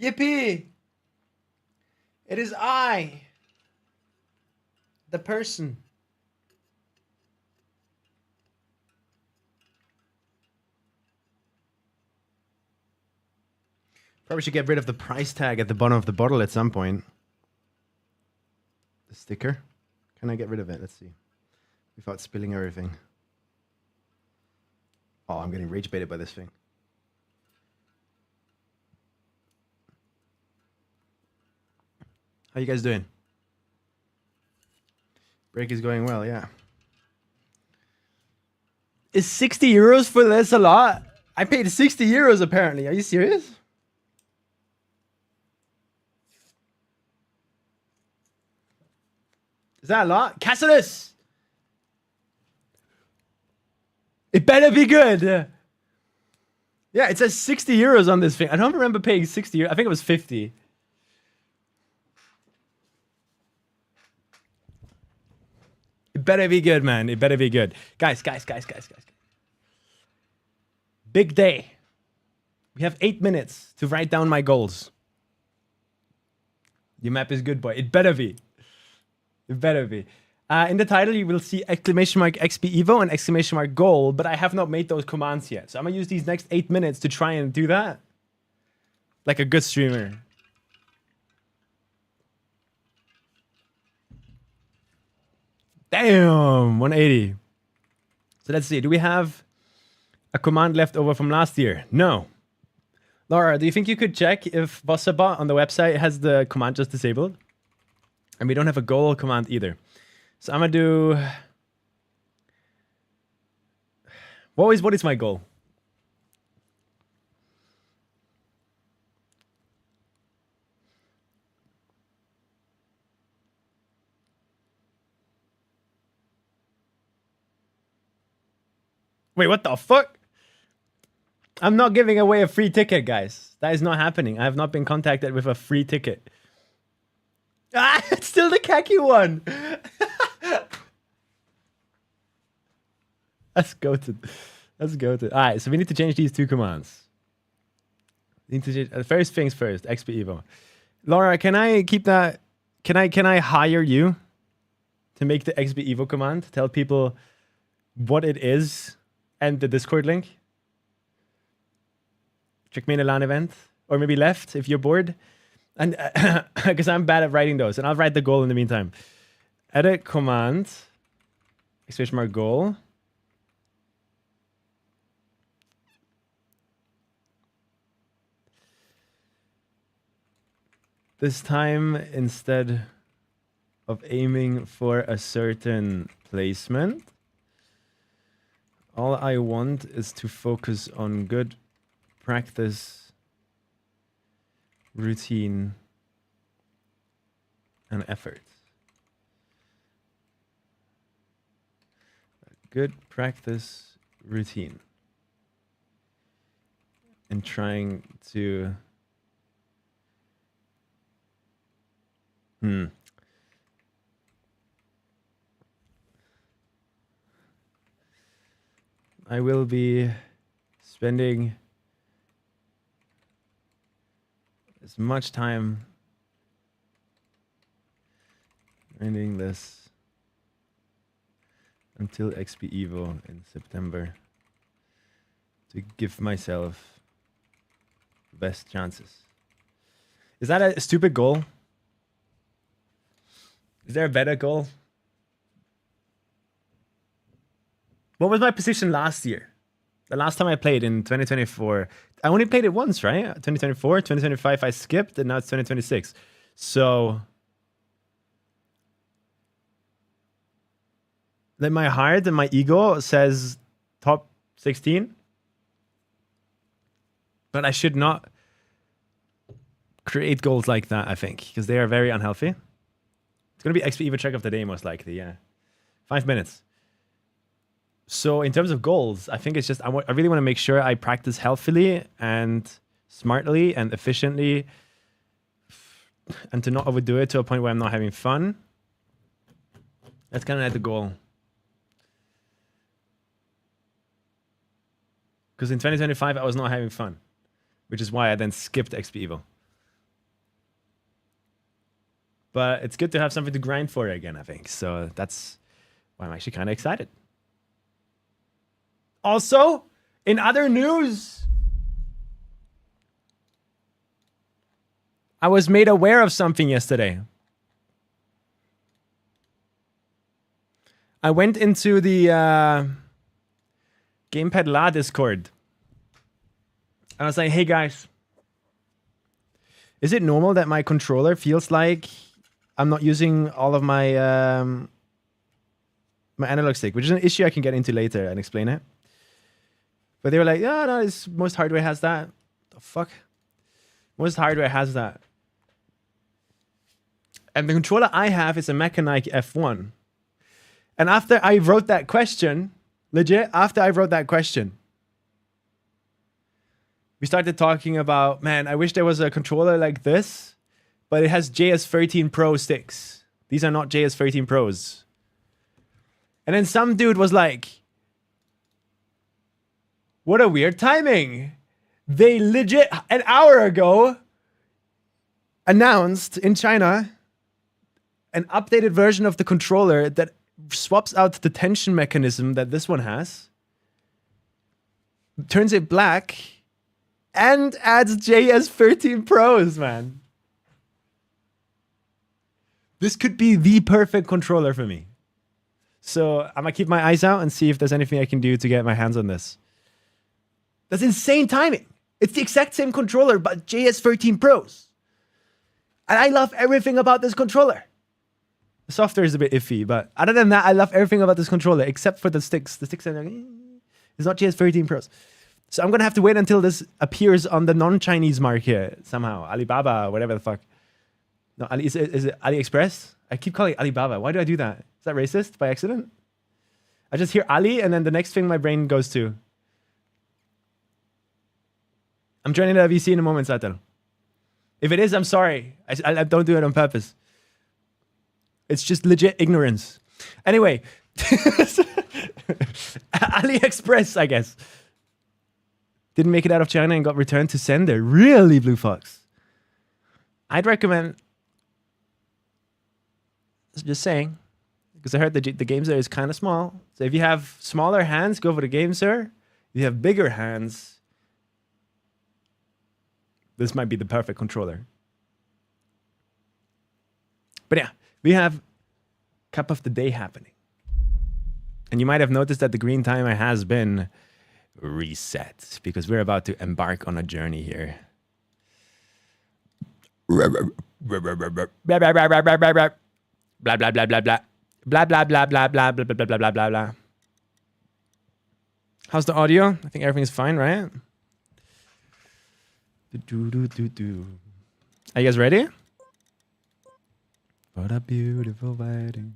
Yippee! It is I, the person. Probably should get rid of the price tag at the bottom of the bottle at some point. The sticker. Can I get rid of it? Let's see. Without spilling everything. Oh, I'm getting rage baited by this thing. How you guys doing? Break is going well, yeah. Is 60 euros for this a lot? I paid 60 euros apparently. Are you serious? Is that a lot? Cassius! It better be good. Yeah, it says 60 euros on this thing. I don't remember paying 60. I think it was 50. It better be good, man. It better be good. Guys. Big day. We have 8 minutes to write down my goals. The map is good, boy. It better be. It better be. In the title, you will see exclamation mark XPEVO and exclamation mark goal, but I have not made those commands yet. So I'm going to use these next 8 minutes to try and do that. Like a good streamer. Damn, 180. So let's see. Do we have a command left over from last year? No. Laura, do you think you could check if Bossabot on the website has the command just disabled? And we don't have a goal command either. So I'm gonna do... What is my goal? Wait, what the fuck? I'm not giving away a free ticket, guys. That is not happening. I have not been contacted with a free ticket. Ah, it's still the khaki one. Let's go to. All right, so we need to change these two commands. We need to change, first things first. XPEVO. Laura, can I keep that? Can I hire you to make the XPEVO command? Tell people what it is and the Discord link. Check me in a LAN event, or maybe left if you're bored. And because I'm bad at writing those, and I'll write the goal in the meantime. Edit command, exclamation mark goal. This time, instead of aiming for a certain placement, all I want is to focus on good practice, routine, and effort. Good practice, routine, and trying to I will be spending as much time ending this until XPEVO in September to give myself the best chances. Is that a stupid goal? Is there a better goal? What was my position last year? The last time I played in 2024, I only played it once, right? 2024, 2025 I skipped, and now it's 2026. So then my heart and my ego says top 16. But I should not create goals like that, I think, because they are very unhealthy. It's going to be XPEVO check of the day, most likely, yeah. 5 minutes. So in terms of goals, I think it's just, I really want to make sure I practice healthily and smartly and efficiently, and to not overdo it to a point where I'm not having fun. That's kind of like the goal. Because in 2025, I was not having fun, which is why I then skipped XPEVO. But it's good to have something to grind for again, I think. So that's why I'm actually kind of excited. Also, in other news, I was made aware of something yesterday. I went into the Gamepad La Discord. And I was like, hey guys, is it normal that my controller feels like I'm not using all of my my analog stick, which is an issue I can get into later and explain it. But they were like, yeah, no, most hardware has that. The fuck? Most hardware has that. And the controller I have is a Mechanic F1. And after I wrote that question, legit, after I wrote that question, we started talking about, man, I wish there was a controller like this, but it has JS13 Pro sticks. These are not JS13 Pros. And then some dude was like, what a weird timing. They legit, an hour ago, announced in China an updated version of the controller that swaps out the tension mechanism that this one has, turns it black, and adds JS13 Pros, man. This could be the perfect controller for me. So I'm gonna keep my eyes out and see if there's anything I can do to get my hands on this. That's insane timing. It's the exact same controller, but JS13 Pros. And I love everything about this controller. The software is a bit iffy, but other than that, I love everything about this controller, except for the sticks. The sticks are like, it's not JS13 Pros. So I'm going to have to wait until this appears on the non-Chinese market somehow. Alibaba, whatever the fuck. No, is it AliExpress? I keep calling it Alibaba. Why do I do that? Is that racist by accident? I just hear Ali, and then the next thing my brain goes to. I'm joining the VC in a moment, Satel. If it is, I'm sorry. I don't do it on purpose. It's just legit ignorance. Anyway, AliExpress, I guess. Didn't make it out of China and got returned to sender. Really, Blue Fox? I'd recommend... Just saying. Because I heard the Game Sir is kind of small. So if you have smaller hands, go for the Game Sir. If you have bigger hands, this might be the perfect controller. But yeah, we have Cup of the Day happening. And you might have noticed that the green timer has been reset because we're about to embark on a journey here. Blah, blah, blah, blah, blah, blah, blah, blah. Blah, blah, blah, blah, blah. Blah, blah, blah, blah, blah, blah, blah, blah, blah, blah, blah. How's the audio? I think everything's fine, right? Are you guys ready? What a beautiful wedding.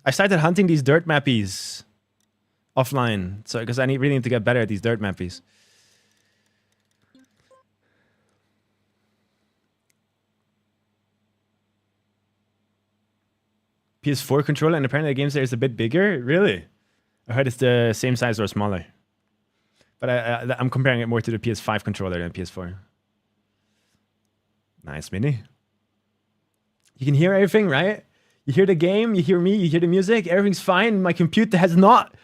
I started hunting these dirt mappies offline, so because I really need to get better at these dirt mappies. PS4 controller, and apparently the game there is a bit bigger. Really? I heard it's the same size or smaller. But I'm comparing it more to the PS5 controller than PS4. Nice, Mini. You can hear everything, right? You hear the game, you hear me, you hear the music, everything's fine. My computer has not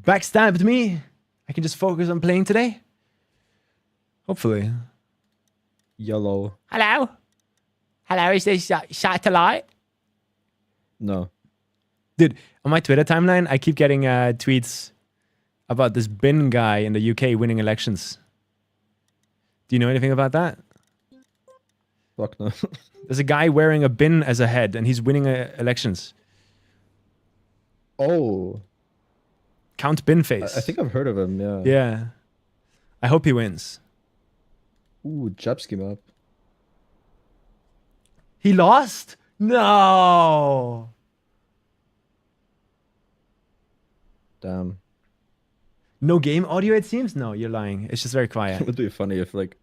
backstabbed me. I can just focus on playing today. Hopefully. Yellow. Hello? Hello, is this satellite? No. Dude, on my Twitter timeline, I keep getting tweets about this bin guy in the UK winning elections. Do you know anything about that? Fuck no. There's a guy wearing a bin as a head, and he's winning elections. Oh. Count Binface. I think I've heard of him, yeah. Yeah. I hope he wins. Ooh, Japski map. He lost? No. Damn. No game audio, it seems? No, you're lying. It's just very quiet. It would be funny if, like,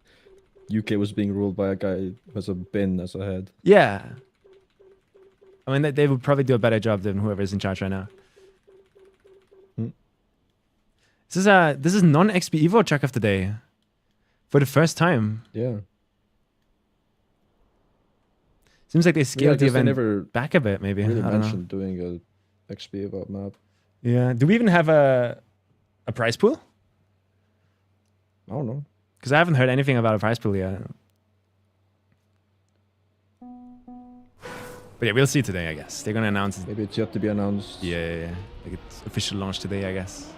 UK was being ruled by a guy who has a bin as a head. Yeah. I mean, they would probably do a better job than whoever's in charge right now. This is non-XPEVO check of the day. For the first time. Yeah. Seems like they Yeah, I scaled the guess they event never back a bit, maybe. really I don't know. mentioned doing a XPEVO map. Yeah. Do we even have a prize pool? I don't know. Because I haven't heard anything about a prize pool yet. But yeah, we'll see today, I guess. They're gonna announce it. Maybe it's yet to be announced. Yeah. Like it's official launch today, I guess.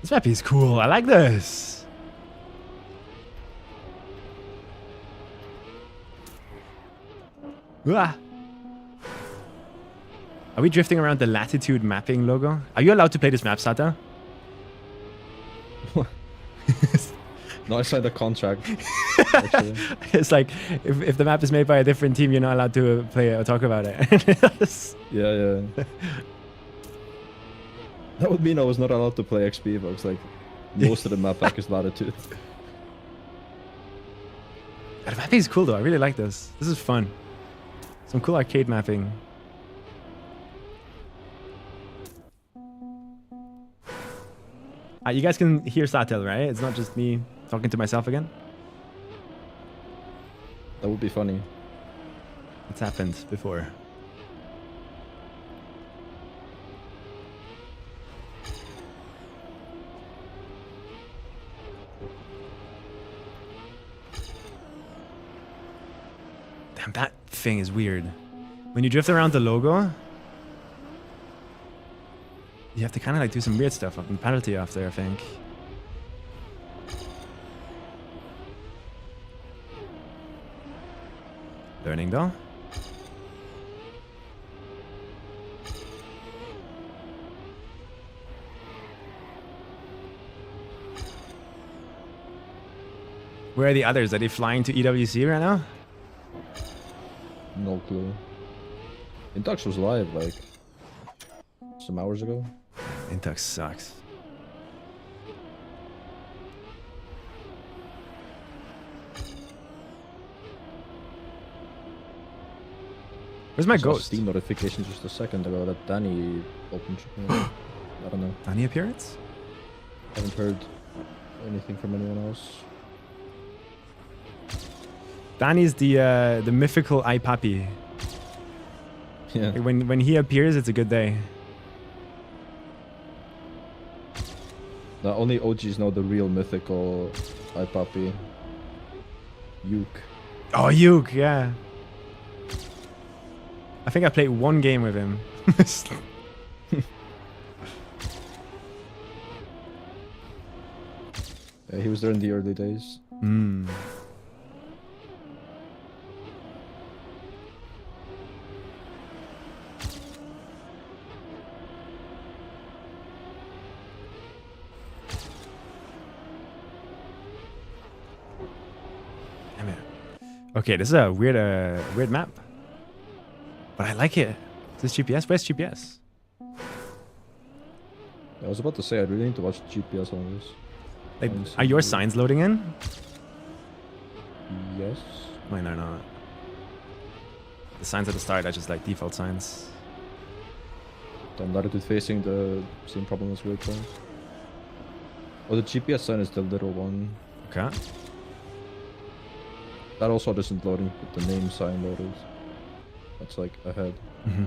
This map is cool. I like this. Ah. Are we drifting around the latitude mapping logo? Are you allowed to play this map, Sata? No, I signed a contract. Actually. It's like if the map is made by a different team, you're not allowed to play it or talk about it. Yeah. That would mean I was not allowed to play XPEVO. It's like most of the map pack is latitude. The mapping is cool though. I really like this. This is fun. Some cool arcade mapping. You guys can hear Satel, right? It's not just me talking to myself again. That would be funny. It's happened before. Damn, that thing is weird. When you drift around the logo, you have to kind of like do some weird stuff up in penalty after, I think. Learning though. Where are the others? Are they flying to EWC right now? No clue. Intux was live like some hours ago. Intux sucks. Where's my I saw ghost? Steam notification just a second ago that Danny opened. I don't know. Danny appearance? Haven't heard anything from anyone else. Danny's the mythical eye puppy. Yeah. Like when he appears, it's a good day. The only OGs know the real mythical iPuppy. Yuke. Oh, Yuke, yeah. I think I played one game with him. Yeah, he was there in the early days. Hmm. Damn it. Okay, this is a weird map. But I like it. Is this GPS? Where's GPS? I was about to say I really need to watch GPS on this. Like, Signs are your and- signs loading in? Yes. Mine are not. The signs at the start are just like default signs. Then latitude facing the same problem as weird signs. Oh, the GPS sign is the little one. Okay. That also doesn't load in with the name sign loaded. That's like ahead. Mm-hmm.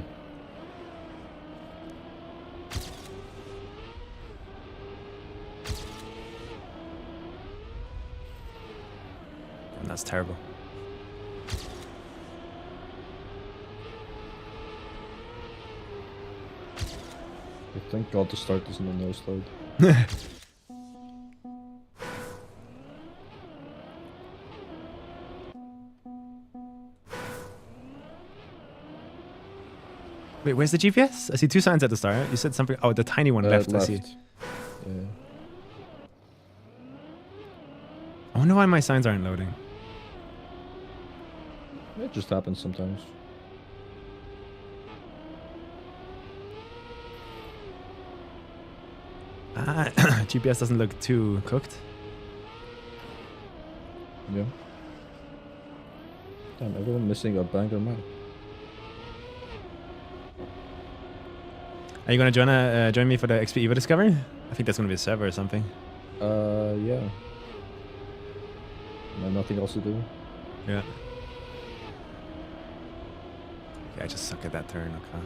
And that's terrible. Thank God the start isn't a no slide. Wait, where's the GPS? I see two signs at the start. You said something. Oh, the tiny one left. I see. Yeah. I wonder why my signs aren't loading. It just happens sometimes. Ah, GPS doesn't look too cooked. Yeah. Damn, everyone missing a banger map. Are you gonna join me for the XPEVO discovery? I think that's gonna be a server or something. Yeah. No, nothing else to do. Yeah. Okay, I just suck at that turn. Okay.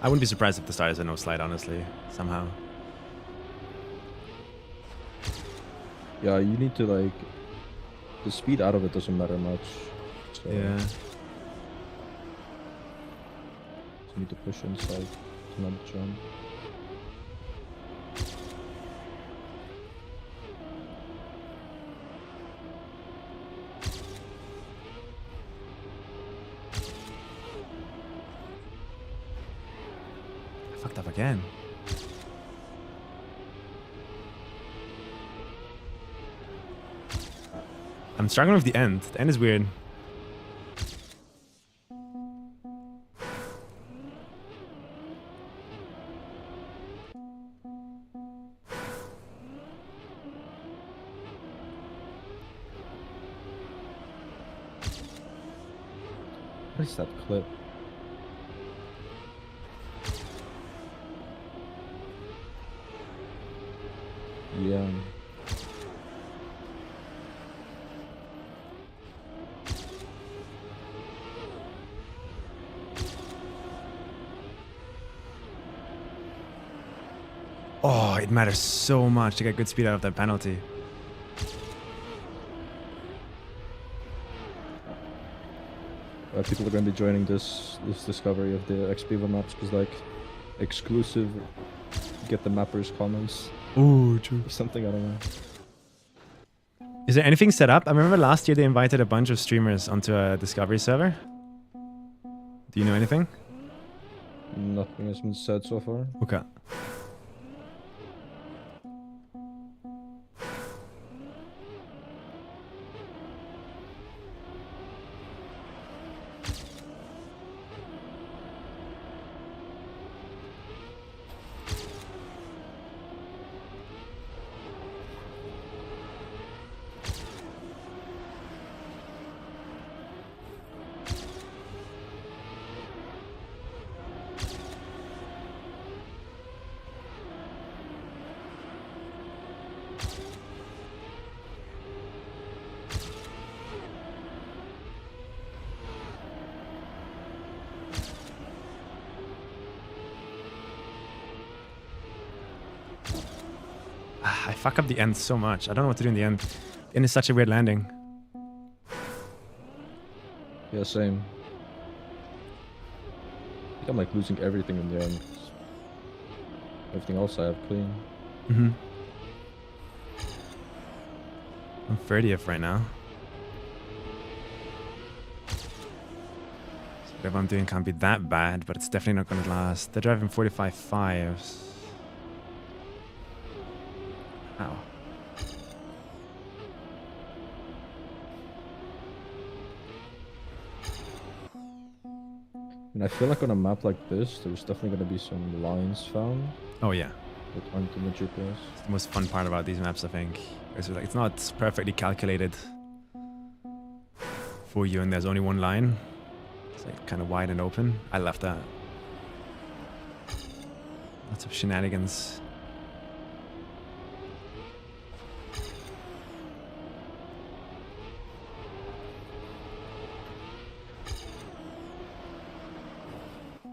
I wouldn't be surprised if the start is a no slide, honestly, somehow. Yeah, you need to like... The speed out of it doesn't matter much. So Yeah. you need to push inside to not jump. I fucked up again. I'm struggling with the end. The end is weird. What is that clip? Yeah. Oh, it matters so much to get good speed out of that penalty. People are going to be joining this discovery of the XPEVO maps because like exclusive get the mappers comments Ooh, true. or something, I don't know. Is there anything set up? I remember last year they invited a bunch of streamers onto a discovery server. Do you know anything? Nothing has been said so far. Okay. I fuck up the end so much. I don't know what to do in the end. The end is such a weird landing. Yeah, same. I think I'm like losing everything in the end. Everything else I have clean. Mm-hmm. I'm 30th right now. So whatever I'm doing can't be that bad, but it's definitely not going to last. They're driving 45.5s. Ow. And I feel like on a map like this, there's definitely going to be some lines found Oh yeah. that aren't in the GPS. It's the most fun part about these maps, I think. It's not perfectly calculated for you, and there's only one line. It's like kind of wide and open. I love that. Lots of shenanigans.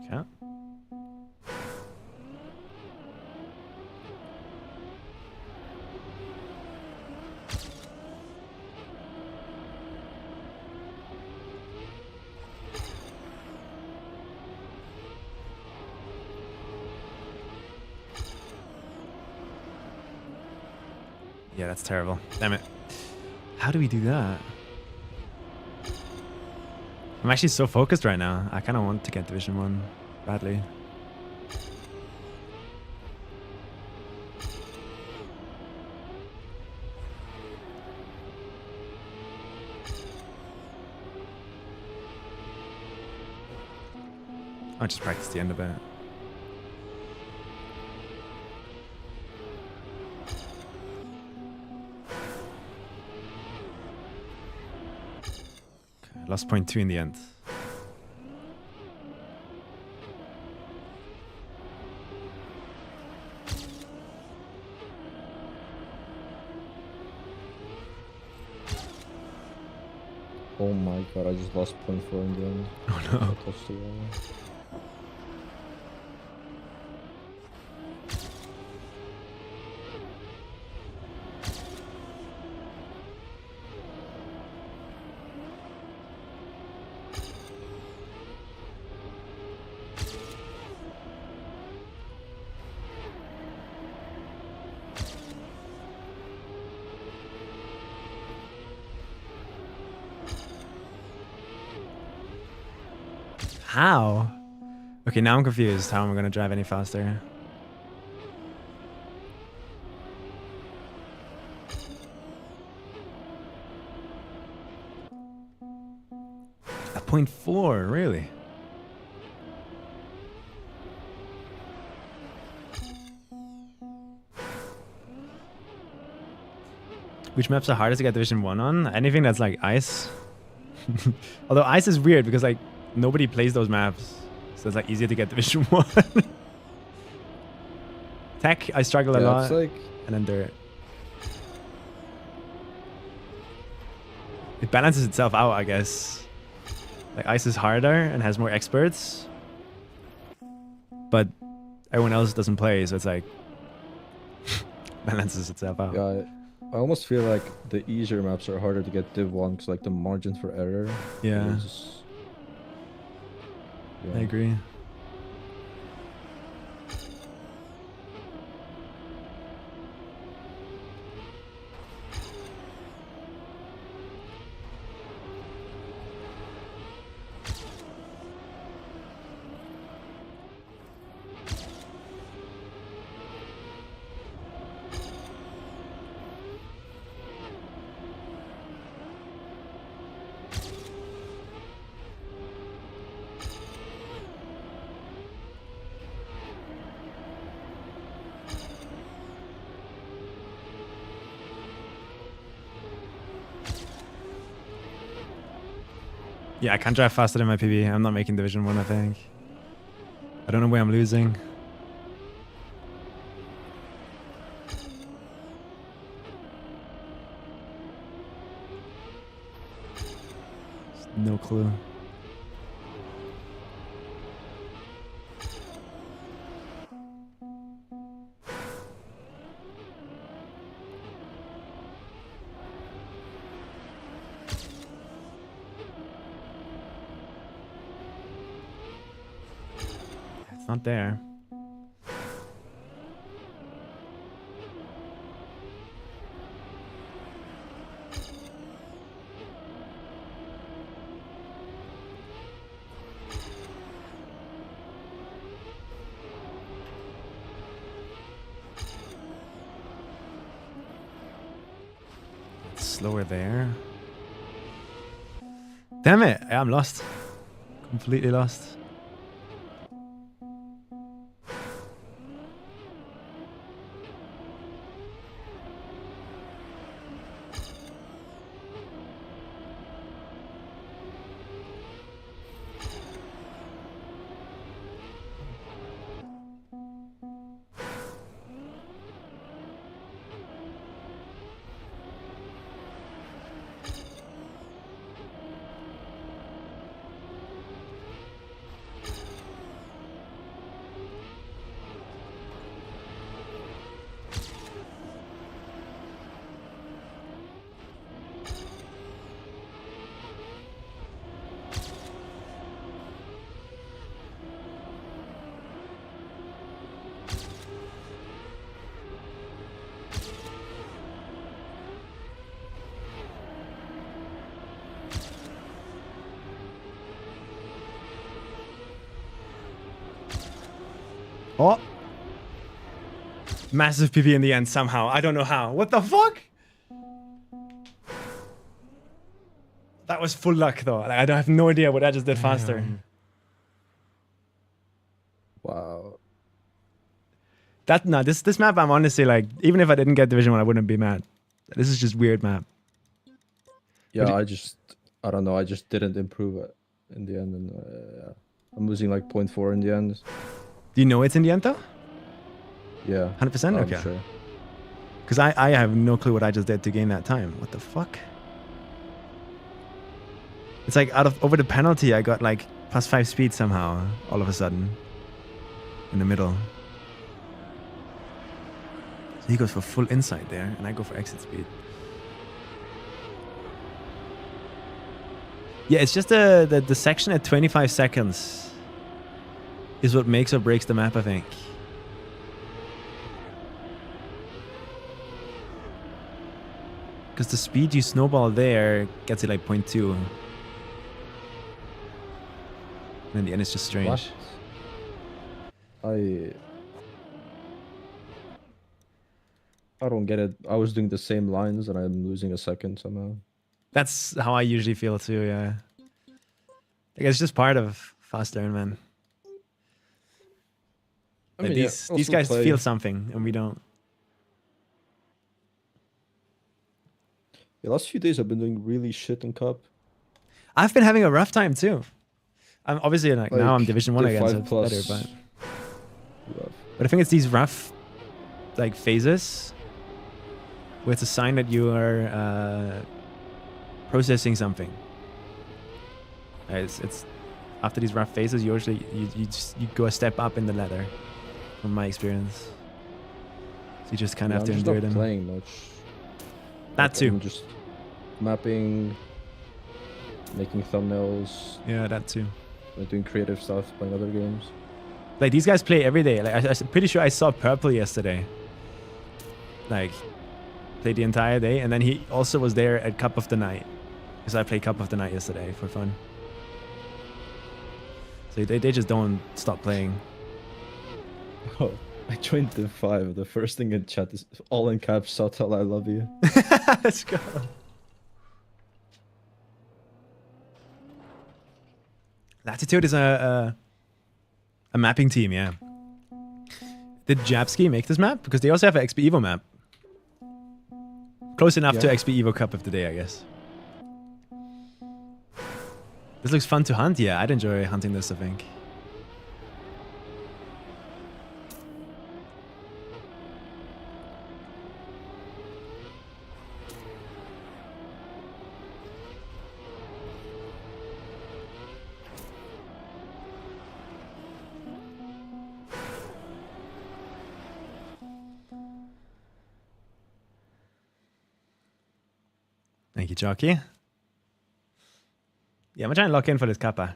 Okay. Yeah, that's terrible. Damn it. How do we do that? I'm actually so focused right now. I kind of want to get Division 1 badly. I'll just practice the end a bit. Lost 0.2 in the end. Oh my god, I just lost 0.4 in the end. Oh no. I touched the wall. How? Okay, now I'm confused. How am I going to drive any faster? A 0.4, really? Which maps are hardest to get Division 1 on? Anything that's like ice. Although ice is weird because like nobody plays those maps. So it's like easier to get Division 1. Tech, I struggle a lot. It's like... And then dirt. It balances itself out, I guess. Like ice is harder and has more experts. But everyone else doesn't play, so it's like balances itself out. Yeah, I almost feel like the easier maps are harder to get Div 1 because like the margin for error. Yeah. Is, yeah. I agree. Yeah, I can't drive faster than my PB. I'm not making Division 1, I think. I don't know where I'm losing. Just no clue. It's not there. It's slower there. Damn it! I'm lost. Completely lost. Oh! Massive PB in the end somehow. I don't know how. What the fuck? That was full luck though. Like, I have no idea what I just did faster. Wow. This map I'm honestly like, even if I didn't get Division 1, I wouldn't be mad. This is just weird map. Yeah, I don't know. I just didn't improve it in the end, and I'm losing like 0.4 in the end. Do you know it's in the end though? Yeah, 100%? I'm Okay. sure. Because I have no clue what I just did to gain that time. What the fuck? It's like over the penalty, I got like +5 speed somehow, all of a sudden. In the middle. So he goes for full inside there, and I go for exit speed. Yeah, it's just the section at 25 seconds is what makes or breaks the map, I think. Because the speed you snowball there gets it like 0.2. And in the end, it's just strange. What? I don't get it. I was doing the same lines and I'm losing a second somehow. That's how I usually feel too, yeah. Like it's just part of fast learn, man. I Like mean, these guys feel something and we don't. The last few days I've been doing really shit in cup. I've been having a rough time too. I'm obviously like now I'm Division 1 the again, so 5 it's plus better, rough. but I think it's these rough like phases where it's a sign that you are processing something. It's after these rough phases, usually you go a step up in the ladder, from my experience. So you just kind of have to I'm just endure not them. playing much. That too. I'm just mapping, making thumbnails, Yeah, that too. like doing creative stuff, playing other games. Like these guys play every day. Like I'm pretty sure I saw Purple yesterday. Like played the entire day, and then he also was there at Cup of the Night, because I played Cup of the Night yesterday for fun. So they just don't stop playing. Oh, I joined the 5. The first thing in chat is all in caps, Satal, I love you. Let's go. Latitude is a mapping team, yeah. Did Japski make this map? Because they also have an XPEVO map. Close enough to XPEVO Cup of the Day, I guess. This looks fun to hunt. Yeah, I'd enjoy hunting this, I think. Thank you, Jockey. Yeah, I'm trying to lock in for this kappa.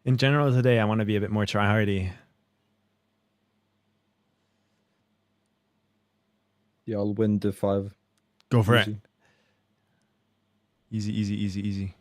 In general today, I want to be a bit more tryhardy. Yeah, I'll win the 5. Go for Easy. it. Easy, easy, easy, easy.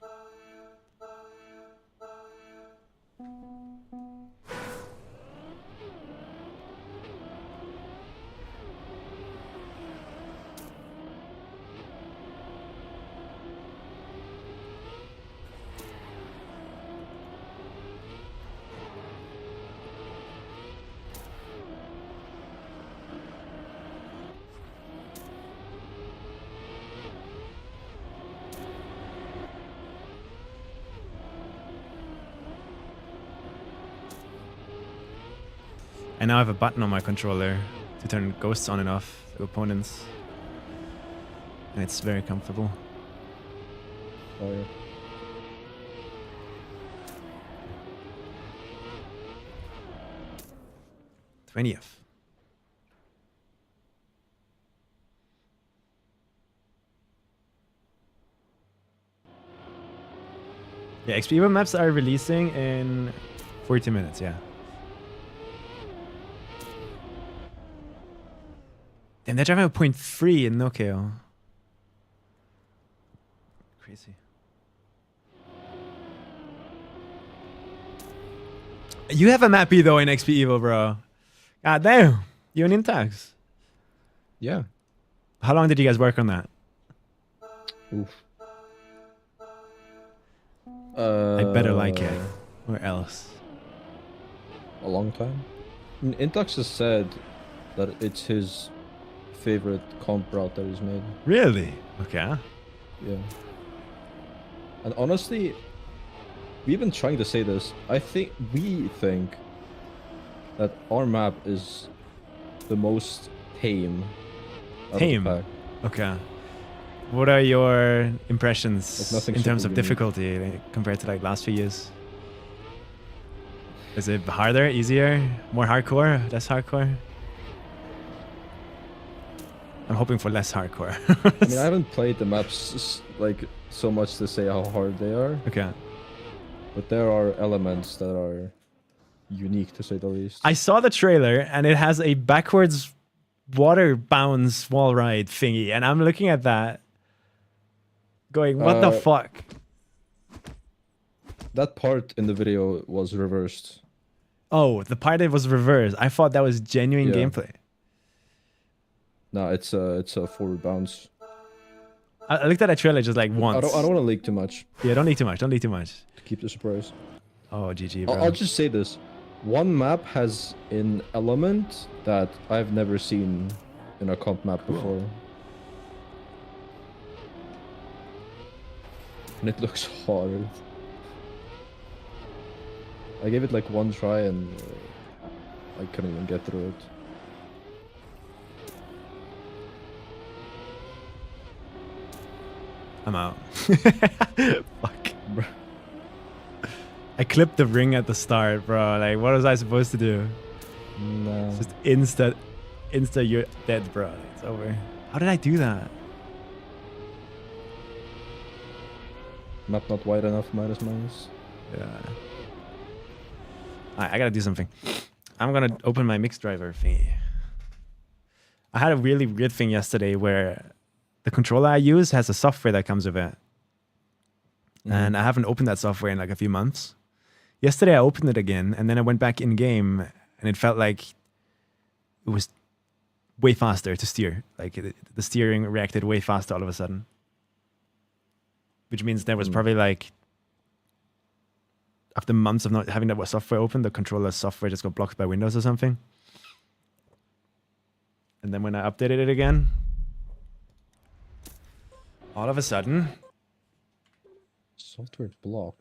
I now have a button on my controller to turn ghosts on and off to opponents. And it's very comfortable. Oh, yeah. '20th. Yeah, XPEVO maps are releasing in 40 minutes, yeah. Damn, they're driving a 0.3 in Nokia. Crazy. You have a mappy though in XPEVO, bro. God damn. You and Intax. Yeah. How long did you guys work on that? Oof. I better like it. Or else. A long time. Intax has said that it's his favorite comp route that he's made. Really? Okay. Yeah. And honestly, we've been trying to say this. We think that our map is the most tame. out of the Tame. pack. Okay. What are your impressions Like, nothing in terms super of unique. difficulty compared to like last few years? Is it harder, easier, more hardcore, less hardcore? I'm hoping for less hardcore. I mean, I haven't played the maps like so much to say how hard they are, Okay. but there are elements that are unique to say the least. I saw the trailer and it has a backwards water bounce wall ride thingy, and I'm looking at that going, what the fuck? That part in the video was reversed. Oh, the part that was reversed. I thought that was genuine Yeah. gameplay. No, it's a forward bounce. I looked at that trailer just like once. I don't want to leak too much Yeah, don't leak too much. Don't leak too much. to keep the surprise. Oh, GG, bro. I'll just say this. One map has an element that I've never seen in a comp map before. And it looks hard. I gave it like one try and I couldn't even get through it. I'm out. Fuck. I clipped the ring at the start, bro. Like, what was I supposed to do? No. Just insta, you're dead, bro. It's over. How did I do that? Map not wide enough, minus. Yeah. Alright, I gotta do something. I'm gonna open my mix driver thingy. I had a really weird thing yesterday where the controller I use has a software that comes with it. And I haven't opened that software in like a few months. Yesterday I opened it again and then I went back in game and it felt like it was way faster to steer. Like the steering reacted way faster all of a sudden. Which means there was probably like, after months of not having that software open, the controller's software just got blocked by Windows or something. And then when I updated it again, all of a sudden, Software blocked.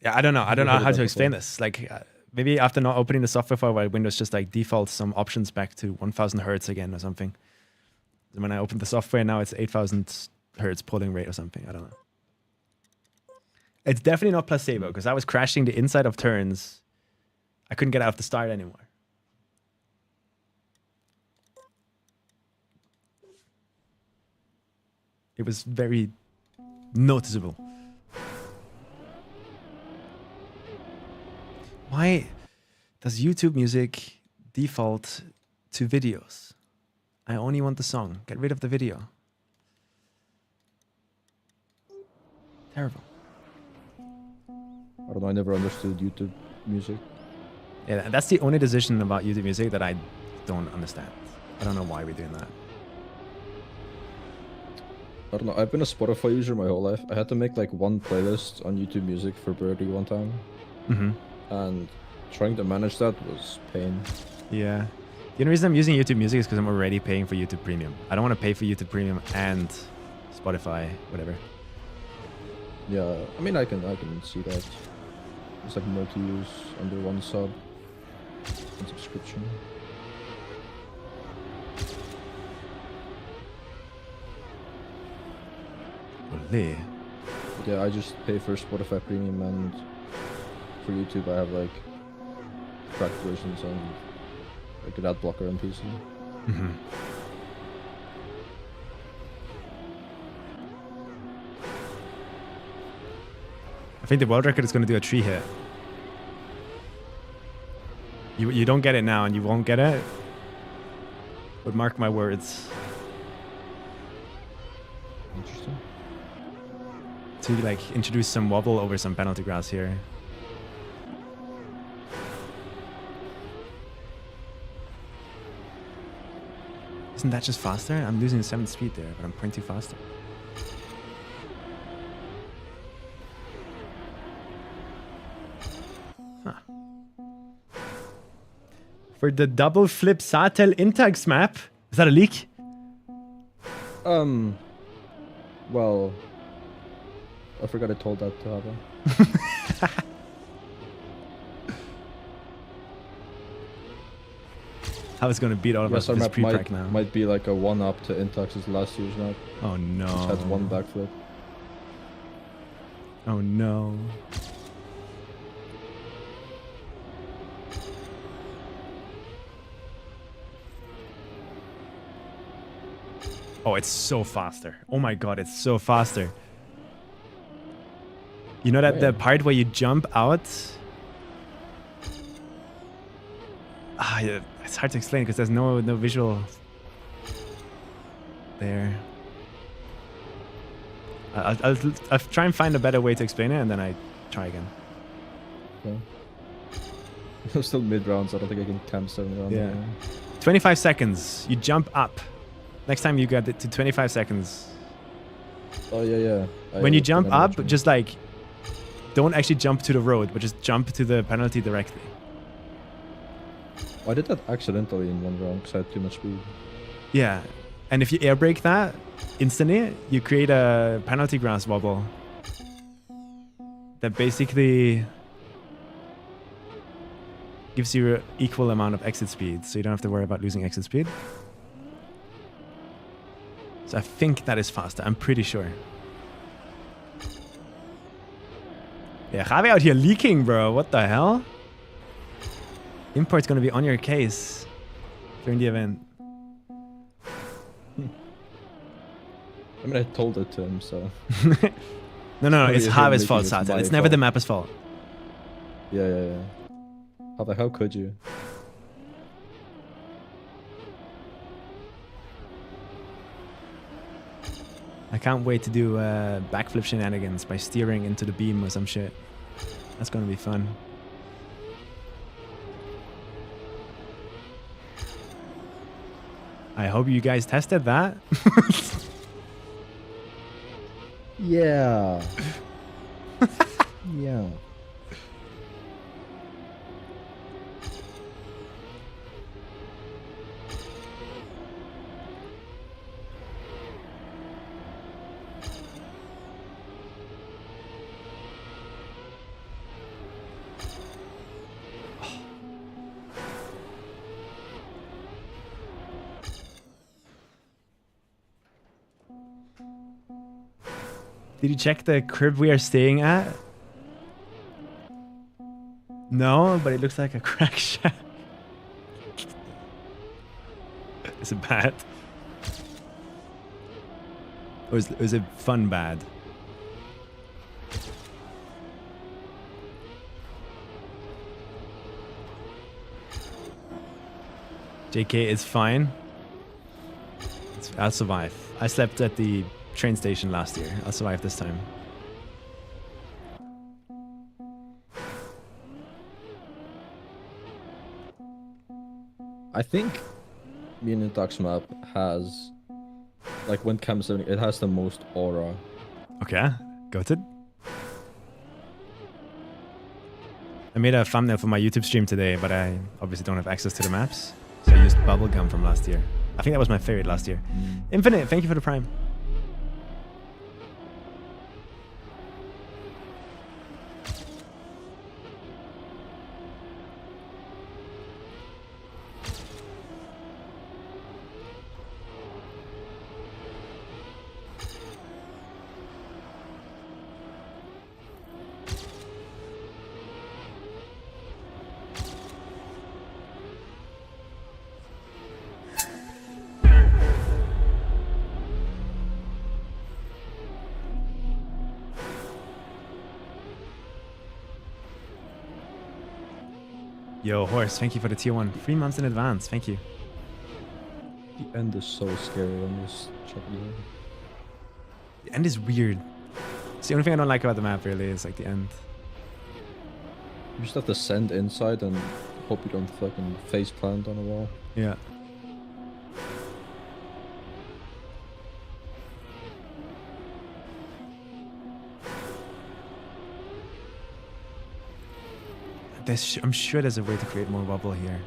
yeah, I don't know heard how of to that explain before. this. Like maybe after not opening the software for a while, Windows just like defaults some options back to 1000 hertz again or something. And when I opened the software, now it's 8000 hertz polling rate or something. I don't know. It's definitely not placebo because I was crashing the inside of turns. I couldn't get out of the start anymore. It was very noticeable. Why does YouTube Music default to videos? I only want the song. Get rid of the video. Terrible. I don't know, I never understood YouTube music. Yeah, that's the only decision about YouTube Music that I don't understand. I don't know why we're doing that. I don't know, I've been a Spotify user my whole life. I had to make like one playlist on YouTube Music for Birdie one time. Mm-hmm. And trying to manage that was pain. Yeah. The only reason I'm using YouTube Music is because I'm already paying for YouTube Premium. I don't want to pay for YouTube Premium and Spotify, whatever. Yeah, I mean, I can see that. It's like multi-use under one sub and subscription. Olé. But yeah, I just pay for Spotify Premium, and for YouTube I have like cracked versions and like an ad blocker on PC. Mm-hmm. I think the world record is going to do a tree hit. You don't get it now and you won't get it. But mark my words. Interesting. To like introduce some wobble over some penalty grass here. Isn't that just faster? I'm losing 7th speed there, but I'm 0.2 faster. Huh. For the double flip Satel Intags map. Is that a leak? Well, I forgot I told that to happen. How it's gonna beat all of us Our with this map pre-prac now. might be like a 1-up to Intax's last year's map, Oh no. which had 1 backflip. Oh no. Oh, it's so faster. Oh my god, it's so faster. You know that the Where? part where you jump out? Yeah, it's hard to explain because there's no visual there. I'll try and find a better way to explain it, and then I try again. Okay. I'm still mid-rounds, I don't think I can camp 7 rounds. Yeah. 25 seconds. You jump up. Next time you get it to 25 seconds. Oh, yeah. When I you jump think I know up, what you mean. just like, don't actually jump to the road, but just jump to the penalty directly. I did that accidentally in 1 round because I had too much speed. Yeah. And if you air brake that instantly, you create a penalty grass wobble that basically gives you an equal amount of exit speed, so you don't have to worry about losing exit speed. So I think that is faster. I'm pretty sure. Yeah, Javi out here leaking, bro. What the hell? Import's gonna be on your case during the event. I mean, I told it to him, so... No, it's Him Javi's making fault, it Satan. my It's never the fault. mapper's fault. Yeah. How the hell could you? I can't wait to do backflip shenanigans by steering into the beam or some shit. That's gonna be fun. I hope you guys tested that. Yeah. Yeah. Did you check the crib we are staying at? No, but it looks like a crack shack. Is it bad? Or is it fun bad? JK is fine. I'll survive. I slept at the train station last year. I'll survive this time. I think me and Intax map has... Like, when Cam 7, it has the most aura. Okay, got it. I made a thumbnail for my YouTube stream today, but I obviously don't have access to the maps. So I used bubblegum from last year. I think that was my favorite last year. Infinite, thank you for the prime. Yo, Horse, thank you for the tier 1. 3 months in advance, thank you. The end is so scary. I'm just checking it. The end is weird. It's the only thing I don't like about the map, really, is like the end. You just have to send inside and hope you don't fucking face plant on a wall. Yeah. I'm sure there's a way to create more wobble here.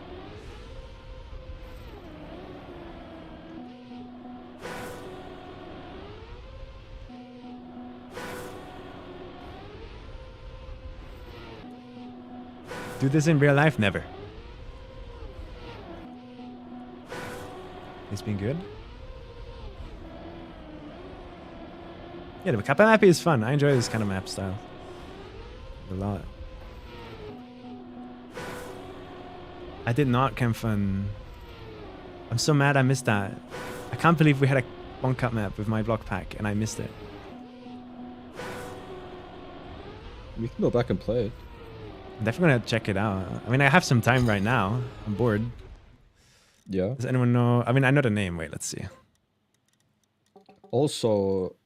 Do this in real life? Never. It's been good. Yeah, the Kappa map is fun. I enjoy this kind of map style a lot. I did not camp fun. I'm so mad I missed that. I can't believe we had a one cup map with my block pack and I missed it. We can go back and play it. I'm definitely gonna check it out. I mean, I have some time right now. I'm bored. Yeah. Does anyone know? I mean, I know the name. Wait, let's see. Also,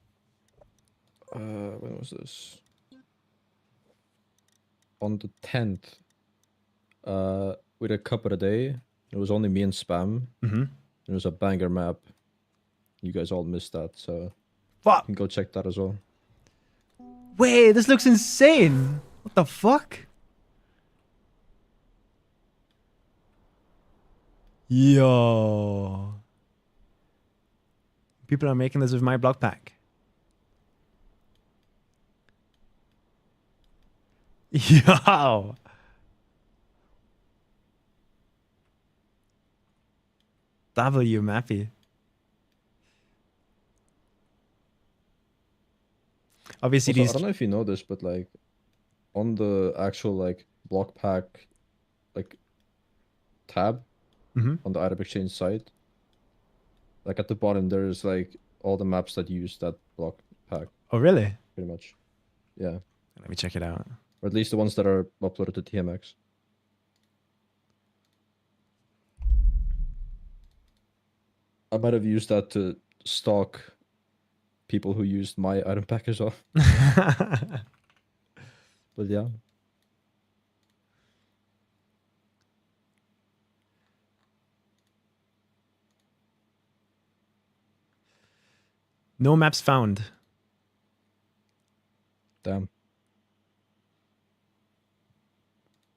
when was this? On the 10th, with a cup of the day, it was only me and Spam. Mm-hmm. It was a banger map. You guys all missed that, so you Fuck! can go check that as well. Wait, this looks insane. What the fuck? Yo. People are making this with my block pack. Yo. W Mappy. Obviously, Also, these. I don't know if you know this, but like on the actual like block pack like tab on the item exchange site, like at the bottom there's like all the maps that use that block pack. Oh, really? Pretty much. Yeah. Let me check it out. Or at least the ones that are uploaded to TMX. I might have used that to stalk people who used my item pack as well. But yeah. No maps found. Damn.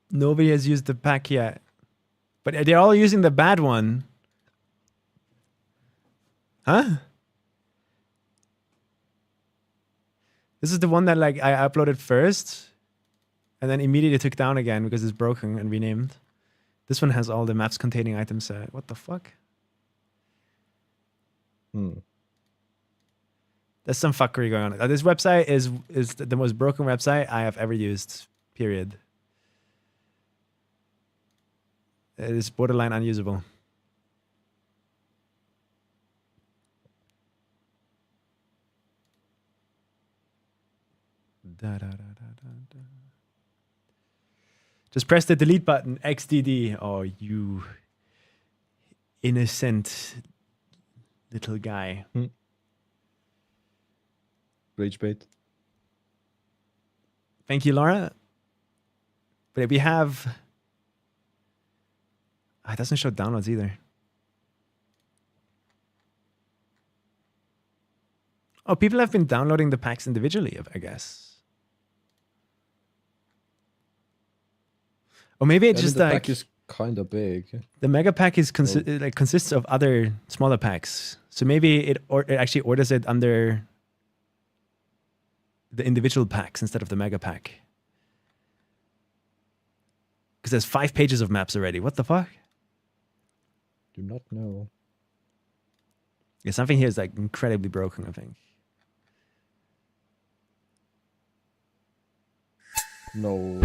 Nobody has used the pack yet. But they're all using the bad one. Huh? This is the one that like I uploaded first and then immediately took down again because it's broken and renamed. This one has all the maps containing items set. What the fuck? There's some fuckery going on. This website is the most broken website I have ever used. Period. It is borderline unusable. Just press the delete button. XDD. Oh, you innocent little guy. Rage bait. Thank you, Laura. But we have... it doesn't show downloads either. Oh, people have been downloading the packs individually, I guess. Or maybe it's just the like... pack is kind of big. The mega pack is consists of other smaller packs. So maybe it actually orders it under the individual packs instead of the mega pack. Because there's 5 pages of maps already. What the fuck? Do not know. Yeah, something here is like incredibly broken, I think. No.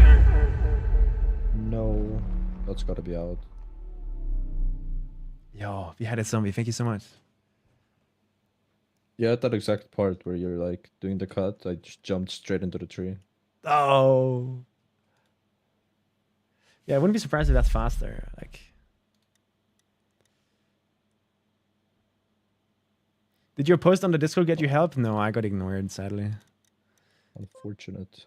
No. That's gotta be out. Yo, Beheaded Zombie, thank you so much. Yeah, at that exact part where you're like doing the cut, I just jumped straight into the tree. Oh. Yeah, I wouldn't be surprised if that's faster. Like, did your post on the Discord get you help? No, I got ignored, sadly. Unfortunate.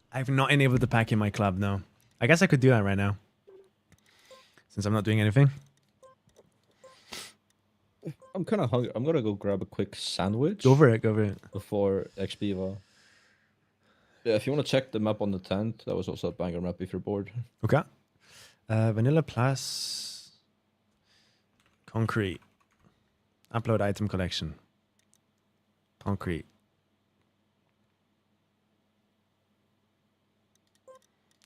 I've not enabled the pack in my club, no. I guess I could do that right now. Since I'm not doing anything. I'm kind of hungry. I'm gonna go grab a quick sandwich. Go for it, go for it. Before XPEVO. Yeah, if you want to check the map on the tent, that was also a banger map if you're bored. Okay. Vanilla plus concrete. Upload item collection. Concrete.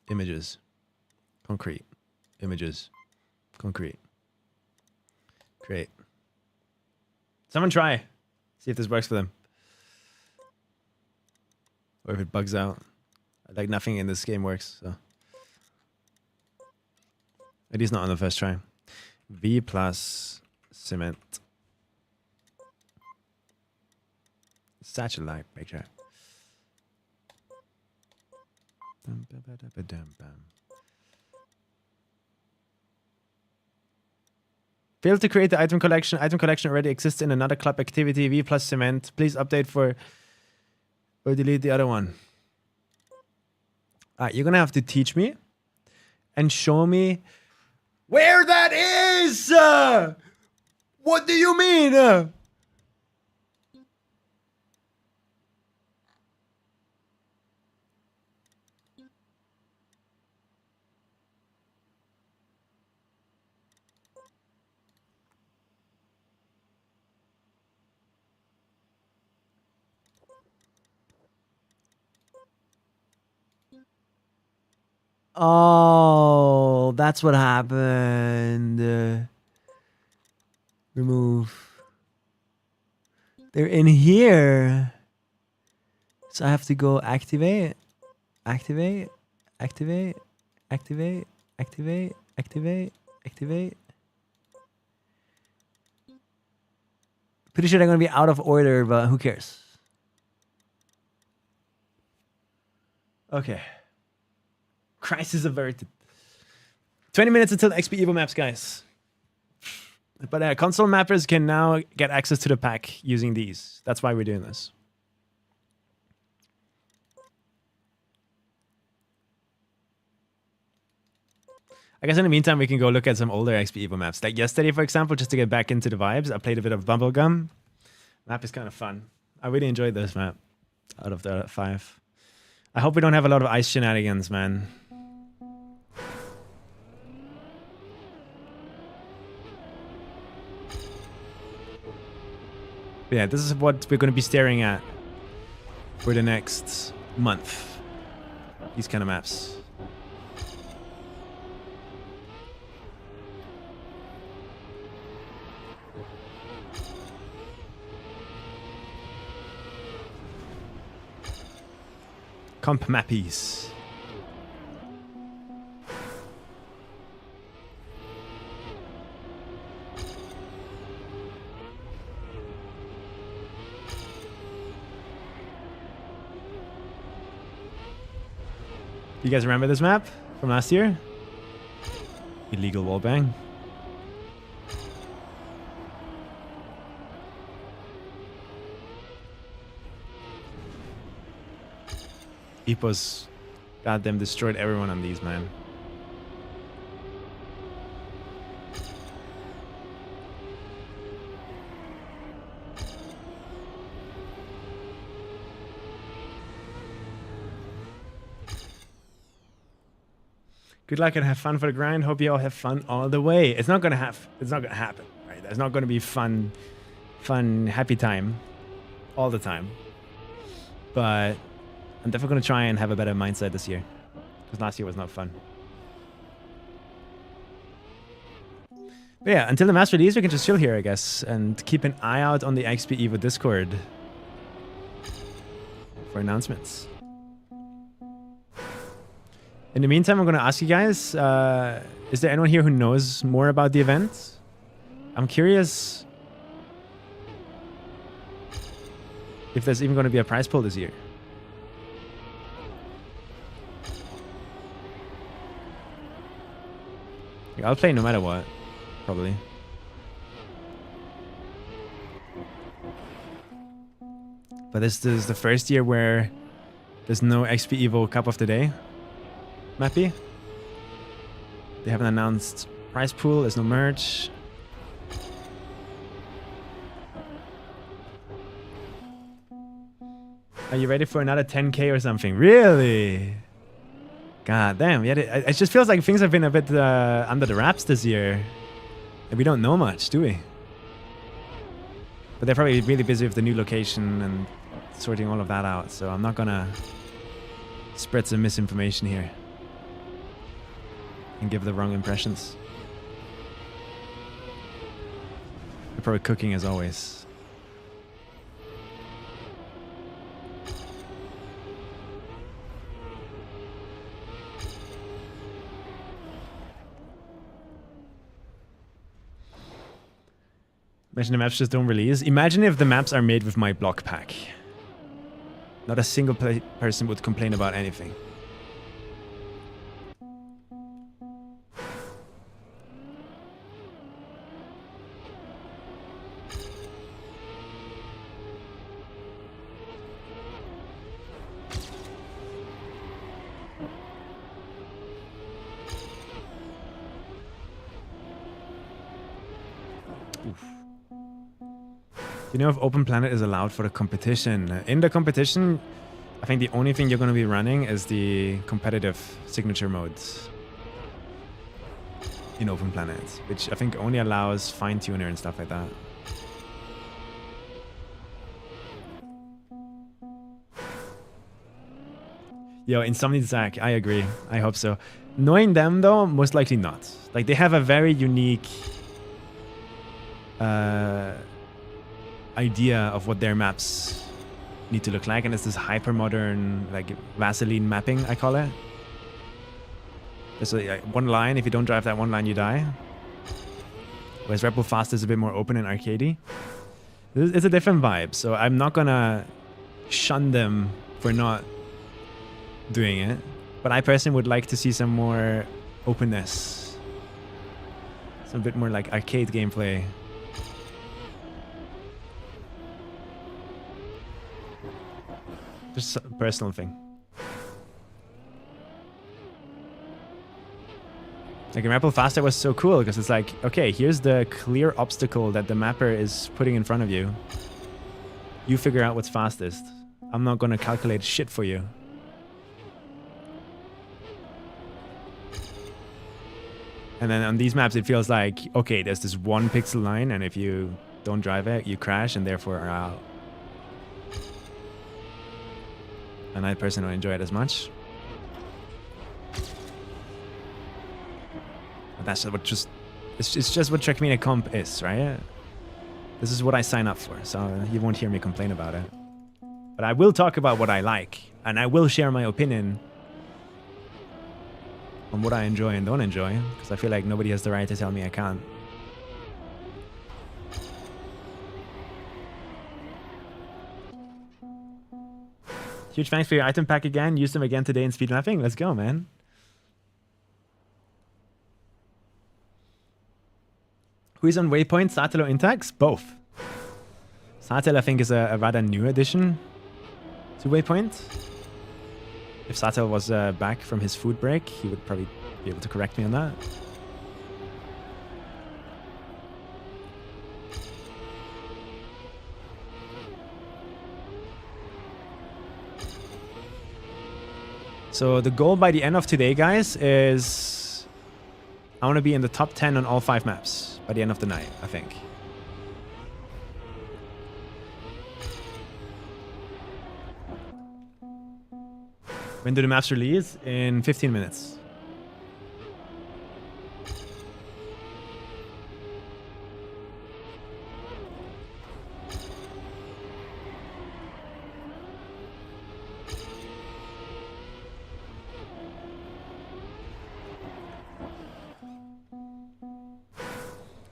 Images. Concrete. Images. Concrete. Great. Someone try. See if this works for them. Or if it bugs out. Like nothing in this game works, so. At least not on the first try. V plus cement. Satellite picture. Failed to create the item collection. Item collection already exists in another club activity. V plus cement. Please update for or delete the other one. You're gonna have to teach me and show me where that is. What do you mean? Oh, that's what happened. Remove. They're in here. So I have to go activate, activate, activate, activate, activate, activate, activate. Pretty sure they're going to be out of order, but who cares? Okay. Crisis averted. 20 minutes until XPEVO maps, guys. But console mappers can now get access to the pack using these. That's why we're doing this. I guess in the meantime, we can go look at some older XPEVO maps. Like yesterday, for example, just to get back into the vibes, I played a bit of Bubblegum. Map is kind of fun. I really enjoyed this map out of the 5. I hope we don't have a lot of ice shenanigans, man. But yeah, this is what we're going to be staring at for the next month. These kind of maps. Comp mappies. You guys remember this map from last year? Illegal wallbang. Epos goddamn destroyed everyone on these, man. Good luck and have fun for the grind. Hope you all have fun all the way. It's not gonna happen, right? There's not gonna be fun, happy time all the time. But I'm definitely gonna try and have a better mindset this year. Because last year was not fun. But yeah, until the mass release, we can just chill here, I guess, and keep an eye out on the XPEVO Discord for announcements. In the meantime, I'm going to ask you guys, is there anyone here who knows more about the event? I'm curious if there's even going to be a prize pool this year. Like, I'll play no matter what, probably. But this is the first year where there's no XPEVO Cup of the Day. Mappy. They haven't announced prize pool, there's no merch. Are you ready for another 10K or something? Really? God damn. Yeah, it just feels like things have been a bit under the wraps this year. And we don't know much, do we? But they're probably really busy with the new location and sorting all of that out. So I'm not gonna spread some misinformation here and give the wrong impressions. They're probably cooking as always. Imagine the maps just don't release. Imagine if the maps are made with my block pack. Not a single person would complain about anything. You know if Open Planet is allowed for the competition? In the competition, I think the only thing you're going to be running is the competitive signature modes in Open Planet, which I think only allows Fine Tuner and stuff like that. Yo, Insomniac Zach, I agree. I hope so. Knowing them though, most likely not. Like they have a very unique idea of what their maps need to look like, and it's this hyper modern, like Vaseline mapping, I call it. There's like one line. If you don't drive that one line, you die. Whereas Red Bull Fast is a bit more open and arcadey. It's a different vibe, so I'm not gonna shun them for not doing it. But I personally would like to see some more openness, some bit more like arcade gameplay. Just a personal thing. Like in Rebel Faster was so cool because it's like, okay, here's the clear obstacle that the mapper is putting in front of you. You figure out what's fastest. I'm not gonna calculate shit for you. And then on these maps, it feels like, okay, there's this one pixel line, and if you don't drive it, you crash and therefore are out. And I personally don't enjoy it as much. But that's what just... It's just what Trackmania Comp is, right? This is what I sign up for, so you won't hear me complain about it. But I will talk about what I like, and I will share my opinion on what I enjoy and don't enjoy, because I feel like nobody has the right to tell me I can't. Huge thanks for your item pack again. Use them again today in speed mapping. Let's go, man. Who is on Waypoint, Satel or Intax? Both. Satel, I think, is a rather new addition to Waypoint. If Satel was back from his food break, he would probably be able to correct me on that. So the goal by the end of today, guys, is I want to be in the top 10 on all 5 maps by the end of the night, I think. When do the maps release? In 15 minutes.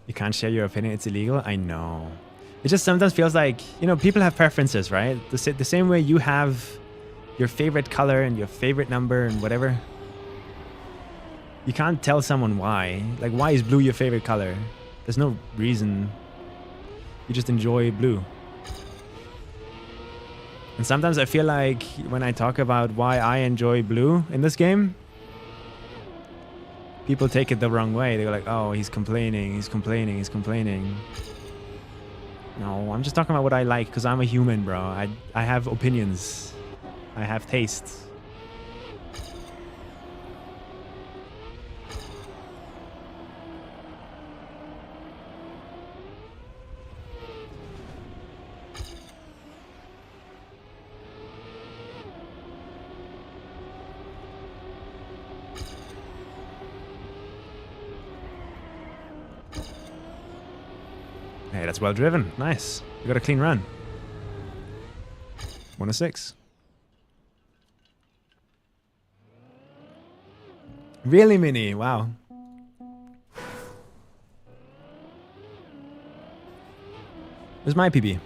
You can't share your opinion, it's illegal? I know. It just sometimes feels like, you know, people have preferences, right? The same way you have your favorite color and your favorite number and whatever. You can't tell someone why. Like, why is blue your favorite color? There's no reason. You just enjoy blue. And sometimes I feel like when I talk about why I enjoy blue in this game, people take it the wrong way. They're like, oh, he's complaining, he's complaining, he's complaining. No, I'm just talking about what I like because I'm a human, bro. I have opinions. I have tastes. Hey, that's well driven. Nice. You got a clean run. 106. Really, Mini? Wow. Where's my PB?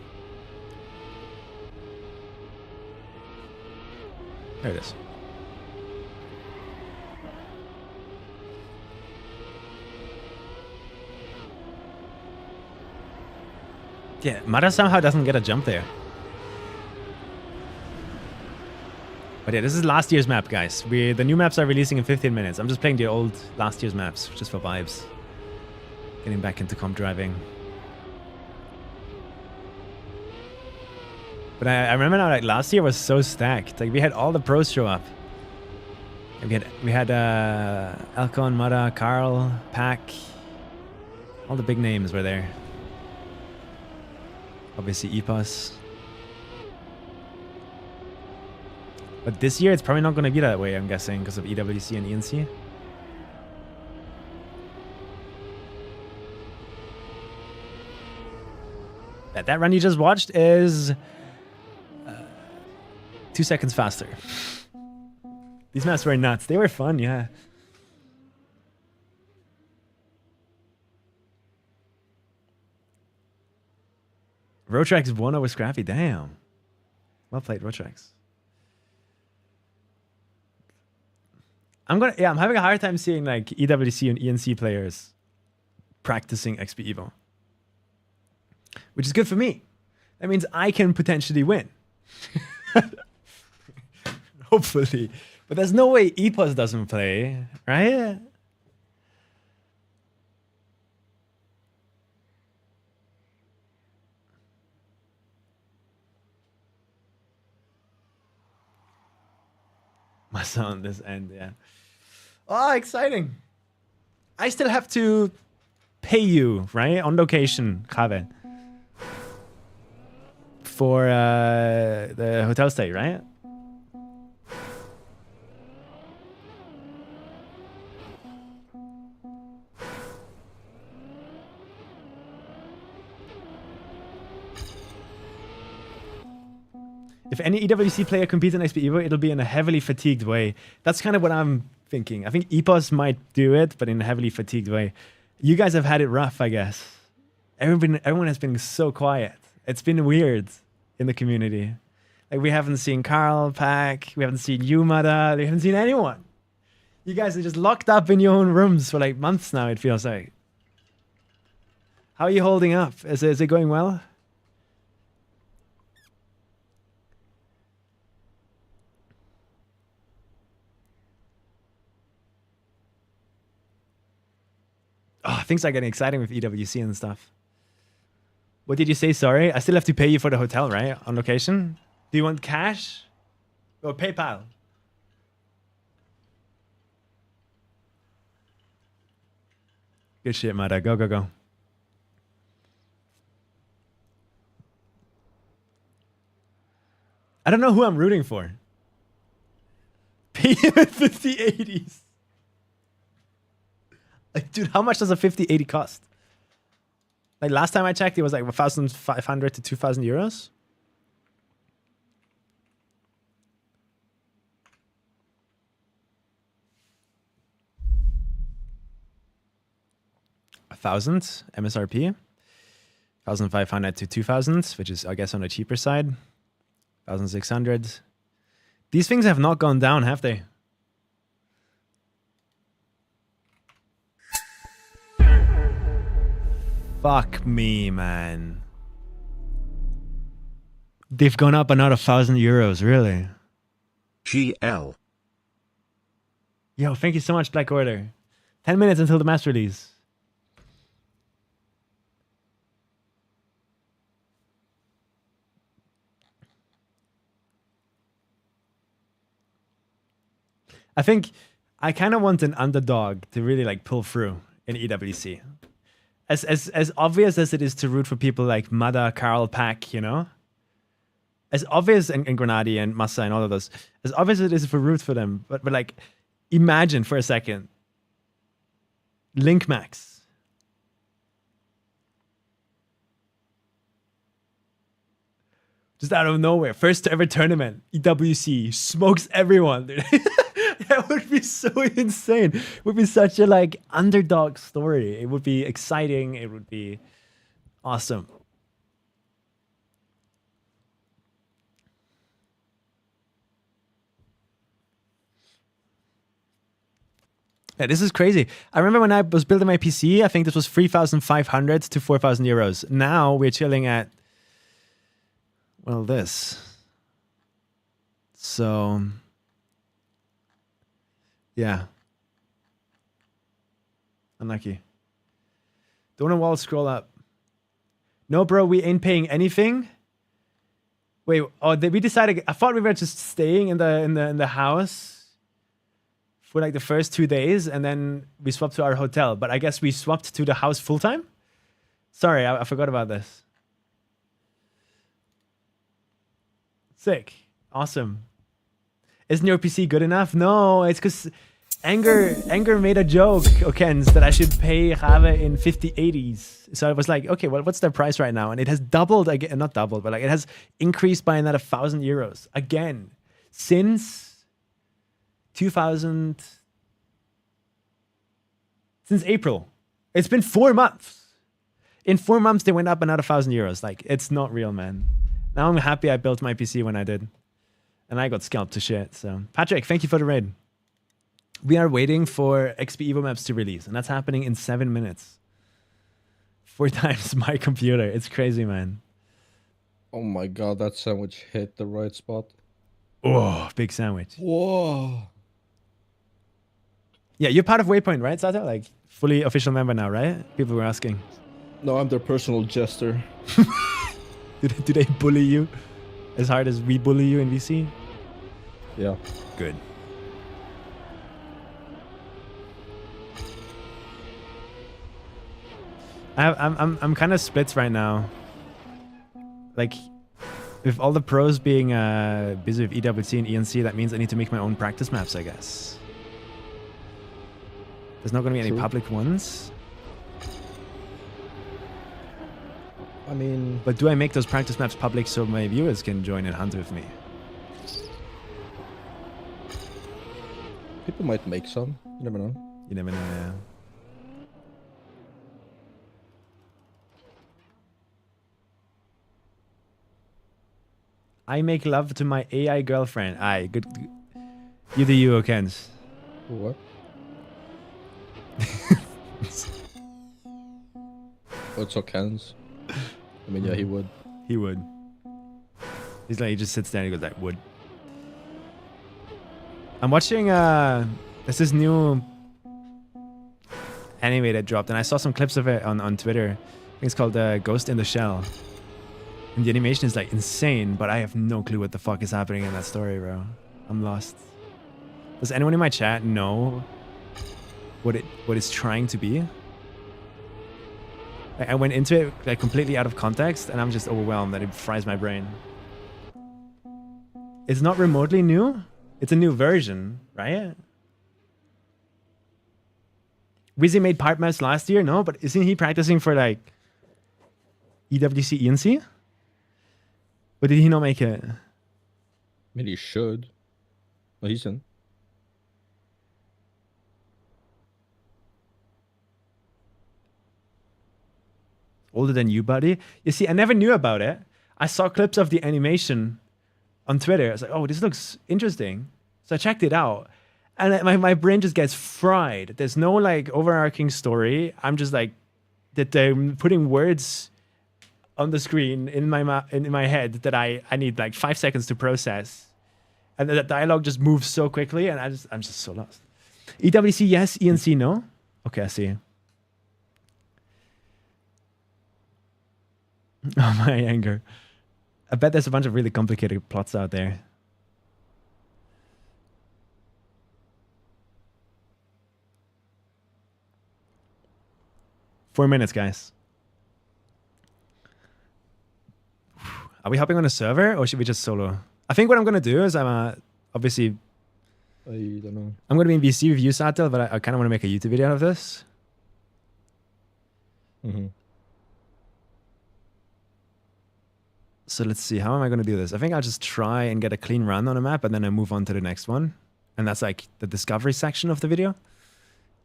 There it is. Yeah, Mara somehow doesn't get a jump there. But yeah, this is last year's map, guys. The new maps are releasing in 15 minutes. I'm just playing the old last year's maps, just for vibes. Getting back into comp driving. But I remember now, like, last year was so stacked. Like, we had all the pros show up. We had Elkon, Mara, Carl, Pack. All the big names were there. Obviously, EPOS. But this year, it's probably not going to be that way, I'm guessing, because of EWC and ENC. That run you just watched is 2 seconds faster. These maps were nuts. They were fun, yeah. Rotrax won over Scrappy. Damn. Well played, Rotrax. I'm having a hard time seeing like EWC and ENC players practicing XPEVO. Which is good for me. That means I can potentially win. Hopefully. But there's no way EPOS doesn't play, right? Must on this end, yeah. Oh, exciting. I still have to pay you, right? On location, Kave. For the hotel stay, right? If any EWC player competes in XPEVO, it'll be in a heavily fatigued way. That's kind of what I'm thinking. I think EPOS might do it, but in a heavily fatigued way. You guys have had it rough, I guess. Everyone has been so quiet. It's been weird in the community. Like, we haven't seen Carl, Pack, we haven't seen you, Mada, we haven't seen anyone. You guys are just locked up in your own rooms for like months now, it feels like. How are you holding up? Is it going well? Oh, things are getting exciting with EWC and stuff. What did you say? Sorry? I still have to pay you for the hotel, right? On location? Do you want cash? Or PayPal? Good shit, Mada. Go, go, go. I don't know who I'm rooting for. Pay him at 5080s. Like, dude, how much does a 5080 cost? Like, last time I checked, it was like 1,500 to 2,000 euros. $1,000 MSRP. 1,500 to 2,000, which is, I guess, on the cheaper side. 1,600. These things have not gone down, have they? Fuck me, man. They've gone up another 1,000 euros, really. GL. Yo, thank you so much, Black Order. 10 minutes until the mass release. I think I kind of want an underdog to really like pull through in EWC. As obvious as it is to root for people like Mada, Karl, Pack, you know? As obvious, and Grenadi and Massa and all of those, as obvious as it is for root for them, but like, imagine for a second, Link Max. Just out of nowhere, first ever tournament, EWC, smokes everyone, dude. That would be so insane. It would be such a like underdog story. It would be exciting. It would be awesome. Yeah, this is crazy. I remember when I was building my PC, I think this was 3,500 to 4,000 euros. Now we're chilling at, well, this. So, yeah. Unlucky. Don't know wall scroll up. No, bro, we ain't paying anything. Wait, oh, we decided. I thought we were just staying in the house for like the first 2 days, and then we swapped to our hotel. But I guess we swapped to the house full time. Sorry, I forgot about this. Sick, awesome. Isn't your PC good enough? No, it's because Anger made a joke, Okens, that I should pay Rave in 5080s. So I was like, okay, well, what's their price right now? And it has doubled again, not doubled, but like it has increased by another 1,000 euros again since 2000, since April. It's been 4 months. In 4 months, they went up another 1,000 euros. Like, it's not real, man. Now I'm happy I built my PC when I did. And I got scalped to shit. So, Patrick, thank you for the raid. We are waiting for XPEVO maps to release, and that's happening in 7 minutes. 4 times my computer. It's crazy, man. Oh my god, that sandwich hit the right spot. Oh, big sandwich. Whoa. Yeah, you're part of Waypoint, right, Sato? Like, fully official member now, right? People were asking. No, I'm their personal jester. Do they bully you as hard as we bully you in VC? Yeah. Good. I'm kind of split right now. Like, with all the pros being busy with EWC and ENC, that means I need to make my own practice maps, I guess. There's not going to be any public ones. I mean... But do I make those practice maps public so my viewers can join and hunt with me? People might make some. You never know. You never know, yeah. I make love to my AI girlfriend. Aye, good. You do you, Okens. What? What's Okens? I mean, yeah, he would. He would. He's like, he just sits there and he goes like, would. I'm watching, there's this new anime that dropped, and I saw some clips of it on Twitter. I think it's called Ghost in the Shell. And the animation is like insane, but I have no clue what the fuck is happening in that story, bro. I'm lost. Does anyone in my chat know what it's trying to be? I went into it like completely out of context, and I'm just overwhelmed that it fries my brain. It's not remotely new. It's a new version, right? Wizzy made part maps last year, no? But isn't he practicing for like EWC ENC? Or did he not make it? I mean, he should. No, he's in. Older than you, buddy. You see, I never knew about it. I saw clips of the animation on Twitter. I was like, oh, this looks interesting. So I checked it out. And my brain just gets fried. There's no like overarching story. I'm just like, that they're putting words on the screen in my head that I need like 5 seconds to process. And the dialogue just moves so quickly, and I'm just so lost. EWC, yes. ENC, no. Okay, I see. Oh, my anger. I bet there's a bunch of really complicated plots out there. 4 minutes, guys. Are we hopping on a server or should we just solo? I think what I'm gonna do is I'm obviously I don't know. I'm gonna be in VC with you, Satel, but I kind of want to make a YouTube video out of this. Mm-hmm. So let's see, how am I gonna do this? I think I'll just try and get a clean run on a map and then I move on to the next one. And that's like the discovery section of the video.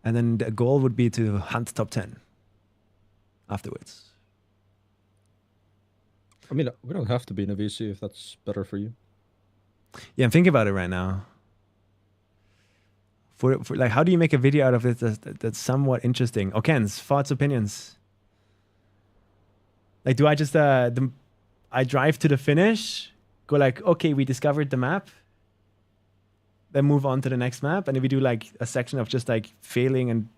And then the goal would be to hunt top 10 afterwards. I mean, we don't have to be in a VC if that's better for you. Yeah, I'm thinking about it right now. For like, how do you make a video out of this that's somewhat interesting? Oh, Ken's thoughts, opinions. Like, do I just I drive to the finish, go like, okay, we discovered the map, then move on to the next map, and if we do like a section of just like failing and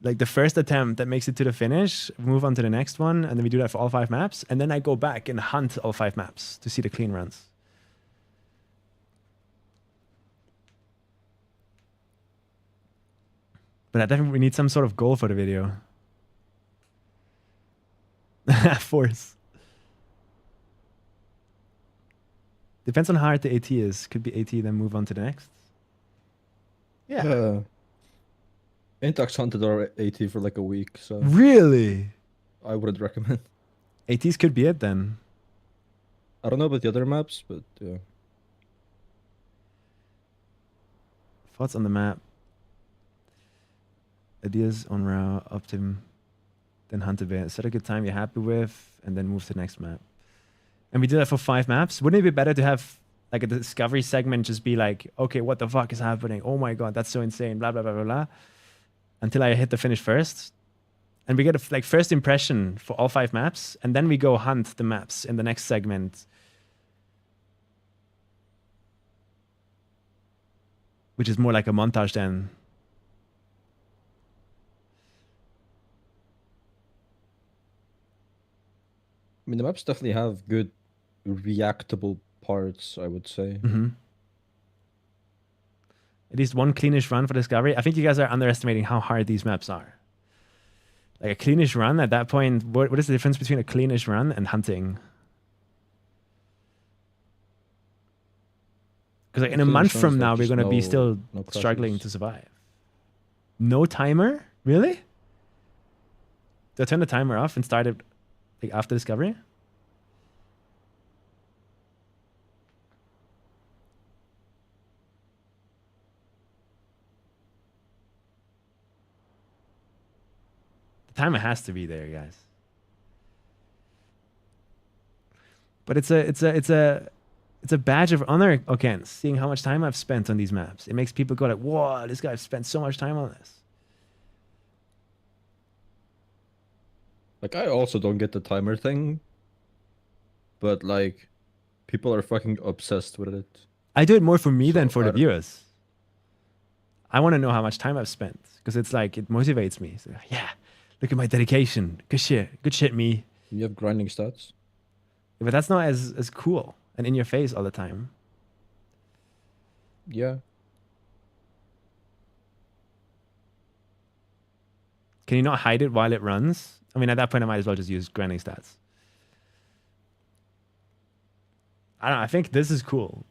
like the first attempt that makes it to the finish, move on to the next one, and then we do that for all 5 maps, and then I go back and hunt all 5 maps to see the clean runs. But I definitely need some sort of goal for the video. Force. Depends on how hard the AT is. Could be AT, then move on to the next. Yeah. Intax hunted our AT for like a week, so Really? I wouldn't recommend. ATs could be it then. I don't know about the other maps, but yeah. Thoughts on the map. Ideas on route, optim, then hunt a bit. Set a good time you're happy with, and then move to the next map. And we do that for 5 maps. Wouldn't it be better to have like a discovery segment just be like, okay, what the fuck is happening? Oh my god, that's so insane, blah, blah, blah, blah, blah. Until I hit the finish first. And we get a like first impression for all 5 maps, and then we go hunt the maps in the next segment. Which is more like a montage then. I mean, the maps definitely have good reactable parts, I would say. Mm-hmm. At least one cleanish run for discovery. I think you guys are underestimating how hard these maps are. Like a cleanish run at that point, what is the difference between a cleanish run and hunting? Because like in a month from now, we're going to be still struggling to survive. No timer? Really? Do I turn the timer off and start it like after discovery? The timer has to be there, guys. But it's a badge of honor, okay, seeing how much time I've spent on these maps. It makes people go like, whoa, this guy's spent so much time on this. Like, I also don't get the timer thing, but like, people are fucking obsessed with it. I do it more for me than So, for the viewers. I want to know how much time I've spent because it's like, it motivates me. So, yeah, look at my dedication. Good shit, me. You have grinding stats? Yeah, but that's not as cool and in your face all the time. Yeah. Can you not hide it while it runs? I mean, at that point, I might as well just use grinding stats. I don't know. I think this is cool.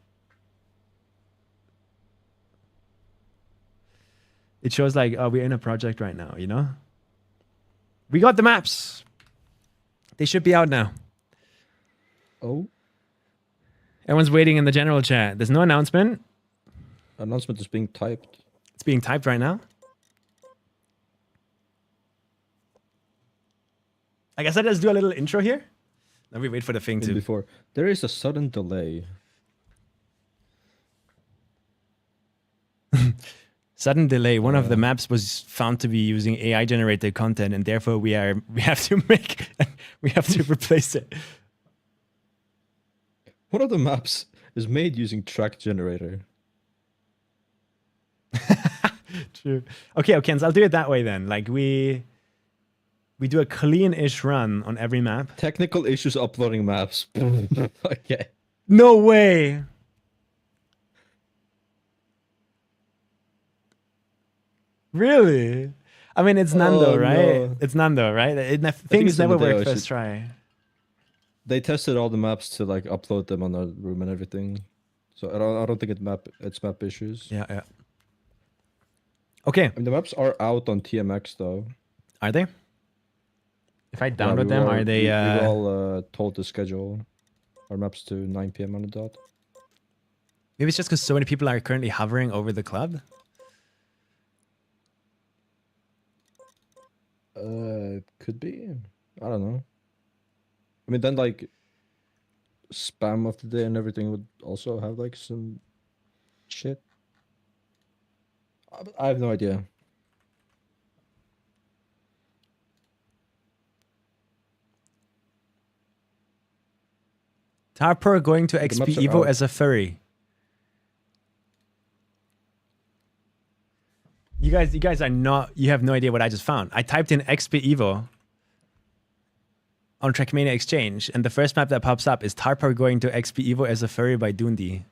It shows like, oh, we're in a project right now, you know? We got the maps. They should be out now. Oh? Everyone's waiting in the general chat. There's no announcement. Announcement is being typed. It's being typed right now. I guess I just do a little intro here. Then we wait for the thing to... Before. There is a sudden delay. Sudden delay. One of the maps was found to be using AI generated content, and therefore we have to replace it. One of the maps is made using track generator. True. Okay, Kens, I'll do it that way then. Like we do a clean-ish run on every map. Technical issues uploading maps. Okay. No way. Really? I mean, it's Nando, Oh, right? no. It's Nando, right? think Things it's in never the day work I first should- try. They tested all the maps to like upload them on our room and everything. So I don't think it's map issues. Yeah, yeah. Okay, I mean the maps are out on TMX though. are they? If I Yeah, download them, are they? we were all told to schedule our maps to 9 p.m. on the dot. Maybe it's just because so many people are currently hovering over the club. Could be. I don't know. I mean, then like spam of the day and everything would also have like some shit. I have no idea. Tarper going to The XP maps are Evo out. as a furry. You guys are not. You have no idea what I just found. I typed in XP Evo on Trackmania Exchange, and the first map that pops up is Tarper going to XP Evo as a furry by Dundee.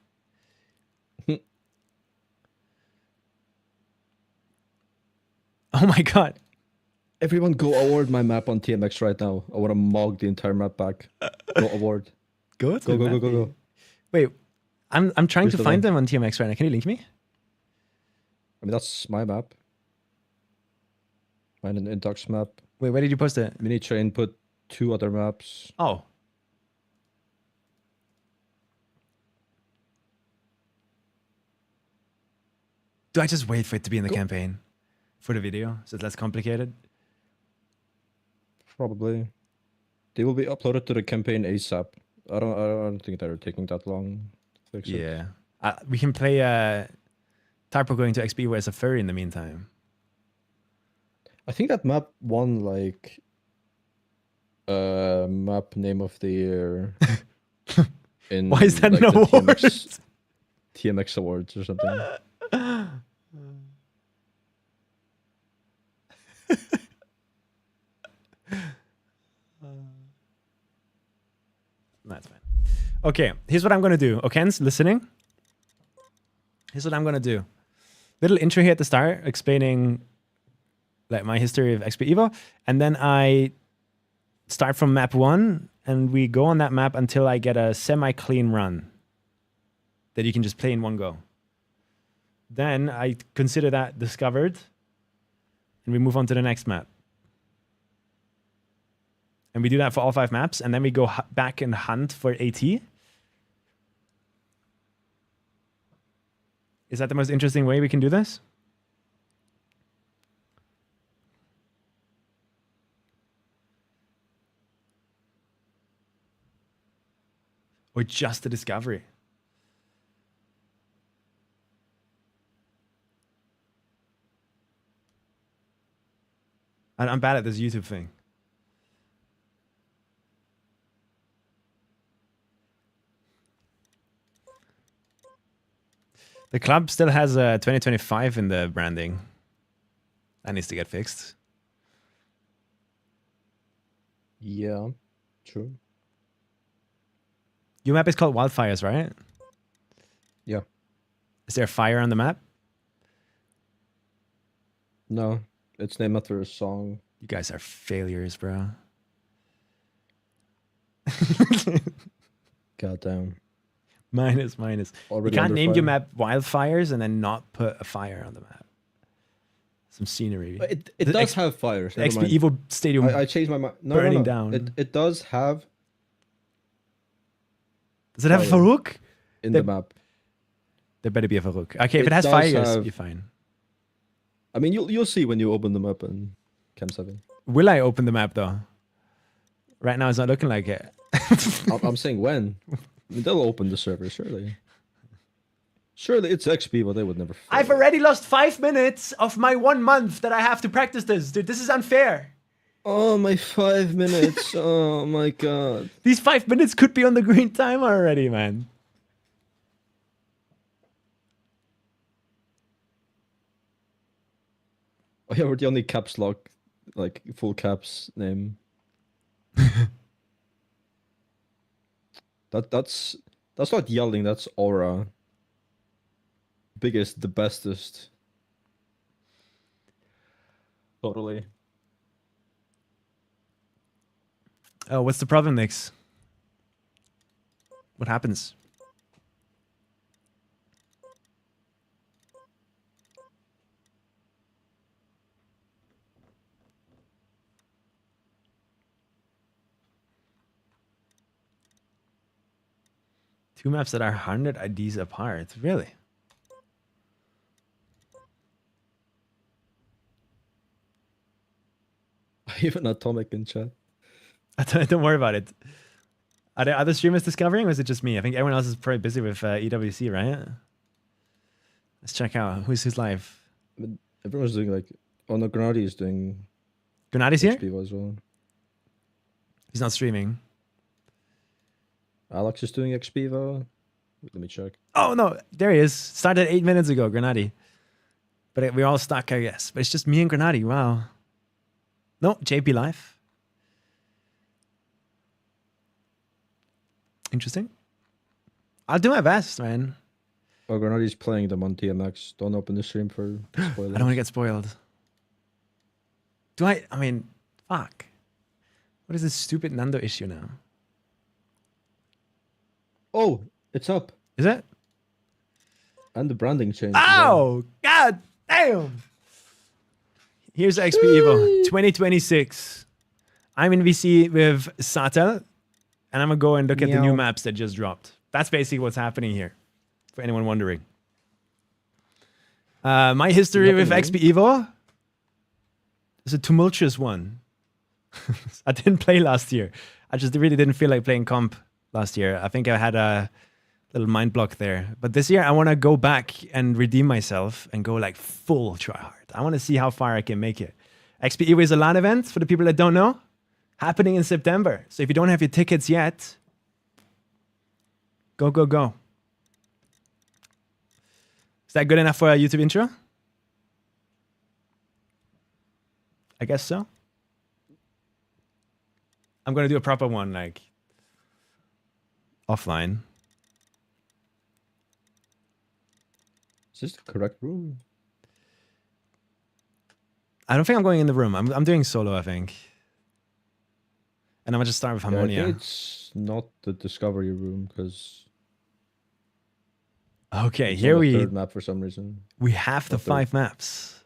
Oh my god. Everyone go award my map on TMX right now. I want to mog the entire map back. Go award. Go Go. Wait, I'm trying Here's to the find link. them on TMX right now. Can you link me? I mean, that's my map. Mine an Indux map. Wait, where did you post it? Mini Train put 2 other maps. Oh. Do I just wait for it to be in the campaign for the video so it's less complicated? Probably. They will be uploaded to the campaign ASAP. I don't think they're taking that long to fix it. Yeah. We can play Tarpo going to XP as a furry in the meantime. I think that map won like map name of the year in Why is that like, no the awards? TMX awards or something. That's fine. Okay, here's what I'm gonna do. Oken's listening. Here's what I'm gonna do. Little intro here at the start, explaining like my history of XP Evo, and then I start from map 1, and we go on that map until I get a semi-clean run that you can just play in one go. Then I consider that discovered, and we move on to the next map. And we do that for all 5 maps, and then we go back and hunt for AT. Is that the most interesting way we can do this? Or just the discovery? I'm bad at this YouTube thing. The club still has a 2025 in the branding. That needs to get fixed. Yeah, true. Your map is called Wildfires, right? Yeah. Is there a fire on the map? No, it's named after a song. You guys are failures, bro. Goddamn. Minus. Already You can't under name your fire. map Wildfires and then not put a fire on the map. Some scenery. It The does have fires. Never XP mind. Evo Stadium. I changed my mind. No, burning no. down. It does have Does it have a fire. Farouk? in The- the map. There better be a Farouk. Okay, if It it has does fires, have- you're fine. I mean, you'll see when you open them up in Cam 7. Will I open the map though? Right now, it's not looking like it. I'm saying when. I mean, they'll open the server, surely. Surely it's XP, but they would never. I've already lost 5 minutes of my 1 month that I have to practice this, dude. This is unfair. Oh, my 5 minutes. Oh my god. These 5 minutes could be on the green timer already, man. Oh yeah, we're the only caps lock, like full caps name. That's not yelling. That's aura. Biggest, the bestest. Totally. Oh, what's the problem, Nix? What happens? Two maps that are 100 IDs apart. Really? Even Atomic in chat. Don't worry about it. Are there other streamers discovering, or is it just me? I think everyone else is probably busy with EWC, right? Let's check out who's live. But everyone's doing like, oh no, Granadi is doing Granadi's here? XPEVO as well. He's not streaming. Alex is doing XPEVO. Let me check. Oh no, there he is. Started 8 minutes ago, Granadi. But we're all stuck, I guess. But it's just me and Granadi. Wow. No, JP live. Interesting. I'll do my best, man. Oh, Granadi's playing them on TMX. Don't open the stream for spoilers. I don't want to get spoiled. Do I? I mean, fuck. What is this stupid Nando issue now? Oh, it's up. Is it? And the branding changed. as well. Oh, god damn. Here's XP Evo 2026. I'm in VC with Satel, and I'm gonna go and look at the new Meow. maps that just dropped. That's basically what's happening here, for anyone wondering. My history with Nothing XP Evo is a tumultuous one. I didn't play last year. I just really didn't feel like playing comp last year. I think I had a little mind block there. But this year I want to go back and redeem myself and go like full try hard. I want to see how far I can make it. XP Evo is a LAN event, for the people that don't know, happening in September. So if you don't have your tickets yet, go, go, go. Is that good enough for a YouTube intro? I guess so. I'm going to do a proper one, like offline. Is this the correct room? I don't think I'm going in the room. I'm doing solo, I think. And I'm going to just start with Yeah, I Harmonia. think it's not the discovery room because Okay, it's here on the we third map for some reason. have the Not third. 5 maps.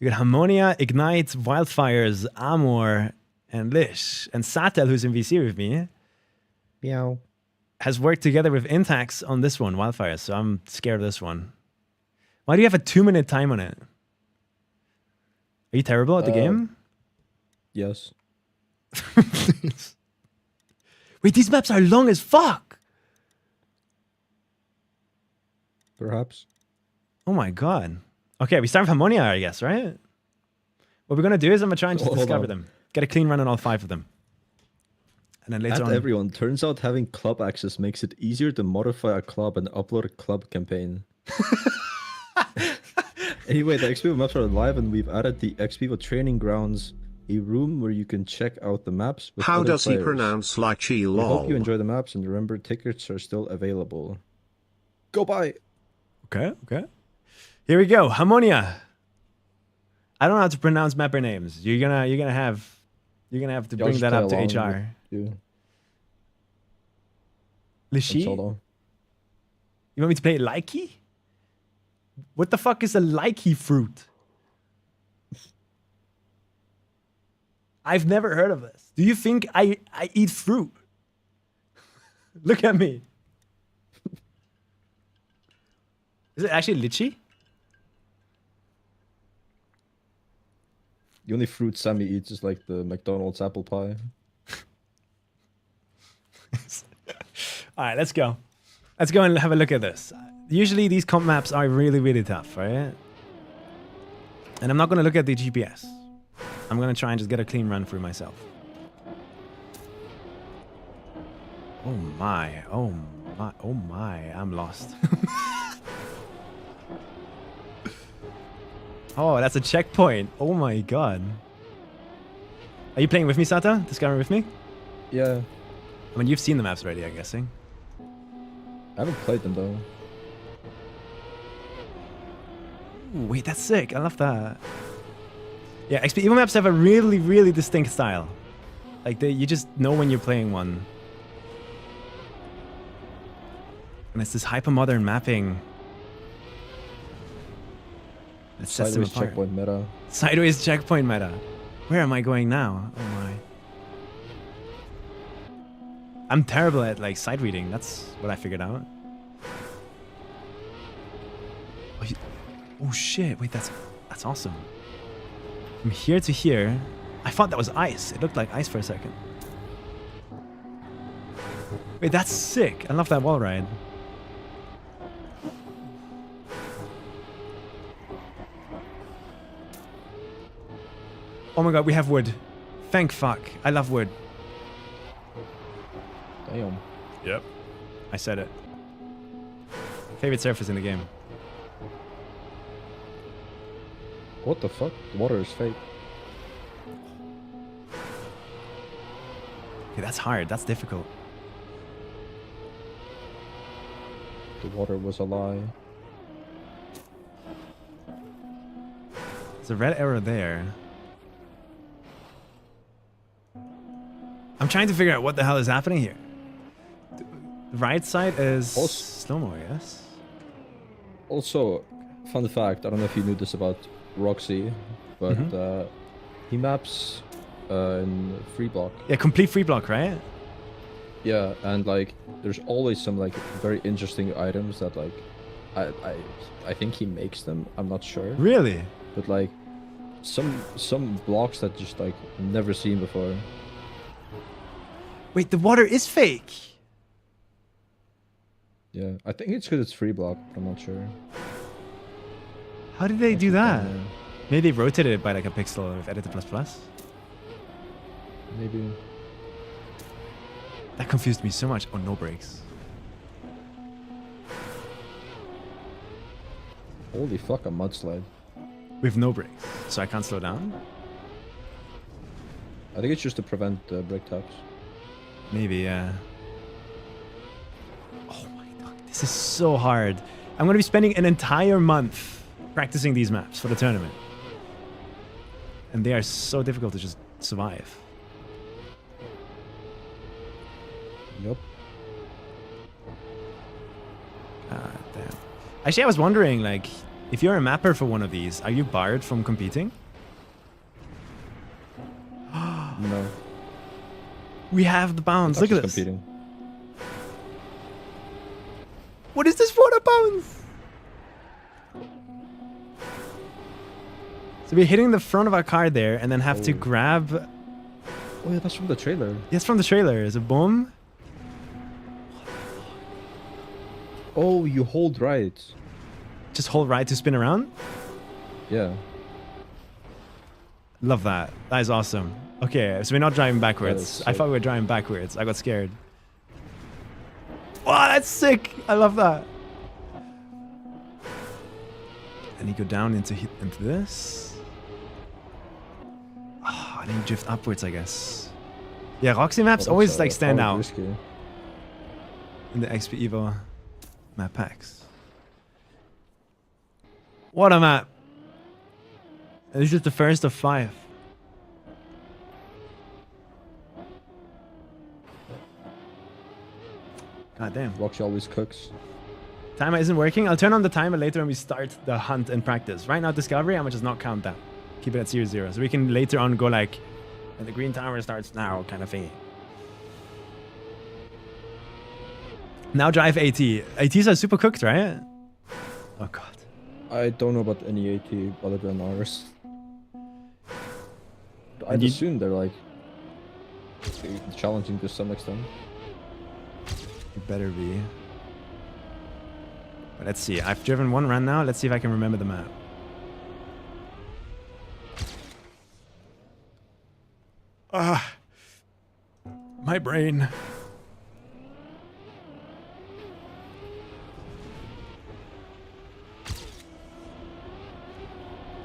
We got Harmonia, Ignite, Wildfires, Amor, and Lish. And Satel, who's in VC with me, Meow. has worked together with Intax on this one, Wildfires. So I'm scared of this one. Why do you have a 2-minute time on it? Are you terrible at the game? Yes. Wait, these maps are long as fuck. Perhaps. Oh my god. Okay, we start with Harmonia, I guess, right? What we're gonna do is I'm gonna try and just Hold discover on. them. Get a clean run on all 5 of them. And then later And on. everyone, turns out having club access makes it easier to modify a club and upload a club campaign. Anyway, the XPEVO maps are live and we've added the XPEVO training grounds, a room where you can check out the maps with How other does he players. pronounce lychee We lol? hope you enjoy the maps and remember tickets are still available. Go buy! Okay, okay. Here we go. Harmonia. I don't know how to pronounce mapper names. You're gonna have to bring that up to HR. You. Lishi? Hold on. You want me to play Likey? What the fuck is a Likey fruit? I've never heard of this. Do you think I eat fruit? Look at me. Is it actually lychee? The only fruit Sammy eats is like the McDonald's apple pie. All right, let's go. Let's go and have a look at this. Usually these comp maps are really, really tough, right? And I'm not going to look at the GPS. I'm going to try and just get a clean run through myself. Oh my, oh my, oh my, I'm lost. Oh, that's a checkpoint. Oh my god. Are you playing with me, Sata? Discover with me? Yeah, I mean, you've seen the maps already, I'm guessing. I haven't played them though. Ooh, wait, that's sick. I love that. Yeah, XPEVO maps have a really, really distinct style. Like, you just know when you're playing one. And it's this hyper-modern mapping. That sets them Sideways apart. checkpoint meta. Sideways checkpoint meta. Where am I going now? Oh my. I'm terrible at like side reading. That's what I figured out. Oh shit! Wait, that's awesome. From here to here, I thought that was ice. It looked like ice for a second. Wait, that's sick. I love that wall ride. Oh my god, we have wood. Thank fuck. I love wood. Damn. Yep. I said it. Favorite surface in the game. What the fuck? The water is fake. Okay, that's hard. That's difficult. The water was a lie. There's a red arrow there. I'm trying to figure out what the hell is happening here. The right side is slow-mo, yes? Also, fun fact, I don't know if you knew this about Roxy, but he maps in free block. Yeah, complete free block, right? Yeah, and like there's always some like very interesting items that like I think he makes them. I'm not sure. Really? But like some blocks that just like never seen before. Wait, the water is fake. Yeah, I think it's because it's free block, but I'm not sure. How did they do that? Yeah. Maybe they rotated it by like a pixel with editor++. Maybe. That confused me so much. Oh, no brakes. Holy fuck, a mudslide. With no brakes, so I can't slow down? I think it's just to prevent brake taps. Maybe, yeah. Oh my god, this is so hard. I'm gonna be spending an entire month practicing these maps for the tournament. And they are so difficult to just survive. Yup. Ah, damn. Actually, I was wondering, like, if you're a mapper for one of these, are you barred from competing? No. We have the bounds. Look at this. Competing. What is this water bounds? So we're hitting the front of our car there and then have to grab... Oh yeah, that's from the trailer. Yes, from the trailer. Is a boom? Oh, you hold right. Just hold right to spin around? Yeah. Love that. That is awesome. Okay, so we're not driving backwards. Sick. I thought we were driving backwards. I got scared. Wow, that's sick. I love that. And you go down into this. Oh, and then you drift upwards, I guess. Yeah, Roxy maps always like stand out Risky. in the XPEVO map packs. What a map. This is the first of 5. God damn. Roxy always cooks. Timer isn't working. I'll turn on the timer later when we start the hunt and practice. Right now, Discovery, I'm gonna just not count that. Keep it at 0-0. So we can later on go like, and the green timer starts now, kind of thing. Now drive AT. ATs are super cooked, right? Oh god. I don't know about any AT other than ours. I'd assume they're like challenging to some extent. It better be. But let's see. I've driven one run now. Let's see if I can remember the map. Ah, my brain.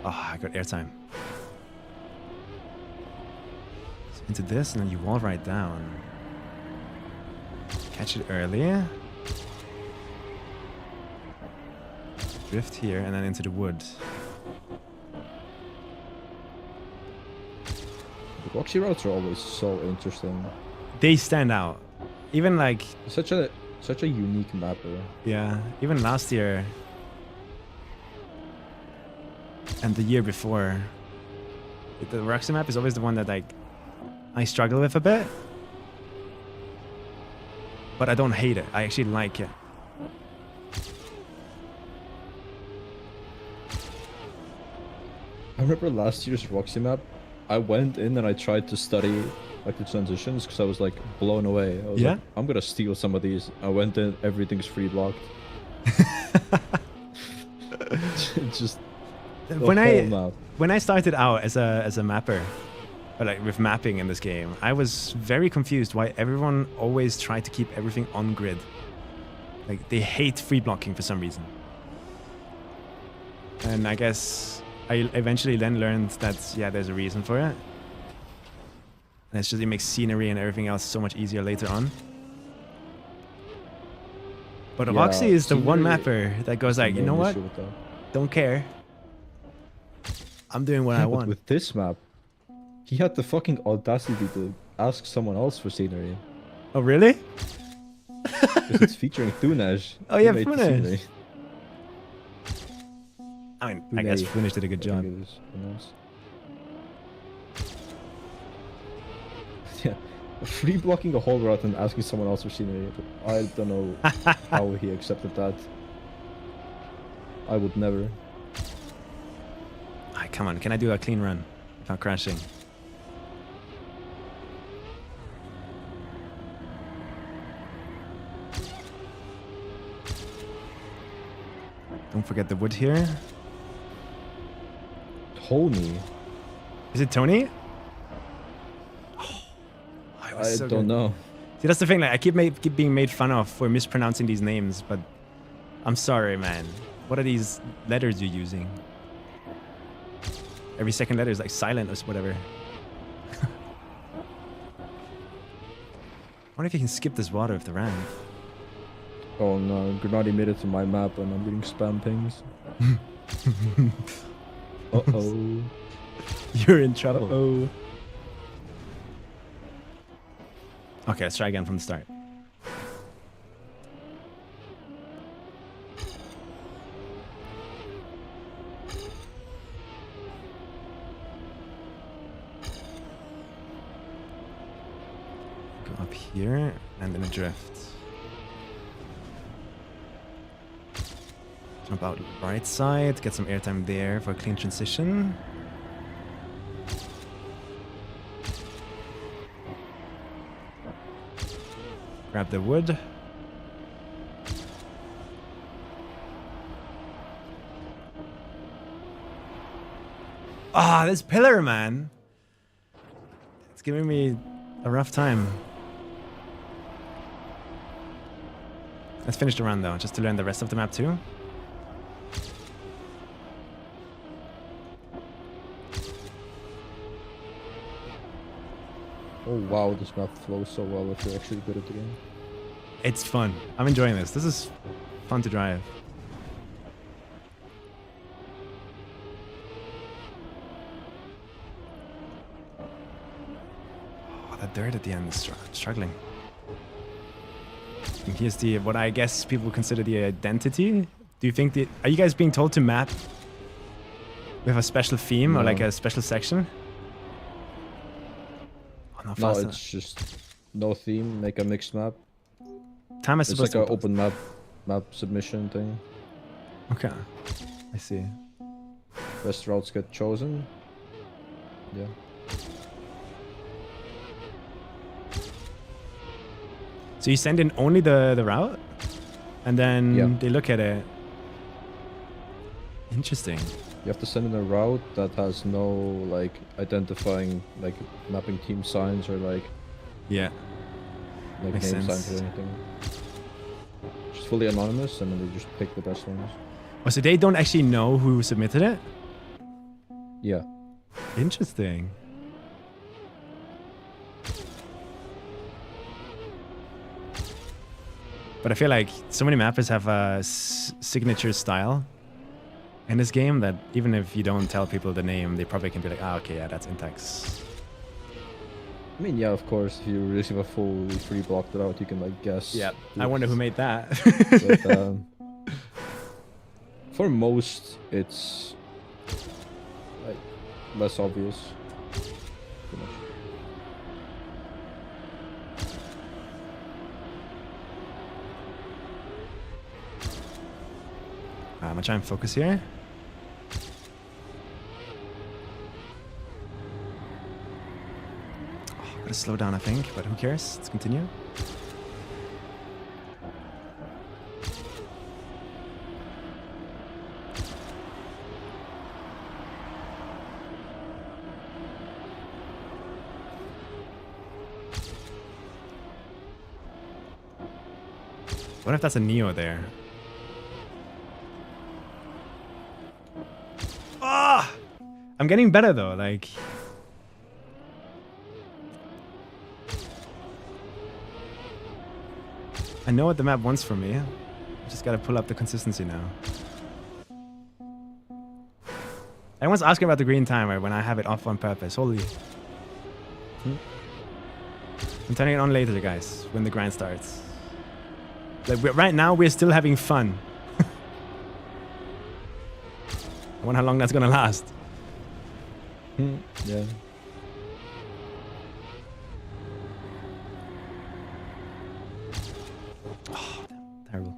Ah, I got airtime. So into this, and then you wall right down. Catch it early. Drift here, and then into the wood. The Roxy routes are always so interesting. They stand out. Even like, It's such a unique mapper. yeah, even last year and the year before, the Roxy map is always the one that like I struggle with a bit. But I don't hate it. I actually like it. I remember last year's Roxy map. I went in and I tried to study like the transitions because I was like blown away. I was Yeah? like, I'm gonna steal some of these. I went in, everything's free blocked. Just the when whole map. I started out as a mapper, or like with mapping in this game, I was very confused why everyone always tried to keep everything on grid. Like they hate free blocking for some reason. And I guess I eventually then learned that yeah, there's a reason for it. And it's just it makes scenery and everything else so much easier later on. But Yeah, Roxy is the one scenery mapper that goes like, you know what? Don't care. I'm doing what I But want. with this map, he had the fucking audacity to ask someone else for scenery. Oh really? Because it's featuring Thunesh. Oh, He yeah, made the Thunesh. scenery. I mean, I guess Funish did a good job. I think it is, who knows? Yeah, free blocking a whole route and asking someone else for scenery. I don't know how he accepted that. I would never. Ah, come on, can I do a clean run without crashing? Don't forget the wood here. Tony. Is it Tony? Oh, I don't know. See, that's the thing. Like, I keep being made fun of for mispronouncing these names, but I'm sorry, man. What are these letters you're using? Every second letter is like silent or whatever. I wonder if you can skip this water with the ramp. Oh no, Grenadi made it to my map and I'm getting spam pings. Uh-oh. You're in trouble. Uh-oh. Okay, let's try again from the start. Go up here and then a drift. Jump out right side, get some airtime there for a clean transition. Grab the wood. Ah, this pillar, man. It's giving me a rough time. Let's finish the run though, just to learn the rest of the map too. Oh wow, this map flows so well if you're actually good at the game. It's fun. I'm enjoying this. This is fun to drive. Oh, that dirt at the end is struggling. And here's the what I guess people consider the identity. Do you think are you guys being told to map with a special theme or like No. a special section? Oh, not No, fast it's just no theme, make a mixed map. Time is It's supposed like an to open map submission thing. Okay, I see. Best routes get chosen. Yeah. So you send in only the route, and then Yeah. they look at it. Interesting. You have to send in a route that has no like identifying like mapping team signs or like Yeah. name Makes signs sense. or anything. Just fully anonymous, and then they just pick the best ones. Oh, so they don't actually know who submitted it? Yeah. Interesting. But I feel like so many mappers have a signature style in this game that even if you don't tell people the name, they probably can be like, ah, okay, yeah, that's Intex. I mean, yeah, of course, if you receive a fully free blocked route, you can like guess. Yeah. I wonder who made that. But, for most, it's like less obvious. Pretty much. I'm gonna try and focus here. Oh, gotta slow down, I think, but who cares? Let's continue. What if that's a Neo there? Ah! I'm getting better though, like... I know what the map wants from me. I just gotta pull up the consistency now. Everyone's asking about the green timer when I have it off on purpose. Holy. I'm turning it on later, guys, when the grind starts. Like, right now, we're still having fun. I wonder how long that's gonna last. Yeah. Oh, terrible.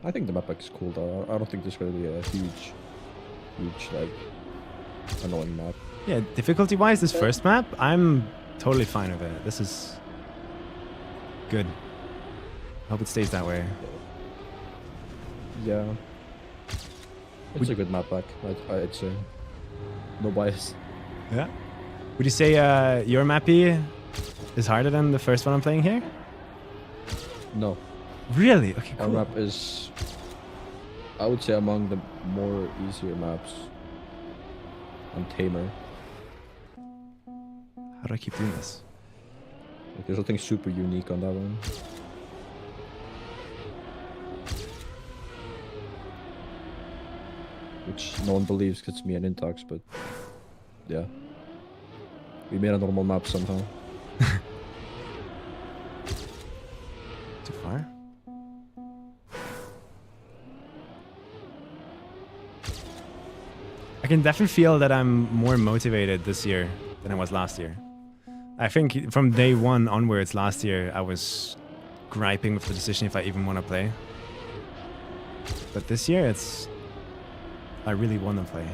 I think the map is cool though. I don't think there's gonna be a huge, like, annoying map. Yeah, difficulty-wise, this first map, I'm totally fine with it. This is good. Hope it stays that way. Yeah. It's a good map back, I'd say. No bias. Yeah. Would you say your mappy is harder than the first one I'm playing here? No. Really? Okay, Our cool. map is, I would say, among the more easier maps. And tamer. How do I keep doing this? Like, there's nothing super unique on that one. Which no one believes because it's me and Intox, but yeah. We made a normal map somehow. Too far? I can definitely feel that I'm more motivated this year than I was last year. I think from day one onwards last year, I was griping with the decision if I even want to play. But this year, I really want to play.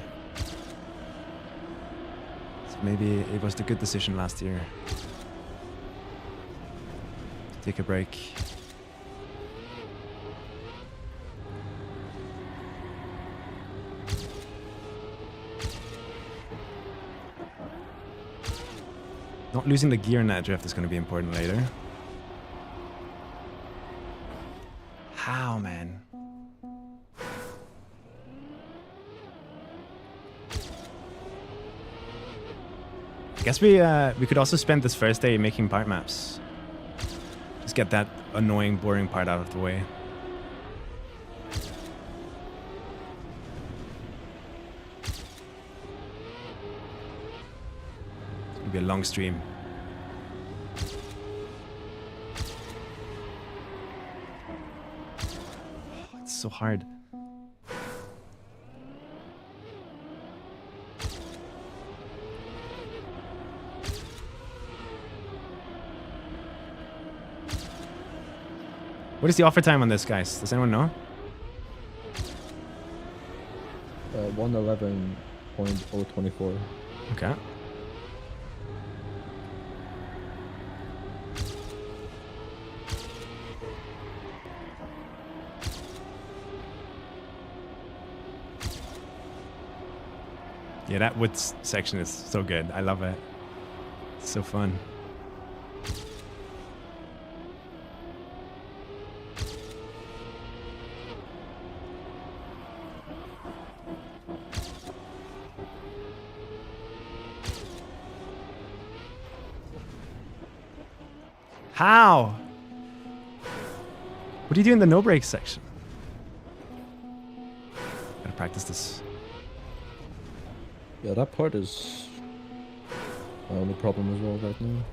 So maybe it was the good decision last year to take a break. Not losing the gear in that drift is going to be important later. How, man? I guess we could also spend this first day making part maps. Just get that annoying, boring part out of the way. It's gonna be a long stream. Oh, it's so hard. What is the offer time on this, guys? Does anyone know? 111.024. Okay. Yeah, that wood section is so good. I love it. It's so fun. How? What do you do in the no break section? Gotta practice this. Yeah, that part is my only problem as well right now.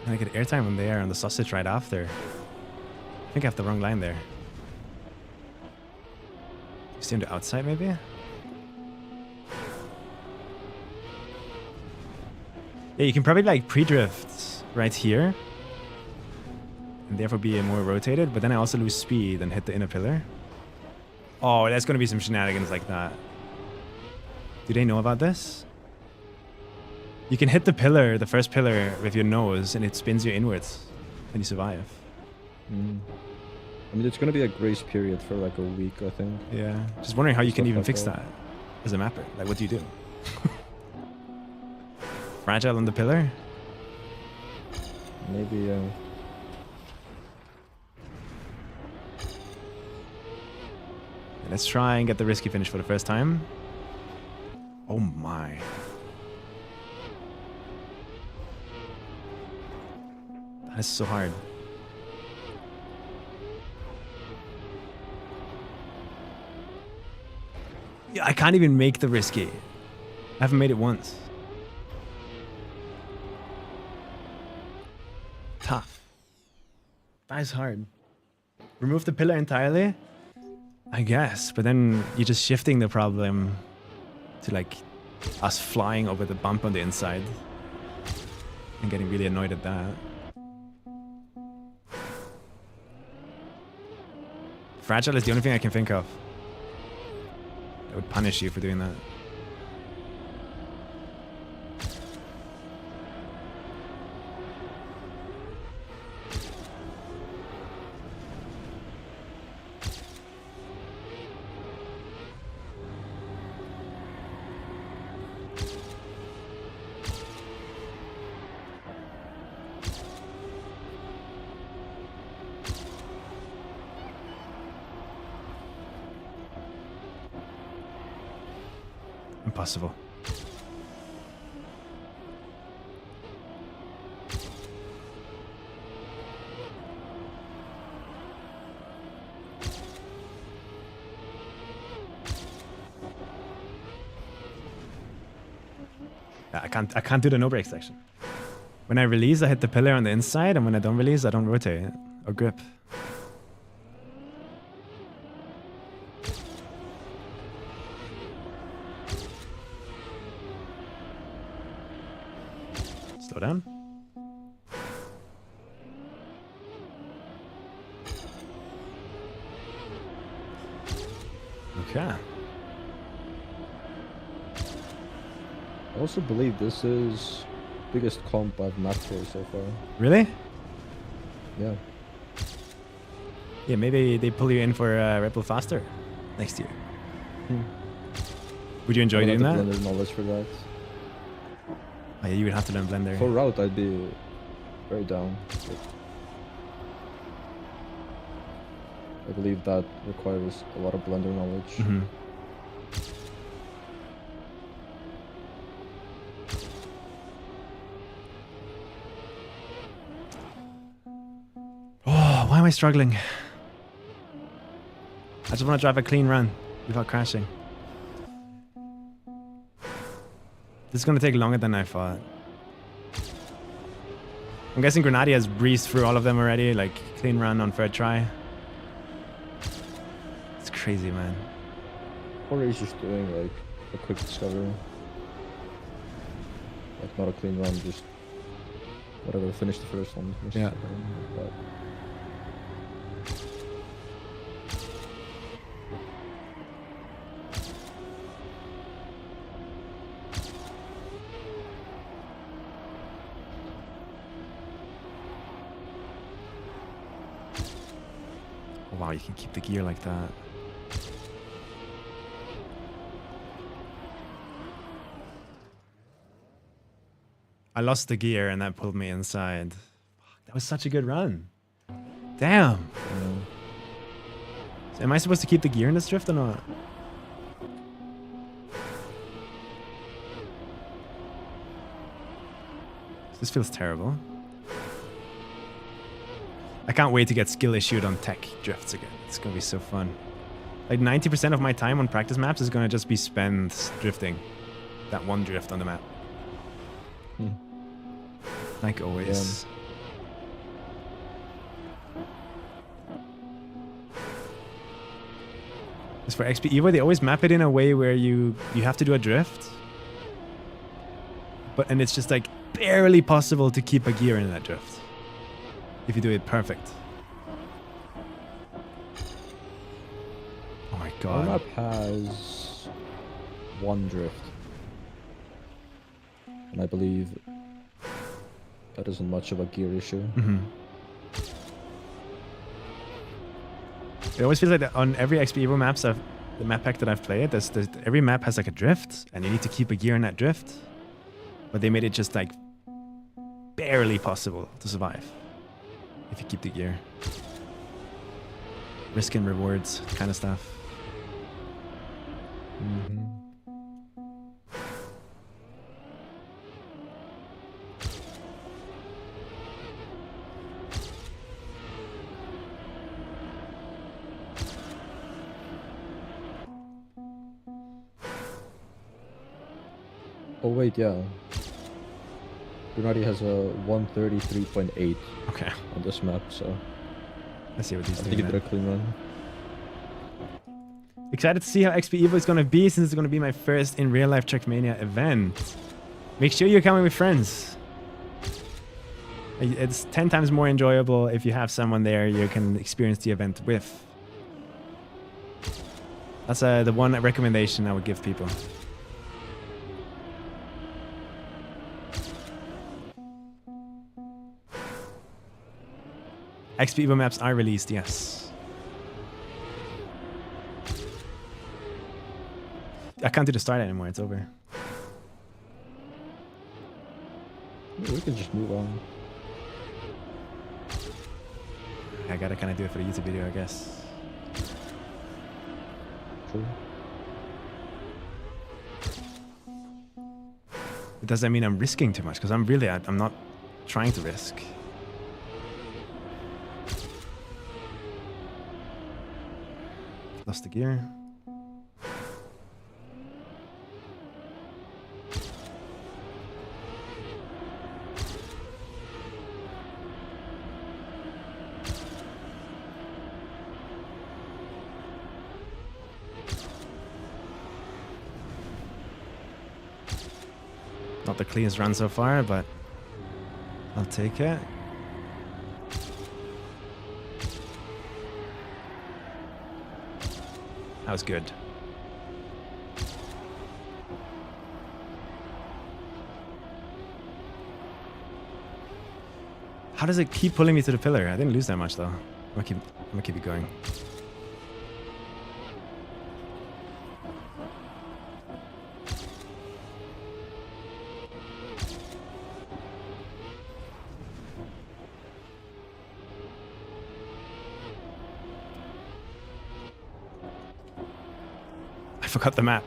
And I get airtime on there on the sausage right after. I think I have the wrong line there. Stay on the outside maybe? Yeah, you can probably like pre-drift right here. And therefore be more rotated, but then I also lose speed and hit the inner pillar. Oh, there's gonna be some shenanigans like that. Do they know about this? You can hit the pillar, the first pillar, with your nose, and it spins you inwards, and you survive. Mm. I mean, it's gonna be a grace period for like a week, I think. Yeah. Just wondering how you can Stuff even like fix that as a mapper. Like, what do you do? Fragile on the pillar? Maybe, Let's try and get the risky finish for the first time. Oh my. That is so hard. Yeah, I can't even make the risky. I haven't made it once. Tough. That is hard. Remove the pillar entirely? I guess, but then you're just shifting the problem to like us flying over the bump on the inside and getting really annoyed at that. Fragile is the only thing I can think of. I would punish you for doing that. Impossible. I can't do the no break section. When I release, I hit the pillar on the inside, and when I don't release, I don't rotate or grip. Slow down. Okay. I also believe this is biggest comp I've mapped for so far. Really? Yeah. Yeah, maybe they pull you in for Red Bull Faster next year. Would you enjoy doing that? Blender knowledge for that. Oh, yeah, you would have to learn Blender. For route, I'd be very down. I believe that requires a lot of Blender knowledge. Mm-hmm. Oh, why am I struggling? I just want to drive a clean run without crashing. This is going to take longer than I thought. I'm guessing Grenadier has breezed through all of them already, like clean run on third try. It's crazy, man. Or he's just doing like a quick discovery. Like not a clean run, just whatever, finish the first one. Yeah. But Oh, wow, you can keep the gear like that. I lost the gear and that pulled me inside. Fuck, that was such a good run. Damn. So am I supposed to keep the gear in this drift or not? This feels terrible. I can't wait to get skill issued on tech drifts again. It's gonna be so fun. Like 90% of my time on practice maps is gonna just be spent drifting. that one drift on the map. Hmm. Like always. As for XPEVO, they always map it in a way where you have to do a drift. And it's just like barely possible to keep a gear in that drift. If you do it perfect. Oh my Our god. map has one drift. And I believe that isn't much of a gear issue. Mm-hmm. It always feels like that on every XPEVO maps the map pack that I've played, every map has like a drift, and you need to keep a gear in that drift. But they made it just like barely possible to survive if you keep the gear. Risk and rewards kind of stuff. Mm-hmm. Oh wait, yeah. Brunati has a 133.8 Okay. on this map, so Let's see what these I do. think it did a clean run. Excited to see how XPEVO is going to be, since it's going to be my first in real life Trackmania event. Make sure you're coming with friends. It's 10 times more enjoyable if you have someone there you can experience the event with. That's the one recommendation I would give people. XPEVO maps are released, yes. I can't do the start anymore, it's over. We can just move on. I gotta kind of do it for the YouTube video, I guess. True. But does that mean I'm risking too much? Because I'm not trying to risk. Lost the gear. Not the cleanest run so far, but I'll take it. That was good. How does it keep pulling me to the pillar? I didn't lose that much though. I'm gonna keep it going. I forgot the map.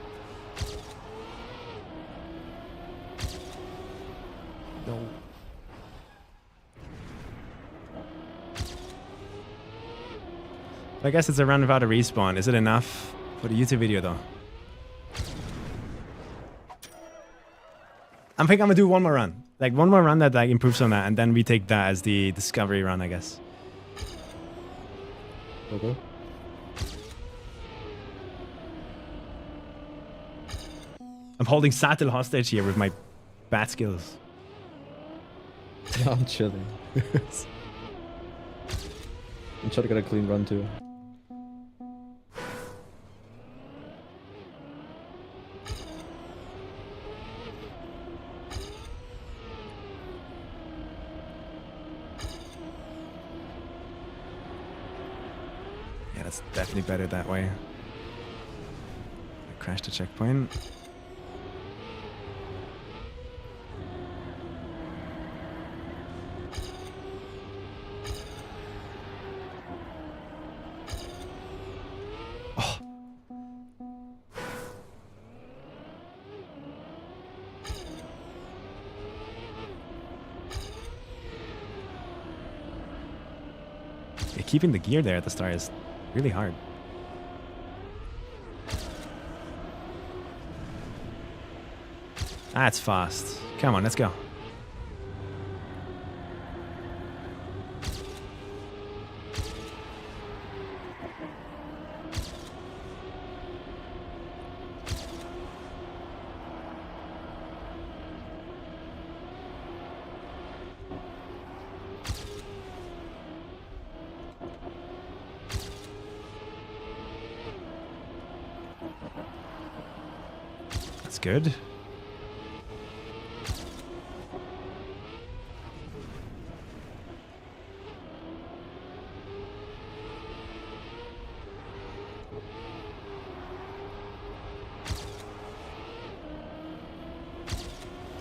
No. I guess it's a roundabout a respawn. Is it enough for the YouTube video though? I think I'm gonna do one more run. Like one more run that like improves on that, and then we take that as the discovery run, I guess. Okay. I'm holding Satil hostage here with my bat skills. I'm chilling. I'm trying to get a clean run too. Yeah, that's definitely better that way. I crashed the checkpoint. Keeping the gear there at the start is really hard. That's fast. Come on, let's go. That's good.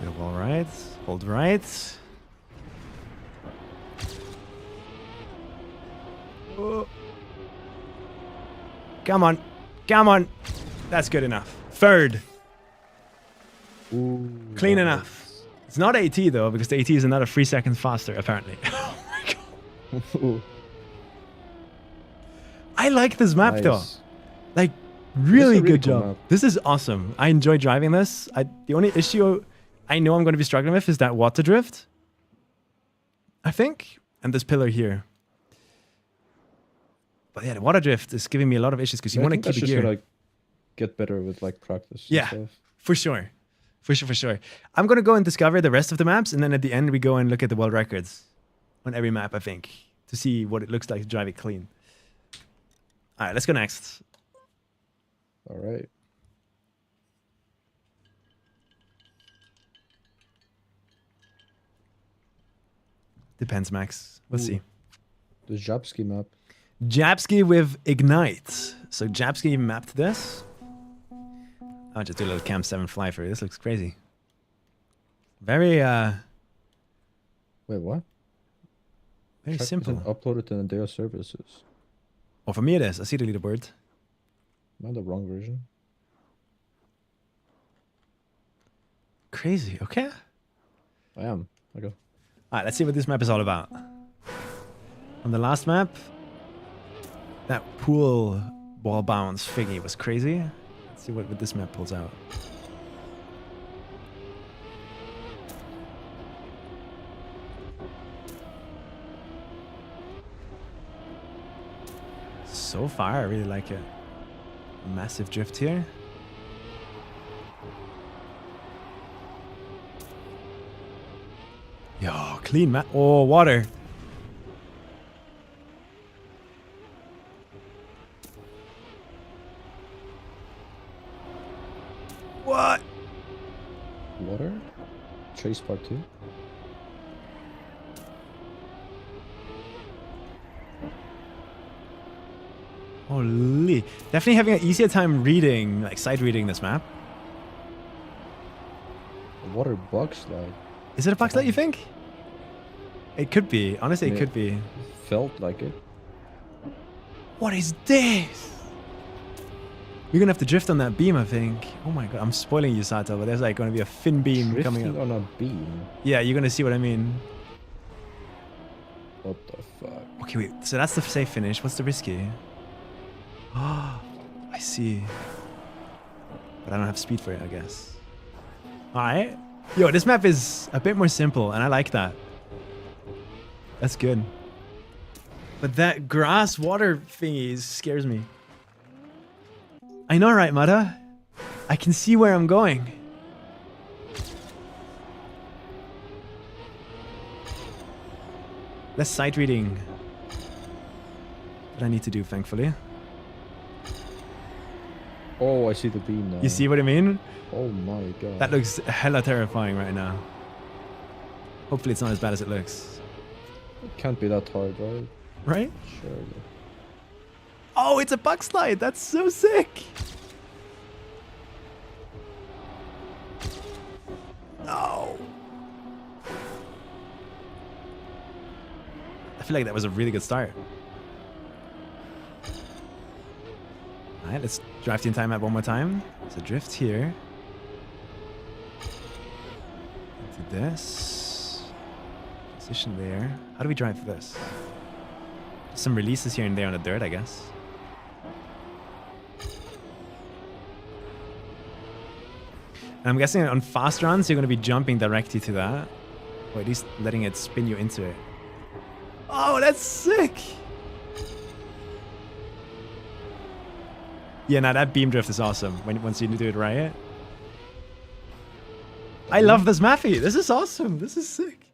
Do all right. Hold right. Oh. Come on. Come on. That's good enough. Third. Ooh, Clean that enough. It's not AT though, because the AT is another 3 seconds faster, apparently. Oh my god. was- Ooh, I like this map though. nice. Like, really a really good cool job. map. This is awesome. I enjoy driving this. The only issue I know I'm going to be struggling with is that water drift, I think, and this pillar here. But yeah, the water drift is giving me a lot of issues because you I want to think that's keep it just gear. gonna get better with like practice. Yeah. And stuff. For sure. For sure, for sure. I'm going to go and discover the rest of the maps, and then at the end we go and look at the world records on every map, I think, to see what it looks like to drive it clean. All right, let's go next. All right. Depends, Max. We'll Ooh. see. The Japsky map. Japsky with Ignite. So Japsky mapped this. I'll just do a little Cam 7 fly through. This looks crazy. Very, Wait, what? very Track simple. isn't uploaded in a day of services. Oh, for me it is. I see the leaderboard. Am I the wrong version? Crazy. Okay. I am. I go. All right, let's see what this map is all about. On the last map, that pool ball bounce thingy was crazy. Let's see what this map pulls out. So far, I really like it. Massive drift here. Yo, clean map. Oh, water. What? Water? Chase part 2? Holy. Definitely having an easier time reading, like sight reading this map. A water bug slide. Is it a box light, you think? It could be. Honestly, it Yeah. could be. Felt like it. What is this? We're gonna have to drift on that beam, I think. Oh my god, I'm spoiling you, Sato, but there's like gonna be a fin beam coming Drifting up. on a beam. Yeah, you're gonna see what I mean. What the fuck? Okay, wait. So that's the safe finish. What's the risky? Oh, I see. But I don't have speed for it, I guess. Alright. Yo, this map is a bit more simple, and I like that. That's good. But that grass water thingy scares me. I know, right, Mata? I can see where I'm going. Less sight reading that I need to do, thankfully. Oh, I see the beam now. You see what I mean? Oh my god. That looks hella terrifying right now. Hopefully it's not as bad as it looks. It can't be that hard, right? Right? Surely. Oh, it's a bug slide. That's so sick. No. I feel like that was a really good start. Alright, let's drive the entire map one more time. There's a drift here. Into this. Position there. How do we drive this? Some releases here and there on the dirt, I guess. And I'm guessing on fast runs, you're going to be jumping directly to that. Or at least letting it spin you into it. Oh, that's sick! Yeah, now that beam drift is awesome once you do it right. I love this Mappy. This is awesome. This is sick.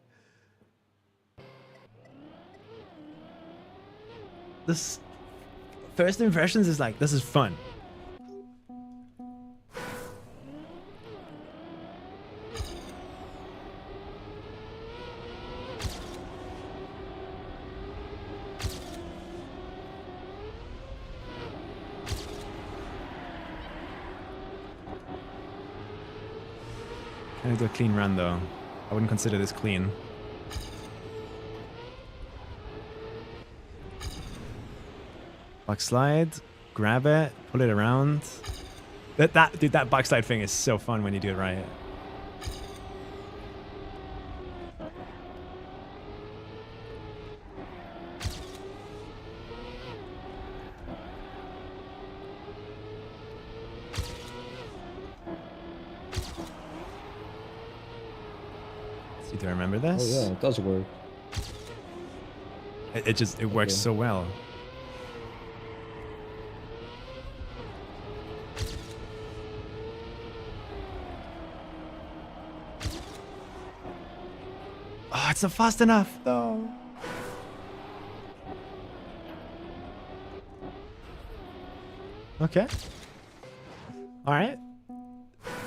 This first impressions is like, this is fun. Can I do a clean run though? I wouldn't consider this clean. Backslide, grab it, pull it around. Dude, that backslide thing is so fun when you do it right. See, do I remember this? Oh yeah, it does work. It works so well. Oh, it's not fast enough, though. Okay. All right.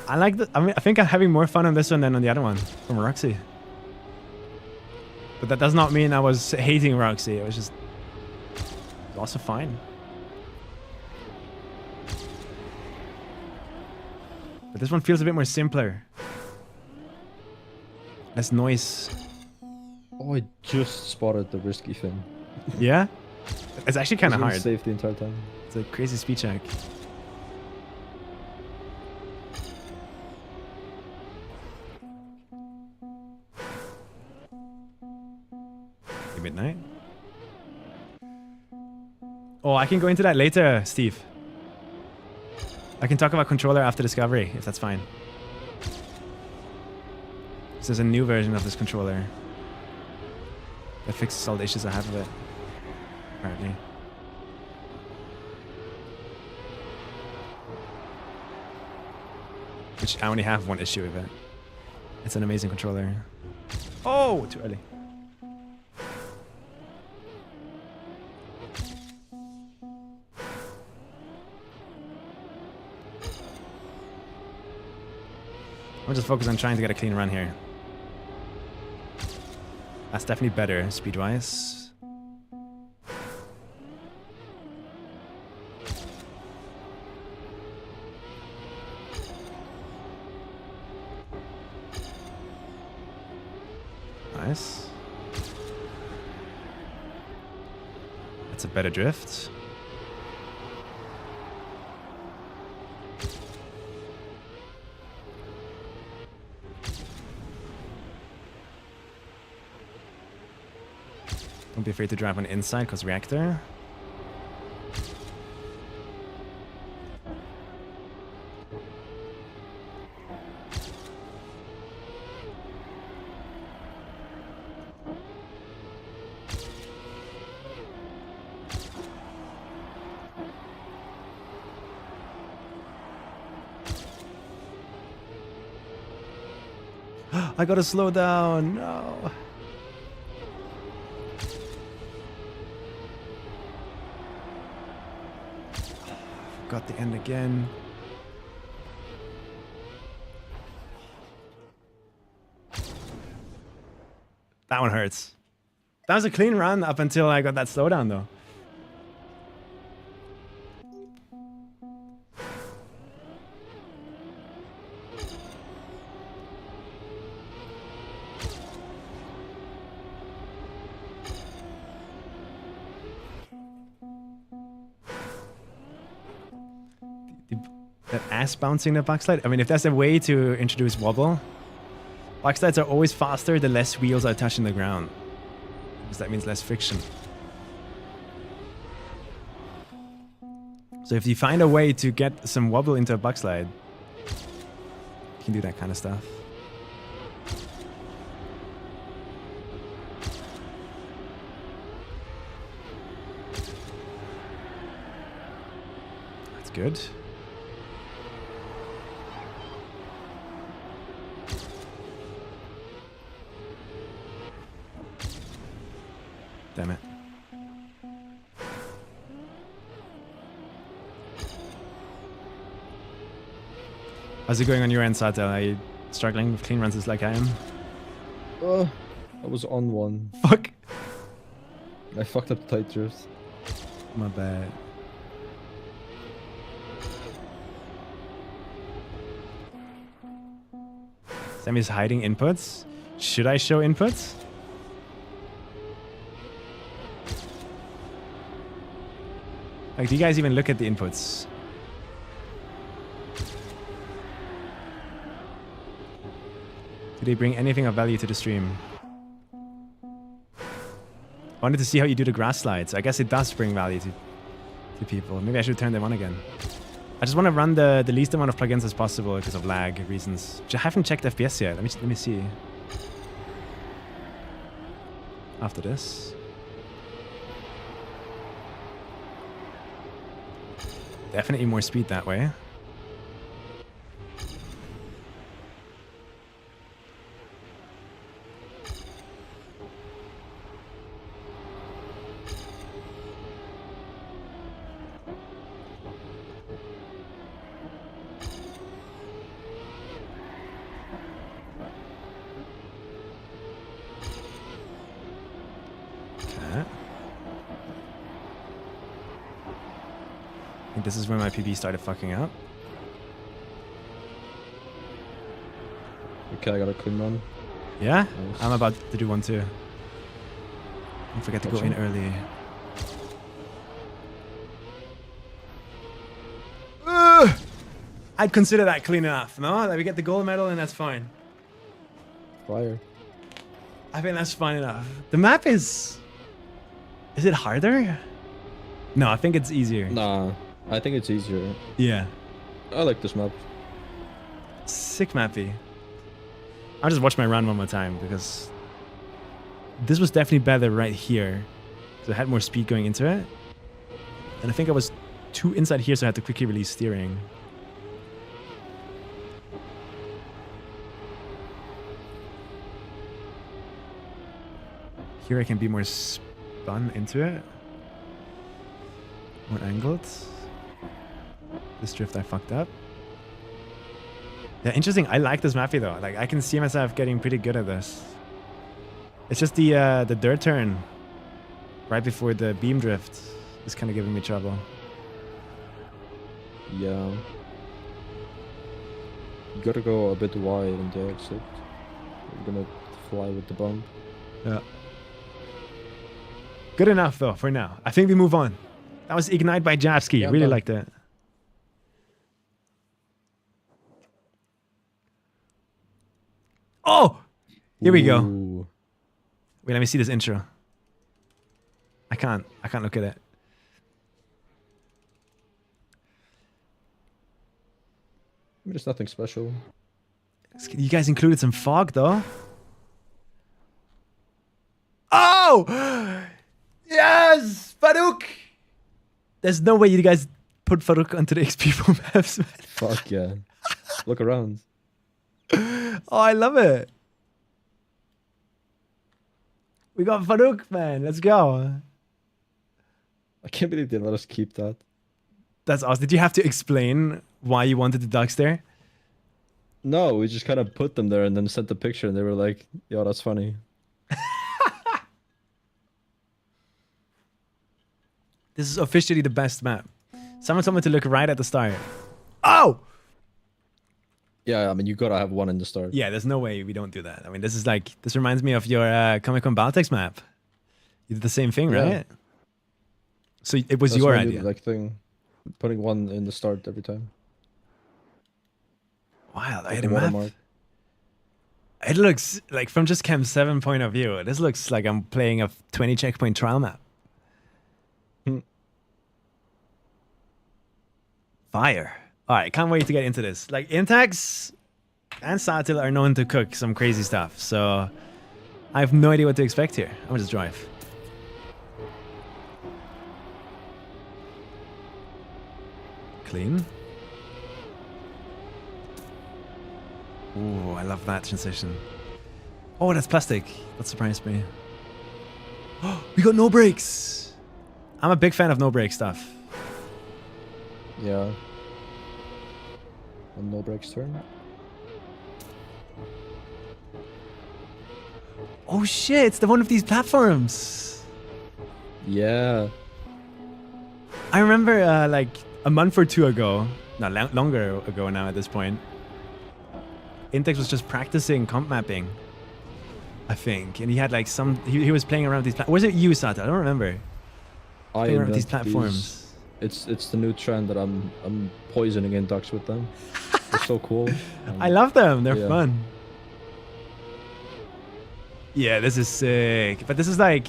I like the. I mean, I think I'm having more fun on this one than on the other one from Roxy. But that does not mean I was hating Roxy. It was just also fine. But this one feels a bit more simpler. Less noise. Oh, I just spotted the risky thing. Yeah? It's actually kind of hard. Safe the entire time. It's a crazy speed check. Midnight. Oh, I can go into that later, Steve. I can talk about controller after discovery, if that's fine. This is a new version of this controller that fixes all the issues I have with it, apparently. Which I only have one issue with it. It's an amazing controller. Oh, too early. I'll just focus on trying to get a clean run here. That's definitely better, speed-wise. Nice. That's a better drift. Don't be afraid to drive on the inside, because reactor. I gotta slow down, no. Got the end again. That one hurts. That was a clean run up until I got that slowdown though. That ass bouncing the backslide. I mean, if that's a way to introduce wobble, backslides are always faster the less wheels are touching the ground. Because that means less friction. So if you find a way to get some wobble into a backslide, You can do that kind of stuff. That's good. Damn it. How's it going on your end, Sato? Are you struggling with clean runs like I am? I was on one. Fuck. I fucked up the tight drift. My bad. Sammy's hiding inputs. Should I show inputs? Like, do you guys even look at the inputs? Do they bring anything of value to the stream? I wanted to see how you do the grass slides. I guess it does bring value to people. Maybe I should turn them on again. I just want to run the least amount of plugins as possible because of lag reasons. I haven't checked FPS yet. Let me see. After this. Definitely more speed that way. This is where my PB started fucking up. Okay, I got a clean run. Yeah? Nice. I'm about to do one too. Don't forget to go in early. I'd consider that clean enough, no? Like we get the gold medal and that's fine. Fire. I think that's fine enough. The map is... Is it harder? No, I think it's easier. Nah, I think it's easier. Yeah. I like this map. Sick mappy. I'll just watch my run one more time because this was definitely better right here. So I had more speed going into it. And I think I was too inside here, so I had to quickly release steering. Here I can be more spun into it. More angled. This drift I fucked up. Yeah, interesting. I like this mappy though. Like I can see myself getting pretty good at this. It's just the dirt turn right before the beam drift is kind of giving me trouble. Yeah. You gotta go a bit wide on the exit. You're gonna fly with the bump. Yeah. Good enough though for now. I think we move on. That was Ignite by Javsky. Yeah, Really done. liked it. Oh! Here we go. Ooh. Wait, let me see this intro. I can't look at it. There's nothing special. You guys included some fog though. Oh! Yes! Farouk! There's no way you guys put Farouk onto the XPEVO maps, man. Fuck yeah. Look around. Oh, I love it. We got Farouk, man. Let's go. I can't believe they let us keep that. That's awesome. Did you have to explain why you wanted the ducks there? No, we just kind of put them there and then sent the picture and they were like, yo, that's funny. This is officially the best map. Someone told me to look right at the start. Oh! Yeah, I mean, you gotta have one in the start. Yeah, there's no way we don't do that. I mean, this is like, this reminds me of your Comic-Con Baltics map. You did the same thing, Yeah. right? So it was That's your my new, idea. like thing, putting one in the start every time. Wow, I Like had a a map. watermark. It looks like from just Chem 7 point of view, this looks like I'm playing a 20 checkpoint trial map. Fire. All right, can't wait to get into this. Like Intex, and Satil are known to cook some crazy stuff, so I have no idea what to expect here. I'm gonna just drive. Clean. Ooh, I love that transition. Oh, that's plastic. That surprised me. We got no brakes. I'm a big fan of no brake stuff. Yeah. A no brakes turn. Oh shit, it's the one of these platforms. Yeah. I remember like a month or two ago, no, longer ago now at this point, Intex was just practicing comp mapping, I think. And he had like some, he was playing around with these, was it you, Sata? I don't remember. I Playing around with these invent platforms. It's the new trend that I'm poisoning inducts with them. They're so cool. I love them. They're yeah. fun. Yeah, this is sick. But this is like,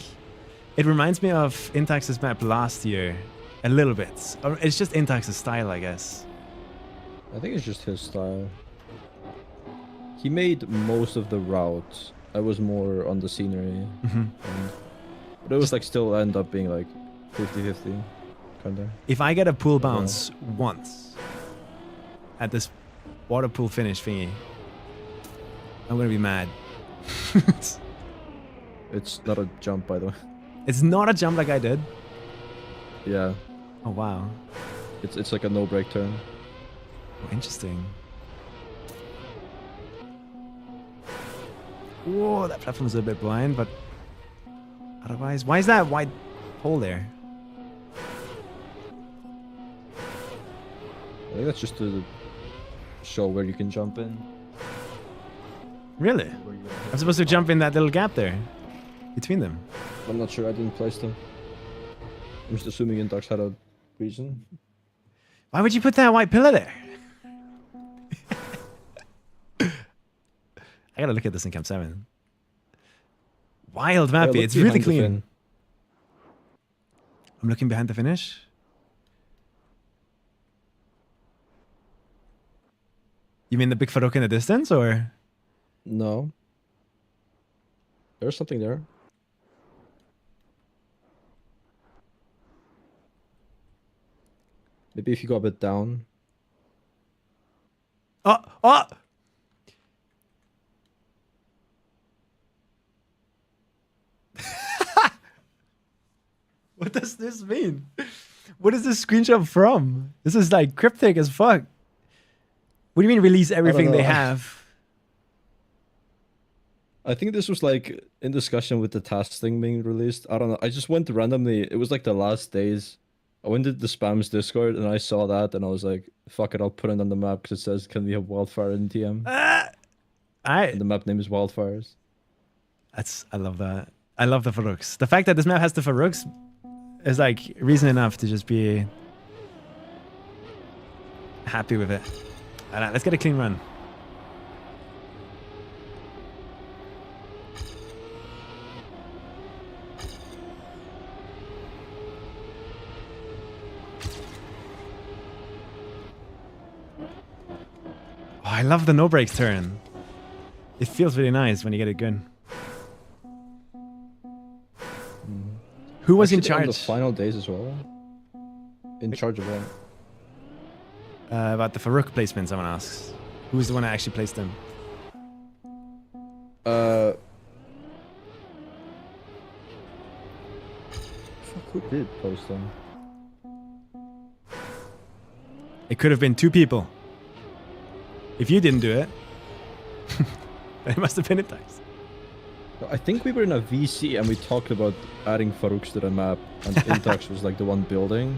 it reminds me of Intax's map last year. A little bit. Or it's just Intax's style, I guess. I think it's just his style. He made most of the routes. I was more on the scenery. But it was like still end up being like 50-50. Kinda. If I get a pool bounce once at this water pool finish thingy, I'm gonna be mad. It's not a jump, by the way. It's not a jump like I did. Yeah. Oh wow. It's like a no brake turn. Oh, interesting. Whoa, that platform's a bit blind, but otherwise, why is that white hole there? I think that's just to show where you can jump in. Really? I'm supposed to jump in that little gap there between them. I'm not sure. I didn't place them. I'm just assuming Intox had a reason. Why would you put that white pillar there? I gotta look at this in Camp 7. Wild mappy. It's really clean. I'm looking behind the finish. You mean the big Farouk in the distance, or? No. There's something there. Maybe if you go a bit down. Oh! Oh! What does this mean? What is this screenshot from? This is like cryptic as fuck. What do you mean release everything they have? I think this was like in discussion with the task thing being released. I don't know. I just went randomly. It was like the last days. I went to the spam's Discord and I saw that and I was like, fuck it, I'll put it on the map because it says, can we have wildfire in TM? And the map name is Wildfires. I love that. I love the Farouks. The fact that this map has the Farouks is like reason enough to just be happy with it. Alright, let's get a clean run. Oh, I love the no brakes turn. It feels really nice when you get it good. Who was in charge? On the final days as well. In charge of what? About the Farouk placement, someone asks. Who's the one that actually placed them? Fuck, who did post them? It could have been 2 people. If you didn't do it, it must have been it. I think we were in a VC and we talked about adding Farouks to the map, and Intox was like the one building.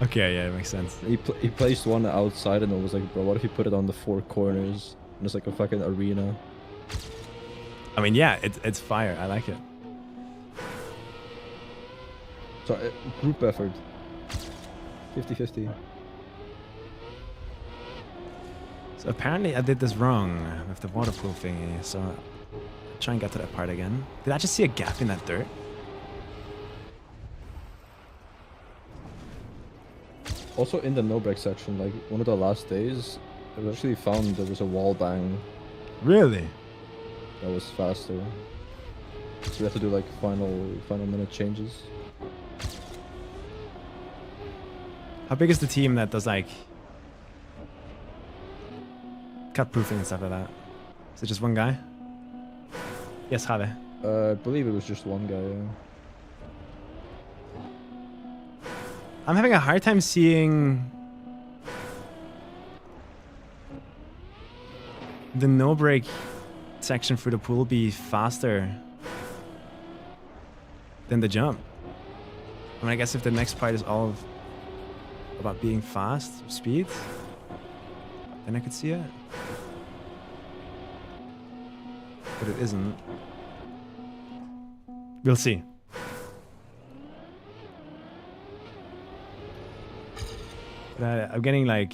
Okay, yeah, it makes sense. He placed one outside and it was like, bro, what if you put it on the 4 corners? And it's like a fucking arena. I mean, yeah, it's fire. I like it. So, group effort. 50-50. So apparently I did this wrong with the waterpool thingy, so I'll try and get to that part again. Did I just see a gap in that dirt? Also in the no break section, like one of the last days, I actually found there was a wall bang Really? That was faster. So we have to do like final minute changes. How big is the team that does like cut proofing and stuff like that? Is it just one guy? Yes, Javi. I believe it was just one guy. Yeah. I'm having a hard time seeing the no break section through the pool be faster than the jump. I mean, I guess if the next part is all about being fast, speed, then I could see it. But it isn't. We'll see. But I'm getting like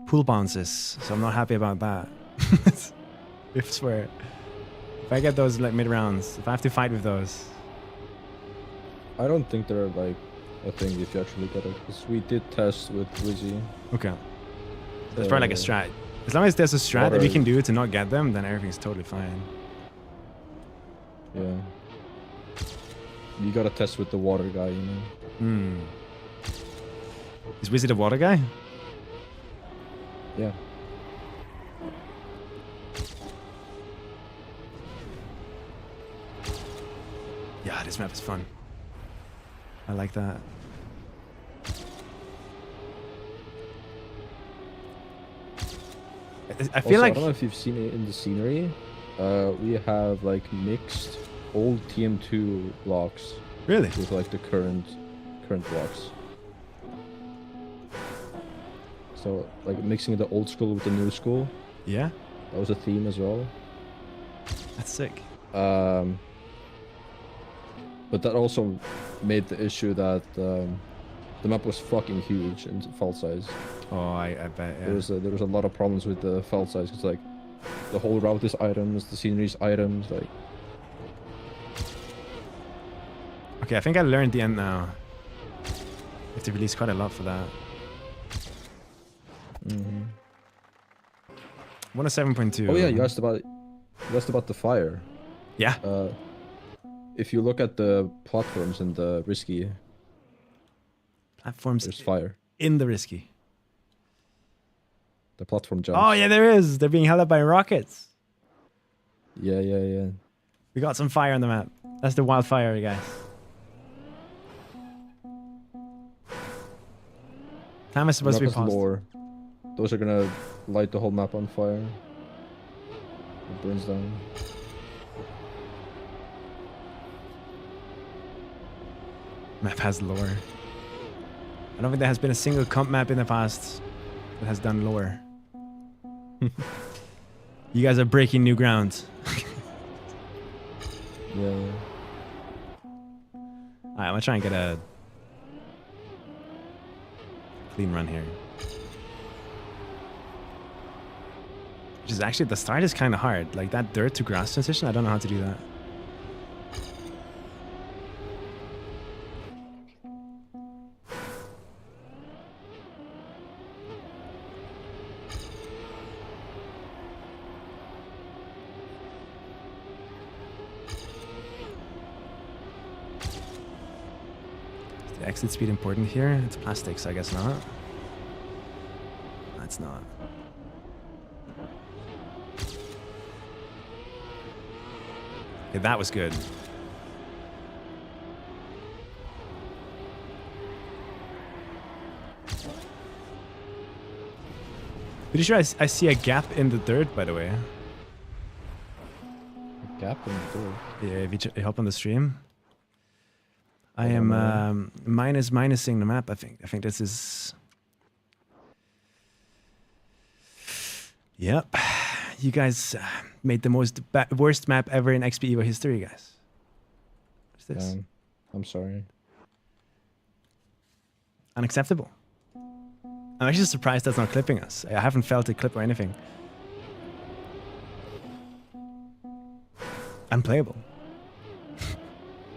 pool bounces, so I'm not happy about that. I swear. If I get those like mid rounds, if I have to fight with those. I don't think they're like a thing if you actually get it, because we did test with Wizzy. Okay. That's probably like a strat. As long as there's a strat that we can do to not get them, then everything's totally fine. Yeah. You gotta test with the water guy, you know? Hmm. Is Wizzy the water guy? Yeah. Yeah, this map is fun. I like that. I feel Also, like I don't know if you've seen it in the scenery. We have like mixed old TM2 blocks really. with like the current blocks. So like mixing the old school with the new school. Yeah, That was a theme as well. that's sick. But that also made the issue that the map was fucking huge in file size. Oh, I bet. Yeah. There was a lot of problems with the file size. It's like the whole route is items, the scenery's items. Like, Okay, I think I learned the end now. You have to release quite a lot for that. 107.2. oh yeah, you asked about the fire. Yeah. If you look at the platforms in the risky, Platforms there's fire. in the risky. The platform jumps. Oh yeah, there is. They're being held up by rockets. Yeah. We got some fire on the map. That's the wildfire, guys. Time is supposed to be Map has paused. lore. Those are gonna light the whole map on fire. It burns down. Map has lore. I don't think there has been a single comp map in the past that has done lore. You guys are breaking new ground. Yeah. Alright, I'm gonna try and get a clean run here. Which is actually, the start is kind of hard. Like that dirt to grass transition, I don't know how to do that. Is the exit speed important here? It's plastics, I guess not. That's not. Okay, that was good. Pretty sure I see a gap in the dirt, by the way. A gap in the door. Yeah, if you hop on the stream. I am minusing the map, I think. I think this is... Yep. You guys made the worst map ever in XPEVO history, guys. What's this? I'm sorry. Unacceptable. I'm actually surprised that's not clipping us. I haven't felt a clip or anything. Unplayable.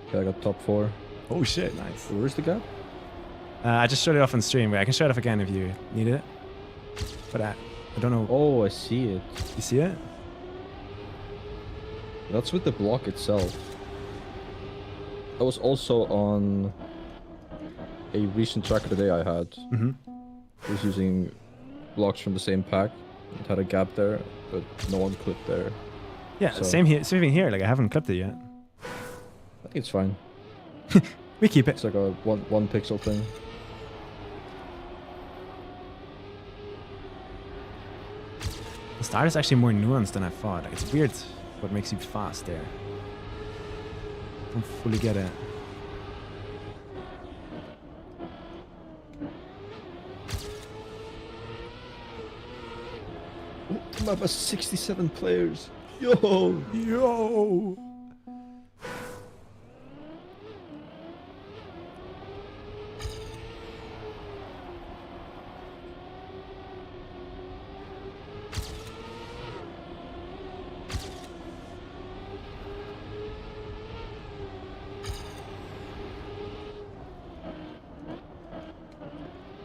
Okay, I got top 4. Oh shit, nice. Where's the gap? I just showed it off on stream. Wait, I can show it off again if you needed it. But I don't know. Oh, I see it. You see it? That's with the block itself. That was also on a recent track of the day I had. Mm-hmm. I was using blocks from the same pack. It had a gap there, but no one clipped there. Yeah, So- same here. Same thing here. Like I haven't clipped it yet. I think it's fine. We keep it. It's like a one pixel thing. The start is actually more nuanced than I thought. Like, it's weird what makes you fast there. Don't fully get it. Oh, the map has 67 players. Yo! Yo!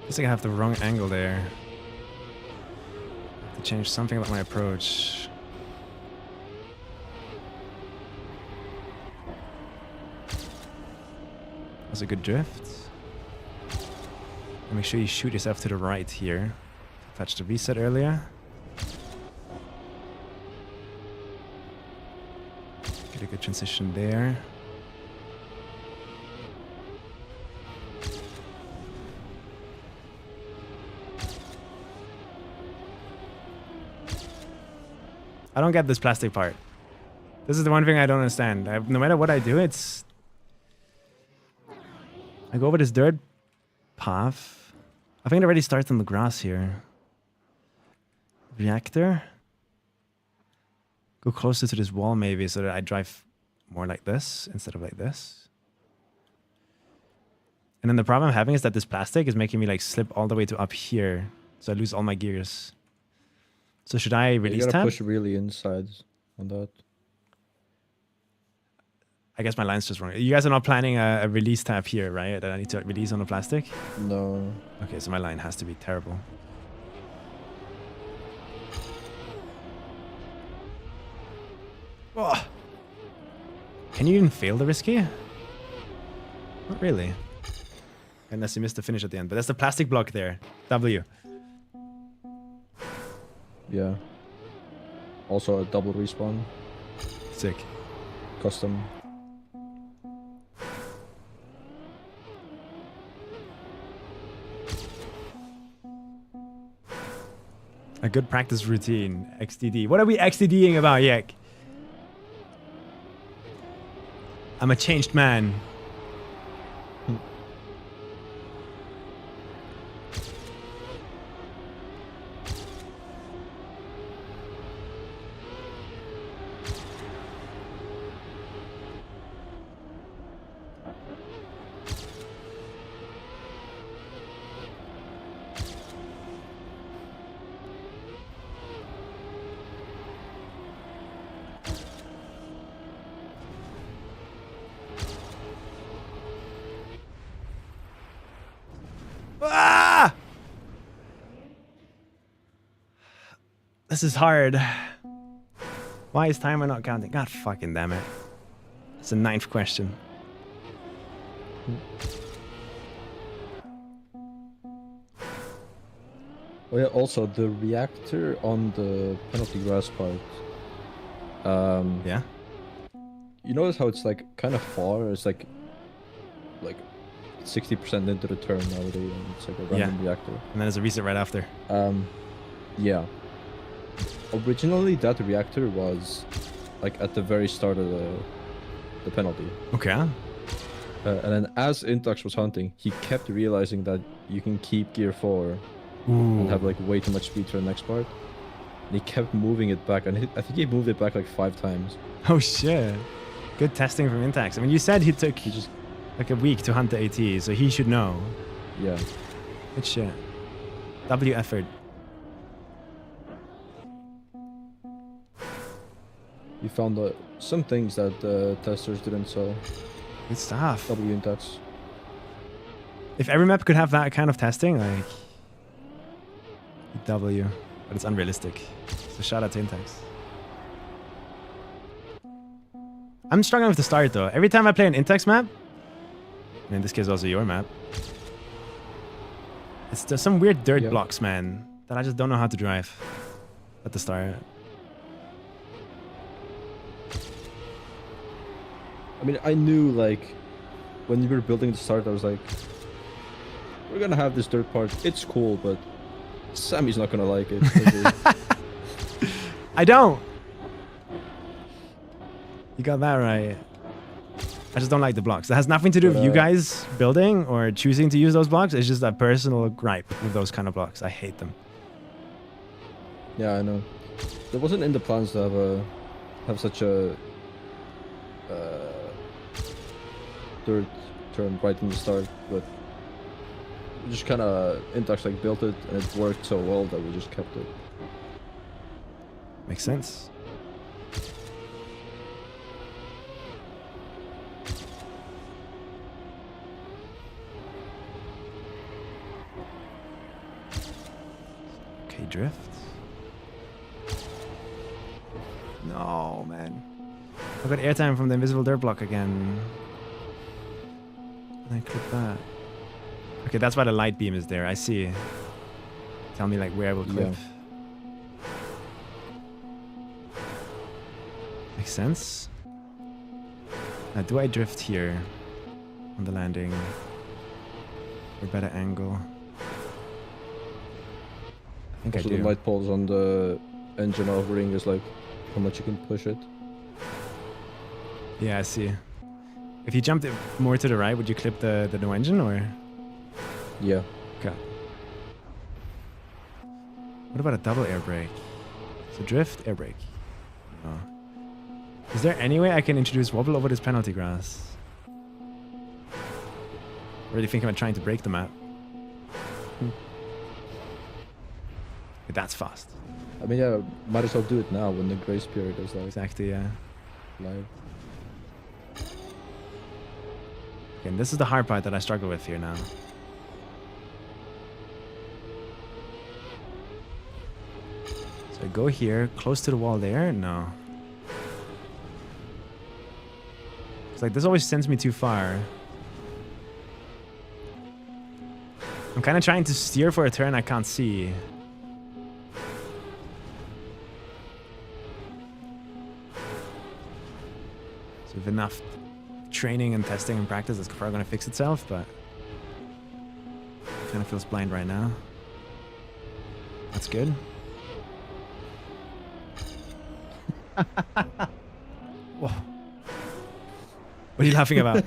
Guess I have the wrong angle there. Have to change something about my approach. That's a good drift. And make sure you shoot yourself to the right here. Touch the reset earlier. Get a good transition there. I don't get this plastic part. This is the one thing I don't understand. No matter what I do, it's... I go over this dirt path. I think it already starts on the grass here. Reactor. Go closer to this wall maybe so that I drive more like this instead of like this. And then the problem I'm having is that this plastic is making me like slip all the way to up here. So I lose all my gears. So should I You release gotta tab? push really inside on that. I guess my line's just wrong. You guys are not planning a release tab here, right? That I need to release on the plastic? No. Okay, so my line has to be terrible. Oh. Can you even fail the risky? Not really. Unless you missed the finish at the end. But that's the plastic block there. W. Yeah. Also a double respawn. Sick. Custom. A good practice routine. XDD. What are we XDDing about, Yek? I'm a changed man. Ah! This is hard. Why is timer not counting? God fucking damn it. It's the 9th question. Oh yeah, also the reactor on the penalty grass part. Yeah? You notice how it's like kind of far? It's like 60% into the turn already, and it's like a random reactor. And then there's a reset right after. Yeah. Originally, that reactor was like at the very start of the penalty. Okay. And then as Intox was hunting, he kept realizing that you can keep gear 4 and have like way too much speed for the next part. And he kept moving it back, and I think he moved it back like 5 times. Oh shit. Good testing from Intax. I mean, you said he took He just, like a week to hunt the AT, so he should know. yeah. Good shit. W effort. He found some things that the testers didn't, so Good stuff. W Intox. If every map could have that kind of testing, like W. but it's unrealistic. So shout out to Intex. I'm struggling with the start though. Every time I play an Intex map, and in this case also your map, there's some weird dirt blocks, man, that I just don't know how to drive at the start. I mean, I knew, like, when you were building the start, I was like, we're gonna have this dirt part. It's cool, but Sammy's not gonna like it. I don't. You got that right. I just don't like the blocks. It has nothing to do with you guys building or choosing to use those blocks. It's just a personal gripe with those kind of blocks. I hate them. Yeah, I know. There wasn't in the plans to have such a dirt turn right in the start, but we just kind of Intax like built it and it worked so well that we just kept it. Makes sense. Okay, drift. No, man. I got airtime from the invisible dirt block again. And I click that. Okay, that's why the light beam is there. I see. Tell me like where I will clip. Yeah. Makes sense. Now, do I drift here on the landing? For a better angle? I think Also, I do. the light poles on the engine hovering is like how much you can push it. Yeah, I see. If you jumped it more to the right, would you clip the no engine or? Yeah. Okay. What about a double air brake? So drift, air brake. No. Is there any way I can introduce wobble over this penalty grass? Really think I'm trying to break the map. But that's fast. I mean, yeah, might as well do it now when the grace period is like Exactly, yeah. live. Okay, and this is the hard part that I struggle with here now. So I go here, close to the wall there. No. It's like this always sends me too far. I'm kind of trying to steer for a turn I can't see. So with enough training and testing and practice, it's probably going to fix itself, but it kind of feels blind right now. That's good. Whoa. What are you laughing about?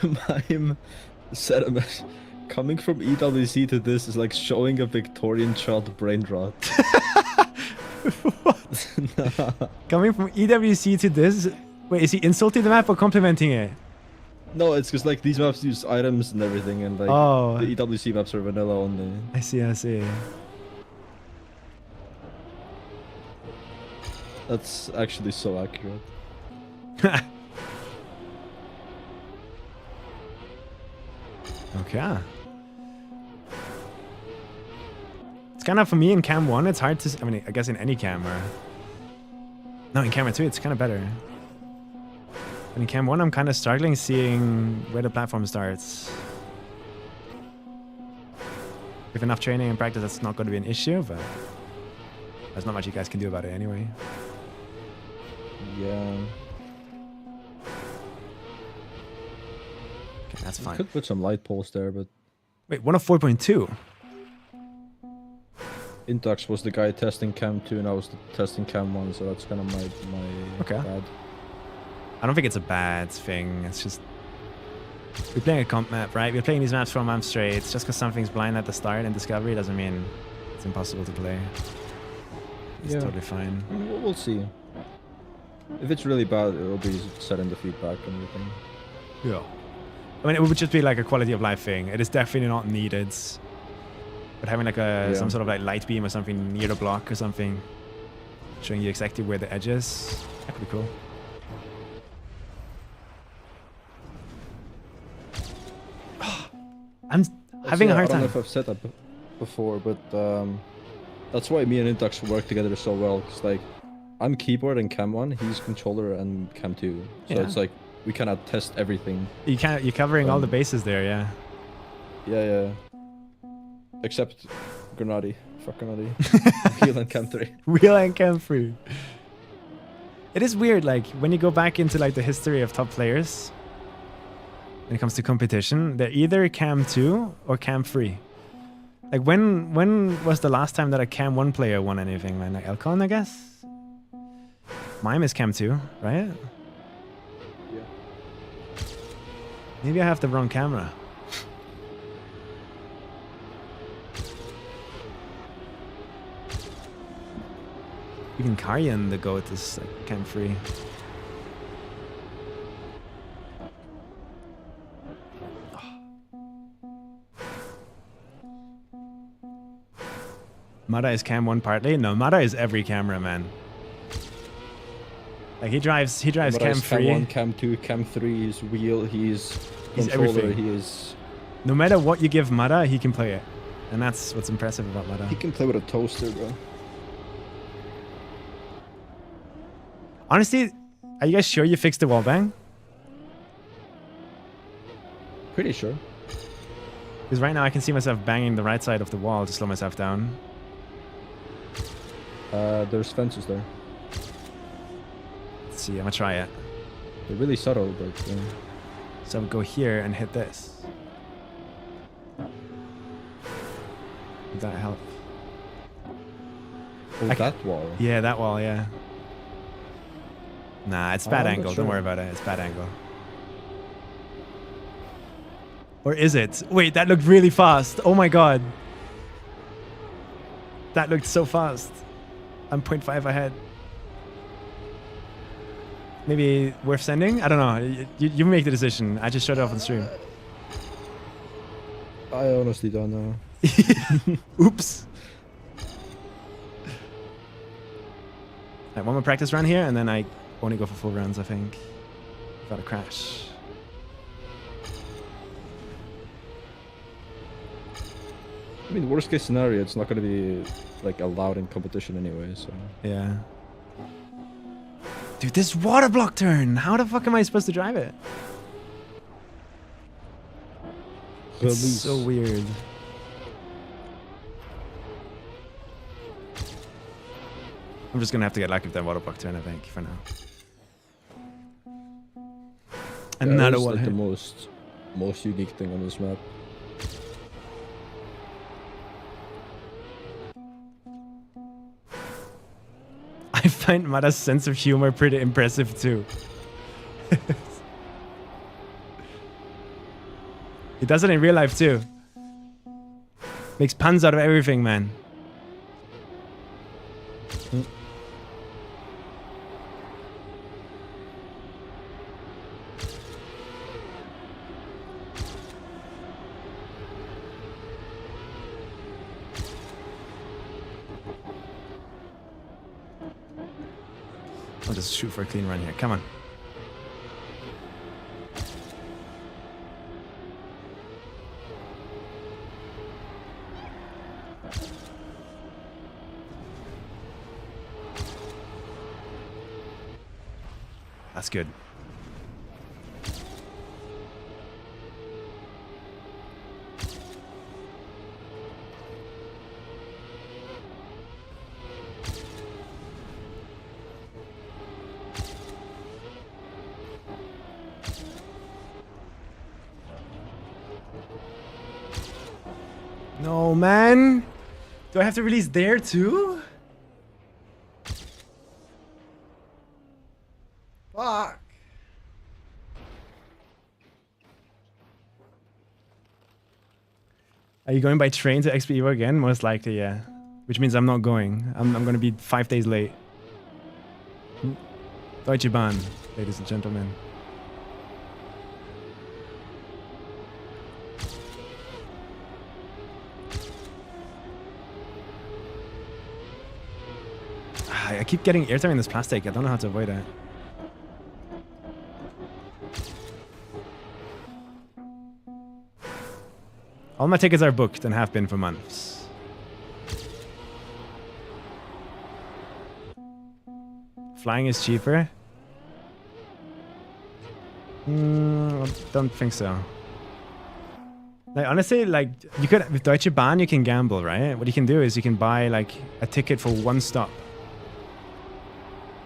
Mime said a message. Coming from EWC to this is like showing a Victorian child brain rot. Nah. Coming from EWC to this? Wait, is he insulting the map or complimenting it? No, it's because like these maps use items and everything, and like the EWC maps are vanilla only. I see, I see. That's actually so accurate. Okay. It's kind of, for me in cam 1, it's hard to, I mean, I guess in any camera. No, in camera 2, it's kind of better. But in cam 1, I'm kind of struggling seeing where the platform starts. With enough training and practice, that's not going to be an issue, but there's not much you guys can do about it anyway. Yeah. Okay, that's fine. Could put some light poles there, but Wait, 104.2? Intax was the guy testing cam 2 and I was testing cam 1, so that's kind of my Okay. bad. I don't think it's a bad thing. It's just we're playing a comp map, right? We're playing these maps for a month straight. It's just because something's blind at the start in Discovery doesn't mean it's impossible to play. It's totally fine. We'll see. If it's really bad, it'll be said in the feedback and everything. Yeah. I mean, it would just be like a quality of life thing. It is definitely not needed. But having like some sort of like light beam or something near the block or something, showing you exactly where the edge is, that could be cool. I don't know if I've said that. before, but that's why me and Intax work together so well. Cause like, I'm keyboard and cam 1, he's controller and cam 2. So Yeah. it's like we cannot test everything. You're covering all the bases there, yeah. Yeah. Except Grenadi. Fuck Grenadi. Wheel and cam 3. Wheel and cam free. It is weird, like when you go back into like the history of top players, when it comes to competition, they're either cam 2 or cam free. Like when was the last time that a cam 1 player won anything, man? Like Elcon, I guess? Mime is cam 2, right? Yeah. Maybe I have the wrong camera. Even Karyan, the GOAT, is like cam free. Mada is cam 1 partly? No, Mada is every camera, man. Like he drives But cam he's free. Cam 1, cam 2, cam 3, he's wheel, he's He's controller, everything. he is... No matter what you give Mada, he can play it. And that's what's impressive about Mada. He can play with a toaster, bro. Honestly, are you guys sure you fixed the wallbang? Pretty sure. Because right now I can see myself banging the right side of the wall to slow myself down. There's fences there. Let's see, I'm gonna try it. They're really subtle, but yeah. So I would go here and hit this. Would that help? Oh, I that wall. Yeah, that wall, yeah. Nah, it's bad I'm not angle. sure. Don't worry about it. It's bad angle. Or is it? Wait, that looked really fast. Oh my god. That looked so fast. I'm 0.5 ahead. Maybe worth sending? I don't know. You make the decision. I just showed it off on stream. I honestly don't know. Oops. Alright, one more practice run here, and then I only go for full runs, I think. Without a crash. I mean, worst case scenario, it's not going to be like allowed in competition anyway, so... Yeah. Dude, this water block turn! How the fuck am I supposed to drive it? It's so weird. I'm just gonna have to get lucky with that water block turn, I think, for now. Another it's one. like the most unique thing on this map. I find Mada's sense of humor pretty impressive too. He does it in real life too. Makes puns out of everything, man. I'll just shoot for a clean run here. Come on. That's good. No, man. Do I have to release there too? Fuck. Are you going by train to XPEVO again? Most likely, yeah. Which means I'm not going. I'm going to be 5 days late. Deutsche Bahn, ladies and gentlemen. I keep getting airtime in this plastic. I don't know how to avoid it. All my tickets are booked and have been for months. Flying is cheaper. Don't think so. Like honestly, like you could with Deutsche Bahn, you can gamble, right? What you can do is you can buy like a ticket for one stop.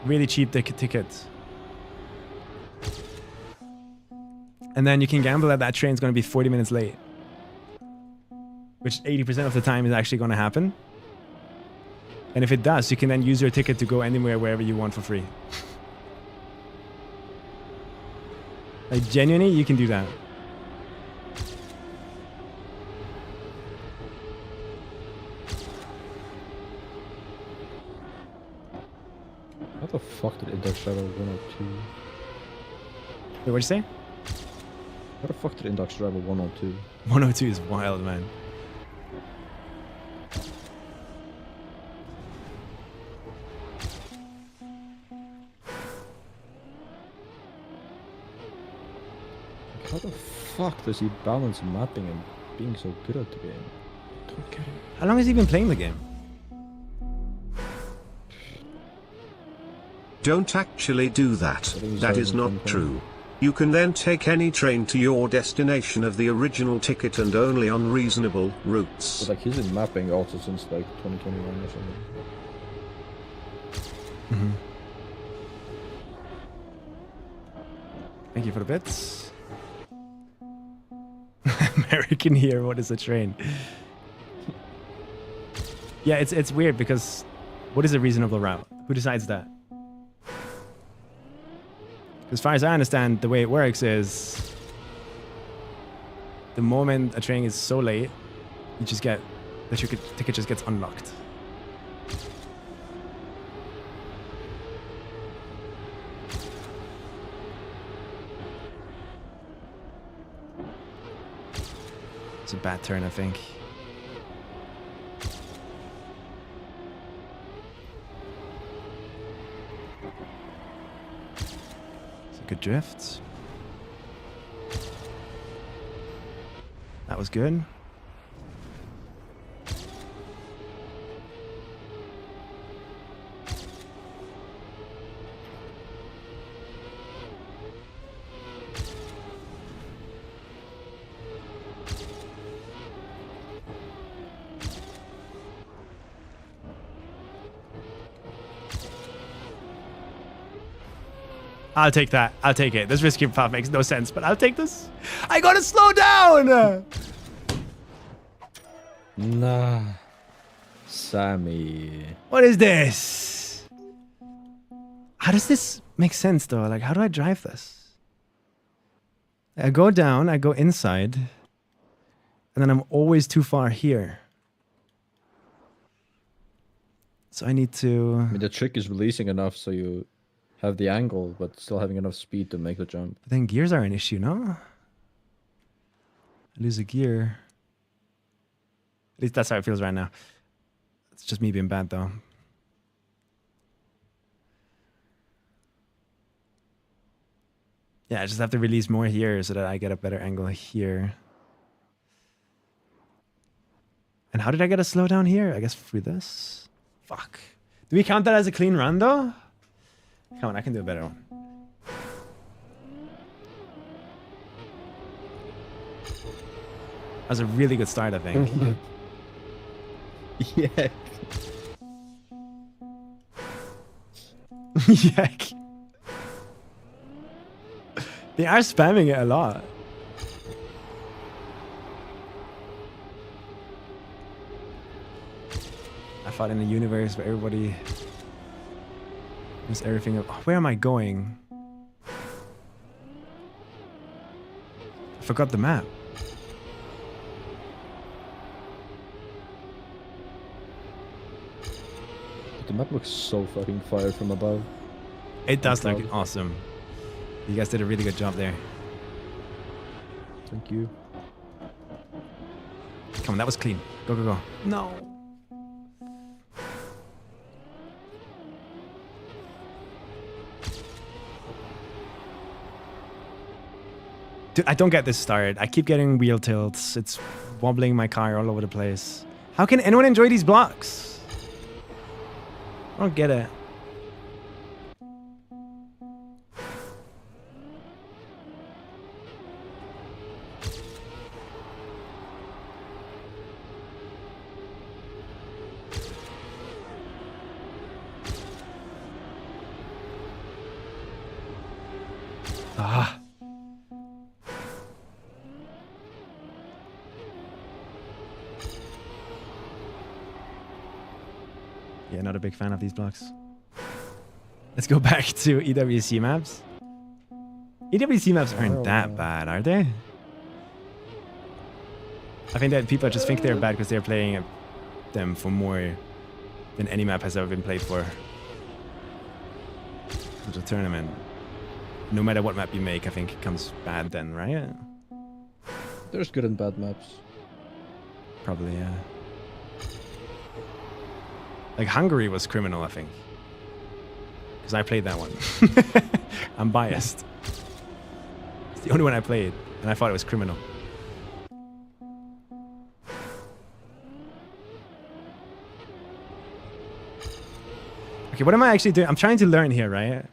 Really cheap ticket. And then you can gamble that that train's going to be 40 minutes late. Which 80% of the time is actually going to happen. And if it does, you can then use your ticket to go anywhere, wherever you want for free. Like genuinely, you can do that. How the fuck did Index drive a 102? Wait, what'd you say? How the fuck did Index drive a 102? 102 is wild, man. How the fuck does he balance mapping and being so good at the game? Don't get it. How long has he been playing the game? Don't actually do that. think That so, is not 2020. true. You can then take any train to your destination of the original ticket and only on reasonable But routes. like he's in mapping also since like 2021 or something. Mm-hmm. Thank you for the bits. American here, what is a train? Yeah, it's weird because what is a reasonable route? Who decides that? As far as I understand, the way it works is the moment a train is so late, you just get the ticket just gets unlocked. It's a bad turn, I think. It's a good drift. That was good. I'll take that. I'll take it. This risky path makes no sense, but I'll take this. I gotta slow down! Nah. Sammy. What is this? How does this make sense, though? Like, how do I drive this? I go down, I go inside, and then I'm always too far here. So I need to... I mean, the trick is releasing enough so you have the angle, but still having enough speed to make the jump. But then gears are an issue, no? I lose a gear. At least that's how it feels right now. It's just me being bad, though. Yeah, I just have to release more here so that I get a better angle here. And how did I get a slow down here? I guess through this? Fuck. Do we count that as a clean run, though? Come on, I can do a better one. That was a really good start, I think. Yeah. Yuck. They are spamming it a lot. I thought in a universe where everybody is everything. Where am I going? I forgot the map. The map looks so fucking fire from above. It does I'm look proud. awesome. You guys did a really good job there. Thank you. Come on, that was clean. Go, go, go. No. Dude, I don't get this start. I keep getting wheel tilts. It's wobbling my car all over the place. How can anyone enjoy these blocks? I don't get it. Ah. Yeah, not a big fan of these blocks. Let's go back to EWC maps. EWC maps aren't that bad, are they? I think that people just think they're bad because they're playing them for more than any map has ever been played for. The tournament. No matter what map you make, I think it comes bad then, right? There's good and bad maps. Probably, yeah. Like Hungary was criminal, I think. Because I played that one. I'm biased. It's the only one I played, and I thought it was criminal. Okay, what am I actually doing? I'm trying to learn here, right?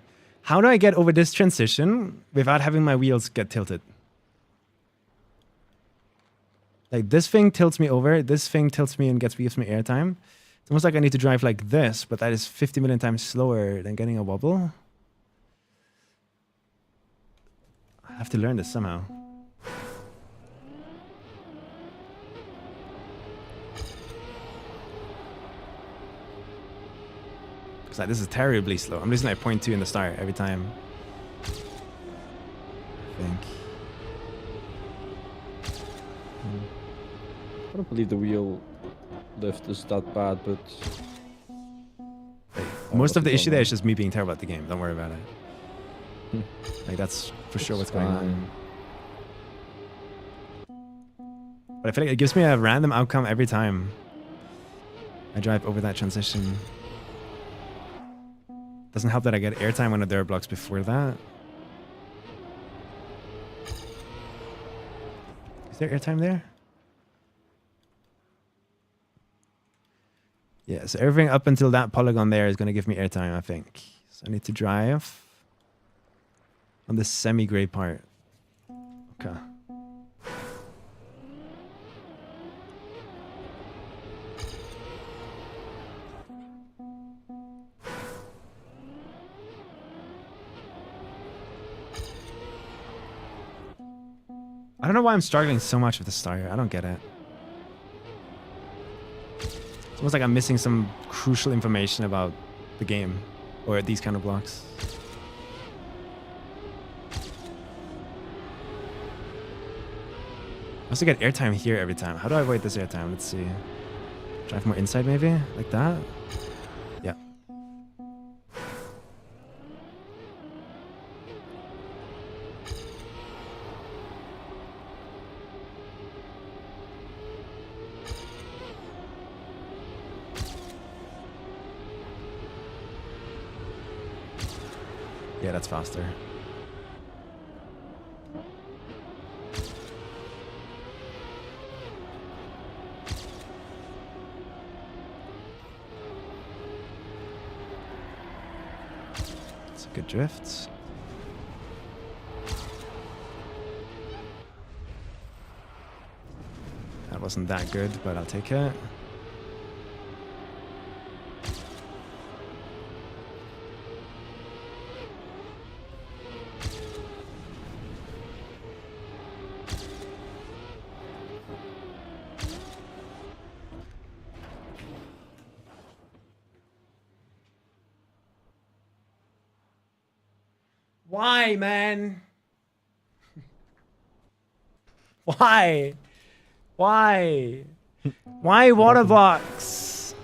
How do I get over this transition without having my wheels get tilted? Like this thing tilts me over, this thing tilts me and gives me airtime. It's almost like I need to drive like this, but that is 50 million times slower than getting a wobble. I have to learn this somehow. Because like, this is terribly slow. I'm losing like 0.2 in the start every time. I think. I don't believe the wheel lift is that bad, but Most of the issue there is just me being terrible at the game. Don't worry about it. Like that's for sure what's going on. But I feel like it gives me a random outcome every time I drive over that transition. Doesn't help that I get airtime on the dirt blocks before that. Is there airtime there? Yeah, so everything up until that polygon there is going to give me airtime, I think. So I need to drive on the semi-gray part. Okay. I don't know why I'm struggling so much with the starter. I don't get it. It's almost like I'm missing some crucial information about the game or these kind of blocks. I also get airtime here every time. How do I avoid this airtime? Let's see. Drive more inside maybe? Like that? Yeah. Yeah, that's faster. It's a good drift. That wasn't that good, but I'll take it. Why, man? Why? Why? Why water blocks?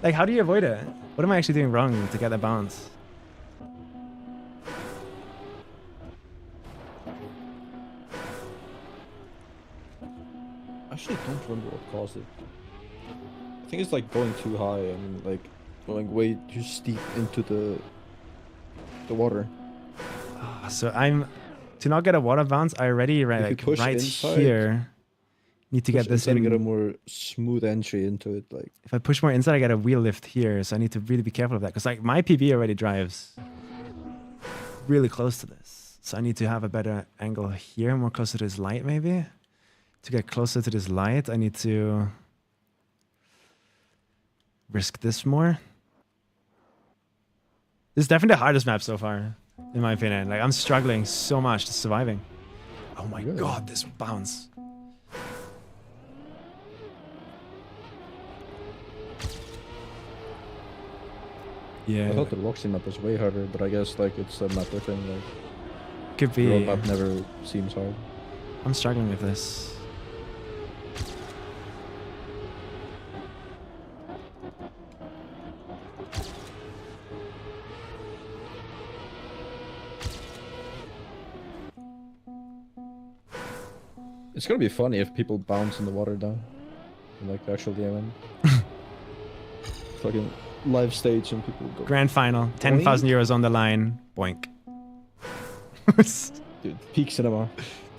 Like, how do you avoid it? What am I actually doing wrong to get that balance? I actually don't remember what caused it. I think it's like going too high and like going way too steep into the water. So I'm to not get a water bounce. I already like right inside, here need to get this in. Get a more smooth entry into it. Like if I push more inside, I get a wheel lift here. So I need to really be careful of that because like my PB already drives really close to this. So I need to have a better angle here, more closer to this light maybe. To get closer to this light, I need to risk this more. This is definitely the hardest map so far, in my opinion. Like, I'm struggling so much to surviving. Oh my Really? god, this bounce. Yeah, I thought the Roxy map was way harder, but I guess like it's a mapper thing. Like could the road be. map never seems hard. I'm struggling with this. It's gonna be funny if people bounce in the water down, in, like the actual game. Fucking live stage and people go. Grand final, 10,000 euros on the line. Boink. Dude, peak cinema.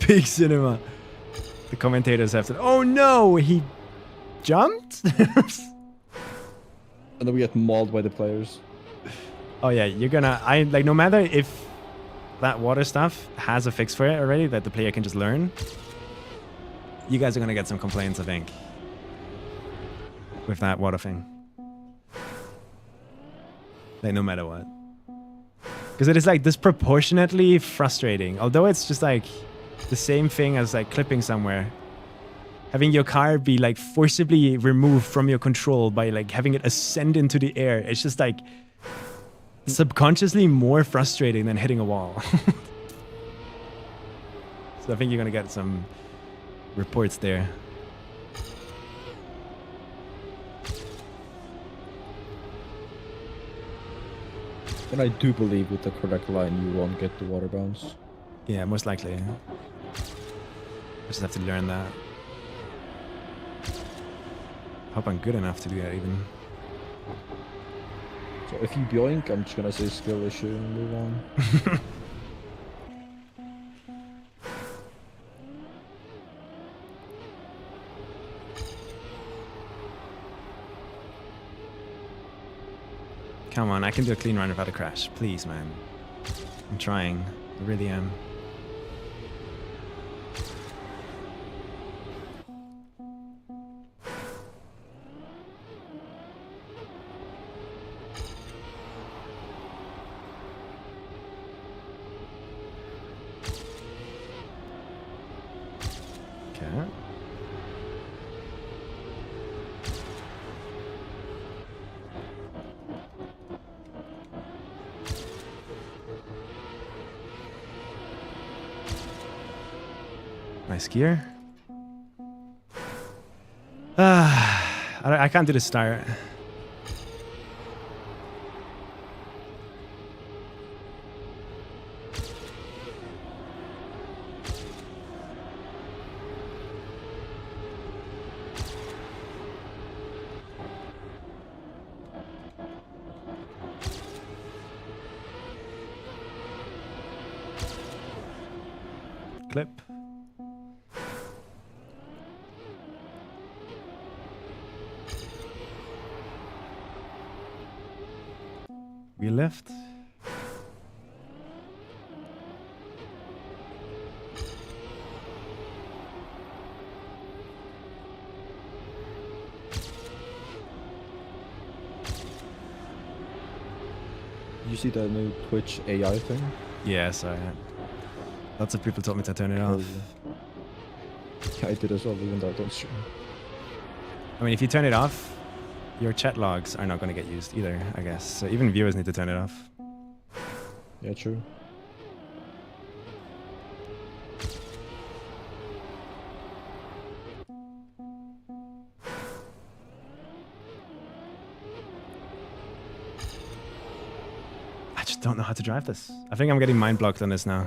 Big cinema. The commentators have said, "Oh no, he jumped." And then we get mauled by the players. Oh yeah, you're gonna. I like no matter if that water stuff has a fix for it already that the player can just learn. You guys are gonna get some complaints, I think, with that water thing. Like no matter what, because it is like disproportionately frustrating. Although it's just like the same thing as like clipping somewhere. Having your car be like forcibly removed from your control by like having it ascend into the air. It's just like subconsciously more frustrating than hitting a wall. So I think you're gonna get some reports there. And I do believe with the correct line you won't get the water bounce. Yeah, most likely. I just have to learn that. Hope I'm good enough to do that even. So if you boink, I'm just gonna say skill issue and move on. Come on, I can do a clean run without a crash. Please, man. I'm trying. I really am. Okay. Nice gear. I can't do the start. Clip. We left. Did you see that new Twitch AI thing? Yes, lots of people told me to turn it off. Yeah, I did as well, even though I don't stream. I mean, if you turn it off, your chat logs are not going to get used either, I guess. So even viewers need to turn it off. Yeah, true. I just don't know how to drive this. I think I'm getting mind blocked on this now.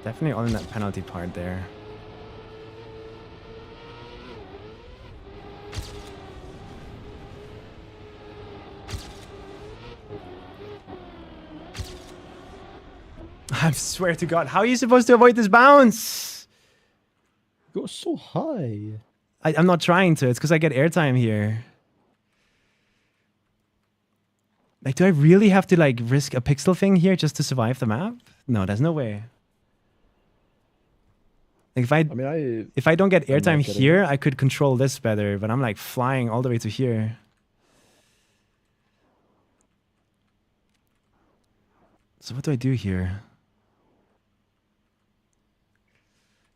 Definitely all in that penalty part there. I swear to God, how are you supposed to avoid this bounce? Go so high. I'm not trying to. It's because I get airtime here. Like, do I really have to like risk a pixel thing here just to survive the map? No, there's no way. Like if I don't get airtime here, I could control this better, but I'm like flying all the way to here. So what do I do here?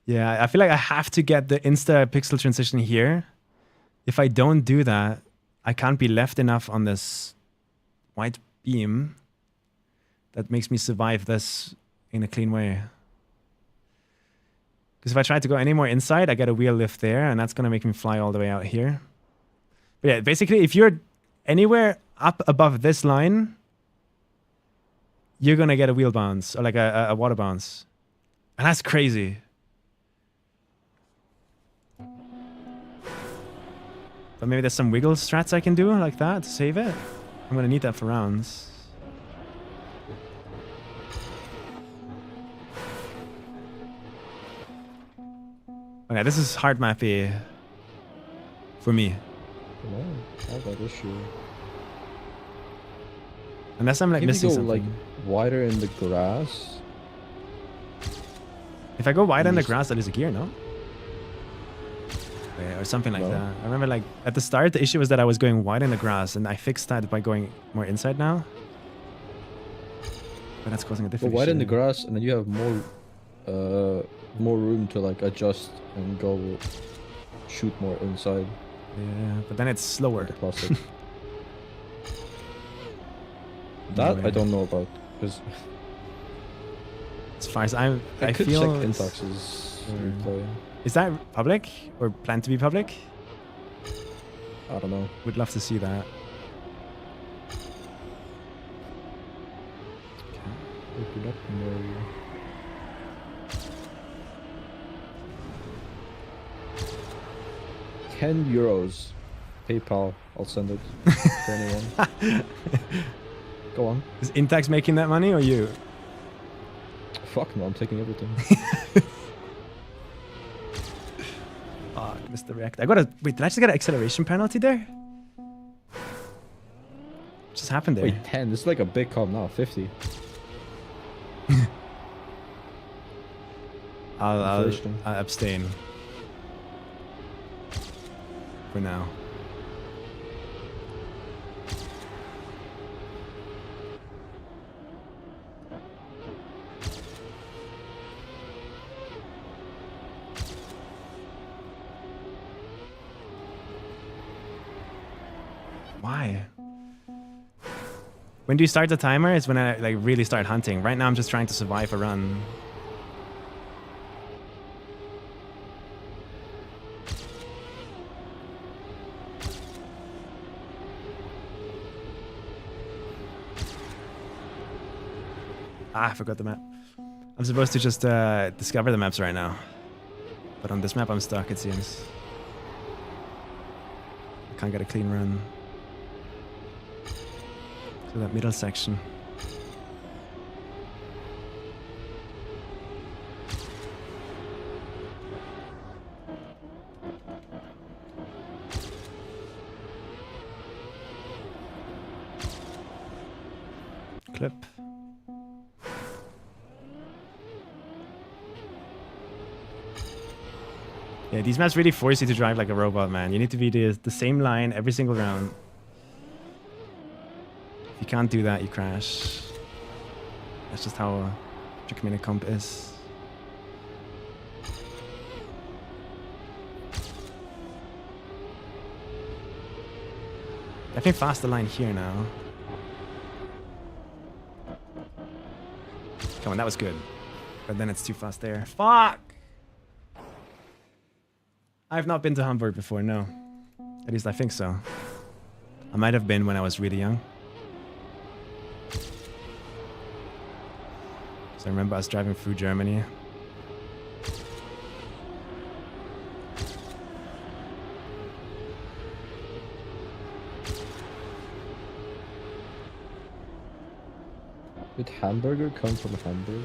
Yeah, I feel like I have to get the insta pixel transition here. If I don't do that, I can't be left enough on this white beam that makes me survive this in a clean way. Because if I try to go any more inside, I get a wheel lift there, and that's going to make me fly all the way out here. But yeah, basically, if you're anywhere up above this line, you're going to get a wheel bounce, or like a water bounce. And that's crazy. But maybe there's some wiggle strats I can do like that to save it. I'm going to need that for rounds. Okay, this is hard mappy for me. No, I have that issue. Unless I'm like Maybe missing go something. like wider in the grass. If I go wide on the grass, I lose a gear, no? Okay, or something like that. I remember like at the start, the issue was that I was going wide in the grass, and I fixed that by going more inside now. But that's causing a Go different wide issue. in the grass, and then you have more room to like adjust and go shoot more inside. Yeah, but then it's slower. The plastic. That Anyway. I don't know about because As far as I could feel check Intox's replay. Is that public or planned to be public? I don't know. Would love to see that. Open up more. €10. PayPal. I'll send it to anyone. Go on. Is Intax making that money or you? Fuck no, I'm taking everything. Fuck, missed the react. I got a wait. Did I just get an acceleration penalty there? What just happened there? Wait, 10. This is like a big comp now. 50. I'll Inflation. abstain for now. Why? When do you start the timer? It's when I like really start hunting. Right now I'm just trying to survive a run. Ah, I forgot the map. I'm supposed to just discover the maps right now. But on this map I'm stuck, it seems. I can't get a clean run. To that middle section. Clip. Yeah, these maps really force you to drive like a robot, man. You need to be the same line every single round. If you can't do that, you crash. That's just how Trick Comp is. I think fast the line here now. Come on, that was good. But then it's too fast there. Fuck! I've not been to Hamburg before, no. At least I think so. I might have been when I was really young. So I remember us driving through Germany. Did hamburger come from Hamburg?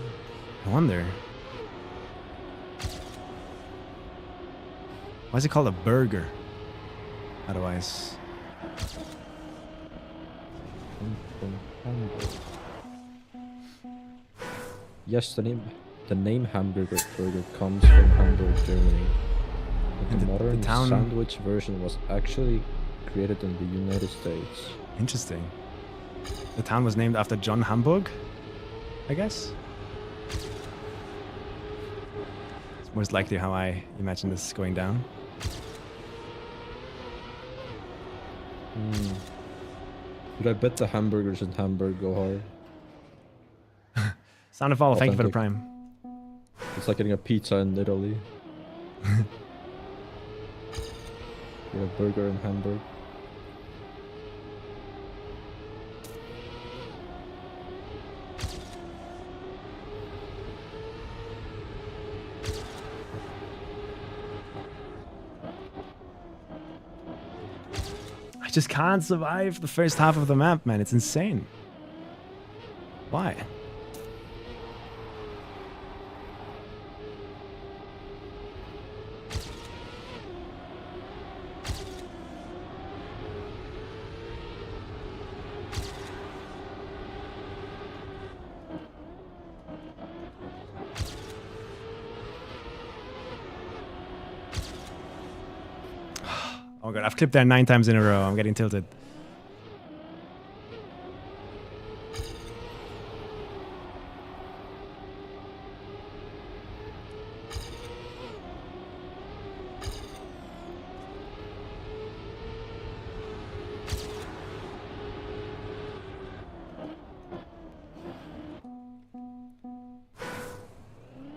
I wonder. Why is it called a burger? Otherwise. Come from Hamburg. Yes, the name hamburger burger comes from Hamburg, Germany. But And the the modern town- sandwich version was actually created in the United States. Interesting. The town was named after John Hamburg, I guess. It's most likely how I imagine this going down. But I bet the hamburgers in Hamburg go hard. Sound of Fall, thank you for the Authentic. prime. It's like getting a pizza in Italy. Get a burger in Hamburg. I just can't survive the first half of the map, man. It's insane. Why? Oh god, I've clipped there 9 times in a row. I'm getting tilted.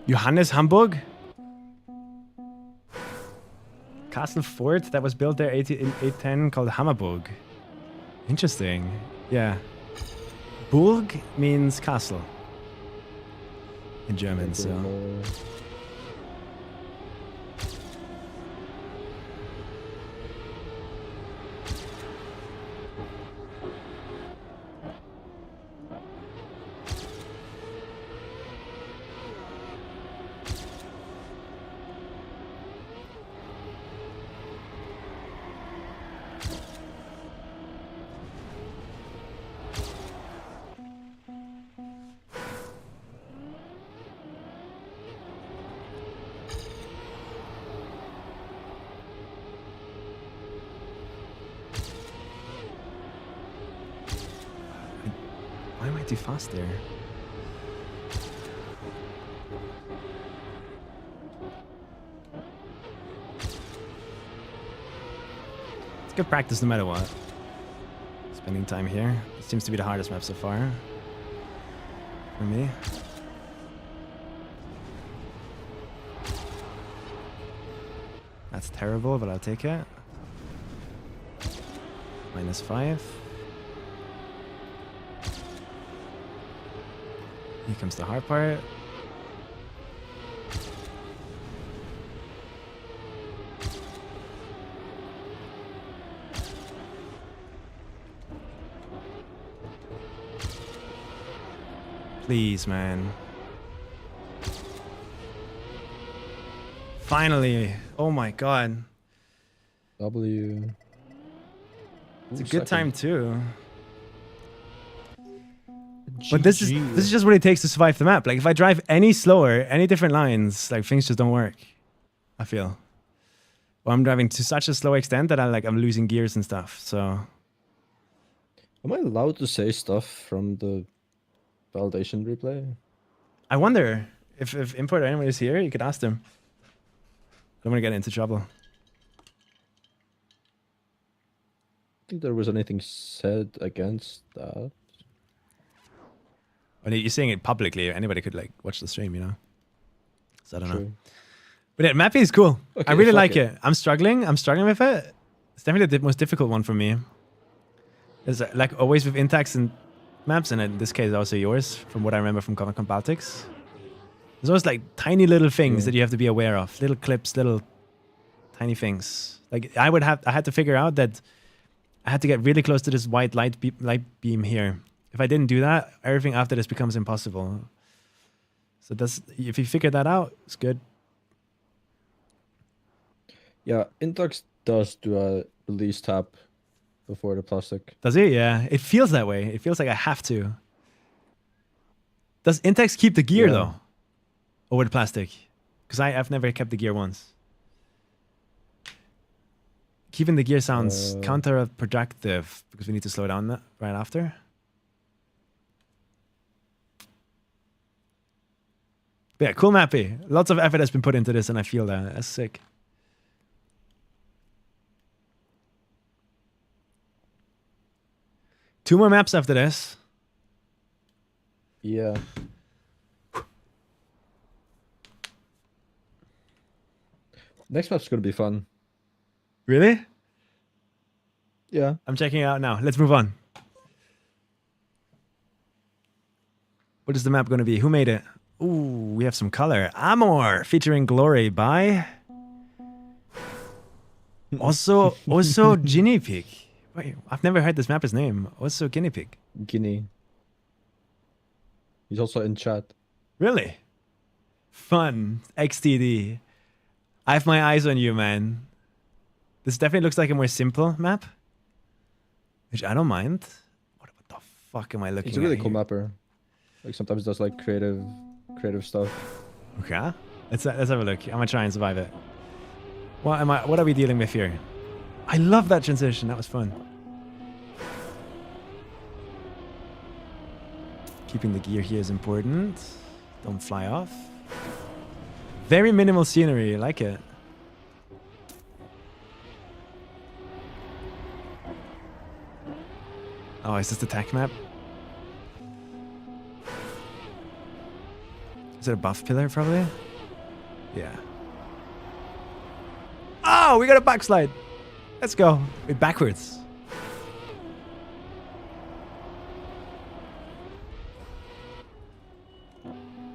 Johannes Hamburg? Castle fort that was built there in 810 called Hammerburg. Interesting. Yeah. Burg means castle in German, so. Why am I too fast there? It's good practice no matter what. Spending time here. It seems to be the hardest map so far. For me. That's terrible, but I'll take it. -5. Here comes the hard part. Please, man. Finally. Oh my god. W. It's a Ooh, good time second. too. But this is just what it takes to survive the map. Like if I drive any slower, any different lines, like things just don't work. I feel. Or I'm driving to such a slow extent that I'm losing gears and stuff. So Am I allowed to say stuff from the validation replay? I wonder if import or anyone is here, you could ask them. I don't want to get into trouble. I think there was anything said against that. When you're saying it publicly, anybody could like watch the stream, you know. So I don't know. True. But yeah, mapping is cool. Okay, I really fuck like it. it. I'm struggling with it. It's definitely the most difficult one for me. It's like always with Intax and maps, and in this case also yours, from what I remember from Comic Con Baltics. There's always like tiny little things that you have to be aware of. Little clips, little tiny things. Like I had to figure out that I had to get really close to this white light beam here. If I didn't do that, everything after this becomes impossible. So that's, if you figure that out, it's good. Yeah, Intox does do a release tap before the plastic. Does it? Yeah. It feels that way. It feels like I have to. Does Intex keep the gear though? Over the plastic? Because I've never kept the gear once. Keeping the gear sounds counterproductive because we need to slow down that right after. But yeah, cool mappy. Lots of effort has been put into this and I feel that. That's sick. Two more maps after this. Yeah. Next map's gonna be fun. Really? Yeah. I'm checking it out now. Let's move on. What is the map going to be? Who made it? Ooh, we have some color. Amor featuring Glory by also Guinea Pig. Wait, I've never heard this mapper's name. Also Guinea Pig. Guinea. He's also in chat. Really? Fun. XTD. I have my eyes on you, man. This definitely looks like a more simple map, which I don't mind. What the fuck am I looking at? He's a really here? cool mapper. Like sometimes does like creative stuff. Okay. Let's have a look. I'm gonna try and survive it. What are we dealing with here? I love that transition. That was fun. Keeping the gear here is important. Don't fly off. Very minimal scenery. I like it. Oh, is this the tech map? Is it a buff pillar, probably? Yeah. Oh, we got a backslide. Let's go. Wait, backwards.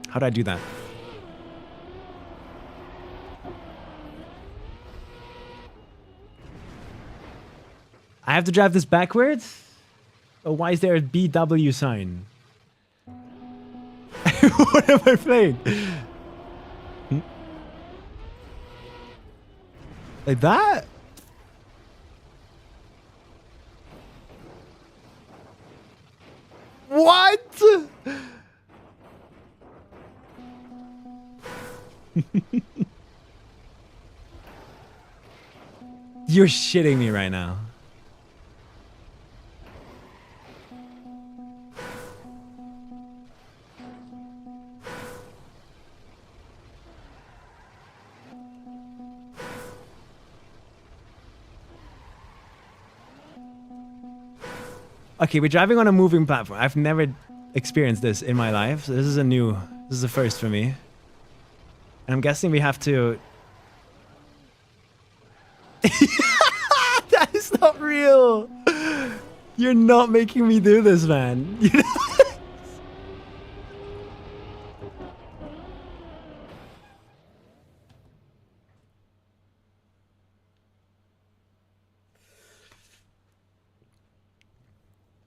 How do I do that? I have to drive this backwards? Oh, why is there a BW sign? What am I playing? Like that? What? You're shitting me right now. Okay, we're driving on a moving platform. I've never experienced this in my life. So this is a first for me. And I'm guessing we have to... That is not real. You're not making me do this, man.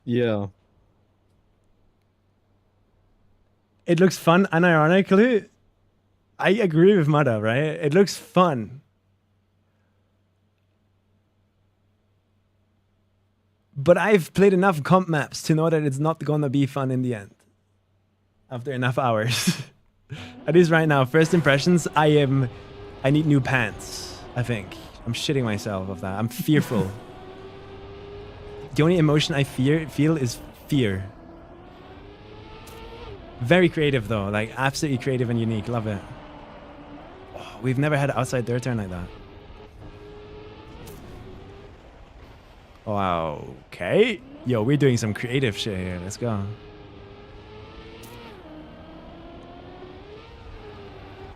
Yeah. It looks fun, unironically. I agree with Mada, right? It looks fun. But I've played enough comp maps to know that it's not gonna be fun in the end. After enough hours. At least right now, first impressions, I need new pants, I think. I'm shitting myself of that. I'm fearful. The only emotion I feel is fear. Very creative though, like absolutely creative and unique. Love it. Oh, we've never had an outside dirt turn like that. Wow. Okay. Yo, we're doing some creative shit here. Let's go.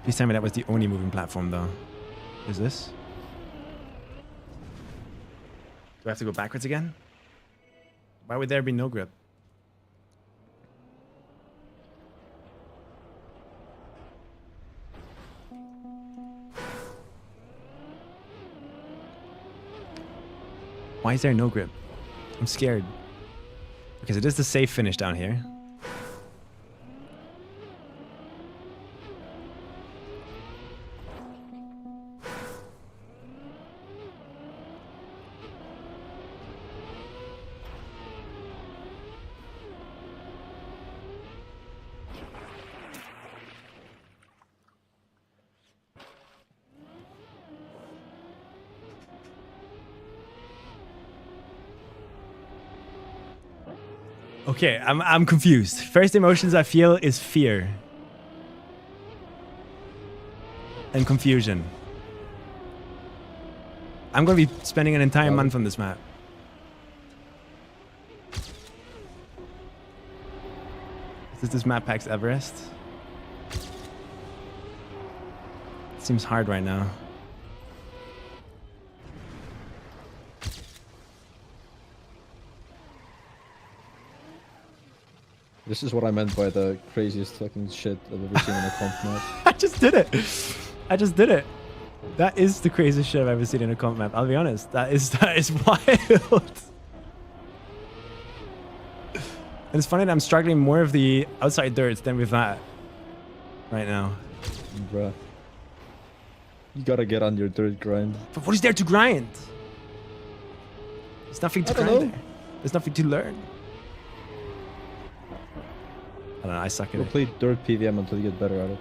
Please tell me that was the only moving platform though. Is this? Do I have to go backwards again? Why would there be no grip? Why is there no grip? I'm scared. Okay, so this is the safe finish down here. Okay, I'm confused. First emotions I feel is fear. And confusion. I'm gonna be spending an entire month on this map. Is this map pack's Everest? It seems hard right now. This is what I meant by the craziest fucking shit I've ever seen in a comp map. I just did it. I just did it. That is the craziest shit I've ever seen in a comp map. I'll be honest. That is wild. And it's funny that I'm struggling more with the outside dirt than with that right now. Bruh. You gotta get on your dirt grind. But what is there to grind? There's nothing to grind there. There's nothing to learn. I don't know, I suck at Go it. play dirt PVM until you get better at it.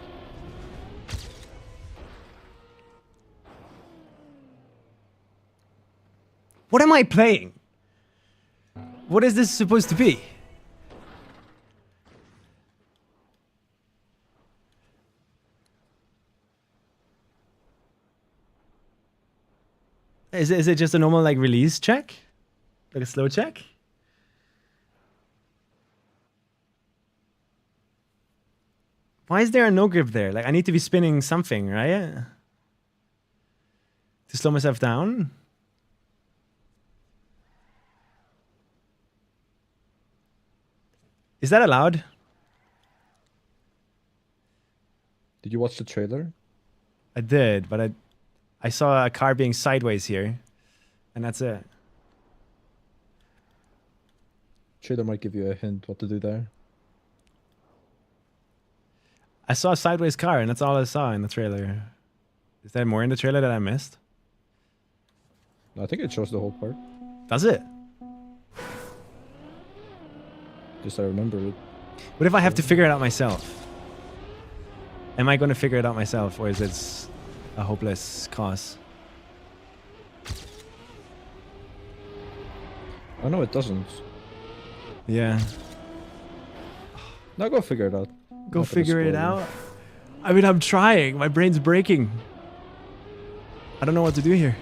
What am I playing? What is this supposed to be? Is it just a normal like release check? Like a slow check? Why is there a no grip there? Like I need to be spinning something, right? To slow myself down? Is that allowed? Did you watch the trailer? I did, but I saw a car being sideways here, and that's it. Trailer might give you a hint what to do there. I saw a sideways car, and that's all I saw in the trailer. Is there more in the trailer that I missed? I think it shows the whole part. Does it? Just I remember it. What if I have to figure it out myself? Am I going to figure it out myself, or is it a hopeless cause? Oh no, it doesn't. Yeah. Now go figure it out. Go Not gonna figure it spoil you. out. I mean, I'm trying. My brain's breaking. I don't know what to do here.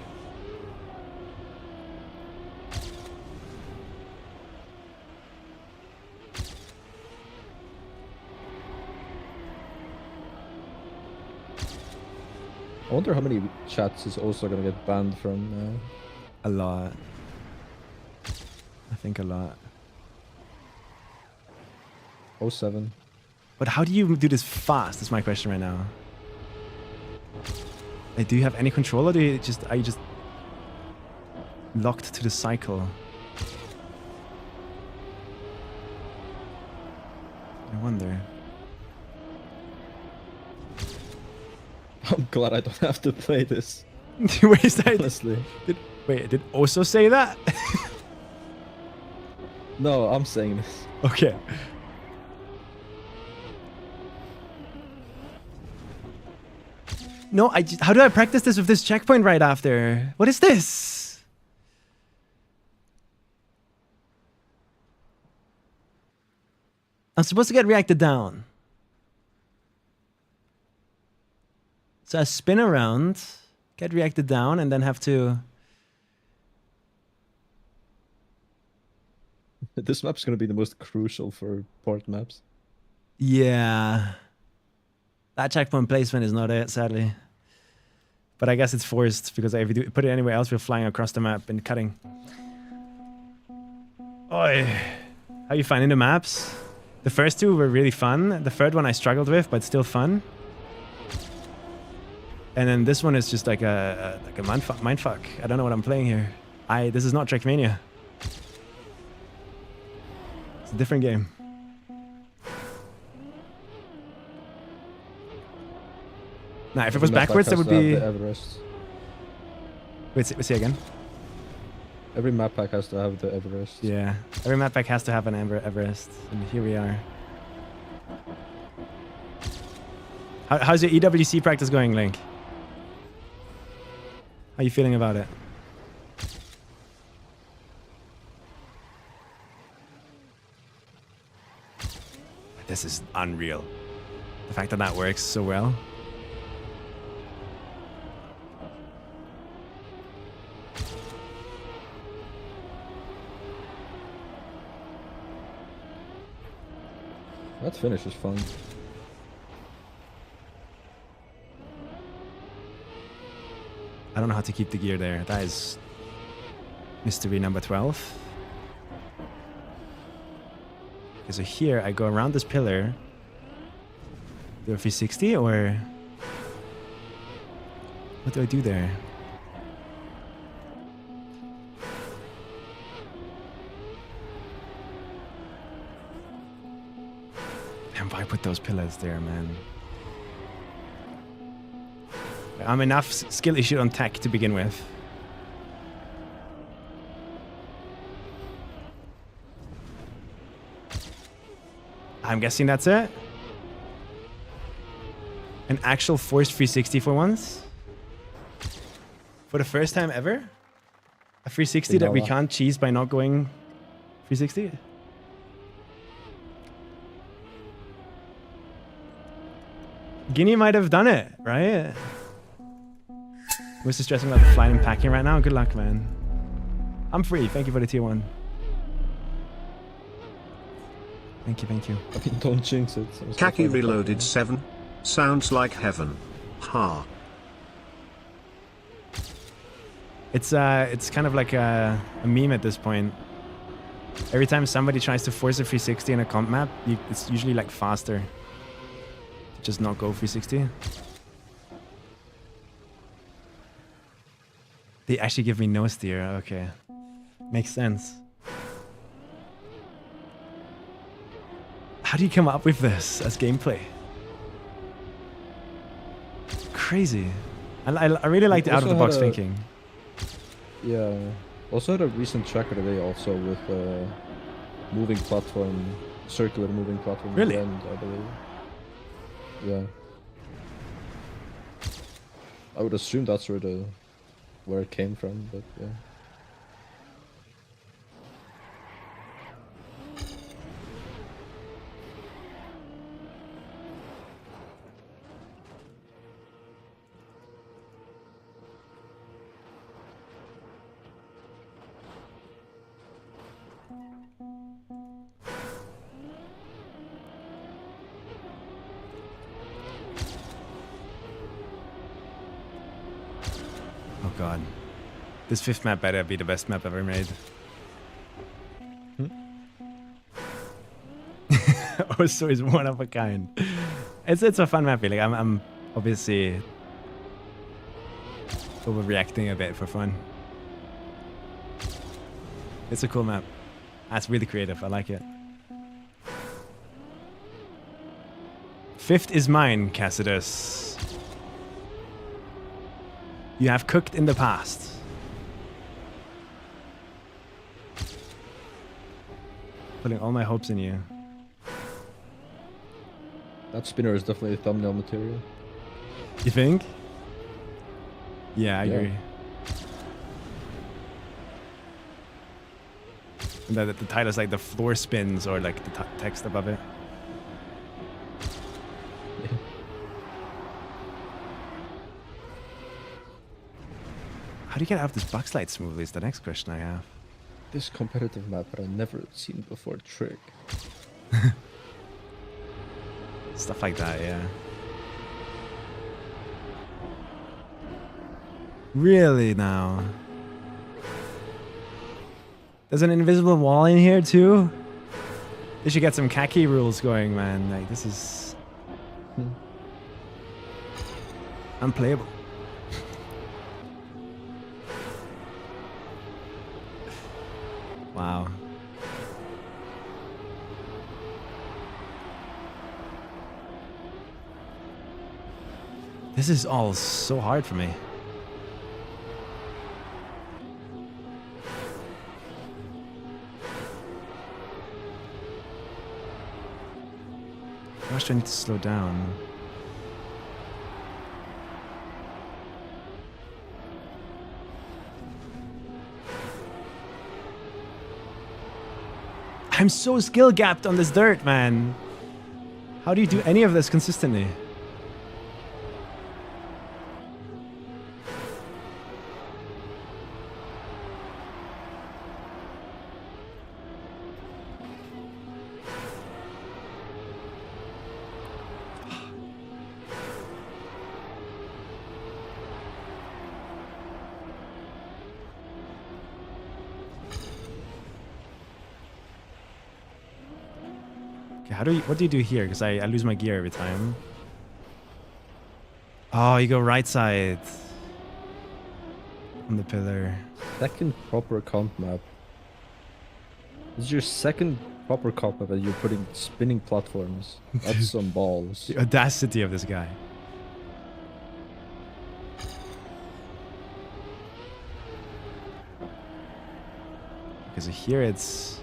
I wonder how many chats is also gonna get banned from. A lot. I think a lot. 07. But how do you do this fast? Is my question right now. Like, do you have any control, or are you just locked to the cycle? I wonder. I'm glad I don't have to play this. Wait, is that? Honestly. Wait, did also say that? No, I'm saying this. Okay. No, how do I practice this with this checkpoint right after? What is this? I'm supposed to get reacted down. So I spin around, get reacted down, and then have to... This map's gonna be the most crucial for port maps. Yeah. That checkpoint placement is not it, sadly. But I guess it's forced, because if you put it anywhere else, we're flying across the map and cutting. Oi. How you finding the maps? The first two were really fun. The third one I struggled with, but still fun. And then this one is just like a mindfuck. I don't know what I'm playing here. This is not Trackmania. It's a different game. Nah, if it was backwards, it would be... Everest. Wait, say again? Every map pack has to have the Everest. Yeah, every map pack has to have an Everest, and here we are. How's your EWC practice going, Link? How are you feeling about it? This is unreal. The fact that that works so well. That finish is fun. I don't know how to keep the gear there. That is mystery number 12. Okay, so here I go around this pillar. Do a 360 or what do I do there? Damn, why put those pillars there, man? I'm enough skill issue on tech to begin with. I'm guessing that's it. An actual forced 360 for once. For the first time ever. A 360 that we can't cheese by not going 360. Guinea might have done it, right? We're just stressing about the flying and packing right now. Good luck, man. I'm free. Thank you for the tier 1. Thank you, thank you. I mean, don't jinx it. Khaki Reloaded 7. Sounds like heaven. Ha. It's kind of like a meme at this point. Every time somebody tries to force a 360 in a comp map, it's usually like faster to just not go 360. They actually give me no steer. Okay, makes sense. How do you come up with this as gameplay? Crazy. I really like the out-of-the-box thinking. Yeah. Also had a recent tracker today also with moving platform, circular moving platform. Really? Blend, I believe. Yeah. I would assume that's where it came from, but yeah. Oh god. This 5th map better be the best map ever made. Also is one of a kind. It's a fun map, really. I'm obviously overreacting a bit for fun. It's a cool map. That's really creative. I like it. 5th is mine, Cassidus. You have cooked in the past. Putting all my hopes in you. That spinner is definitely thumbnail material. You think? Yeah, I agree. And the title is like the floor spins or like the text above it. How do you get out of this backslide smoothly is the next question I have. This competitive map that I've never seen before trick. Stuff like that, yeah. Really now? There's an invisible wall in here too? They should get some khaki rules going, man. Like, this is unplayable. Wow. This is all so hard for me. How much do I need to slow down? I'm so skill gapped on this dirt, man. How do you do any of this consistently? What do you do here? Because I lose my gear every time. Oh, you go right side. On the pillar. Second proper comp map. This is your second proper comp map and you're putting spinning platforms. That's some balls. The audacity of this guy. Because here it's...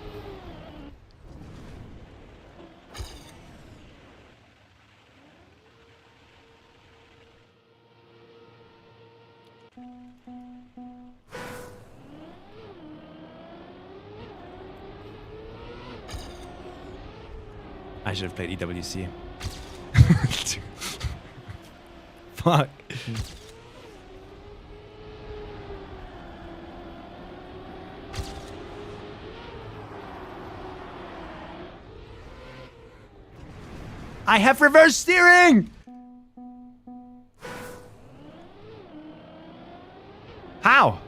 I should have played EWC. Fuck. I have reverse steering! How?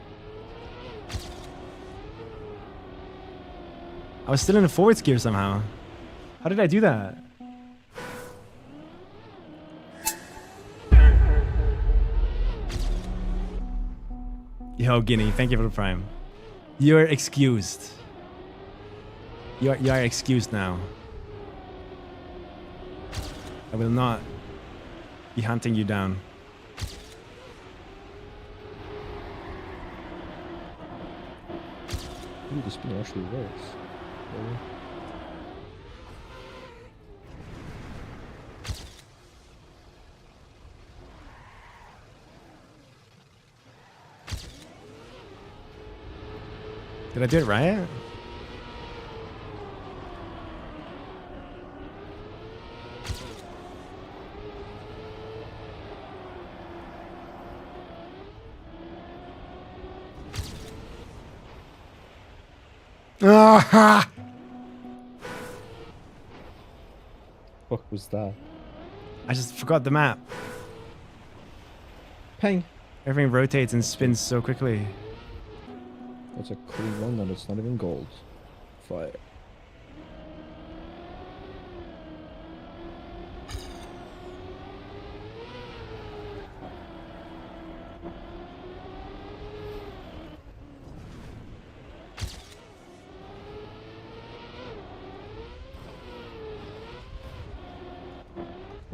I was still in a forwards gear somehow. How did I do that? Yo, Guinea, thank you for the prime. You're excused. You are excused now. I will not be hunting you down. Ooh, the spin actually works. Really? Did I do it right? Ah! What was that? I just forgot the map. Pang! Everything rotates and spins so quickly. That's a clean one and it's not even gold. Fire.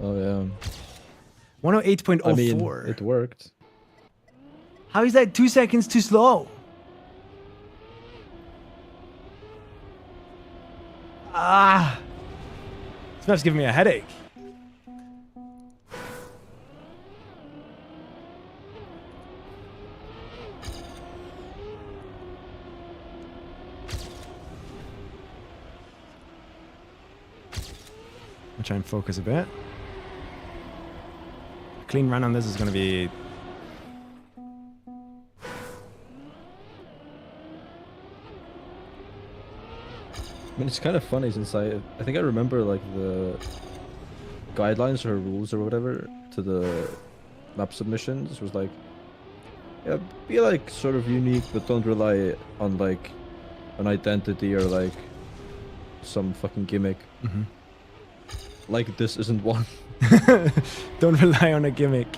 Oh yeah. 108.04. I mean, it worked. How is that 2 seconds too slow? Ah! This map's giving me a headache. I'll try and focus a bit. A clean run on this is going to be... I mean, it's kind of funny since I think I remember like the guidelines or rules or whatever to the map submissions was like, yeah, be like sort of unique, but don't rely on like an identity or like some fucking gimmick. Mm-hmm. Like this isn't one. Don't rely on a gimmick.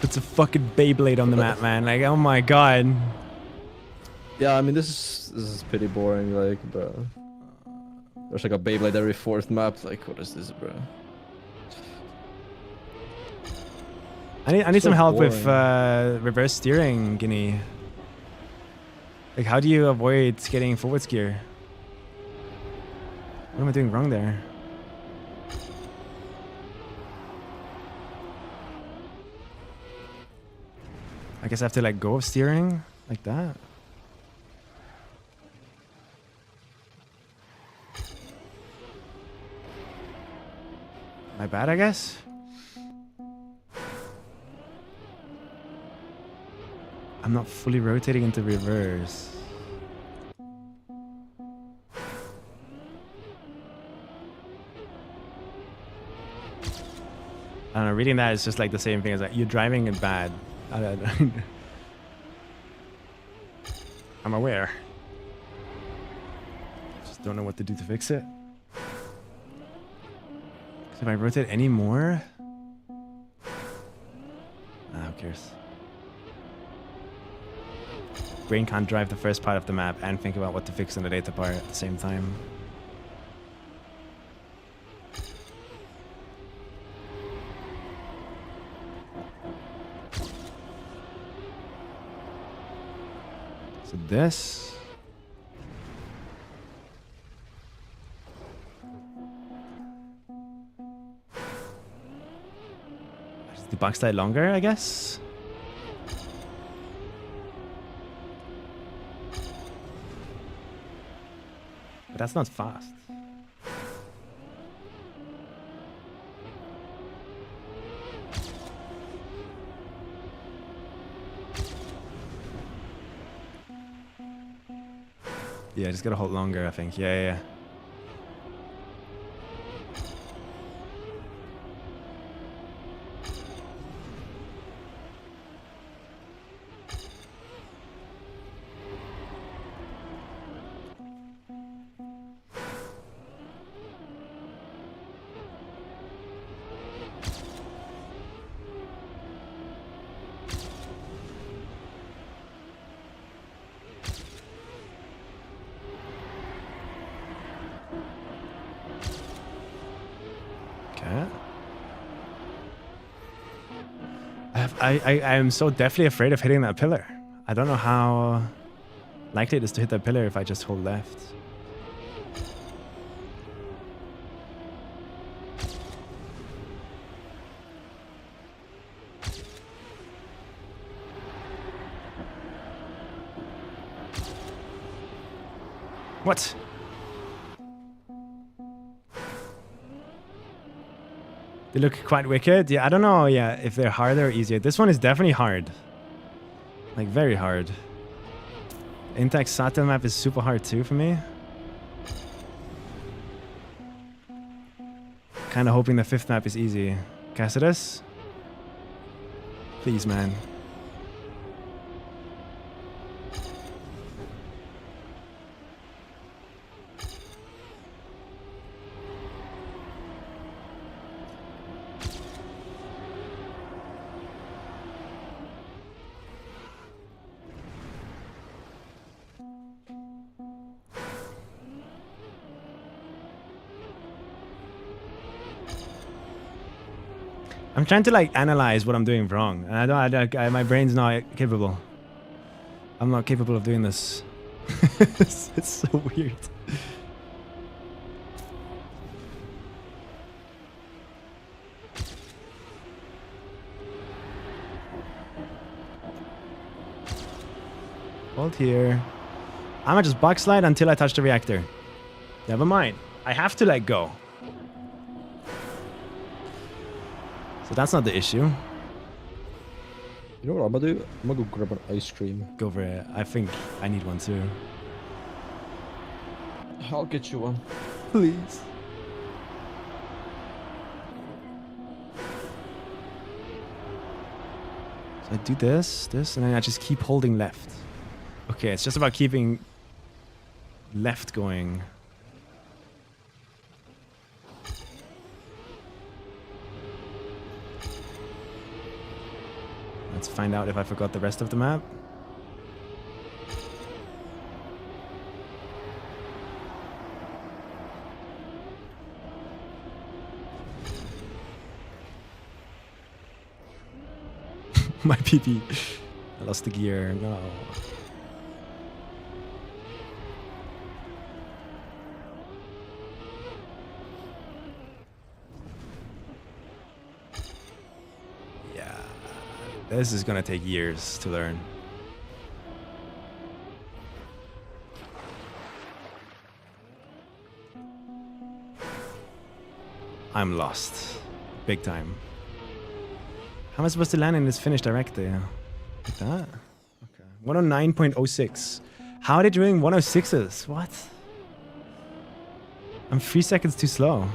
Puts a fucking Beyblade on the map, man. Like, oh my god. Yeah, I mean this is pretty boring, like, bro. There's like a Beyblade every fourth map. Like, what is this, bro? I need So some help with boring. reverse steering, Guinea. Like, how do you avoid getting forward gear? What am I doing wrong there? I guess I have to let go of steering like that. My bad, I guess. I'm not fully rotating into reverse. I don't know, reading that is just like the same thing as like, you're driving it bad. I'm aware. Just don't know what to do to fix it. If I rotate any more? Who cares? Brain can't drive the first part of the map and think about what to fix in the data part at the same time. So this. Is the box light longer, I guess? But that's not fast. Yeah, just gotta hold longer, I think. Yeah. I am so deathly afraid of hitting that pillar. I don't know how likely it is to hit that pillar if I just hold left. What? They look quite wicked. Yeah, I don't know. Yeah, if they're harder or easier. This one is definitely hard. Like, very hard. Intact Sato map is super hard too for me. Kind of hoping the 5th map is easy. Cassidus? Please, man. I'm trying to like analyze what I'm doing wrong, and my brain's not capable. I'm not capable of doing this. It's so weird. Hold here. I'm gonna just box slide until I touch the reactor. Never mind. I have to let go. So that's not the issue. You know what I'm gonna do? I'm gonna go grab an ice cream. Go for it. I think I need one too. I'll get you one. Please. So I do this, and then I just keep holding left. Okay, it's just about keeping left going. Let's find out if I forgot the rest of the map. My PP. I lost the gear. No. Yeah. This is gonna take years to learn. I'm lost. Big time. How am I supposed to land in this finish directly? Like that? Okay. 109.06. How are they doing 106s? What? I'm 3 seconds too slow.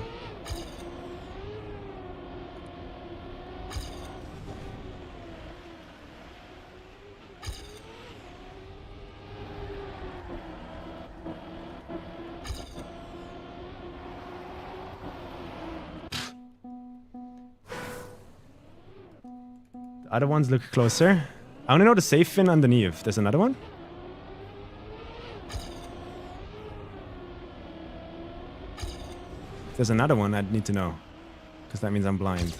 Other ones look closer. I want to know the safe fin underneath. There's another one? If there's another one, I'd need to know. Because that means I'm blind.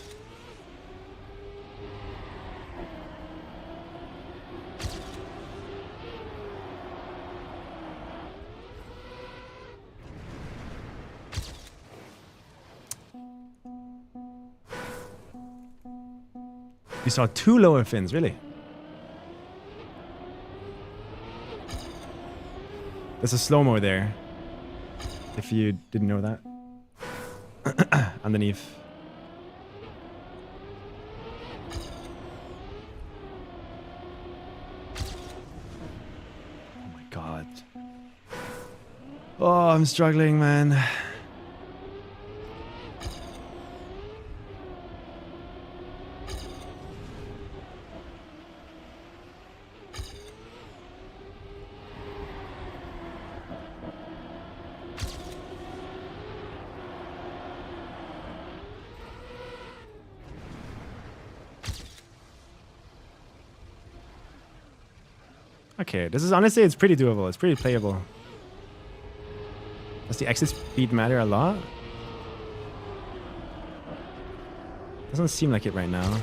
You saw 2 lower fins, really? There's a slow-mo there. If you didn't know that. Underneath. Oh my god. Oh, I'm struggling, man. Okay, this is honestly, it's pretty doable. It's pretty playable. Does the exit speed matter a lot? Doesn't seem like it right now.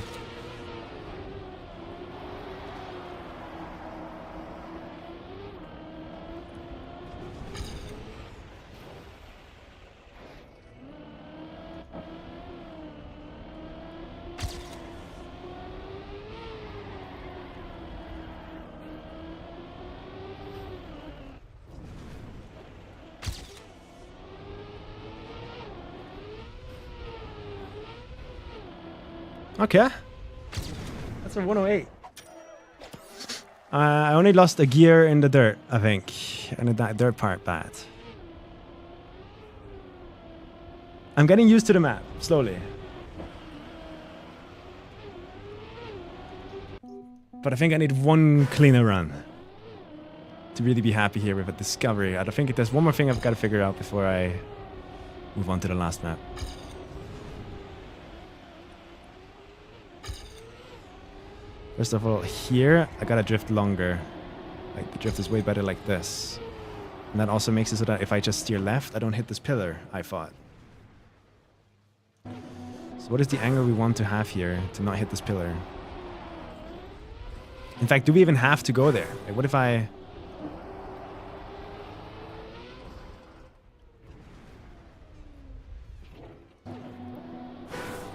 Okay. That's a 108. I only lost a gear in the dirt, I think. And that dirt part bad. I'm getting used to the map, slowly. But I think I need one cleaner run to really be happy here with a discovery. I think there's one more thing I've got to figure out before I move on to the last map. First of all, here, I gotta drift longer. Like, the drift is way better like this. And that also makes it so that if I just steer left, I don't hit this pillar, I thought. So what is the angle we want to have here to not hit this pillar? In fact, do we even have to go there? Like, what if I...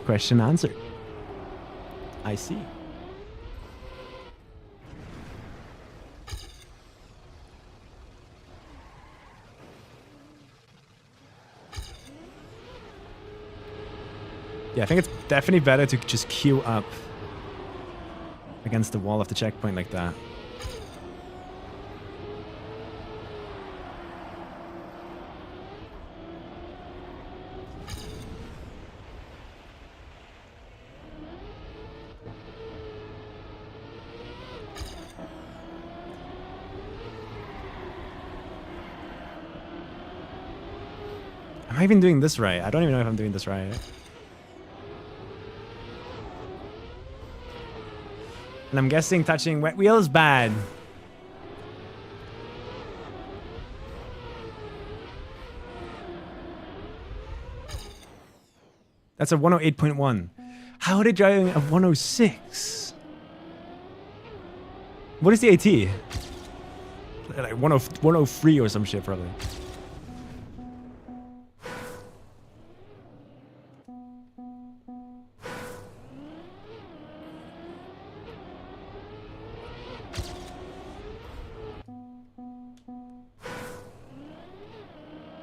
Question answered. I see. Yeah, I think it's definitely better to just queue up against the wall of the checkpoint like that. Am I even doing this right? I don't even know if I'm doing this right. And I'm guessing touching wet wheel is bad. That's a 108.1. How are they driving a 106? What is the AT? Like 103 or some shit, probably.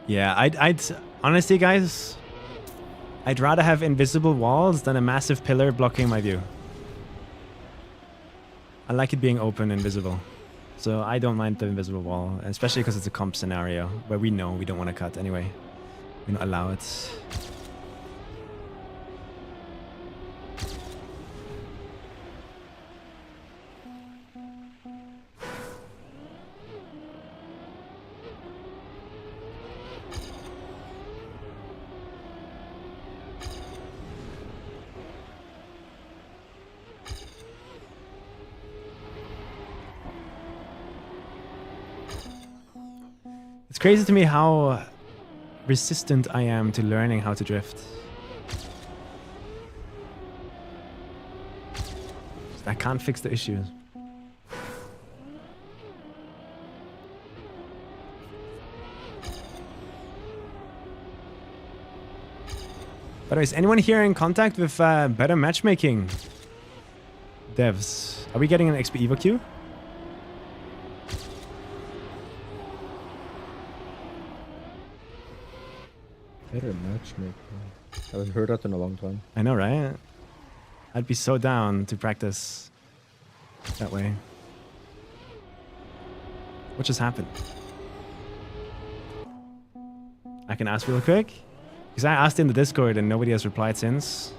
Yeah, I'd honestly, guys, I'd rather have invisible walls than a massive pillar blocking my view. I like it being open and visible. So I don't mind the invisible wall, especially because it's a comp scenario where we know we don't want to cut anyway. We don't allow it. It's crazy to me how resistant I am to learning how to drift. I can't fix the issues. By the way, is anyone here in contact with better matchmaking devs? Are we getting an XPEVO queue? Better matchmaker. I haven't heard that in a long time. I know, right? I'd be so down to practice that way. What just happened? I can ask real quick. Because I asked in the Discord and nobody has replied since.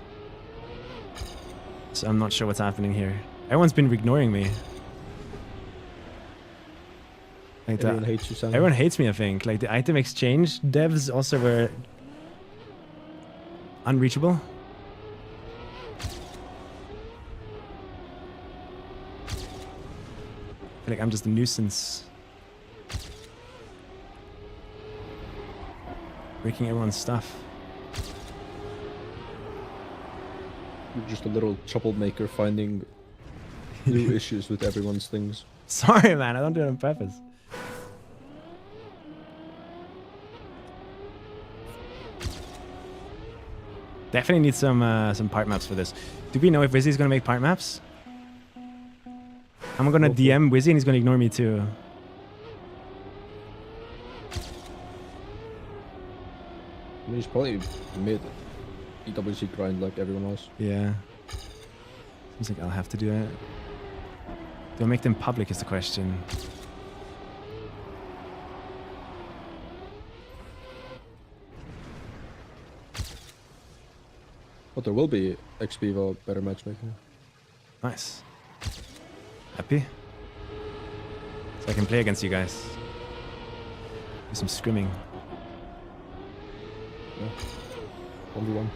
So I'm not sure what's happening here. Everyone's been ignoring me. Like Everyone hates you, Sam. Everyone hates me, I think. Like the item exchange devs also were unreachable. I feel like I'm just a nuisance. Breaking everyone's stuff. You're just a little troublemaker finding new issues with everyone's things. Sorry, man. I don't do it on purpose. Definitely need some part maps for this. Do we know if Wizzy's gonna make part maps? I'm gonna DM Wizzy and he's gonna ignore me too. I mean, he's probably made EWC grind like everyone else. Yeah. Seems like I'll have to do it. Do I make them public is the question. But there will be XPEVO better matchmaking. Nice. Happy? So I can play against you guys. Do some scrimming. Yeah. 1v1.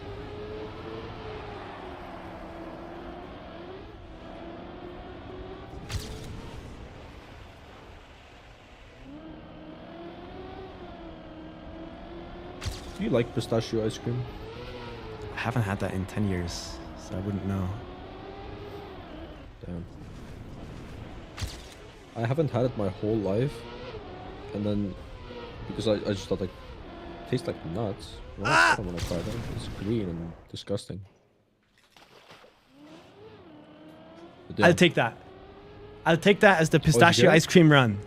Do you like pistachio ice cream? I haven't had that in 10 years, so I wouldn't know. Damn. I haven't had it my whole life. And then, because I just thought like, it tastes like nuts. Well, I don't want to try that. It's green and disgusting. But yeah. I'll take that. I'll take that as the pistachio get it? ice cream run.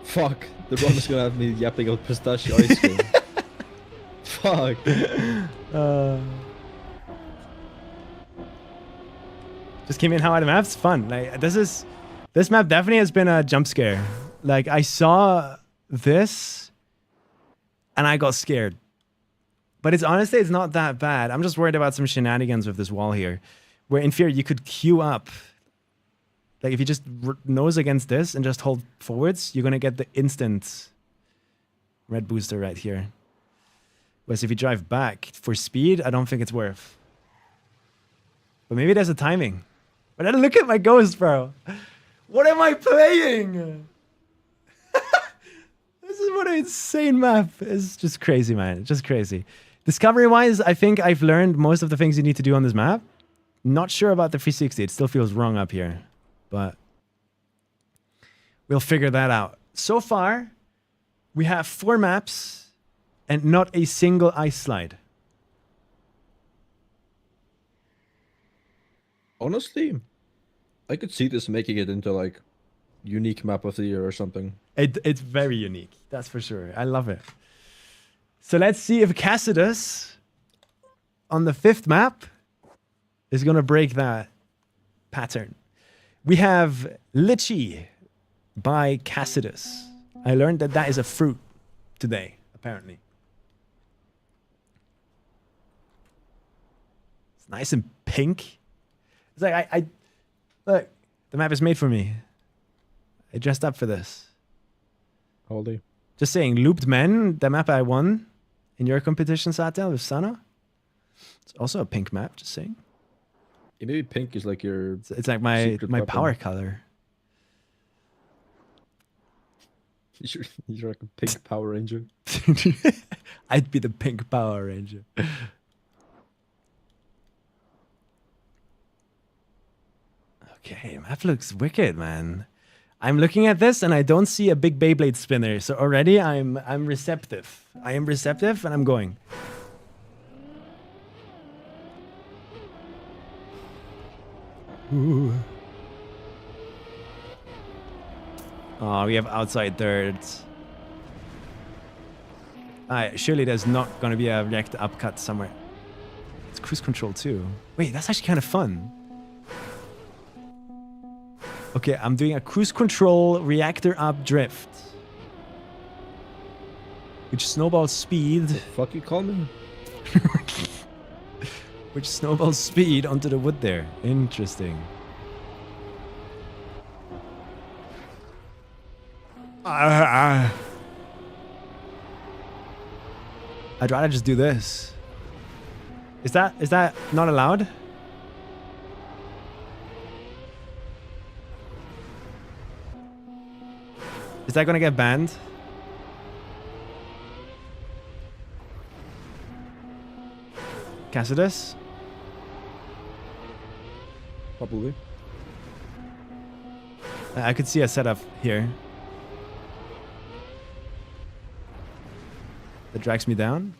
Fuck, the run is gonna have me yapping about pistachio ice cream. Fuck. Just came in how out of maps. Fun. Like this map definitely has been a jump scare. Like I saw this and I got scared. But it's honestly, it's not that bad. I'm just worried about some shenanigans with this wall here. Where in theory you could queue up. Like if you just nose against this and just hold forwards, you're gonna get the instant red booster right here. Whereas if you drive back for speed, I don't think it's worth. But maybe there's a timing. But then look at my ghost, bro. What am I playing? This is what an insane map. It's just crazy, man. It's just crazy. Discovery-wise, I think I've learned most of the things you need to do on this map. Not sure about the 360. It still feels wrong up here. But we'll figure that out. So far, we have 4 maps and not a single ice slide. Honestly, I could see this making it into like unique map of the year or something. It's very unique, that's for sure. I love it. So let's see if Cassidus on the 5th map is going to break that pattern. We have Litchi by Cassidus. I learned that that is a fruit today, apparently. It's nice and pink. It's like, I look, the map is made for me. I dressed up for this. How old are you? Just saying, Looped Men, the map I won in your competition, Satel, with Sana. It's also a pink map, just saying. Yeah, maybe pink is like your... It's like my weapon. power color. You're like a pink Power Ranger. I'd be the pink Power Ranger. Okay, map looks wicked, man. I'm looking at this and I don't see a big Beyblade spinner, so already I'm receptive. I am receptive and I'm going. Ooh. Oh, we have outside thirds. Alright, surely there's not gonna be a reactor upcut somewhere. It's cruise control too. Wait, that's actually kind of fun. Okay, I'm doing a cruise control reactor up drift. Which snowballs speed. The fuck you call me? Which snowballs speed onto the wood there. Interesting. I'd rather just do this. Is that not allowed? Is that gonna get banned? Cassidus? Probably. I could see a setup here. That drags me down.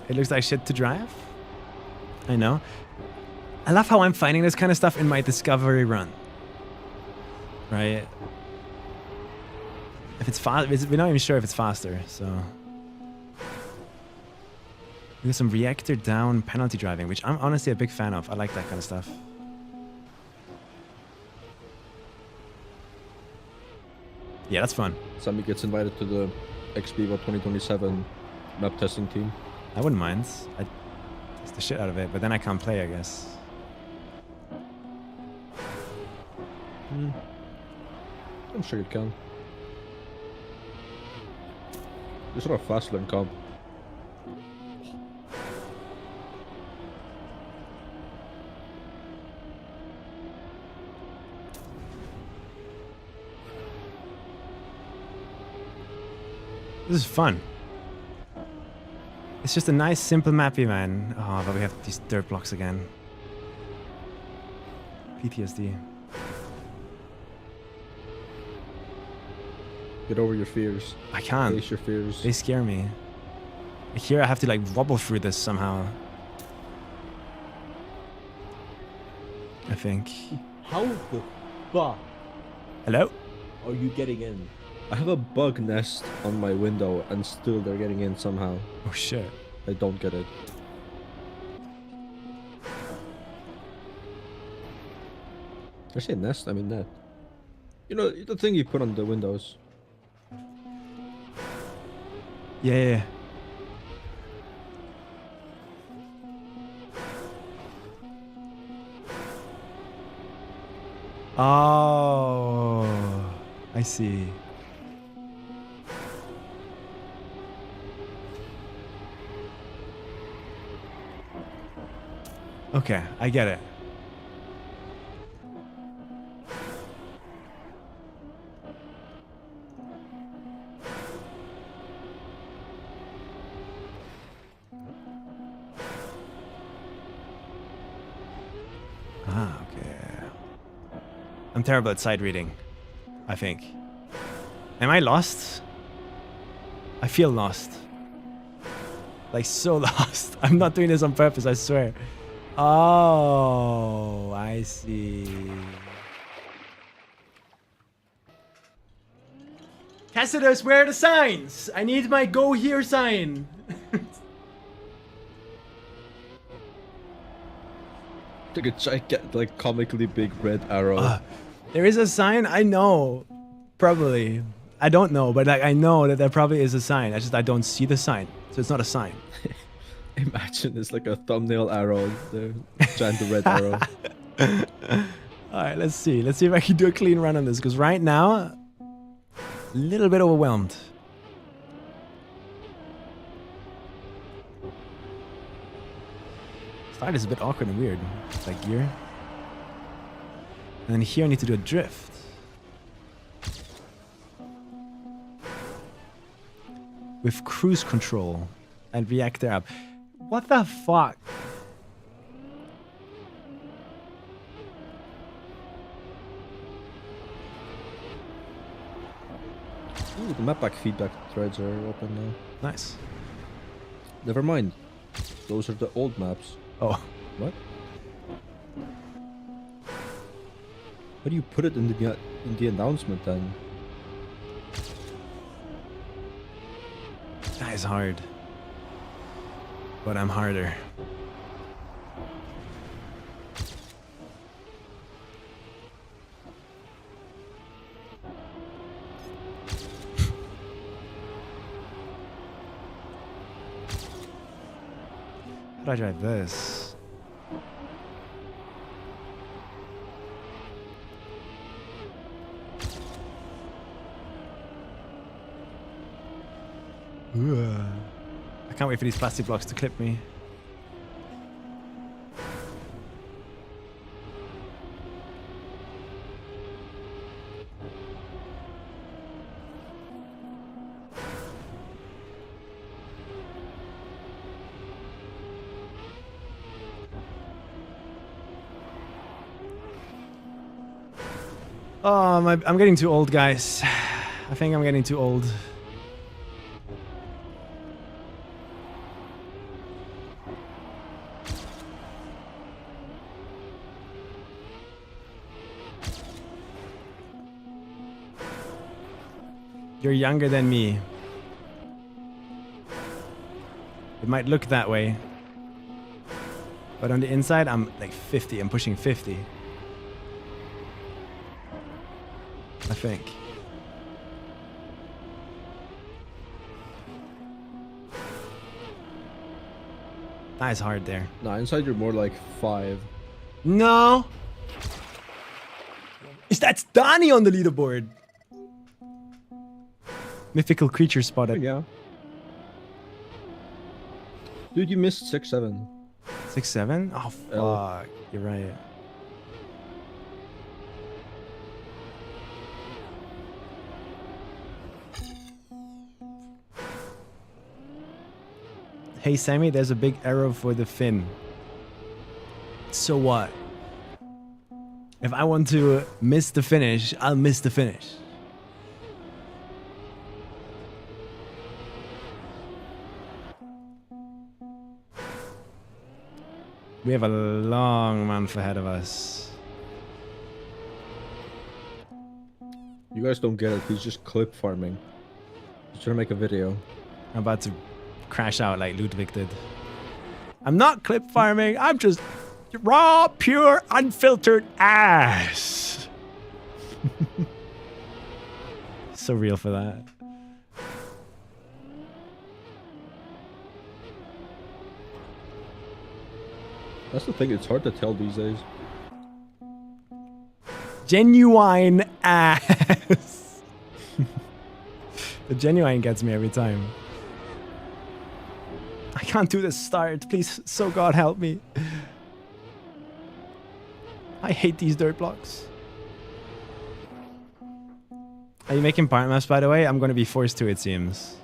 It looks like shit to drive. I know. I love how I'm finding this kind of stuff in my discovery run. Right? If it's fast, we're not even sure if it's faster, so. We have some reactor down penalty driving, which I'm honestly a big fan of. I like that kind of stuff. Yeah, that's fun. Sami gets invited to the XPEVO 2027 map testing team. I wouldn't mind. I'd test the shit out of it, but then I can't play, I guess. I'm sure you can. You're sort of faster than comp. This is fun. It's just a nice, simple mappy, man. Oh, but we have these dirt blocks again. PTSD. Get over your fears. I can't. Face your fears. They scare me. Here I have to like wobble through this somehow. I think. How the fuck Hello? are you getting in? I have a bug nest on my window and still they're getting in somehow. Oh shit. I don't get it. I say nest, I mean net. You know, the thing you put on the windows. Yeah. Oh, I see. Okay, I get it. I'm terrible at sight reading, I think. Am I lost? I feel lost. Like, so lost. I'm not doing this on purpose, I swear. Oh, I see. Cassidus, where are the signs? I need my go here sign. Like a gigantic, like comically big red arrow. There is a sign? I know. Probably. I don't know, but like I know that there probably is a sign. I don't see the sign. So it's not a sign. Imagine it's like a thumbnail arrow, the giant red arrow. Alright, let's see. Let's see if I can do a clean run on this. Because right now, a little bit overwhelmed. Start is a bit awkward and weird. It's like gear. And then here I need to do a drift. With cruise control and reactor up. What the fuck? Ooh, the map pack feedback threads are open now. Nice. Never mind. Those are the old maps. Oh. What? Why do you put it in the announcement then? That is hard. But I'm harder. How do I drive this? I can't wait for these plastic blocks to clip me. Oh, I'm getting too old, guys. I think I'm getting too old. You're younger than me. It might look that way. But on the inside, I'm like 50. I'm pushing 50. I think. That is hard there. Nah, inside you're more like 5. No! That's Donnie on the leaderboard! Mythical creature spotted. Yeah. Dude, you missed 6-7. 6-7? Oh, fuck. You're right. Hey, Sammy, there's a big arrow for the fin. So what? If I want to miss the finish, I'll miss the finish. We have a long month ahead of us. You guys don't get it. He's just clip farming. He's trying to make a video. I'm about to crash out like Ludwig did. I'm not clip farming. I'm just raw, pure, unfiltered ass. So real for that. That's the thing. It's hard to tell these days. Genuine ass. The genuine gets me every time. I can't do this start. Please, so God help me. I hate these dirt blocks. Are you making part maps, by the way? I'm going to be forced to, it seems.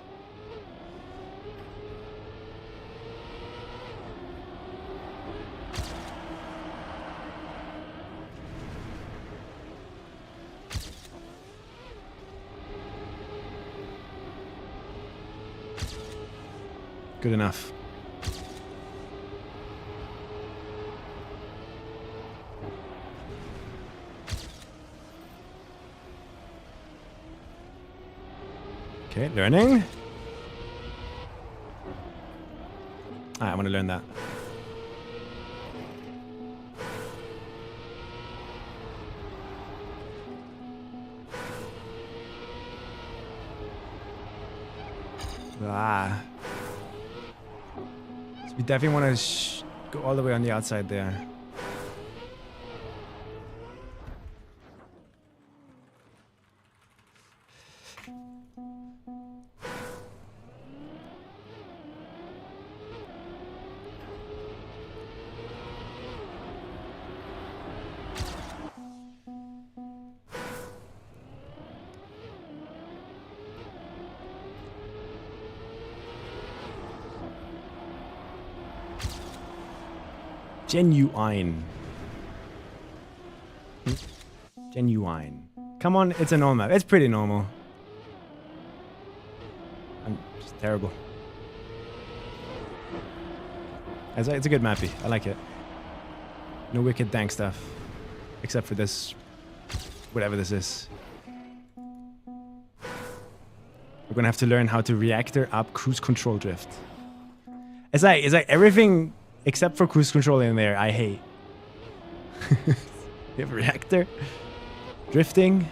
Good enough. Okay, learning. I want to learn that. Ah. So we definitely want to go all the way on the outside there. Genuine. Genuine. Come on, it's a normal map. It's pretty normal. I'm just terrible. It's a good mappy. I like it. No wicked dank stuff. Except for this. Whatever this is. We're gonna have to learn how to reactor up cruise control drift. It's like everything except for cruise control in there, I hate. You have a reactor, drifting.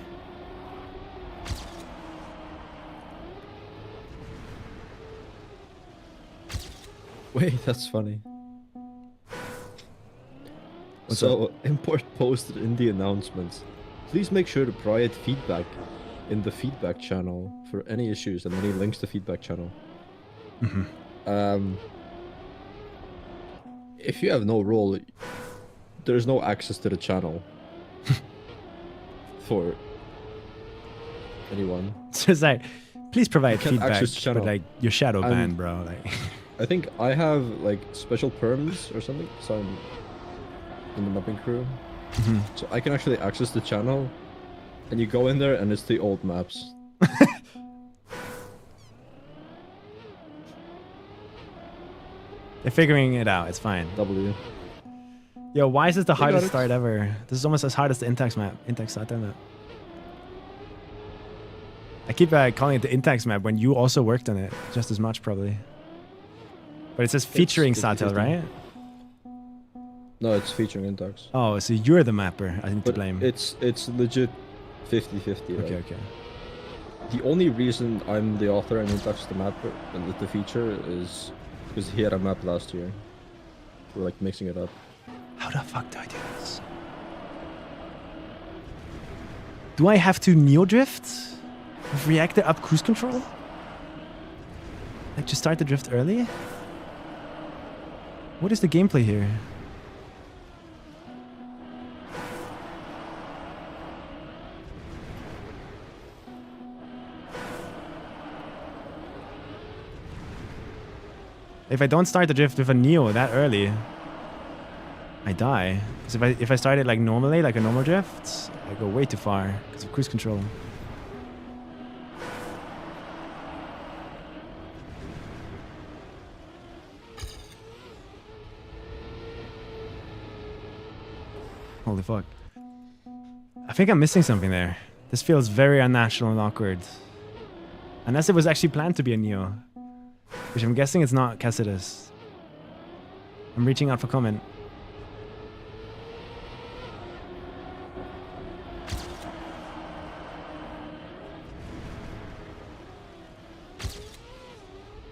Wait, that's funny. What's so, import posted in the announcements. Please make sure to provide feedback in the feedback channel for any issues, and then he links the feedback channel. If you have no role, there's no access to the channel for anyone. So it's like, please provide can't feedback, access the channel. but like you're shadow And- banned, bro. Like, I think I have like special perms or something, so I'm in the mapping crew. So I can actually access the channel, and you go in there and it's the old maps. they're figuring it out. It's fine. W. Yo, why is this the They got hardest it. start ever? This is almost as hard as the Intax map. Intax Satel map. I keep calling it the Intax map when you also worked on it just as much, probably. But it says featuring It's Satel, 50-50. right? No, it's featuring Intax. Oh, so you're the mapper. I need to But blame. it's legit 50-50. Okay, right? okay. The only reason I'm the author and Intax the mapper and the feature is because he had a map last year. We're like mixing it up. How the fuck do I do this? Do I have to neo drift with reactor up cruise control? Like just start the drift early? What is the gameplay here? If I don't start the drift with a neo that early, I die. Because if I start it like normally, like a normal drift, I go way too far because of cruise control. Holy fuck. I think I'm missing something there. This feels very unnatural and awkward. Unless it was actually planned to be a neo. Which I'm guessing it's not Cassidus. I'm reaching out for comment.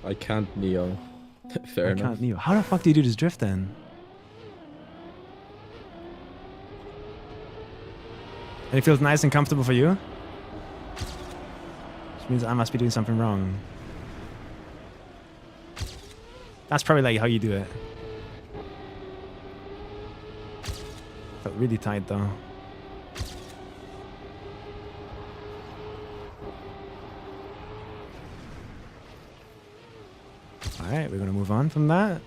I can't Neo. Fair I enough. can't neo. How the fuck do you do this drift then? And it feels nice and comfortable for you? Which means I must be doing something wrong. That's probably like how you do it. Felt really tight though. Alright, we're gonna move on from that.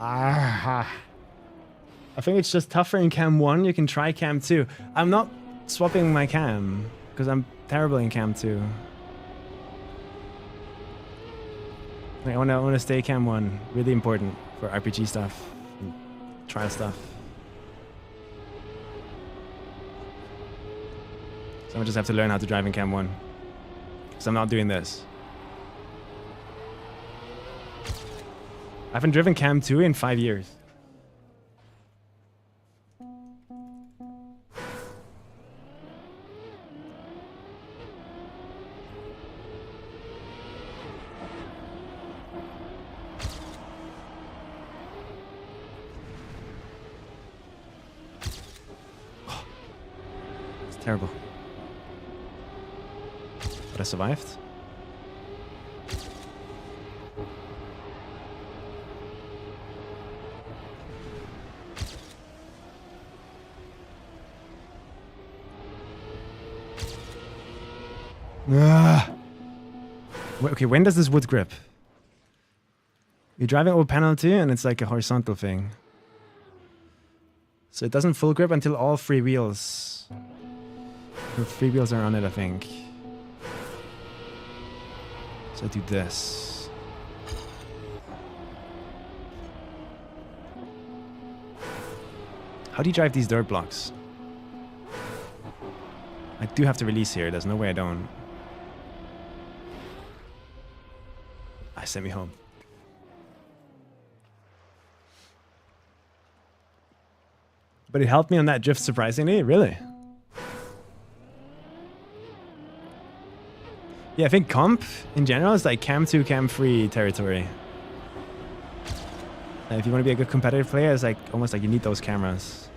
I think it's just tougher in cam 1. You can try cam 2. I'm not swapping my cam because I'm terrible in cam 2. Like, I want to stay cam 1. Really important for RPG stuff, and trial stuff. So I just have to learn how to drive in cam 1 because I'm not doing this. I haven't driven cam 2 in 5 years. It's terrible. But I survived. Okay, when does this wood grip? You're driving over penalty and it's like a horizontal thing. So it doesn't full grip until all 3 wheels. The 3 wheels are on it, I think. So I do this. How do you drive these dirt blocks? I do have to release here. There's no way I don't. I sent me home. But it helped me on that drift surprisingly, really. Yeah, I think comp in general is like cam 2, cam 3 territory. And if you want to be a good competitive player, it's like almost like you need those cameras.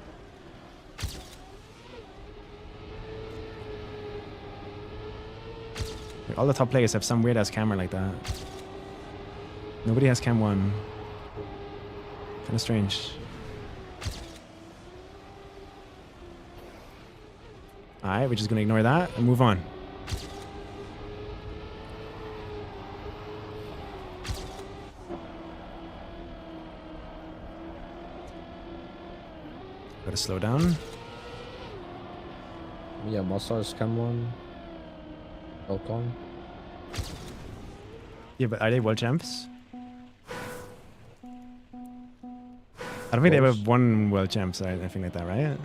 Like all the top players have some weird ass camera like that. Nobody has cam 1. Kind of strange. Alright, we're just gonna ignore that and move on. Gotta slow down. Yeah, Massage Cam 1. Elcon. Yeah, but are they world champs? I don't think they have won world champs or anything like that, right?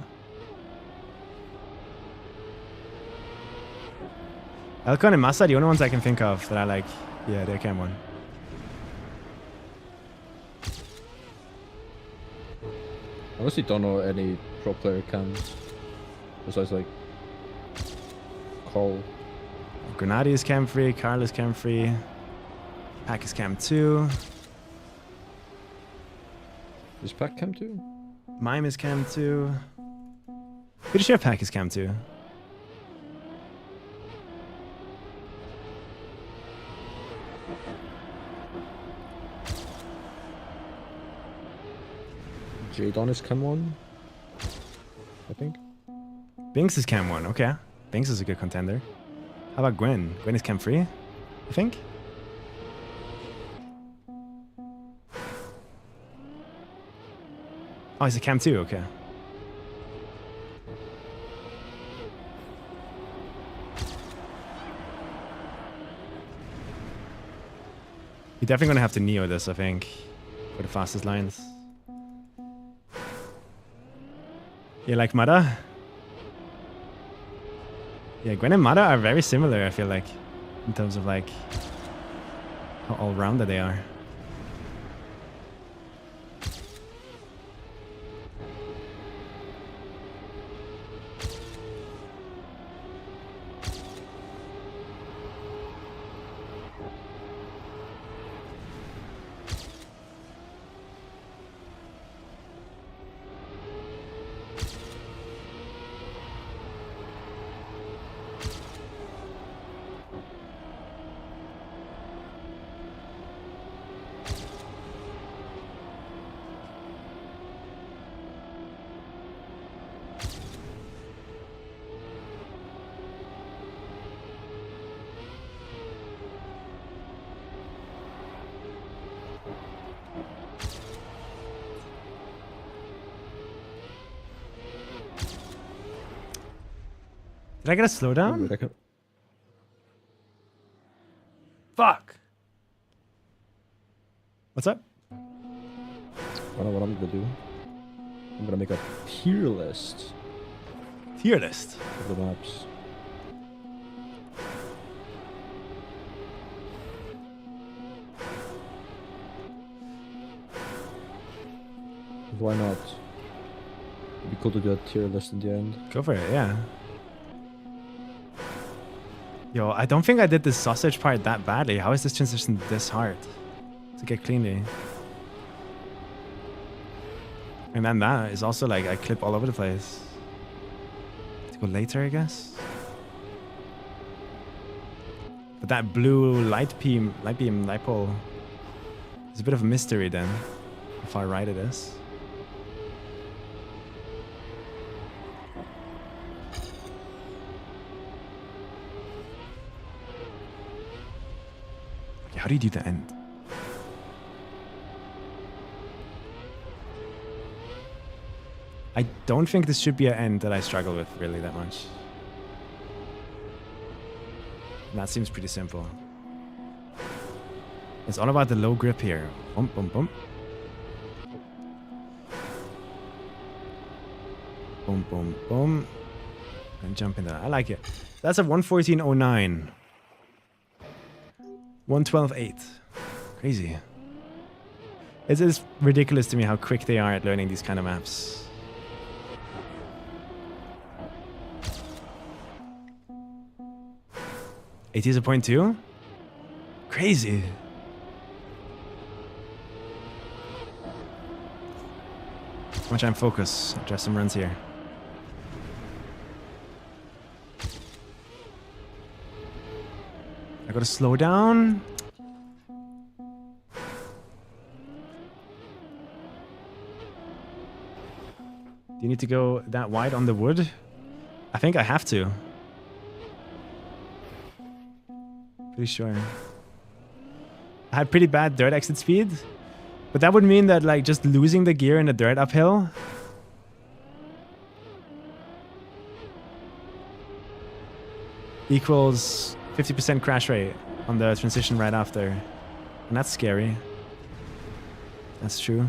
Elcon and Massa are the only ones I can think of that I like. Yeah, they're cam 1. I honestly don't know any pro player cams besides like Carl. Grenadi is cam 3, Carl is cam 3, Pack is cam 2, Is Pack Cam 2? Mime is cam 2. Pretty sure Pack is cam 2. Jadon is Cam 1, I think. Binks is cam 1, okay. Binks is a good contender. How about Gwen? Gwen is cam 3, I think. Oh, he's a cam 2, okay. You're definitely gonna have to Neo this, I think, for the fastest lines. You like Mada? Yeah, Gwen and Mada are very similar, I feel like, in terms of like how all-rounded they are. Did I get a slowdown? Wait, I can... Fuck. What's up? I don't know what I'm gonna do. I'm gonna make a tier list Tier list. of the maps. Why not? It'd be cool to do a tier list in the end. Go for it, yeah. Yo, I don't think I did this sausage part that badly. How is this transition this hard to get cleanly? And then that is also like I clip all over the place. To go later, I guess. But that blue light beam dipole is a bit of a mystery then. How far right it is. How do you do the end? I don't think this should be an end that I struggle with really that much. And that seems pretty simple. It's all about the low grip here. Bump, bump, bump. Boom, boom, boom. And jump into that. I like it. That's a 114.09. 112.8. Crazy. It is ridiculous to me how quick they are at learning these kind of maps. AT is a 0.2? Crazy. Much I'm focus. Just some runs here. I gotta slow down. Do you need to go that wide on the wood? I think I have to. Pretty sure. I had pretty bad dirt exit speed. But that would mean that like just losing the gear in the dirt uphill equals 50% crash rate on the transition right after. And that's scary. That's true.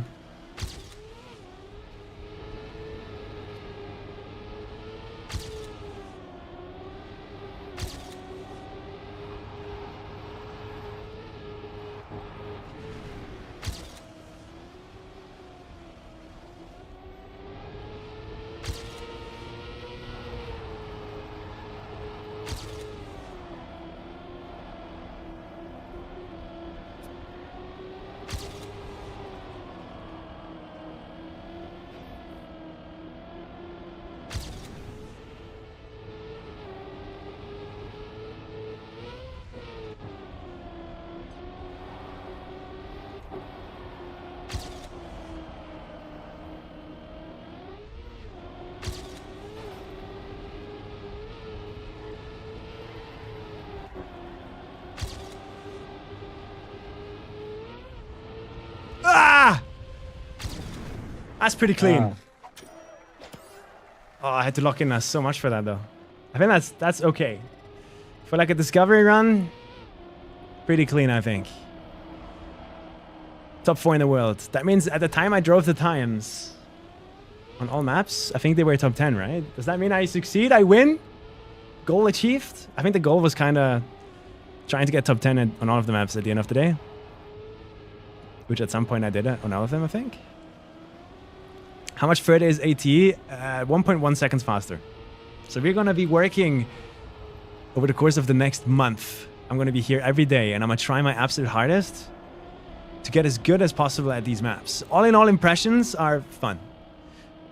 That's pretty clean. Oh, I had to lock in so much for that though. I think that's okay. For like a discovery run, pretty clean, I think. Top 4 in the world. That means at the time I drove the times on all maps, I think they were top 10, right? Does that mean I succeed? I win? Goal achieved? I think the goal was kind of trying to get top 10 on all of the maps at the end of the day. Which at some point I did it on all of them, I think. How much further is AT? 1.1 seconds faster. So we're going to be working over the course of the next month. I'm going to be here every day and I'm going to try my absolute hardest to get as good as possible at these maps. All in all, impressions are fun.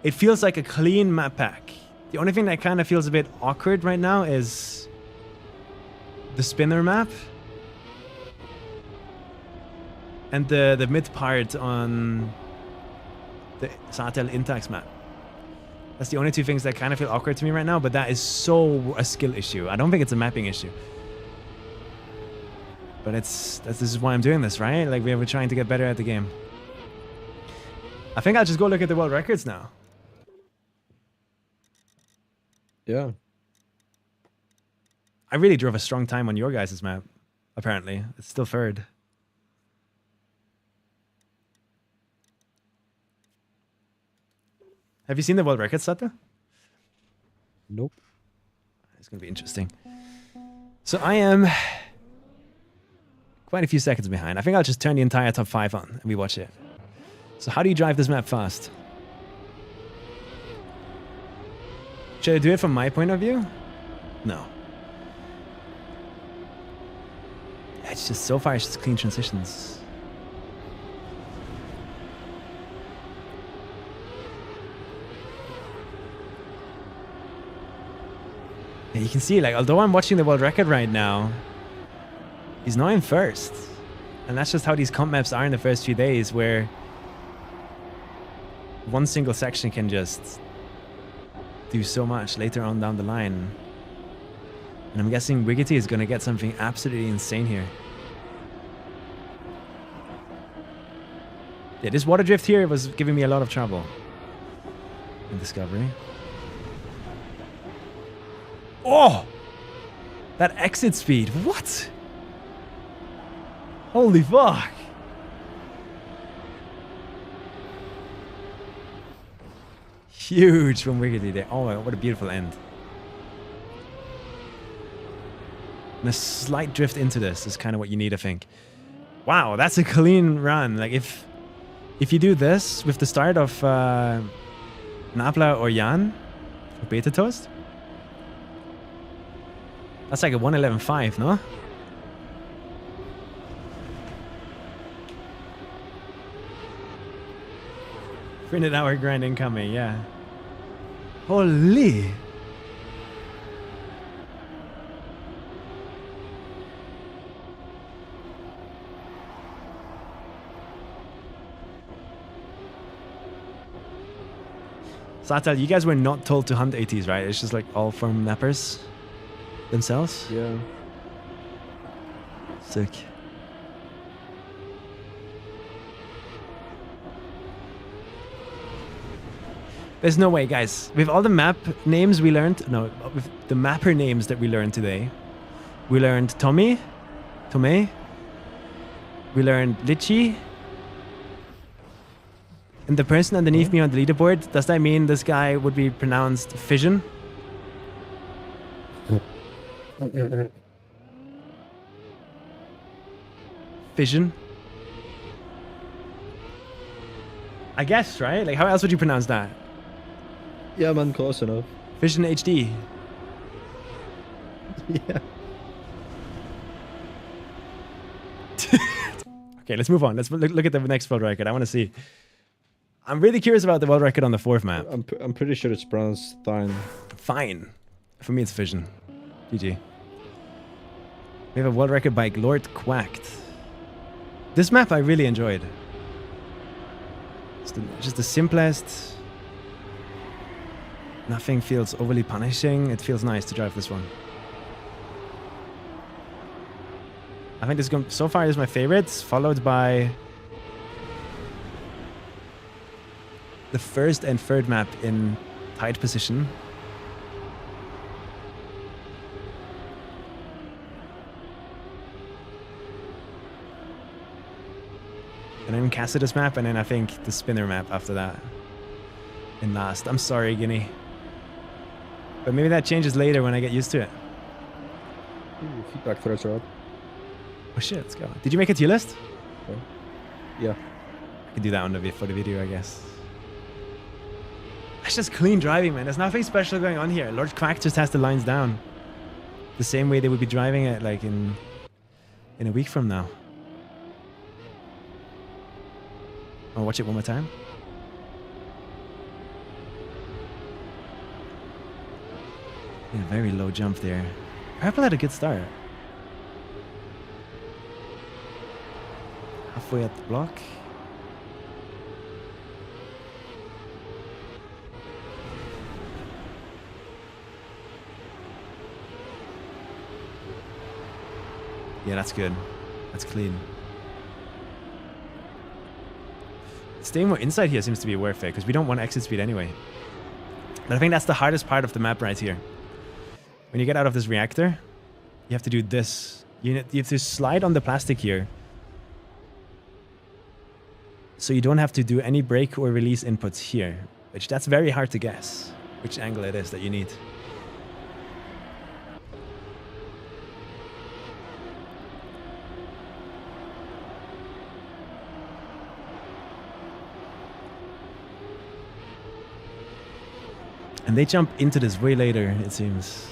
It feels like a clean map pack. The only thing that kind of feels a bit awkward right now is the spinner map and the mid part on the Satel Intax map. That's the only two things that kind of feel awkward to me right now, but that is so a skill issue. I don't think it's a mapping issue. But this is why I'm doing this, right? Like we're trying to get better at the game. I think I'll just go look at the world records now. Yeah. I really drove a strong time on your guys' map, apparently. It's still third. Have you seen the world record, Sata? Nope. It's going to be interesting. So I am quite a few seconds behind. I think I'll just turn the entire top 5 on and we watch it. So how do you drive this map fast? Should I do it from my point of view? No. It's just, so far it's just clean transitions. Yeah, you can see, like, although I'm watching the world record right now, he's now in first. And that's just how these comp maps are in the first few days, where one single section can just do so much later on down the line. And I'm guessing Wiggity is going to get something absolutely insane here. Yeah, this water drift here was giving me a lot of trouble in Discovery. Oh! That exit speed. What? Holy fuck. Huge from Wiggity there. Oh my god, what a beautiful end. And a slight drift into this is kind of what you need, I think. Wow, that's a clean run. Like, if you do this with the start of Nabla or Jan, or Beta Toast, that's like a 1:11.5, no? Printed hour grind incoming, yeah. Holy! Satal, you guys were not told to hunt ATs, right? It's just like all from nappers themselves? Yeah. Sick. There's no way, guys. With all the map names we learned, no, with the mapper names that we learned today, we learned Tommy, Tomei, we learned Litchi, and the person underneath me on the leaderboard, does that mean this guy would be pronounced Fission? Fission? I guess, right? Like, how else would you pronounce that? Yeah, man, close enough. Fission HD. Yeah. Okay, let's move on. Let's look at the next world record. I want to see. I'm really curious about the world record on the 4th map. I'm pretty sure it's pronounced Thine. Fine. For me, it's Fission. GG. We have a world record by Lord Quacked. This map I really enjoyed. It's just the simplest. Nothing feels overly punishing. It feels nice to drive this one. I think this so far is my favorite, followed by the 1st and 3rd map in tight position. And then Cassidus map, and then I think the spinner map after that. In last. I'm sorry, Guinea. But maybe that changes later when I get used to it. Ooh, feedback threads are up. Oh shit, let's go. Did you make a tier list? Okay. Yeah. I can do that on for the video, I guess. That's just clean driving, man. There's nothing special going on here. Lord Quack just has the lines down. The same way they would be driving it like in a week from now. I'll watch it one more time. Yeah, very low jump there. Purple had a good start. Halfway at the block. Yeah, that's good. That's clean. Staying more inside here seems to be worth it, because we don't want exit speed anyway. But I think that's the hardest part of the map right here. When you get out of this reactor, You have to do this. You have to slide on the plastic here. So you don't have to do any brake or release inputs here. Which that's very hard to guess. Which angle it is that you need. And they jump into this way later, it seems.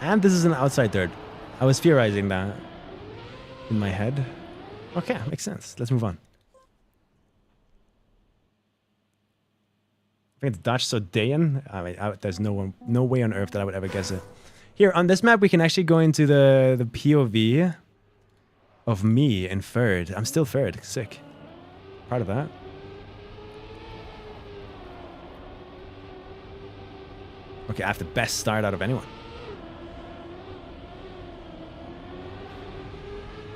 And this is an outside dirt. I was theorizing that in my head. Okay, makes sense. Let's move on. I think it's Dutch, so Dayan. I mean, there's no way on earth that I would ever guess it. Here, on this map, we can actually go into the POV of me in third. I'm still third. Sick. Proud of that. Okay, I have the best start out of anyone.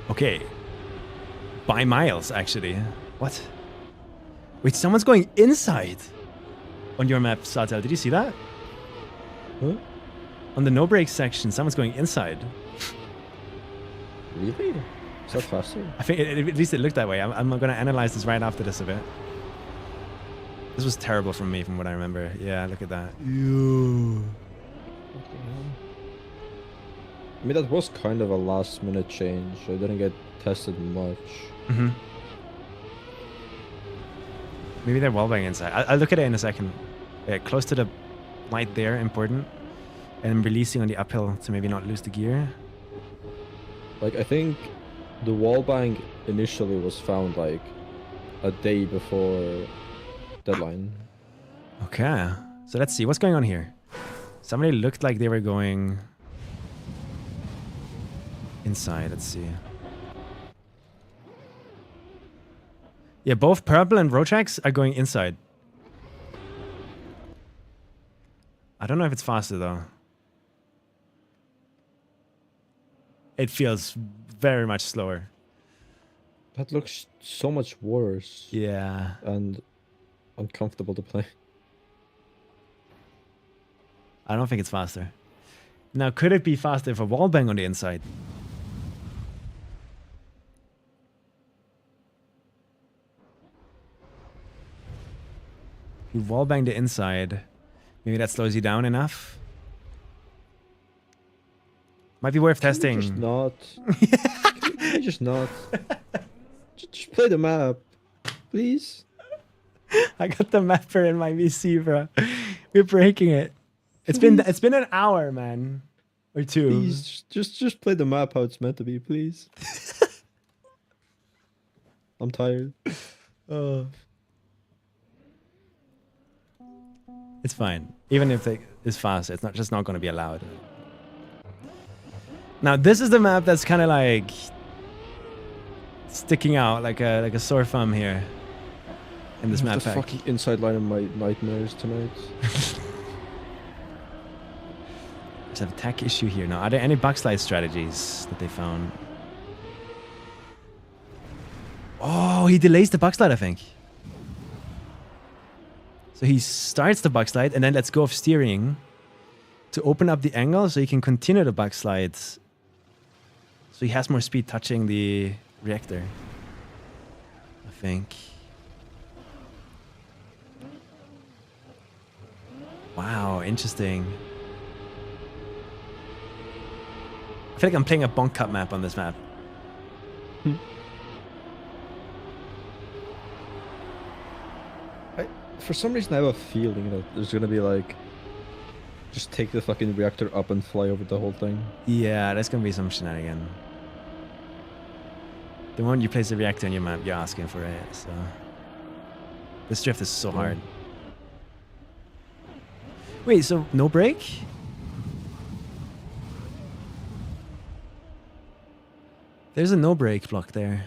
Okay. By miles, actually. What? Wait, someone's going inside on your map, Satel. Did you see that? Huh? On the no brake section, someone's going inside. Really? Is that faster? I think at least it looked that way. I'm going to analyze this right after this a bit. This was terrible from me, from what I remember. Yeah, look at that. Ew. I mean, that was kind of a last-minute change. I didn't get tested much. Mm-hmm. Maybe they're wallbang inside. I'll look at it in a second. Yeah, close to the light there, important. And releasing on the uphill to maybe not lose the gear. Like, I think the wallbang initially was found, like, a day before deadline. Okay. So let's see. What's going on here? Somebody looked like they were going inside. Let's see. Yeah, both Purple and Rotrax are going inside. I don't know if it's faster, though. It feels very much slower. That looks so much worse. Yeah. And uncomfortable to play. I don't think it's faster. Now, could it be faster if a wallbang on the inside? You wallbang the inside. Maybe that slows you down enough. Might be worth testing. Just not. Can you just not. Just play the map, please. I got the mapper in my VC, bro. We're breaking it. It's been an hour, man, or two. Please, just play the map how it's meant to be, please. I'm tired. It's fine. Even if it's fast, it's just not going to be allowed. Now, this is the map that's kind of like sticking out like a sore thumb here in this map the pack. fucking inside line of my nightmares tonight. There's an attack issue here. Now, are there any backslide strategies that they found? Oh, he delays the backslide, I think. So he starts the backslide and then lets go of steering to open up the angle so he can continue the backslide. So he has more speed touching the reactor, I think. Wow, interesting. I feel like I'm playing a bonk cut map on this map. For some reason, I have a feeling that there's gonna be like, just take the fucking reactor up and fly over the whole thing. Yeah, there's gonna be some shenanigan. The moment you place the reactor on your map, you're asking for it, so... This drift is so hard. Wait, so no brake? There's a no brake block there.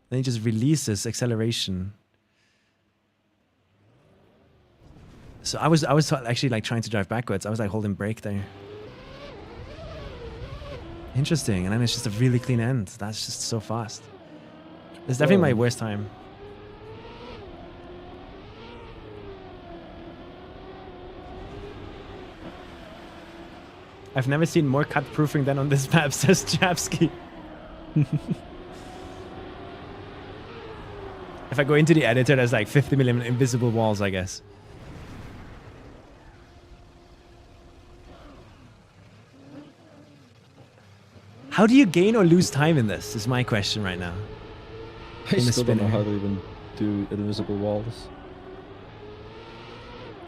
Then he just releases acceleration. So I was actually like trying to drive backwards. I was like holding brake there. Interesting. And then it's just a really clean end. That's just so fast. It's definitely my worst time. I've never seen more cut proofing than on this map, says Chapsky. If I go into the editor, there's like 50 million invisible walls, I guess. How do you gain or lose time in this, is my question right now. I In the still don't know spinner. how to even do invisible walls.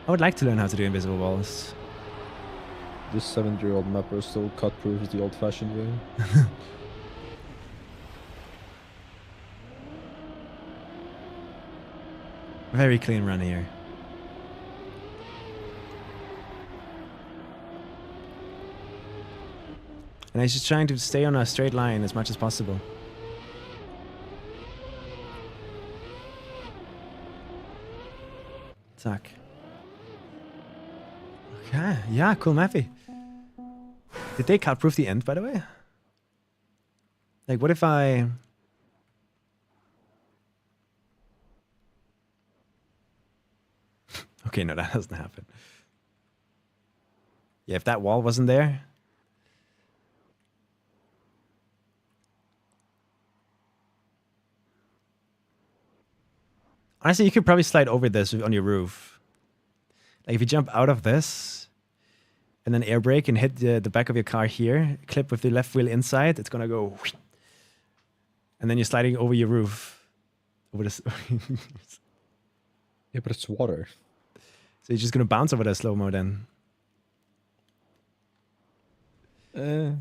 I would like to learn how to do invisible walls. This 7-year-old mapper still cut proofs the old-fashioned way. Very clean run here. And I'm just trying to stay on a straight line as much as possible. Zack. Okay, yeah, cool mappy. Did they cut proof the end, by the way? Like, what if I... Okay, no, that doesn't happen. Yeah, if that wall wasn't there... Honestly, you could probably slide over this on your roof. Like, if you jump out of this, and then air brake and hit the back of your car here, clip with the left wheel inside, it's gonna go... whoosh. And then you're sliding over your roof. Over this... Yeah, but it's water. So you're just gonna bounce over that slow-mo then. I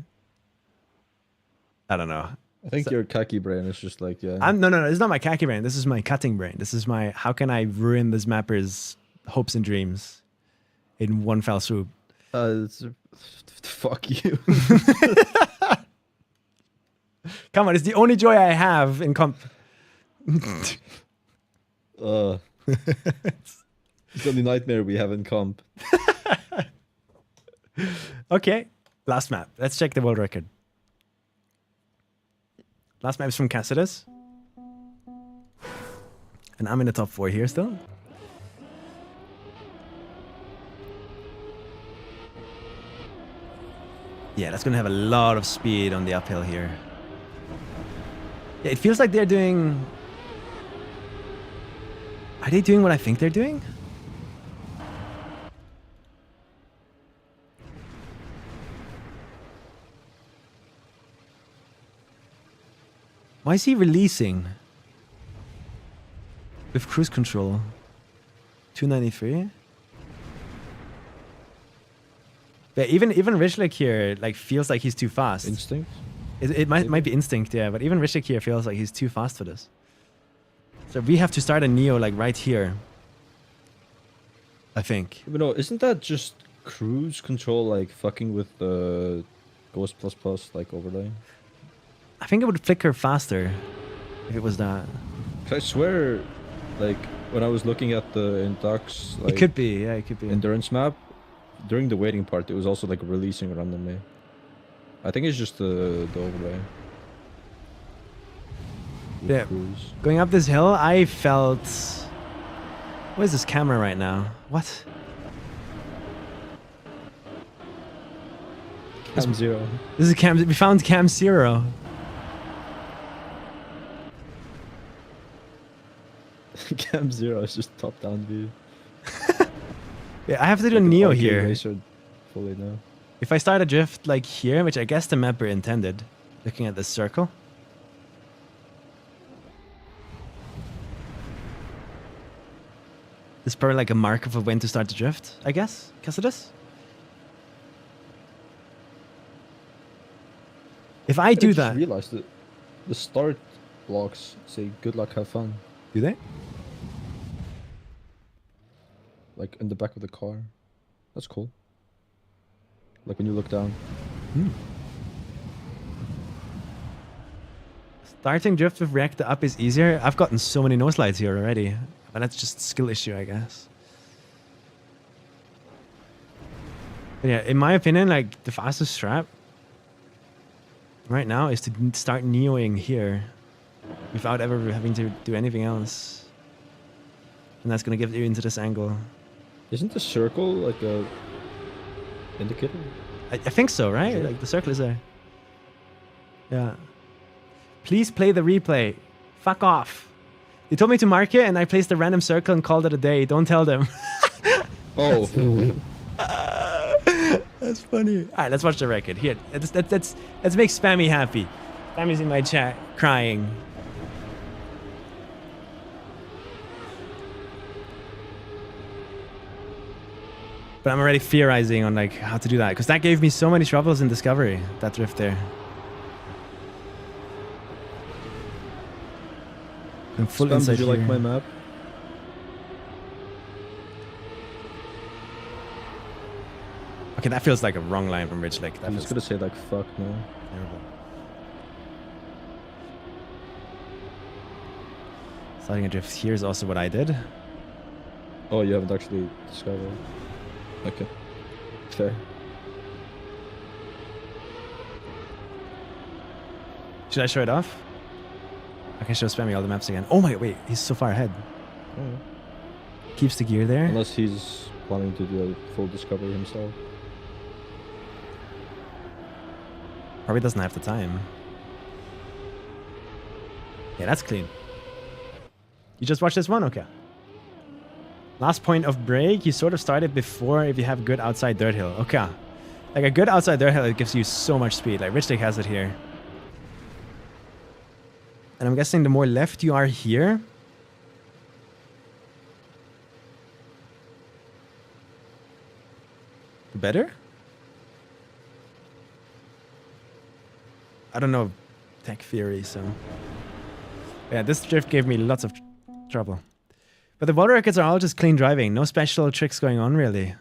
don't know. I think your khaki brain is just like, yeah. No, this is not my khaki brain. This is my cutting brain. This is my, how can I ruin this mapper's hopes and dreams in one fell swoop? Fuck you. Come on, it's the only joy I have in comp. It's the only nightmare we have in comp. Okay, last map. Let's check the world record. Last map is from Cassidus. And I'm in the top 4 here still. Yeah, that's gonna have a lot of speed on the uphill here. Yeah, it feels like they're doing... Are they doing what I think they're doing? Why is he releasing? With cruise control. 293? Yeah, even Rishlik here like feels like he's too fast. Instinct? It might be instinct, yeah, but even Rishlik here feels like he's too fast for this. So we have to start a Neo like right here. I think. But no, isn't that just cruise control like fucking with the Ghost Plus Plus like overlay? I think it would flicker faster if it was that. 'Cause I swear, like when I was looking at the Indux, like It could be, yeah, it could be. endurance map, during the waiting part, it was also like releasing randomly. I think it's just the overlay. With Yeah. cruise. Going up this hill, I felt... What is this camera right now? What? Cam 0. This is cam... We found cam 0. Cam 0 is just top-down view. Yeah, I have to do a Like an Neo arcade here. racer fully now. If I start a drift like here, which I guess the mapper intended, looking at this circle. This is probably like a marker for when to start the drift, I guess, because of this. If I do just that... realized that the start blocks say good luck, have fun. Do they? Like in the back of the car. That's cool. Like when you look down. Starting drift with reactor up is easier. I've gotten so many no slides here already. But that's just a skill issue, I guess. But yeah, in my opinion, like the fastest strat right now is to start neoing here without ever having to do anything else. And that's going to get you into this angle. Isn't the circle like a indicator? I think so, right? Like the circle is there. Yeah. Please play the replay. Fuck off. They told me to mark it and I placed a random circle and called it a day. Don't tell them. Oh. That's funny. All right, let's watch the record. Here, let's make Spammy happy. Spammy's in my chat crying. But I'm already theorizing on like how to do that because that gave me so many troubles in Discovery. That drift there. I'm full Spam, inside did you here. like my map? Okay, that feels like a wrong line from Rich. Like that I'm feels just gonna say like fuck no. terrible. Starting a drift here is also what I did. Oh, you haven't actually discovered. Okay. Fair. Should I show it off? I can show Spammy all the maps again. Oh my, wait, he's so far ahead. Oh. Keeps the gear there. Unless he's planning to do a full discovery himself. Probably doesn't have the time. Yeah, that's clean. You just watched this one? Okay. Last point of break, you sort of started before if you have good outside dirt hill. Okay. Like a good outside dirt hill, it gives you so much speed. Like Rich Dick has it here. And I'm guessing the more left you are here, the better? I don't know tech theory, so... Yeah, this drift gave me lots of trouble. But the water records are all just clean driving. No special tricks going on, really.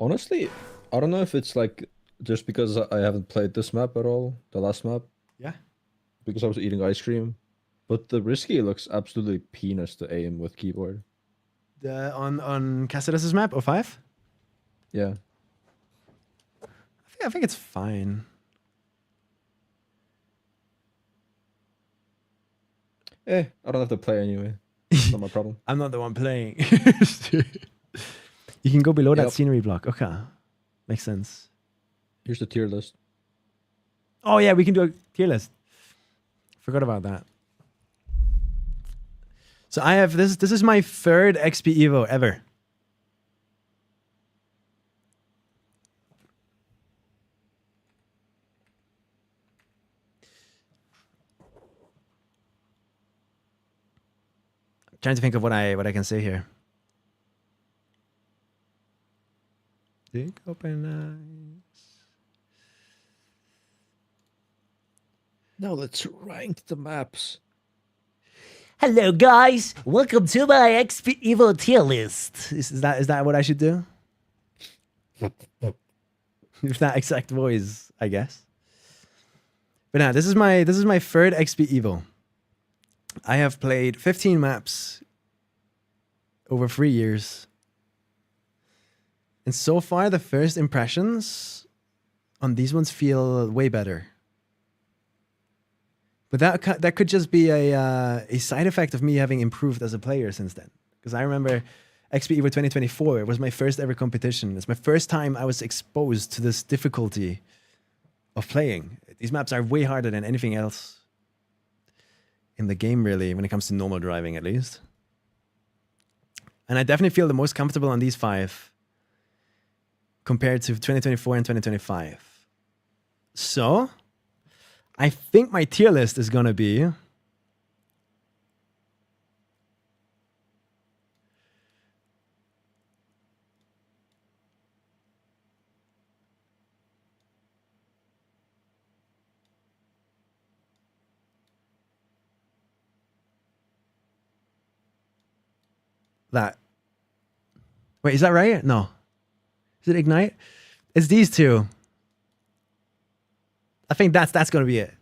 Honestly, I don't know if it's like just because I haven't played this map at all, the last map. Yeah. Because I was eating ice cream. But the risky looks absolutely penis to aim with keyboard. On Cassidus's map, 05? Yeah. I think it's fine. I don't have to play anyway. Not my problem. I'm not the one playing. You can go below that scenery block. Okay. Makes sense. Here's the tier list. Oh yeah, we can do a tier list. Forgot about that. So I have this is my third XPEVO ever. I'm trying to think of what I can say here. Think open eyes. Now let's rank the maps. Hello, guys. Welcome to my XPEVO tier list. Is that what I should do? With that exact voice, I guess. But now this is my third XPEVO. I have played 15 maps over 3 years. And so far the first impressions on these ones feel way better. But that could just be a side effect of me having improved as a player since then. Because I remember XPEVO 2024, it was my first ever competition. It's my first time I was exposed to this difficulty of playing. These maps are way harder than anything else in the game, really, when it comes to normal driving, at least. And I definitely feel the most comfortable on these 5 compared to 2024 and 2025. So I think my tier list is going to be that. Wait, is that right? No. Is it Ignite? It's these two. I think that's going to be it.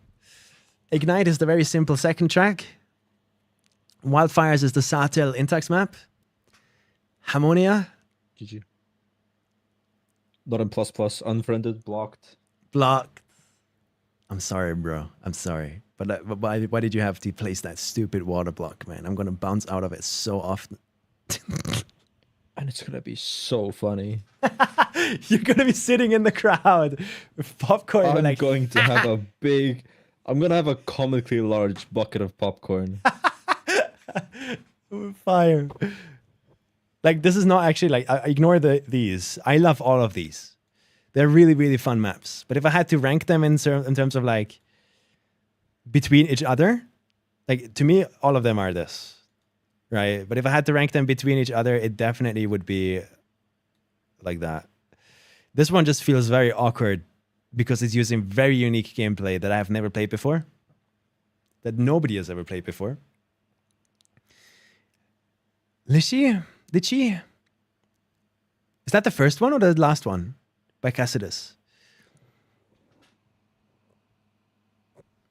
Ignite is the very simple second track. Wildfires is the Satel Intax map. Harmonia. GG. Not in ++, unfriended, blocked. Blocked. I'm sorry, bro. I'm sorry. But why did you have to place that stupid water block, man? I'm going to bounce out of it so often. And it's gonna be so funny. You're gonna be sitting in the crowd with popcorn. I'm like, going to have a big. I'm gonna have a comically large bucket of popcorn. fire. Like, this is not actually like, I ignore these. I love all of these. They're really, really fun maps. But if I had to rank them in terms of like between each other, like to me, all of them are this, right? But if I had to rank them between each other, it definitely would be like that. This one just feels very awkward because it's using very unique gameplay that I have never played before, that nobody has ever played before. Litchi? Is that the first one or the last one by Cassidus?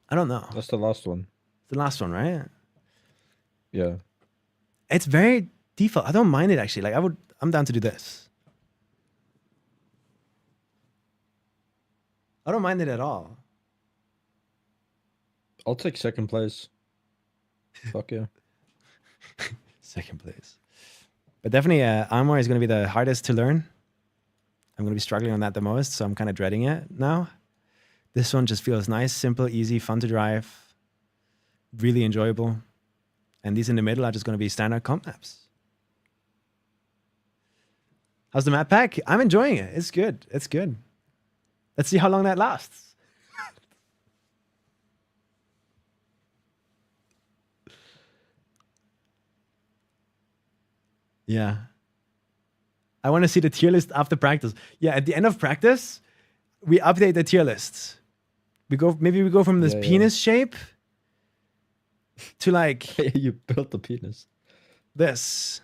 I don't know. That's the last one. The last one, right? Yeah. It's very default. I don't mind it actually. Like I'm down to do this. I don't mind it at all. I'll take second place. Fuck yeah. Second place. But definitely Armor is going to be the hardest to learn. I'm going to be struggling on that the most, so I'm kind of dreading it now. This one just feels nice, simple, easy, fun to drive. Really enjoyable. And these in the middle are just going to be standard comp maps. How's the map pack? I'm enjoying it. It's good. It's good. Let's see how long that lasts. Yeah. I want to see the tier list after practice. Yeah, at the end of practice, we update the tier lists. Maybe we go from this penis shape to like You built the penis. this.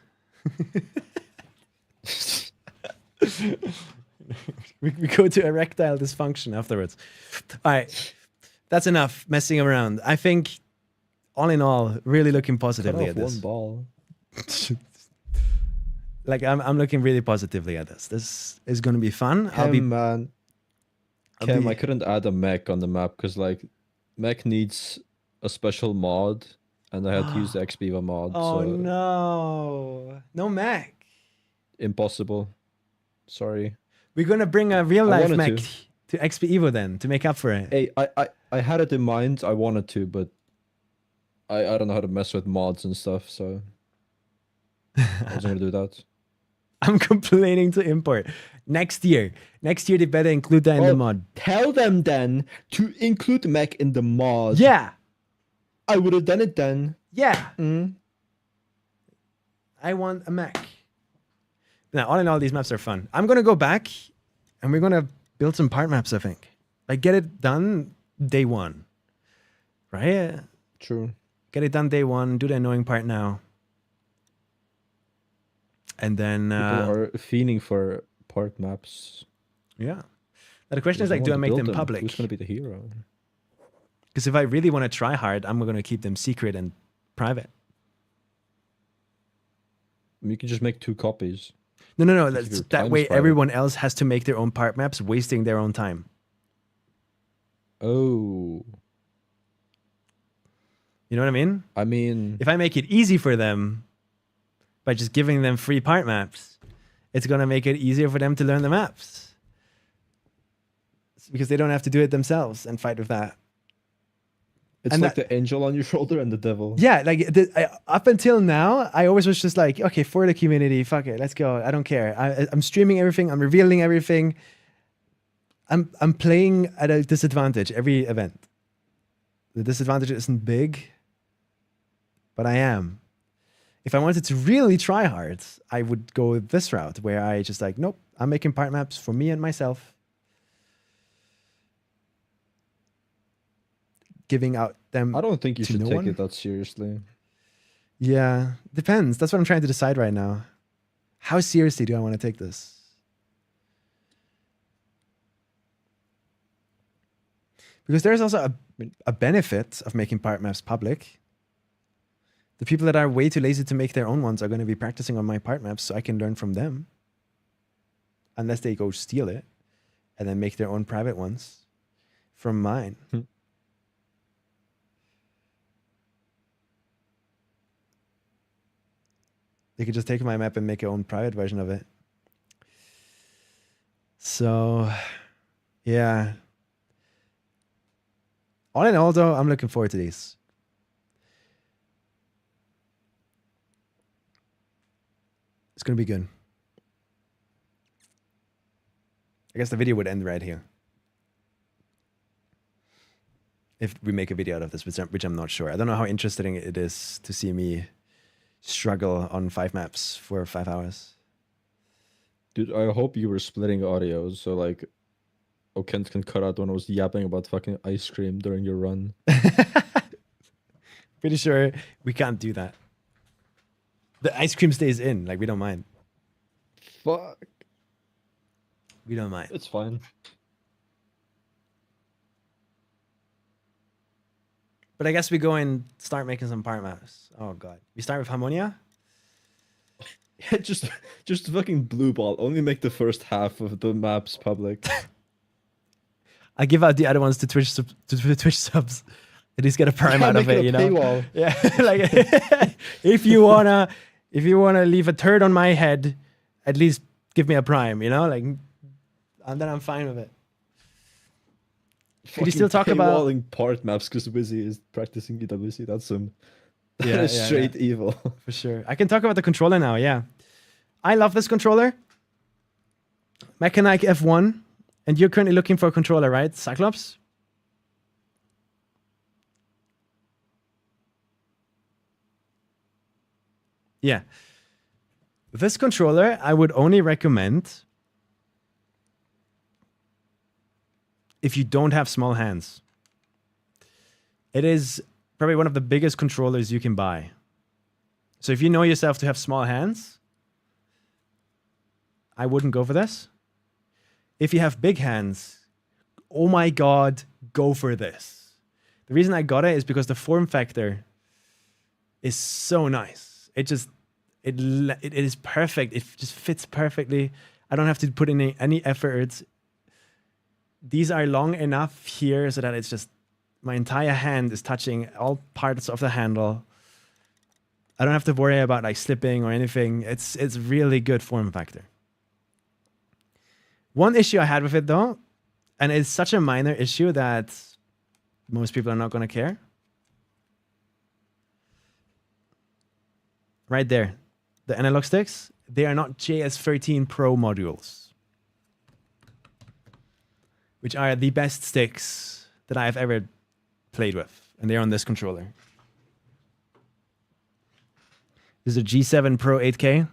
we go to erectile dysfunction afterwards. All right. That's enough messing around. I think all in all, really looking positively at this. One ball. Like I'm looking really positively at this. This is going to be fun. Man. Cam, I couldn't add a mech on the map because like mech needs a special mod, and I had to use the XPEVO mod. Oh so no mech. Impossible. Sorry. We're gonna bring a real life mech to XPEVO then to make up for it. Hey, I had it in mind. I wanted to, but I don't know how to mess with mods and stuff, so I wasn't gonna do that. I'm complaining to import. Next year they better include that in the mod. Tell them then to include mech in the mod. Yeah. I would have done it then. Yeah. I want a mech. Now, all in all, these maps are fun. I'm gonna go back and we're gonna build some part maps, I think. Like get it done day one. Right? True. Get it done day one, do the annoying part now. And then People are fiending for part maps. yeah. Now the question is like, do I make them public? Who's gonna be the hero? Because if I really want to try hard, I'm gonna keep them secret and private. You can just make 2 copies. No. That way everyone else has to make their own part maps, wasting their own time. Oh. You know what I mean? I mean, If I make it easy for them by just giving them free part maps, it's going to make it easier for them to learn the maps. It's because they don't have to do it themselves and fight with that. it's and like the angel on your shoulder and the devil. Yeah, like up until now, I always was just like, okay, for the community, fuck it, let's go. I don't care. I'm streaming everything. I'm revealing everything. I'm playing at a disadvantage every event. The disadvantage isn't big, but I am. If I wanted to really try hard, I would go this route where I just like, nope, I'm making part maps for me and myself. Giving out them. I don't think you to should no take one? it that seriously. Yeah, depends. That's what I'm trying to decide right now. How seriously do I want to take this? Because there's also a benefit of making part maps public. The people that are way too lazy to make their own ones are going to be practicing on my part maps so I can learn from them. Unless they go steal it and then make their own private ones from mine. You could just take my map and make your own private version of it. So, yeah. All in all, though, I'm looking forward to these. It's going to be good. I guess the video would end right here. If we make a video out of this, which I'm not sure. I don't know how interesting it is to see me struggle on 5 maps for 5 hours. Dude, I hope you were splitting audio so like Kent can cut out when I was yapping about fucking ice cream during your run. Pretty sure we can't do that. The ice cream stays in, like we don't mind. Fuck. We don't mind. It's fine. But I guess we go and start making some part maps. Oh god. We start with Harmonia? Yeah, just fucking blue ball. Only make the first half of the maps public. I give out the other ones to Twitch subs. At least get a prime out of it, you know. Paywall. Yeah, like if you wanna leave a turd on my head, at least give me a prime, you know, like, and then I'm fine with it. Could you still talk about paywalling part maps because Wizzy is practicing EWC? That's some yeah, straight evil. For sure. I can talk about the controller now. Yeah, I love this controller. Mechanic F1, and you're currently looking for a controller, right, Cyclops? Yeah. This controller, I would only recommend if you don't have small hands. It is probably one of the biggest controllers you can buy. So if you know yourself to have small hands, I wouldn't go for this. If you have big hands, oh my god, go for this. The reason I got it is because the form factor is so nice. It is perfect. It just fits perfectly. I don't have to put in any effort. These are long enough here so that it's just my entire hand is touching all parts of the handle. I don't have to worry about like slipping or anything. It's really good form factor. One issue I had with it though, and it's such a minor issue that most people are not going to care. Right there, the analog sticks, they are not JS13 Pro modules, which are the best sticks that I have ever played with, and they're on this controller. This is a G7 Pro 8K,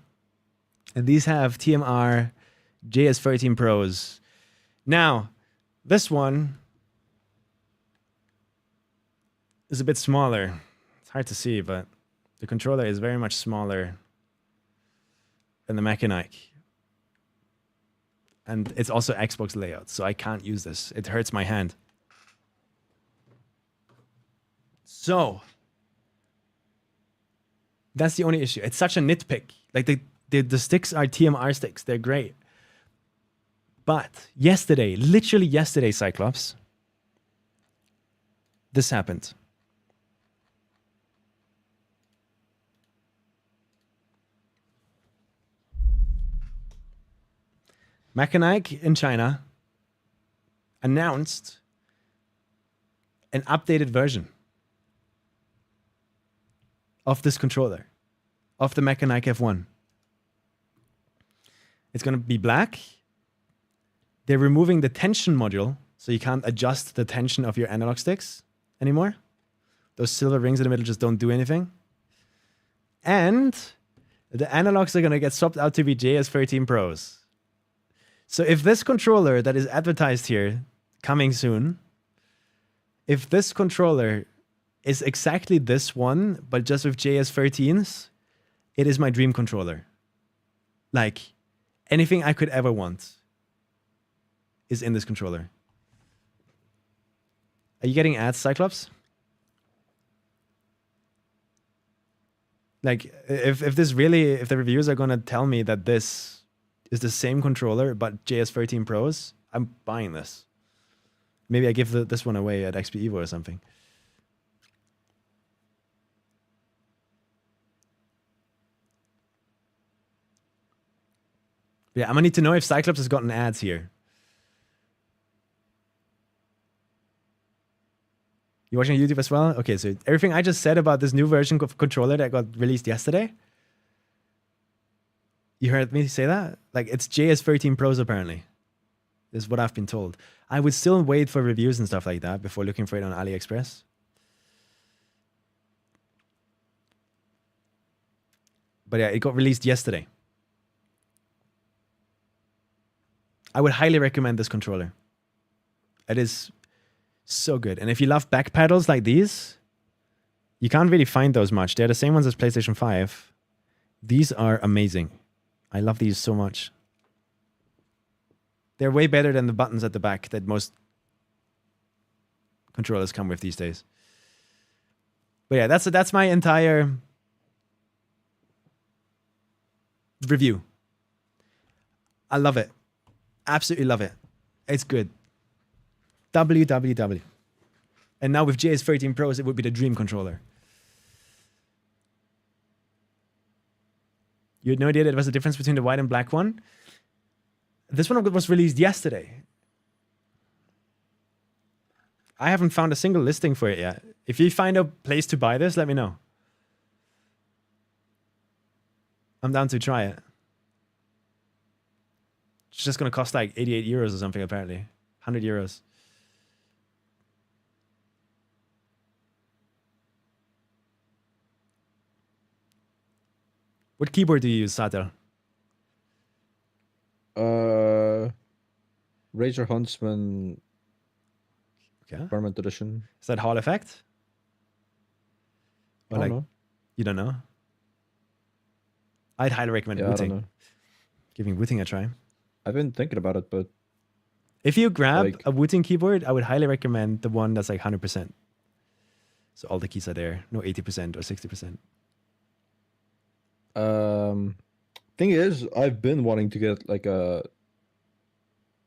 and these have TMR JS13 Pros. Now, this one is a bit smaller. It's hard to see, but the controller is very much smaller than the Mechanic. And it's also Xbox layout, so I can't use this. It hurts my hand. So, that's the only issue. It's such a nitpick. Like the sticks are TMR sticks. They're great. But yesterday, literally yesterday, Cyclops, this happened. Mechanic in China announced an updated version of this controller, of the Mechanic F1. It's going to be black. They're removing the tension module, so you can't adjust the tension of your analog sticks anymore. Those silver rings in the middle just don't do anything. And the analogs are going to get swapped out to be JS13 Pros. So if this controller that is advertised here, coming soon, if this controller is exactly this one, but just with JS13s, it is my dream controller. Like, anything I could ever want is in this controller. Are you getting ads, Cyclops? Like, if the reviewers are gonna tell me that this is the same controller but JS13 Pros, I'm buying this. Maybe I give this one away at XPEVO or something. Yeah, I'm gonna need to know if Cyclops has gotten ads here. You watching YouTube as well? Okay, so everything I just said about this new version of controller that got released yesterday, you heard me say that? Like, it's JS13 Pros apparently. This is what I've been told. I would still wait for reviews and stuff like that before looking for it on AliExpress. But yeah, it got released yesterday. I would highly recommend this controller. It is so good. And if you love back pedals like these, you can't really find those much. They're the same ones as PlayStation 5. These are amazing. I love these so much. They're way better than the buttons at the back that most controllers come with these days. But yeah, that's my entire review. I love it. Absolutely love it. It's good. WWW. And now with JS13 Pros, it would be the dream controller. You had no idea there was a difference between the white and black one? This one was released yesterday. I haven't found a single listing for it yet. If you find a place to buy this, let me know. I'm down to try it. It's just going to cost like 88 euros or something, apparently. 100 euros. What keyboard do you use, Satel? Razer Huntsman Okay. Permanent Edition. Is that Hall Effect? Or I like, don't know. you don't know? I'd highly recommend Yeah, I don't Wooting. know. Giving Wooting a try. I've been thinking about it, but If you grab Like- a Wooting keyboard, I would highly recommend the one that's like 100%. So all the keys are there, no 80% or 60%. thing is, I've been wanting to get like a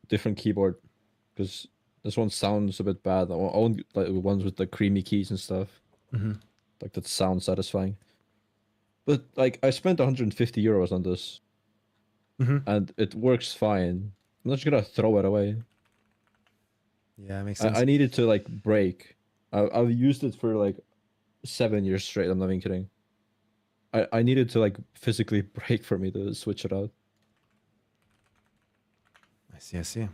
different keyboard because this one sounds a bit bad. I want like ones with the creamy keys and stuff, Mm-hmm. like that sounds satisfying. But like, I spent 150 euros on this, Mm-hmm. and it works fine. I'm not just gonna throw it away. Yeah, makes sense. I need it to like break. I've used it for like 7 years straight. I'm not even kidding. I needed to like physically break for me to switch it out. I see, I see. I'm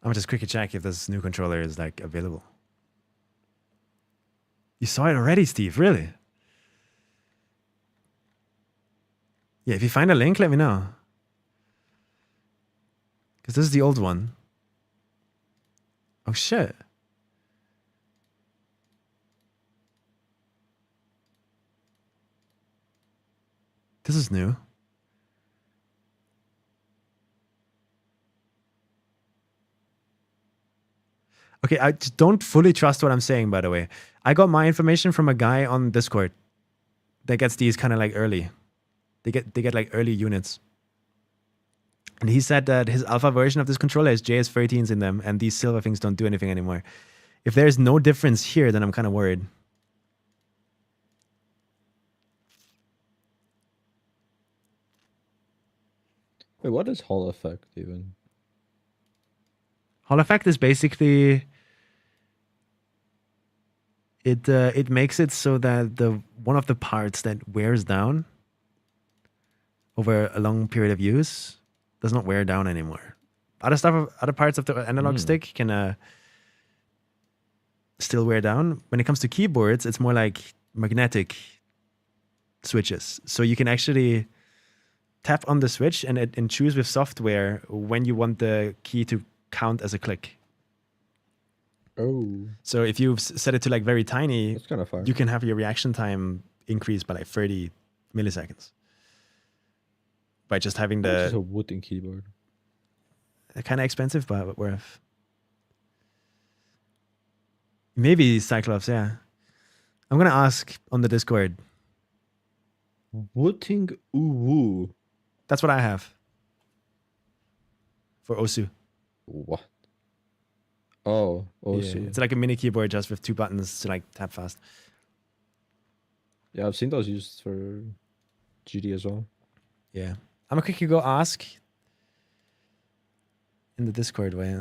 gonna just quickly check if this new controller is like available. You saw it already, Steve, really? Yeah, if you find a link, let me know. Because this is the old one. Oh, shit. This is new. Okay, I just don't fully trust what I'm saying, by the way. I got my information from a guy on Discord that gets these kind of like early. They get like early units. And he said that his alpha version of this controller has JS13s in them, and these silver things don't do anything anymore. If there's no difference here, then I'm kind of worried. Wait, what is Hall Effect even? Hall effect is basically it makes it so that the one of the parts that wears down over a long period of use does not wear down anymore. Other parts of the analog stick can still wear down. When it comes to keyboards, it's more like magnetic switches. So you can actually tap on the switch and choose with software when you want the key to count as a click. Oh, So if you set it to like very tiny, that's kind of far. you can have your reaction time increase by like 30 milliseconds by just having This is the a wooden keyboard. kind of expensive, but worth. Maybe Cyclops, yeah. I'm gonna ask on the Discord. Wooting uwu. That's what I have for Osu. What? Oh, Yeah, see. it's like a mini keyboard just with two buttons to like tap fast. Yeah, I've seen those used for GD as well. Yeah. I'm gonna quickly go ask in the Discord way.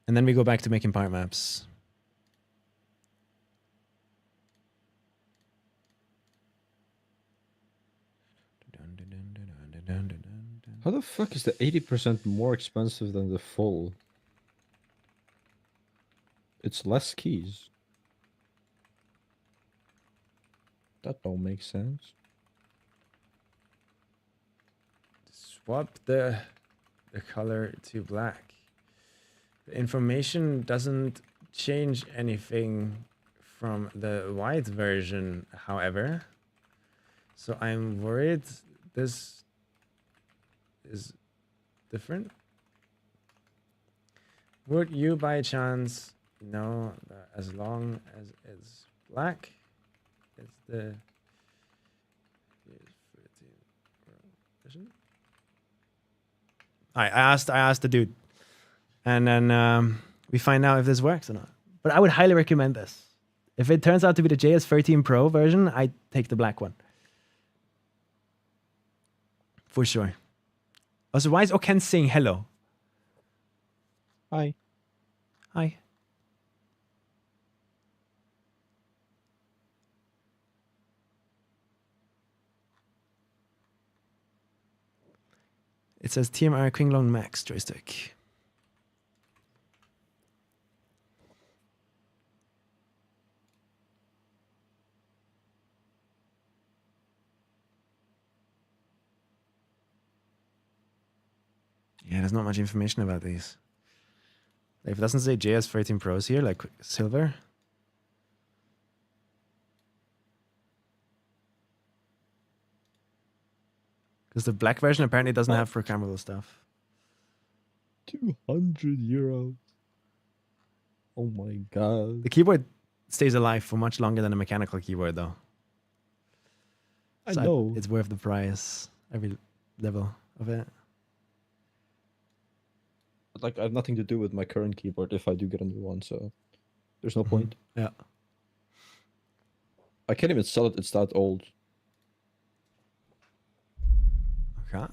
And then we go back to making part maps. How the fuck is the 80% more expensive than the full? It's less keys. That don't make sense. Swap the color to black. The information doesn't change anything from the white version, however. So I'm worried this is different. Would you by chance know that as long as it's black, it's the version? I asked the dude, and then we find out if this works or not. But I would highly recommend this. If it turns out to be the JS13 Pro version, I take the black one for sure. Also, why is Oken saying hello? Hi. Hi. It says TMR Qinglong Max joystick. Yeah, there's not much information about these. If it doesn't say JS13 Pros here, like silver. Because the black version apparently doesn't have programmable stuff. 200 euros. Oh my god. The keyboard stays alive for much longer than a mechanical keyboard, though. I know. It's worth the price, every level of it. But like, I have nothing to do with my current keyboard if I do get a new one, so there's no point. Yeah. I can't even sell it, it's that old. Okay.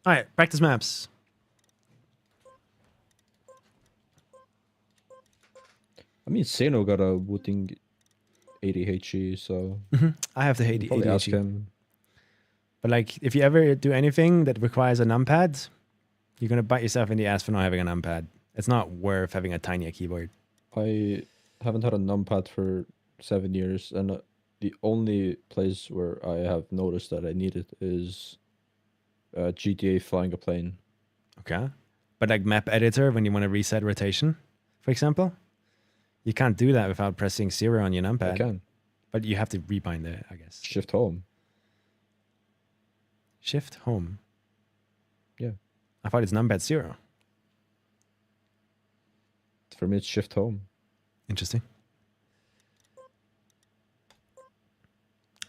All right, practice maps. I mean, Seno got a Wooting 80HE, so I have the I'll probably ask ADHD. him. But like, if you ever do anything that requires a numpad, you're gonna bite yourself in the ass for not having a numpad. It's not worth having a tinier keyboard. I haven't had a numpad for 7 years, and the only place where I have noticed that I need it is GTA flying a plane. Okay. But like map editor, when you want to reset rotation, for example, you can't do that without pressing 0 on your numpad. I can. But you have to rebind it, I guess. Shift home. Shift home. Yeah. I thought it's numpad 0. For me, it's shift home. Interesting.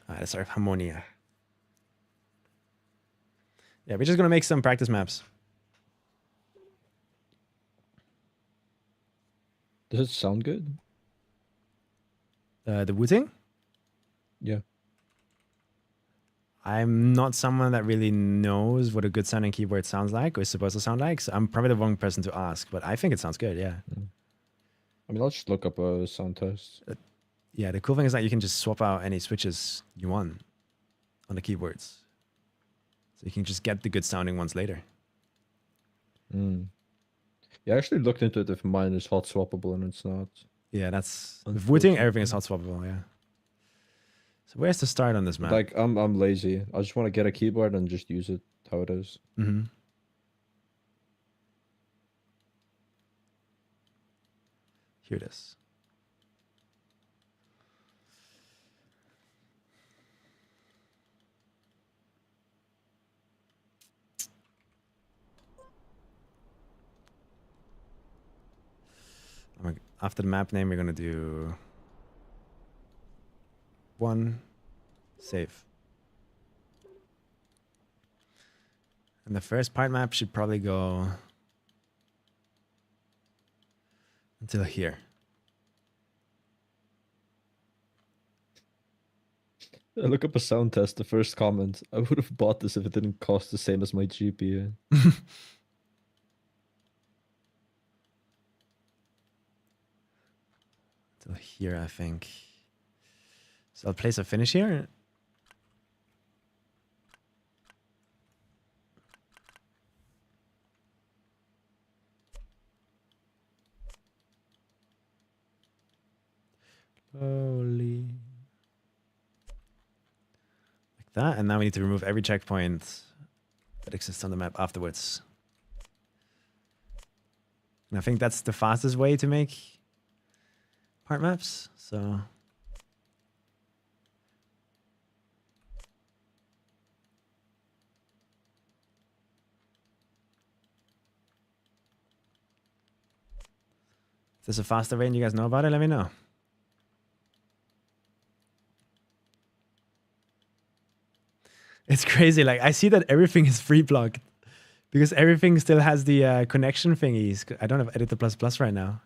Let's start with Harmonia. Yeah, we're just gonna make some practice maps. Does it sound good? The Wooting? Yeah. I'm not someone that really knows what a good sounding keyboard sounds like or is supposed to sound like, so I'm probably the wrong person to ask, but I think it sounds good, yeah. I mean, I'll just look up a sound test. Yeah, the cool thing is that you can just swap out any switches you want on the keyboards. So you can just get the good sounding ones later. Yeah, I actually looked into it if mine is hot swappable and it's not. Yeah, that's with Wooting, everything is hot swappable, yeah. So where's the start on this map? Like, I'm lazy. I just want to get a keyboard and just use it how it is. Mm-hmm. Here it is. After the map name, we're gonna do 1 save. And the first part map should probably go until here. I look up a sound test. The first comment: I would have bought this if it didn't cost the same as my GPU. Until here, I think. So I'll place a finish here. Slowly. Like that. And now we need to remove every checkpoint that exists on the map afterwards. And I think that's the fastest way to make part maps. So if there's a faster way and you guys know about it, let me know. It's crazy. Like, I see that everything is free blocked because everything still has the connection thingies. I don't have editor plus plus right now.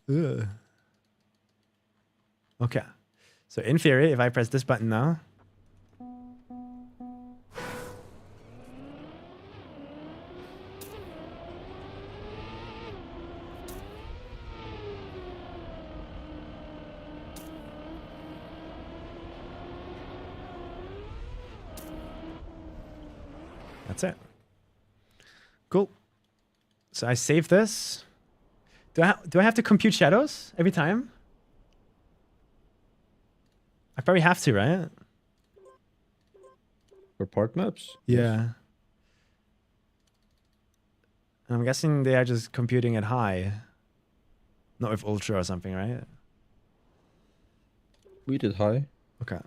Ugh. Okay. So in theory, if I press this button now, that's it. Cool. So I save this. Do I have to compute shadows every time? I probably have to, right? For part maps? Yeah. And I'm guessing they are just computing it high. Not with ultra or something, right? We did high. Okay.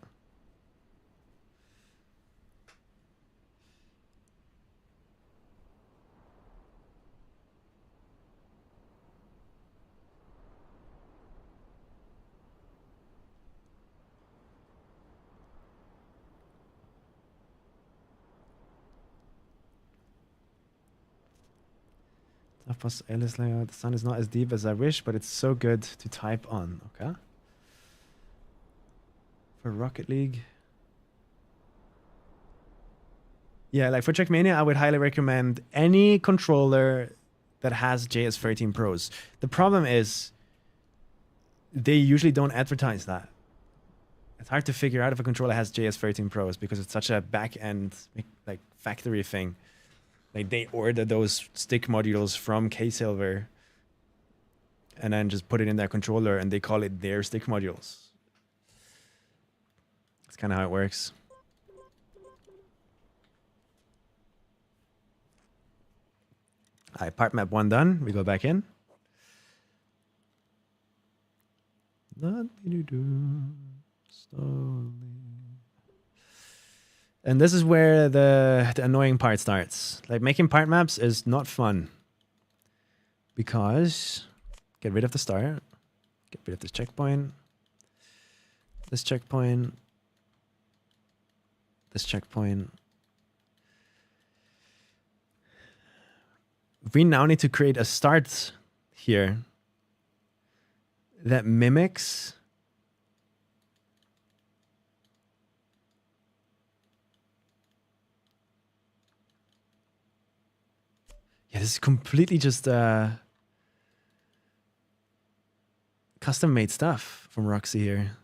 Plus Alice layout. The sun is not as deep as I wish, but it's so good to type on. Okay. For Rocket League. Yeah, like for Trackmania, I would highly recommend any controller that has JS13 Pros. The problem is they usually don't advertise that. It's hard to figure out if a controller has JS13 Pros because it's such a back-end, like factory thing. Like they order those stick modules from K-Silver and then just put it in their controller and they call it their stick modules. That's kind of how it works. All right, part map 1 done. We go back in. Slowly. And this is where the annoying part starts. Like making part maps is not fun. Because get rid of the start. Get rid of this checkpoint. This checkpoint. This checkpoint. We now need to create a start here that mimics yeah, this is completely just custom made stuff from Roxy here.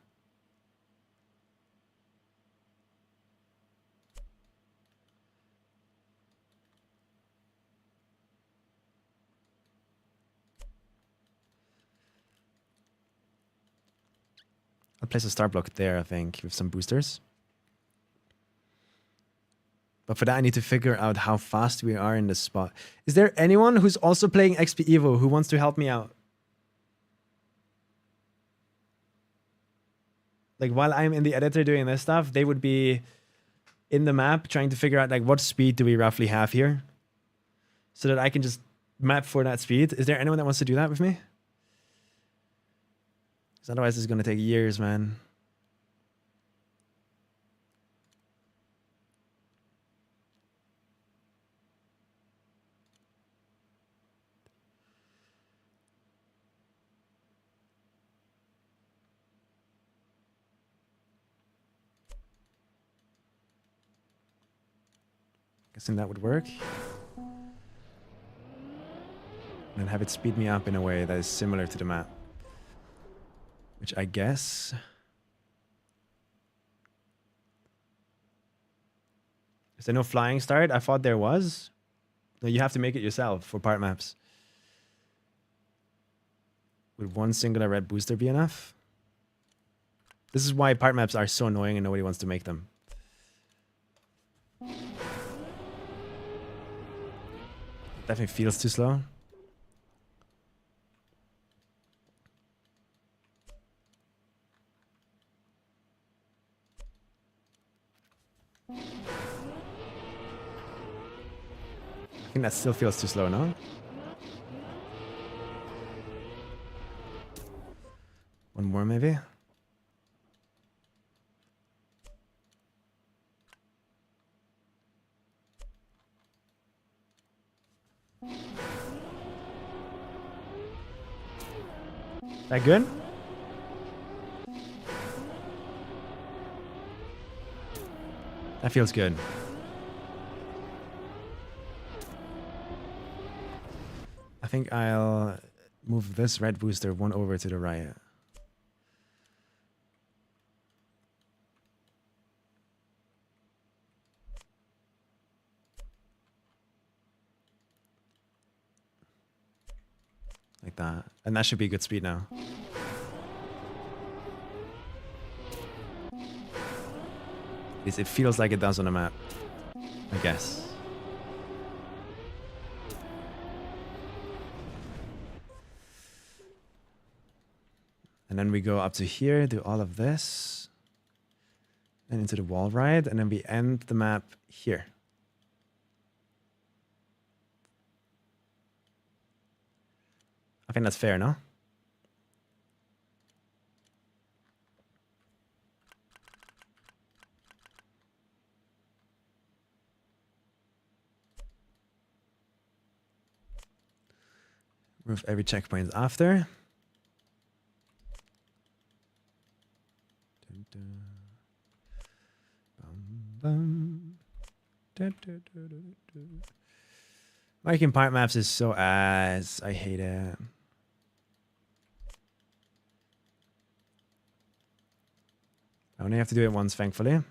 I'll place a start block there, I think, with some boosters. But for that, I need to figure out how fast we are in this spot. Is there anyone who's also playing XPEVO who wants to help me out? Like, while I'm in the editor doing this stuff, they would be in the map trying to figure out, like, what speed do we roughly have here? So that I can just map for that speed. Is there anyone that wants to do that with me? Because otherwise, it's going to take years, man. Guessing that would work. And have it speed me up in a way that is similar to the map. Which I guess... Is there no flying start? I thought there was. No, you have to make it yourself for part maps. Would one singular red booster be enough? This is why part maps are so annoying and nobody wants to make them. Definitely feels too slow. I think that still feels too slow, no? One more, maybe? That good? That feels good. I think I'll move this red booster one over to the right. Like that. And that should be good speed now. At least it feels like it does on the map, I guess. And then we go up to here, do all of this. And into the wall ride, and then we end the map here. I think that's fair, no? Move every checkpoint after. Making part maps is so ass. I hate it. I only have to do it once, thankfully.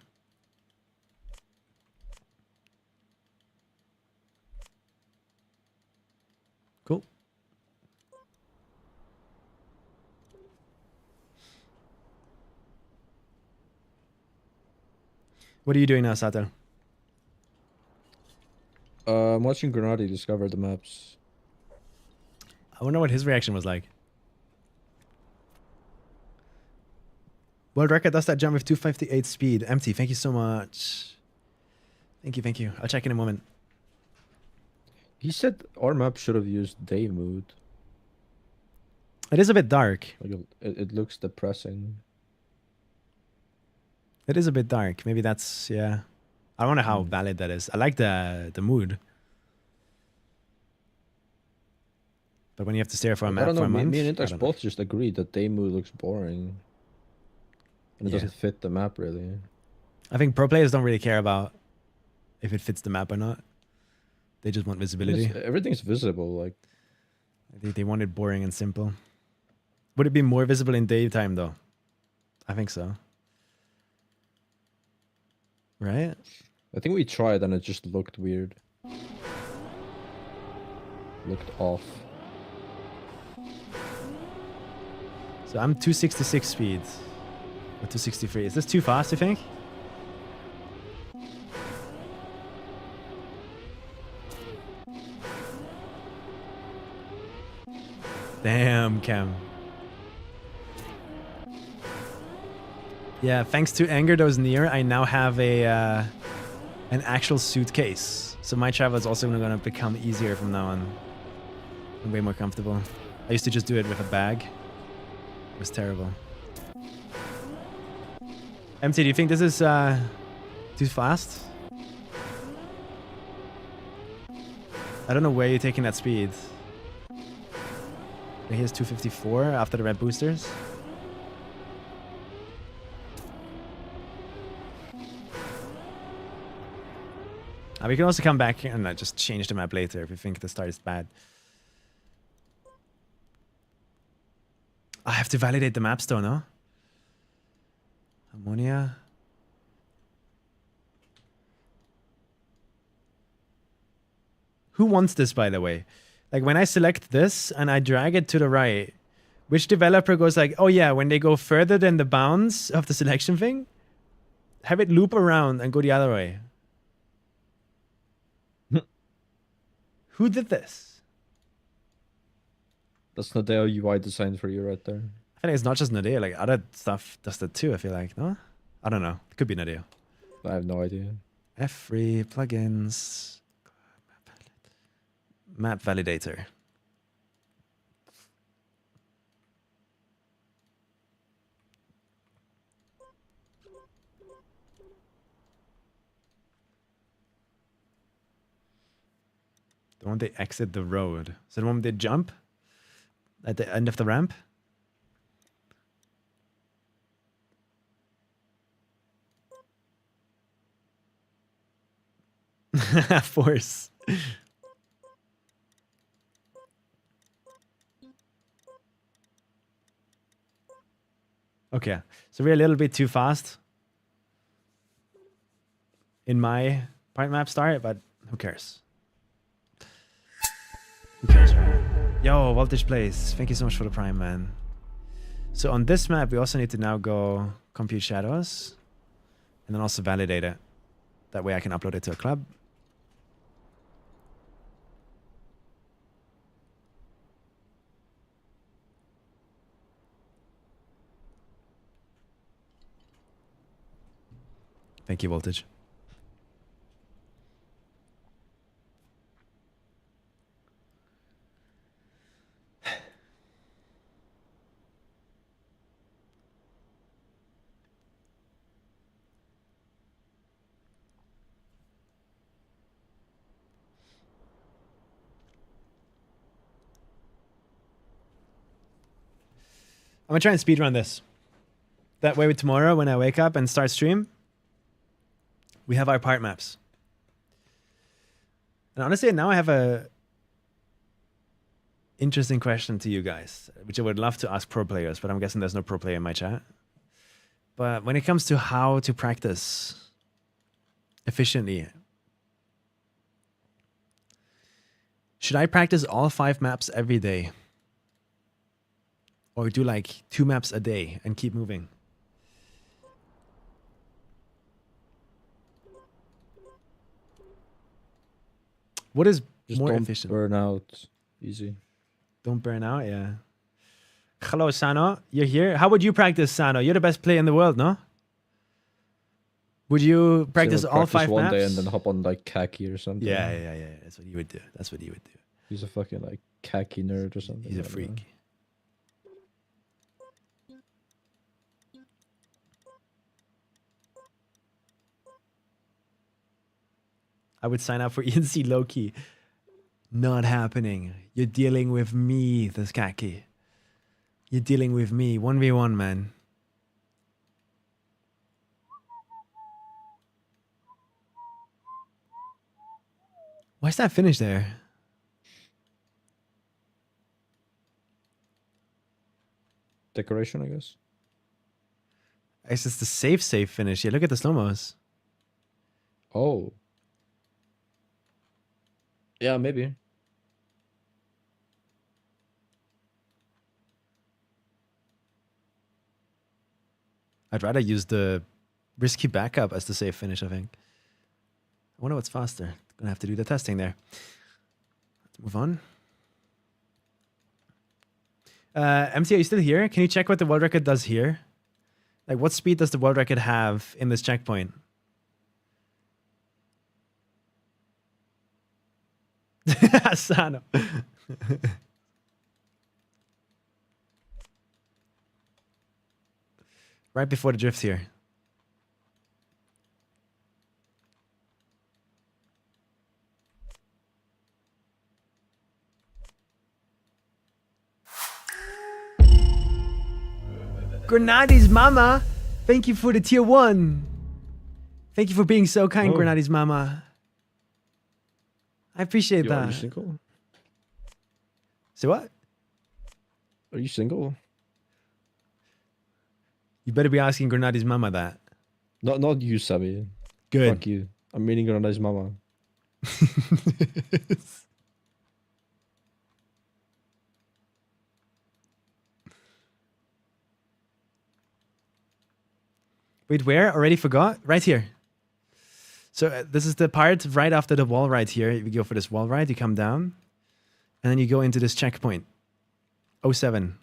Cool. What are you doing now, Sato? I'm watching Granati discover the maps. I wonder what his reaction was like. World record does that jump with 258 speed. Empty, thank you so much. Thank you, thank you. I'll check in a moment. He said our map should have used day mode. It is a bit dark. Like it looks depressing. It is a bit dark. Maybe that's, yeah. I don't know how valid that is. I like the mood. But when you have to stare for a I map don't know, for a month... me and I Intex don't know. both just agreed that day mode looks boring. And it Yeah. doesn't fit the map really. I think pro players don't really care about if it fits the map or not. They just want visibility. Everything's visible, like They want it boring and simple. Would it be more visible in daytime though? I think so. Right? I think we tried and it just looked weird. Looked off. So I'm 266 speed. Or 263. Is this too fast, you think? Damn, Cam. Yeah, thanks to Anger Those Near, I now have a an actual suitcase. So my travel is also going to become easier from now on. And way more comfortable. I used to just do it with a bag. It was terrible. MT, do you think this is too fast? I don't know where you're taking that speed. Here's 254 after the red boosters. We can also come back and just change the map later if we think the start is bad. I have to validate the maps though, no? Ammonia. Who wants this, by the way? Like when I select this and I drag it to the right, which developer goes like, oh yeah, when they go further than the bounds of the selection thing, have it loop around and go the other way. Who did this? That's not the UI design for you right there. I feel like it's not just Nadeo, like other stuff does that too, I feel like, no? I don't know. It could be Nadeo. I have no idea. F3 plugins. Map validator. The one they exit the road. So the one they jump at the end of the ramp. Force. Okay, so we're a little bit too fast in my point map start, but who cares? Who cares, right? Yo, Voltage Plays, thank you so much for the prime, man. So on this map, we also need to now go compute shadows and then also validate it. That way I can upload it to a club. Thank you, Voltage. I'm gonna try and speedrun this. That way tomorrow when I wake up and start stream, we have our part maps. And honestly, now I have a interesting question to you guys, which I would love to ask pro players, but I'm guessing there's no pro player in my chat. But when it comes to how to practice efficiently, should I practice all 5 maps every day? Or do like 2 maps a day and keep moving? What is Just more don't efficient? burn out. Easy. Don't burn out, yeah. Hello, Sano. You're here. How would you practice, Sano? You're the best player in the world, no? Would you practice all 5 one maps? day and then hop on like khaki or something? Yeah. That's what you would do. That's what you would do. He's a fucking like khaki nerd or something. He's a I don't know. freak. I would sign up for ENC Loki. Not happening. You're dealing with me, this khaki. You're dealing with me. 1v1, man. Why's that finish there? Decoration, I guess. It's just the safe finish. Yeah, look at the slow-mos. Oh. Yeah, maybe. I'd rather use the risky backup as the safe finish, I think. I wonder what's faster. Gonna have to do the testing there. Let's move on. MC, are you still here? Can you check what the world record does here? Like, what speed does the world record have in this checkpoint? Sano. Right before the drift here. Grenadi's mama, thank you for the tier 1. Thank you for being so kind, Grenadi's mama. I appreciate Yo, are you that. single? Say what? Are you single? You better be asking Grenadi's mama that. Not you, Sammy. Good. Fuck you. I'm meaning Granada's mama. Wait, where? Already forgot? Right here. So this is the part right after the wall right here. You go for this wall right, you come down, and then you go into this checkpoint. 07.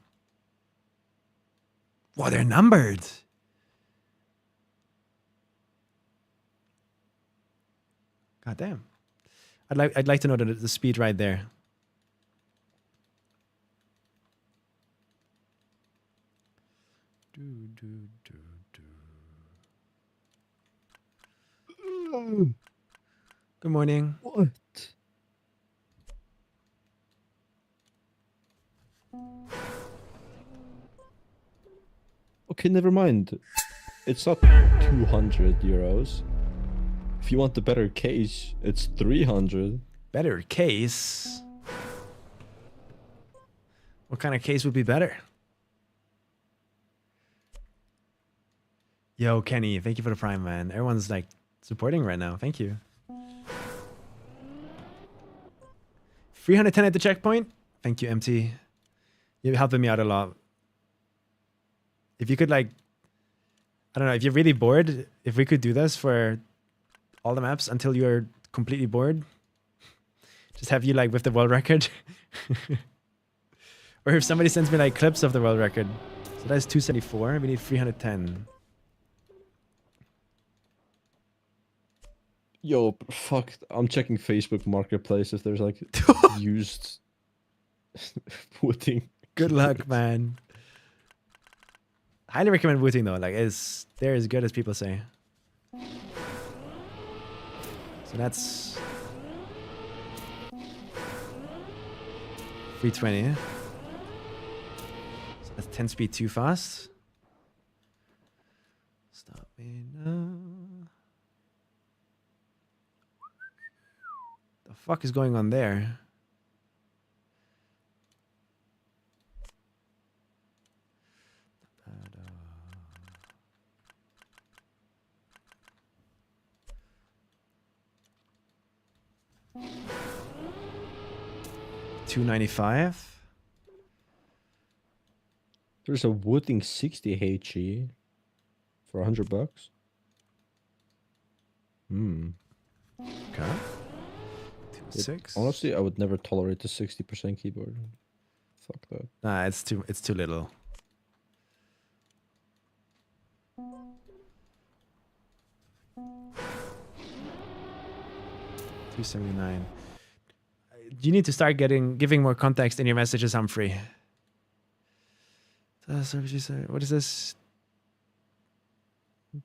Wow, they're numbered. God damn. I'd like to know the speed right there. Good morning. What? Okay, never mind. It's not 200 euros. If you want the better case, it's 300. Better case? What kind of case would be better? Yo, Kenny, thank you for the prime, man. Everyone's like supporting right now. Thank you. 310 at the checkpoint. Thank you, MT. You're helping me out a lot. If you could like, I don't know, if you're really bored, if we could do this for all the maps until you're completely bored, just have you like with the world record. Or if somebody sends me like clips of the world record. So that's 274. We need 310. Yo, fuck. I'm checking Facebook Marketplace if there's like used wooding. Good luck, man. Highly recommend wooding though. Like, they're as good as people say. So that's 320. So that's 10 speed too fast. Stop me now. The fuck is going on there? $295. There's a wooding 60 HE for $100. Hmm. Okay. 2.6. Honestly, I would never tolerate the 60% keyboard. Fuck that. Nah, it's too little. $279. You need to start giving more context in your messages, Humphrey. What is this?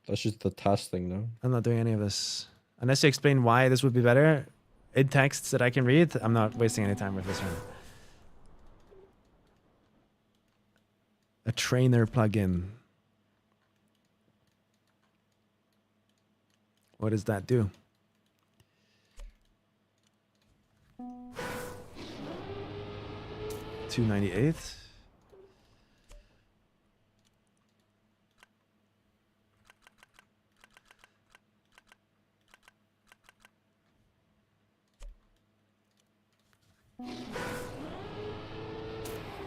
That's just the task thing now. I'm not doing any of this. Unless you explain why this would be better in texts that I can read, I'm not wasting any time with this one. A trainer plugin. What does that do? $298.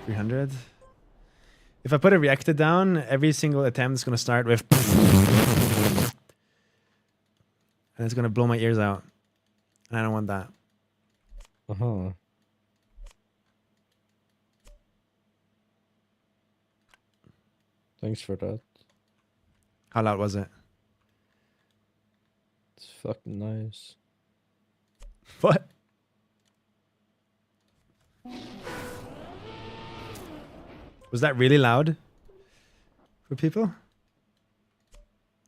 $300. If I put a reactor down, every single attempt is going to start with and it's going to blow my ears out. And I don't want that. Uh-huh. Thanks for that. How loud was it? It's fucking nice. What? Was that really loud for people?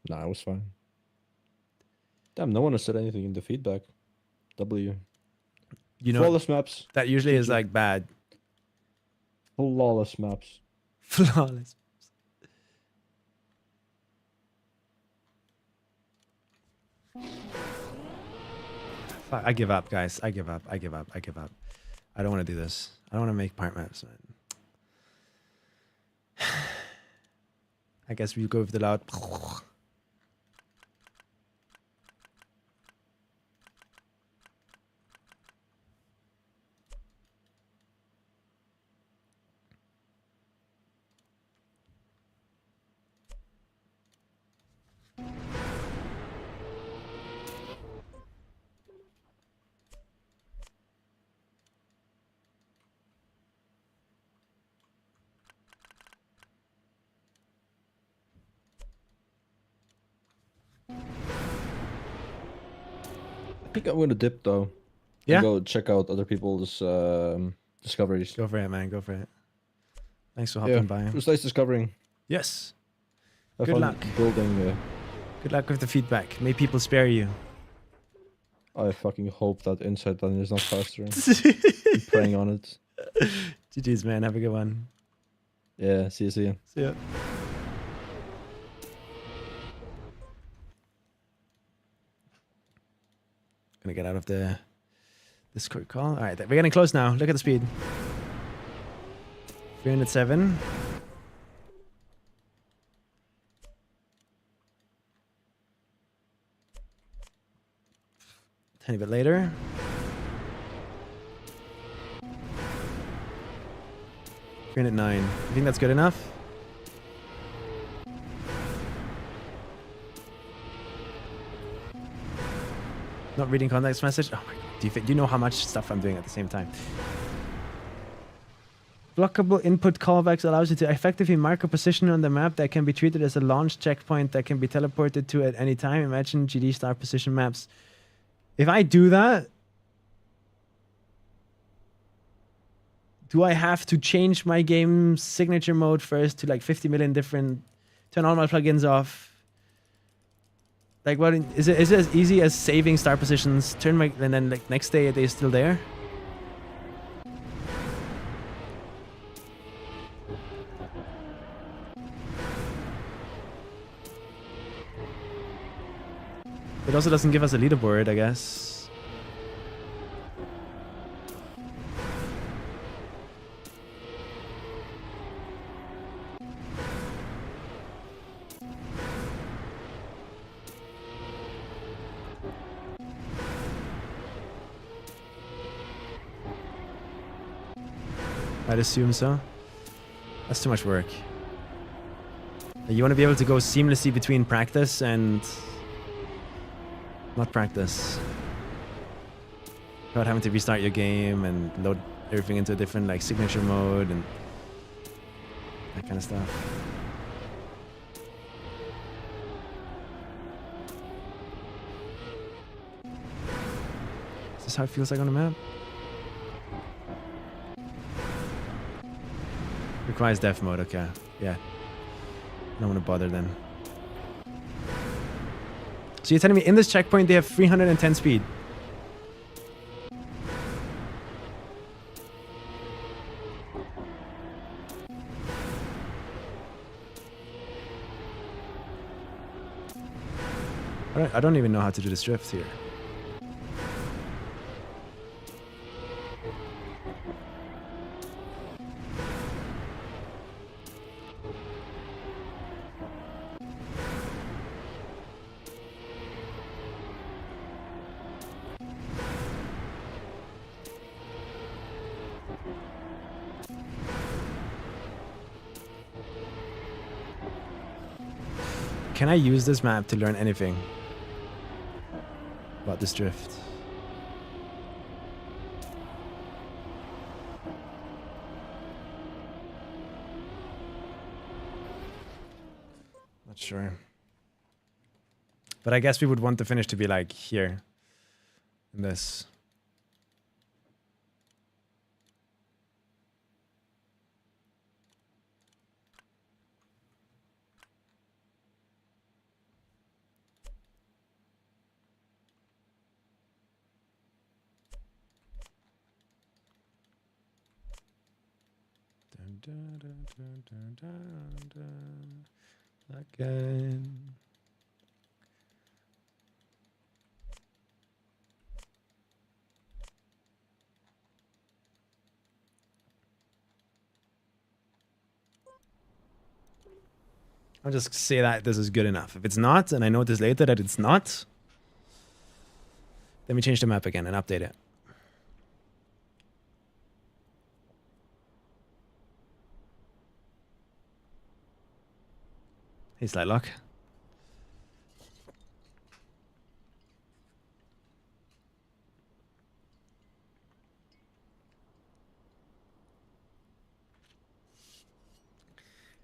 Nah, it was fine. Damn, no one has said anything in the feedback. W. You know, Flawless maps. that usually is like bad. Flawless maps. Flawless. Fuck, I give up, guys. I give up. I give up. I give up. I don't want to do this. I don't want to make part maps, man. I guess we go with the loud. I think I'm gonna dip though. Yeah? And go check out other people's discoveries. Go for it, man. Go for it. Thanks for Yeah, hopping by. it was nice discovering. Yes. Have Good fun luck. building. Good luck with the feedback. May people spare you. I fucking hope that inside button is not faster. I'm praying on it. GG's, man. Have a good one. Yeah, see you. See ya. Gonna get out of the Discord call. All right, we're getting close now. Look at the speed. 307. Tiny bit later. At 9. You think that's good enough? Not reading context message. Oh my god! Do you know how much stuff I'm doing at the same time? Blockable input callbacks allows you to effectively mark a position on the map that can be treated as a launch checkpoint that can be teleported to at any time. Imagine GD star position maps. If I do that, do I have to change my game's signature mode first to like 50 million different, turn all my plugins off? Like, what is it as easy as saving star positions, turn my, and then like next day they're still there? It also doesn't give us a leaderboard, I guess. I'd assume so. That's too much work. You want to be able to go seamlessly between practice and not practice without having to restart your game and load everything into a different like signature mode and that kind of stuff. Is this how it feels like on the map? Requires def mode, okay. Yeah. I don't want to bother then. So you're telling me in this checkpoint they have 310 speed? I don't even know how to do this drift here. Can I use this map to learn anything about this drift? Not sure. But I guess we would want the finish to be like here in this. Again. I'll just say that this is good enough. If it's not, and I notice later that it's not, then we change the map again and update it. Hey, Slightlock.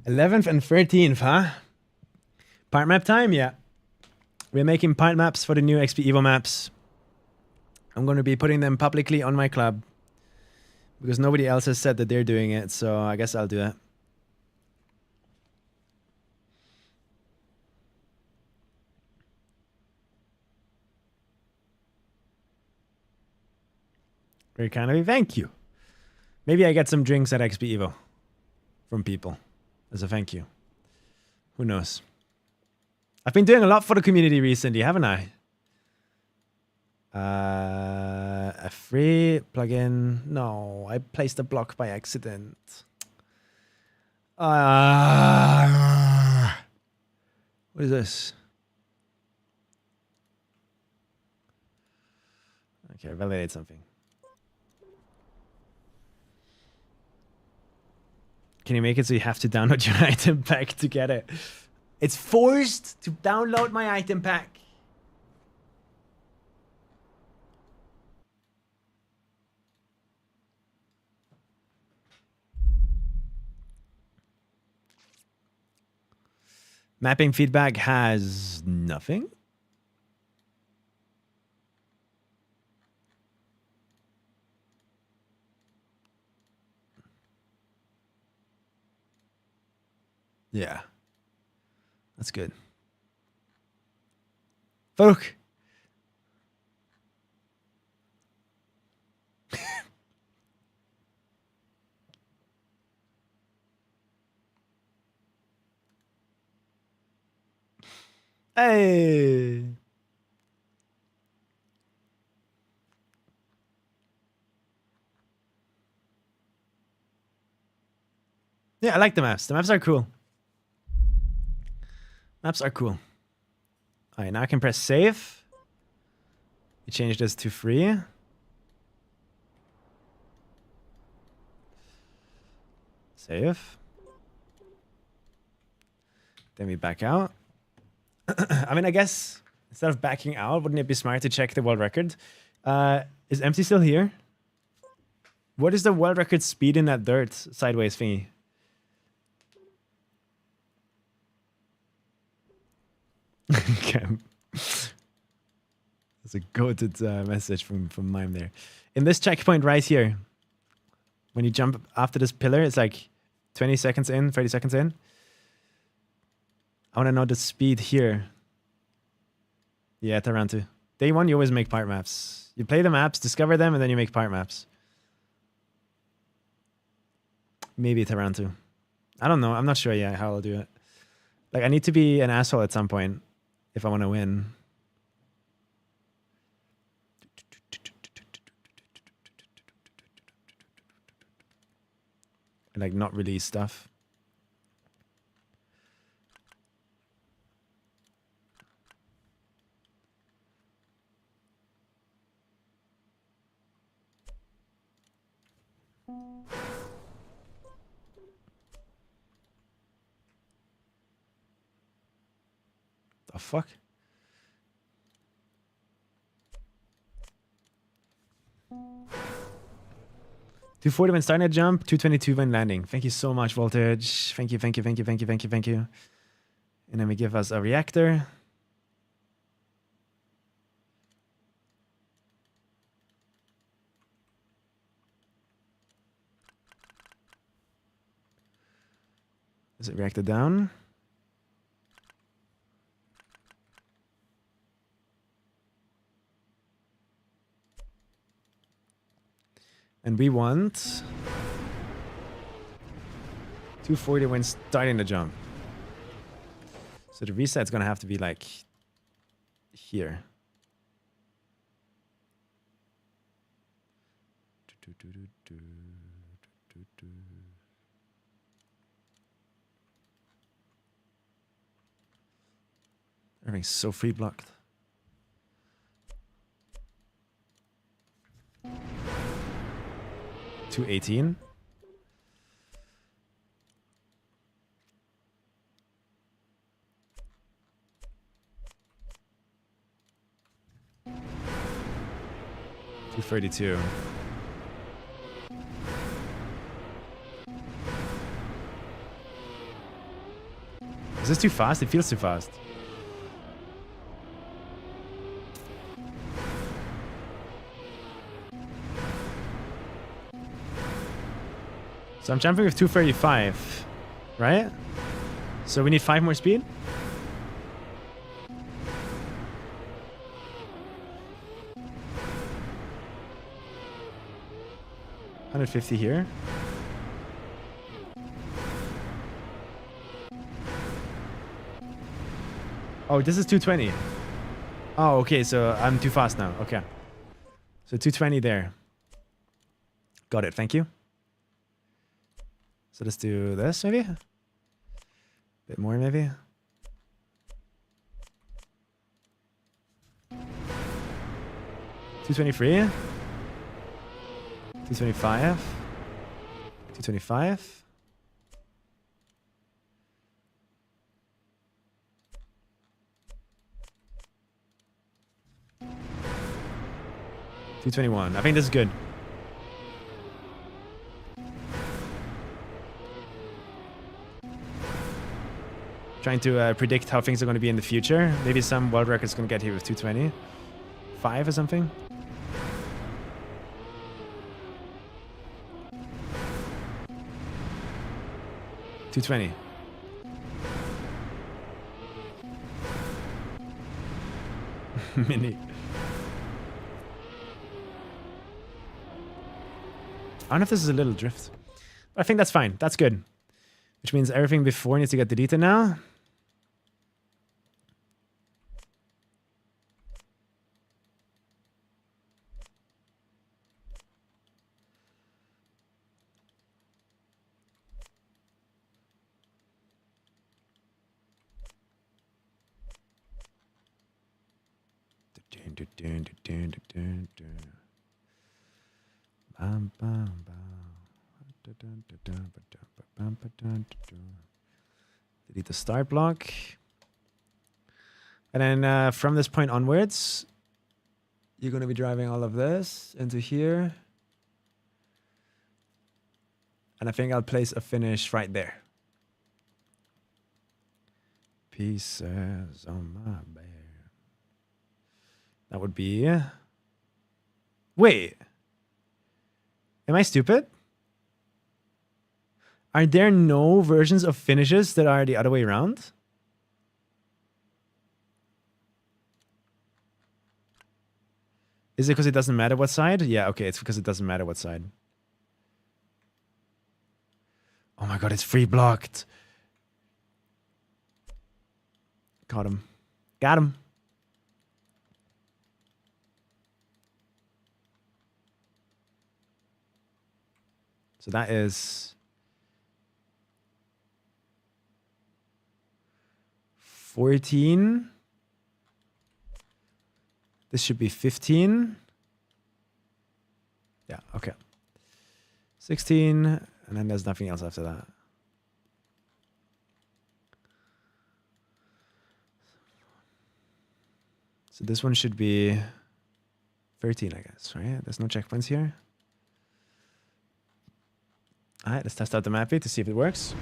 '11th and 13th, huh? Part map time, yeah. We're making part maps for the new XPEVO maps. I'm going to be putting them publicly on my club because nobody else has said that they're doing it, so I guess I'll do it. Very kind of you. Thank you. Maybe I get some drinks at XPEVO from people as a thank you. Who knows? I've been doing a lot for the community recently, haven't I? A free plugin. No, I placed a block by accident. What is this? Okay, validate something. Can you make it so you have to download your item pack to get it? It's forced to download my item pack. Mapping feedback has nothing. Yeah. That's good. Folk. Hey. Yeah, I like the maps. The maps are cool. Maps are cool. All right, now I can press save. We change this to free. Save. Then we back out. I mean, I guess instead of backing out, wouldn't it be smart to check the world record? Is MC still here? What is the world record speed in that dirt sideways thingy? Okay. That's a goated message from Mime there. In this checkpoint right here, when you jump after this pillar, it's like 20 seconds in, 30 seconds in. I want to know the speed here. Yeah, Tarantu. Day one, you always make part maps. You play the maps, discover them, and then you make part maps. Maybe Tarantu. I don't know. I'm not sure yet how I'll do it. Like, I need to be an asshole at some point if I want to win. Like, not release stuff. The fuck? $240 when starting a jump, $222 when landing. Thank you so much, Voltage. Thank you, thank you, thank you, thank you, thank you, thank you. And then we give us a reactor. Is it reactor down? And we want 240 when starting the jump. So the reset's gonna have to be like here. Everything's so free blocked. $218. $232. Is this too fast? It feels too fast. So I'm jumping with 235, right? So we need 5 more speed? $150 here. Oh, this is 220. Oh, okay, so I'm too fast now. Okay. So 220 there. Got it, thank you. So let's do this, maybe? Bit more, maybe? $223. $225. $225. $221. I think this is good. Trying to predict how things are going to be in the future. Maybe some world record's going to get here with 225 or something. $220. Mini. I don't know if this is a little drift. I think that's fine. That's good. Which means everything before needs to get deleted now. Delete the start block. And then from this point onwards, you're going to be driving all of this into here. And I think I'll place a finish right there. Pieces on my bed. That would be... Wait. Am I stupid? Are there no versions of finishes that are the other way around? Is it because it doesn't matter what side? Yeah, okay, it's because it doesn't matter what side. Oh my god, it's free blocked. Got him. Got him. So that is 14. This should be 15. Yeah, okay. 16, and then there's nothing else after that. So this one should be 13, I guess, right? There's no checkpoints here. All right, let's test out the map to see if it works.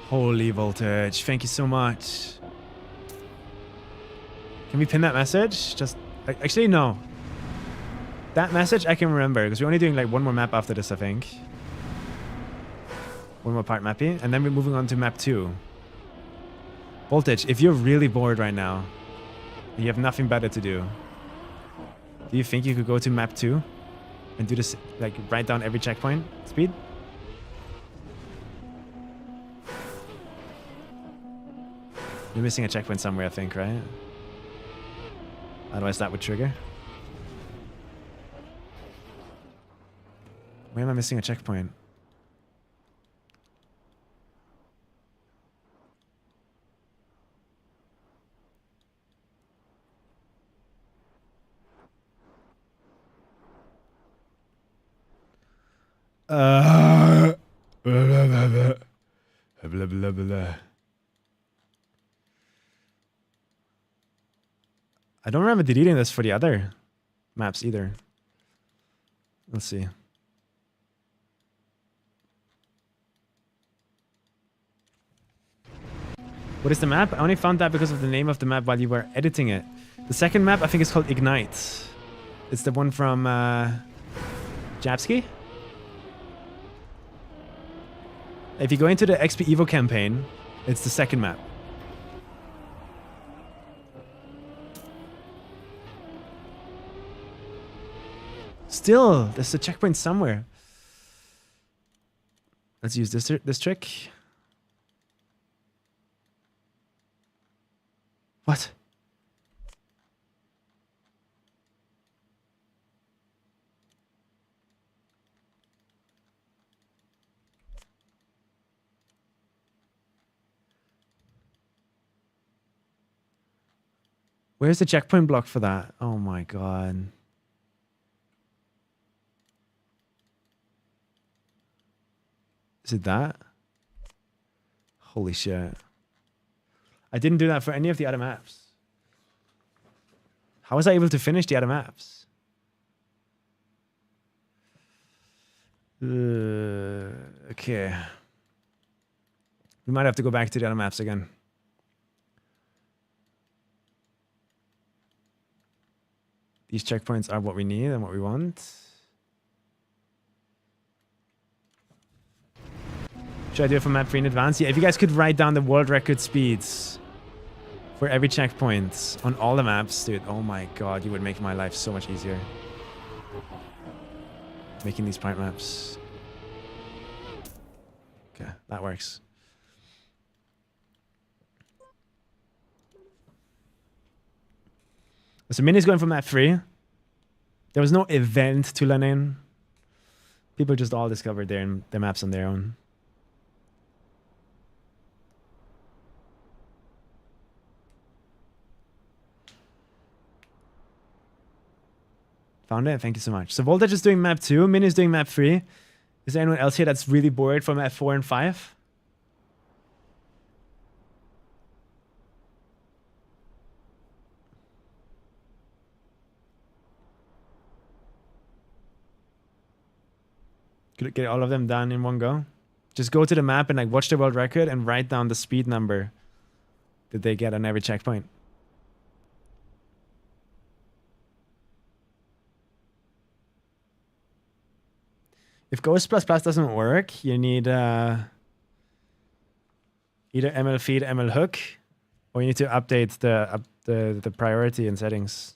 Holy voltage. Thank you so much. Can we pin that message? Just actually, no. That message I can remember because we're only doing like one more map after this, I think. One more part mappy, and then we're moving on to map 2. Voltage, if you're really bored right now, you have nothing better to do. Do you think you could go to map 2 and do this, like write down every checkpoint speed? You're missing a checkpoint somewhere, I think, right? Otherwise that would trigger. Where am I missing a checkpoint? Blah, blah, blah, blah. Blah, blah, blah. I don't remember deleting this for the other maps either. Let's see. What is the map? I only found that because of the name of the map while you were editing it. The second map I think is called Ignite. It's the one from Japsky. If you go into the XPEVO campaign, it's the second map. Still, there's a checkpoint somewhere. Let's use this trick. What? Where's the checkpoint block for that? Oh my god. Is it that? Holy shit. I didn't do that for any of the other maps. How was I able to finish the other maps? Okay. We might have to go back to the other maps again. These checkpoints are what we need and what we want. Should I do it for map 3 in advance? Yeah, if you guys could write down the world record speeds for every checkpoint on all the maps, dude, oh my god, you would make my life so much easier. Making these part maps. Okay, that works. So Mini's going for map 3. There was no event to learn in. People just all discovered their maps on their own. Found it? Thank you so much. So Voltage is doing map 2. Min is doing map 3. Is there anyone else here that's really bored for map 4 and 5? Could get all of them done in one go? Just go to the map and like watch the world record and write down the speed number that they get on every checkpoint. If Ghost++ doesn't work, you need either ML feed, ML hook, or you need to update the priority and settings.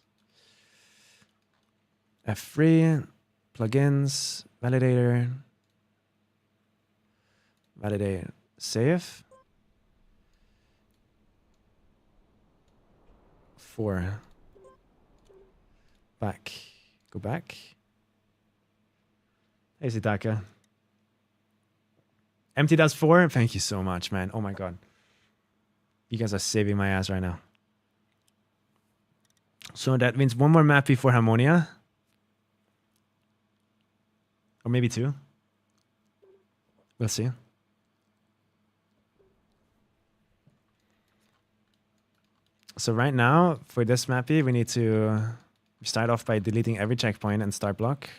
F3, plugins, validator, validate, save. 4. Back. Go back. Hey, Zitaka. Empty does 4. Thank you so much, man. Oh my god. You guys are saving my ass right now. So that means one more map before Harmonia. Or maybe 2. We'll see. So right now, for this mappy, we need to start off by deleting every checkpoint and start block.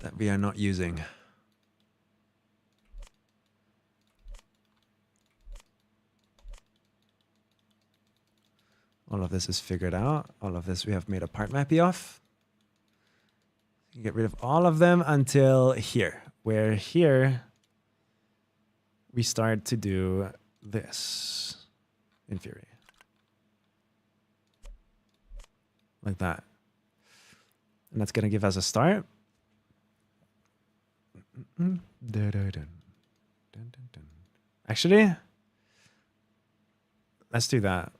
That we are not using. All of this is figured out. All of this we have made a part mappy of. Get rid of all of them until here, where here we start to do this, in theory. Like that. And that's going to give us a start. Actually, let's do that.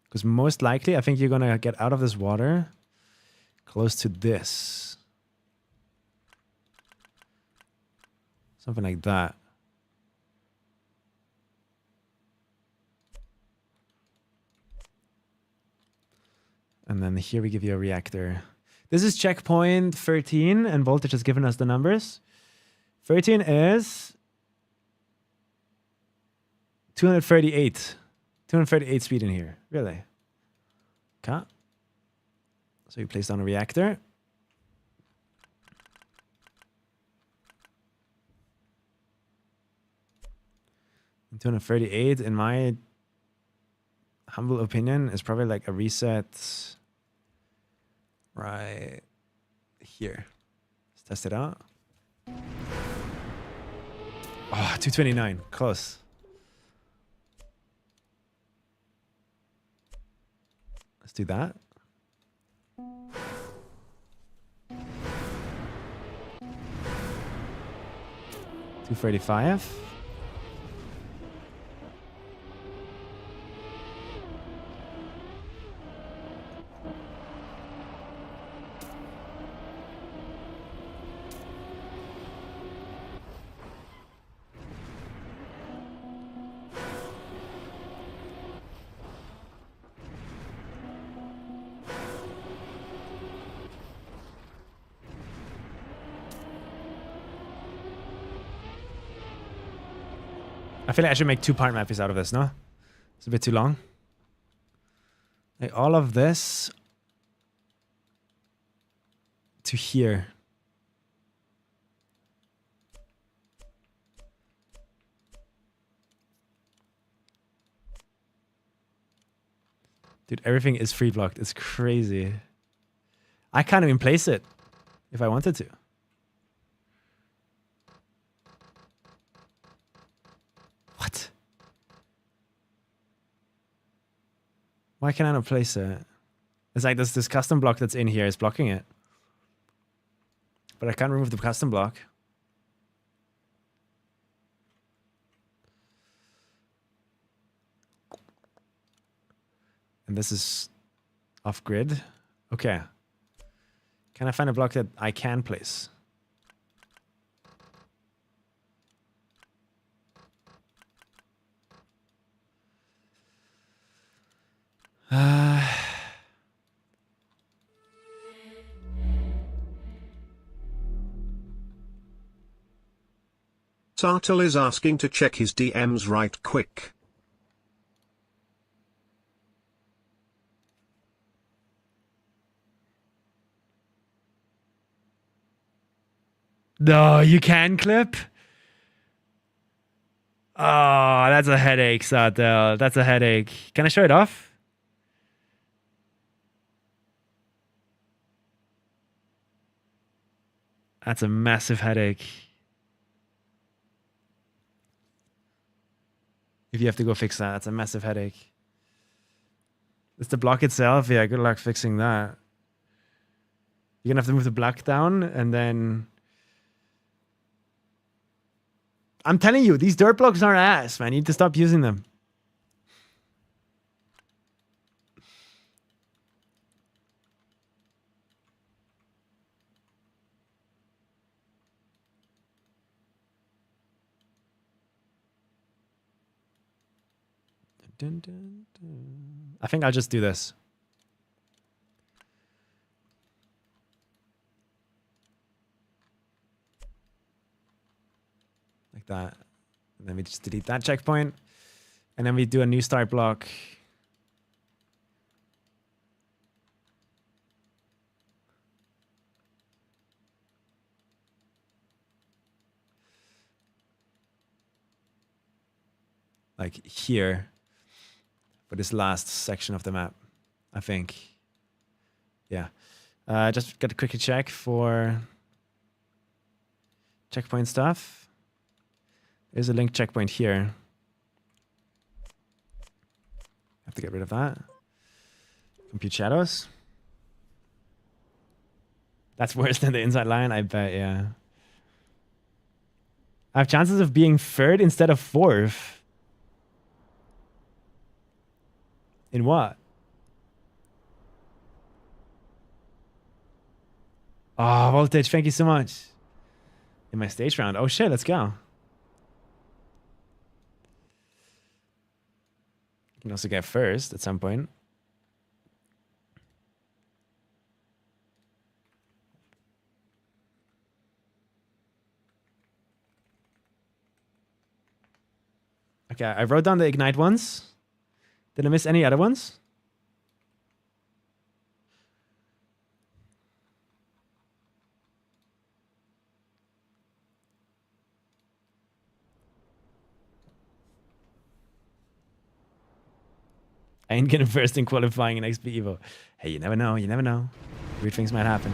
Because most likely, I think you're gonna get out of this water close to this. Something like that. And then here we give you a reactor. This is checkpoint 13, and Voltage has given us the numbers. 13 is 238. 238 speed in here. Really? Okay. So you place down a reactor. And 238, in my humble opinion, is probably like a reset right here. Let's test it out. Oh, 229. Close. Let's do that. $235. I feel like I should make 2 part mappies out of this, no? It's a bit too long. Like all of this to here. Dude, everything is free blocked. It's crazy. I can't even place it if I wanted to. What? Why can I not place it? It's like this custom block that's in here is blocking it. But I can't remove the custom block. And this is off grid. Okay. Can I find a block that I can place? Sartle is asking to check his DMs right quick. No, you can clip? Oh, that's a headache, Sartel. That's a headache. Can I show it off? That's a massive headache. If you have to go fix that, that's a massive headache. It's the block itself. Yeah, good luck fixing that. You're gonna have to move the block down and then... I'm telling you, these dirt blocks aren't ass, man. You need to stop using them. Dun, dun, dun. I think I'll just do this. Like that. And then we just delete that checkpoint. And then we do a new start block. Like here. For this last section of the map, I think. Yeah. Just got to quickly check for checkpoint stuff. There's a link checkpoint here. Have to get rid of that. Compute shadows. That's worse than the inside line, I bet, yeah. I have chances of being third instead of fourth. In what? Oh, Voltage, thank you so much. In my stage round. Oh shit, let's go. You can also get first at some point. Okay, I wrote down the Ignite ones. Did I miss any other ones? I ain't getting first in qualifying in XPEVO. Hey, you never know. You never know. Weird things might happen.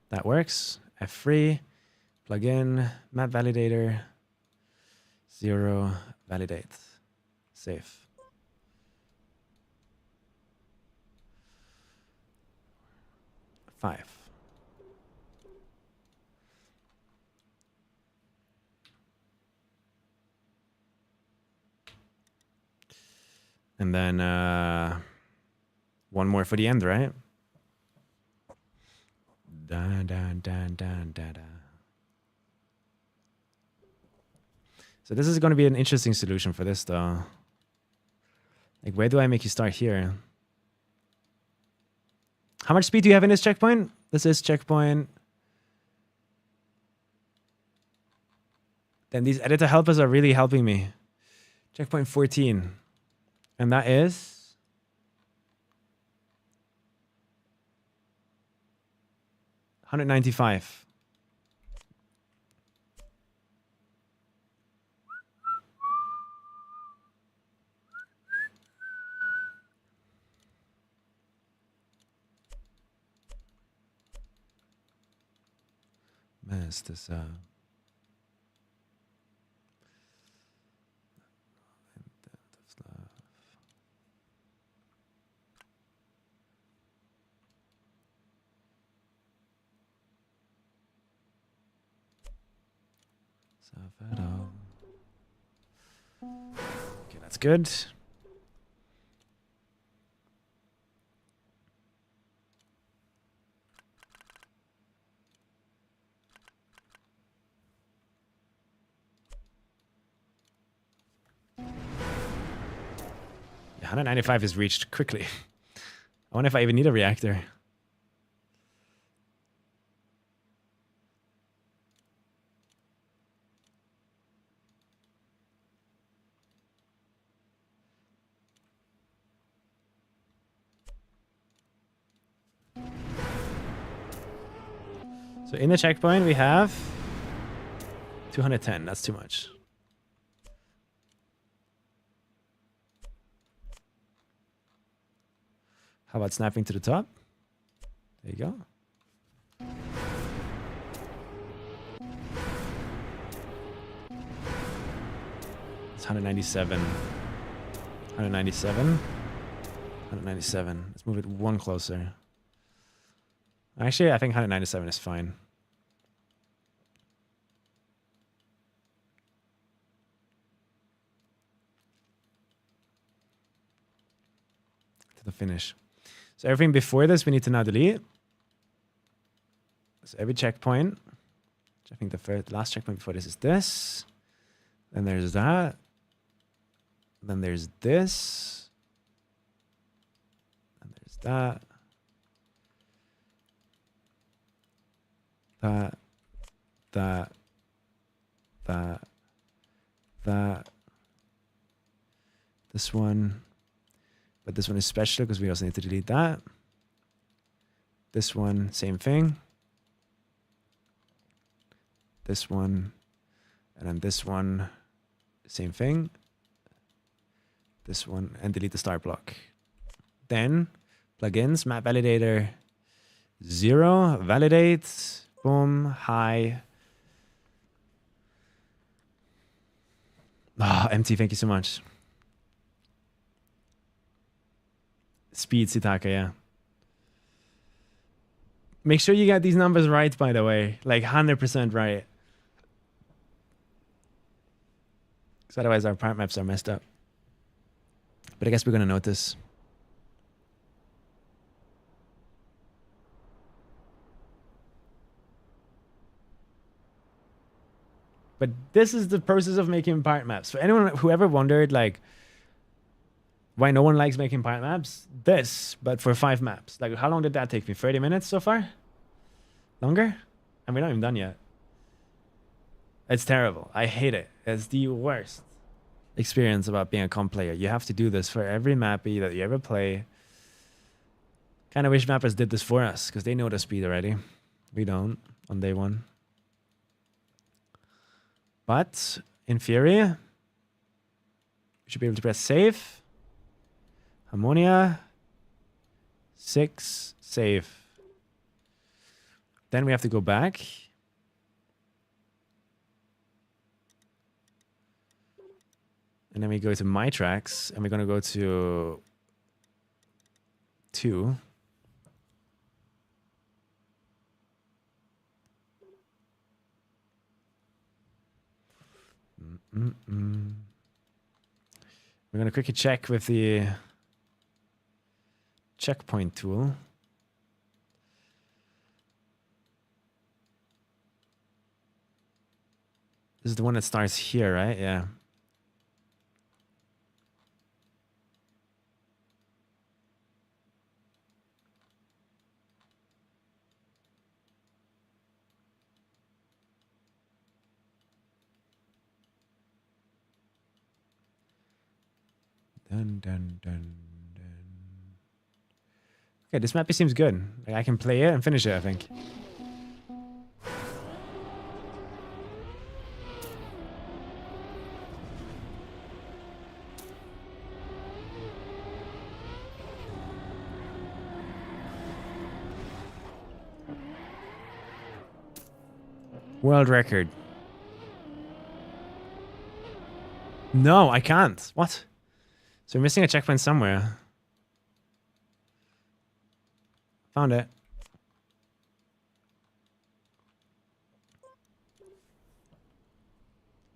That works. F3, plug in, map validator, 0, validate, save. Five. And then one more for the end, right? Dun, dun, dun, dun, dun, dun. So this is going to be an interesting solution for this, though. Like, where do I make you start here? How much speed do you have in this checkpoint? This is checkpoint. Then these editor helpers are really helping me. Checkpoint 14. And that is... 195. Mess this up. Okay, that's good. Yeah, 195 is reached quickly. I wonder if I even need a reactor. So in the checkpoint, we have 210. That's too much. How about snapping to the top? There you go. It's 197. 197. 197. Let's move it one closer. Actually, I think 197 is fine. To the finish. So everything before this, we need to now delete. So every checkpoint, which I think the last checkpoint before this is this. Then there's that. Then there's this. And there's that. That. This one. But this one is special because we also need to delete that. This one, same thing. This one. And then this one, same thing. This one, and delete the start block. Then Plugins, map validator 0, validate, boom, hi. Ah, empty, thank you so much. Speed, Sitaka, yeah. Make sure you get these numbers right, by the way. Like 100% right. Because otherwise our part maps are messed up. But I guess we're going to notice. But this is the process of making part maps. For anyone who ever wondered, like, why no one likes making part maps, this, but for 5 maps. Like, how long did that take me? 30 minutes so far? Longer? And we're not even done yet. It's terrible. I hate it. It's the worst experience about being a comp player. You have to do this for every mappy that you ever play. Kind of wish mappers did this for us, because they know the speed already. We don't on day 1. But in theory, we should be able to press save. Harmonia. 6, save. Then we have to go back. And then we go to my tracks, and we're going to go to 2. We're going to quickly check with the checkpoint tool. This is the one that starts here, right? Yeah. Dun, dun, dun, dun. Okay, this map seems good. Like, I can play it and finish it, I think. World record. No, I can't. What? So we're missing a checkpoint somewhere. Found it.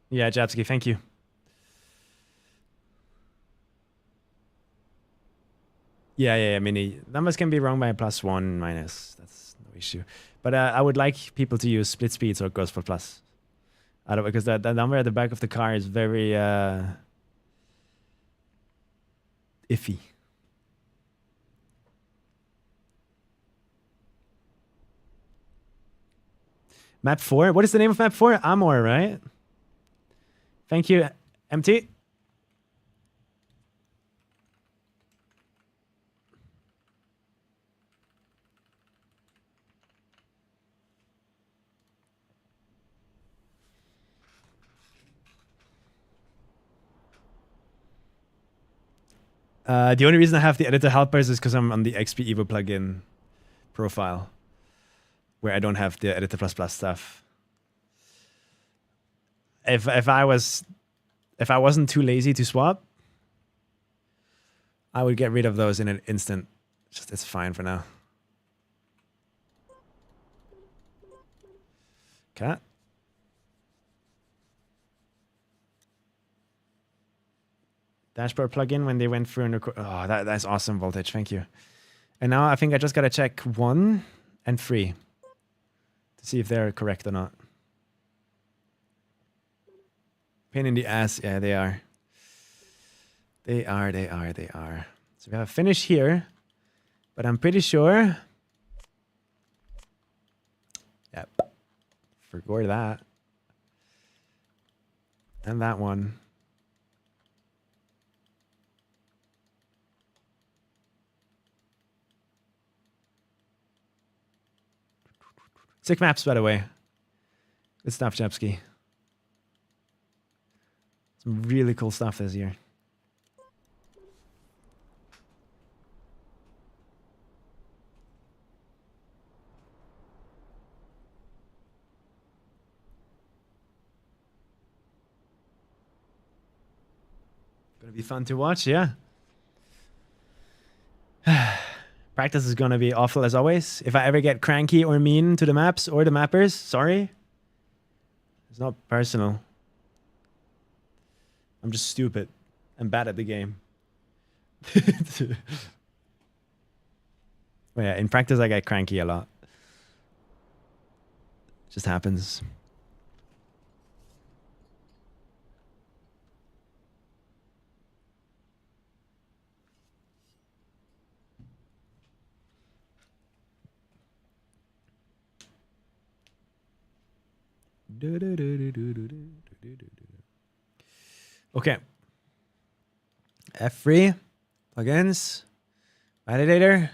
Yeah, Japsky, thank you. Yeah, Mini. Numbers can be wrong by +1, minus. That's no issue. But I would like people to use split speed so it goes for plus. I don't, because that number at the back of the car is very iffy. Map 4? What is the name of map 4? Amor, right? Thank you, MT. The only reason I have the editor helpers is because I'm on the XPEVO plugin profile, where I don't have the editor ++ stuff. If I wasn't too lazy to swap, I would get rid of those in an instant. Just it's fine for now. Okay. Dashboard plugin when they went through and oh, that's awesome, Voltage. Thank you. And now I think I just gotta check 1 and 3 to see if they're correct or not. Pain in the ass. Yeah, they are. They are. So we have a finish here, but I'm pretty sure. Yep. Forgot that. And that one. Sick maps, by the way. Good stuff, Jepsky. Some really cool stuff this year. Gonna be fun to watch, yeah. Practice is gonna be awful as always. If I ever get cranky or mean to the maps or the mappers, sorry. It's not personal. I'm just stupid and bad at the game. Well, yeah, in practice I get cranky a lot. Just happens. Okay. F3 plugins, validator,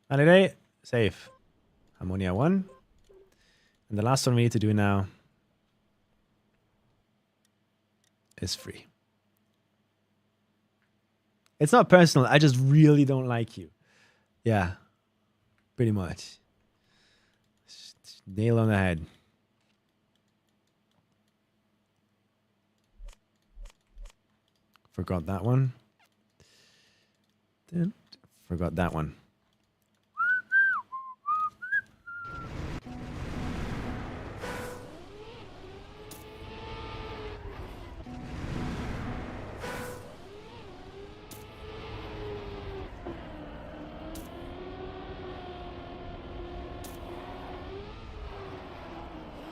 validate, save. Harmonia 1. And the last one we need to do now is free. It's not personal. I just really don't like you. Yeah, pretty much. Nail on the head. Forgot that one. Forgot that one.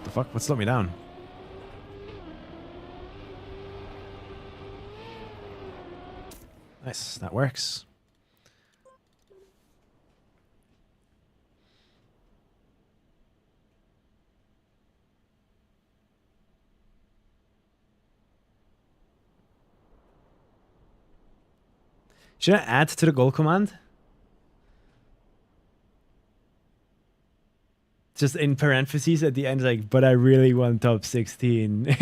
The fuck? What slowed me down? Nice, that works. Should I add to the goal command? Just in parentheses at the end, like, but I really want top 16.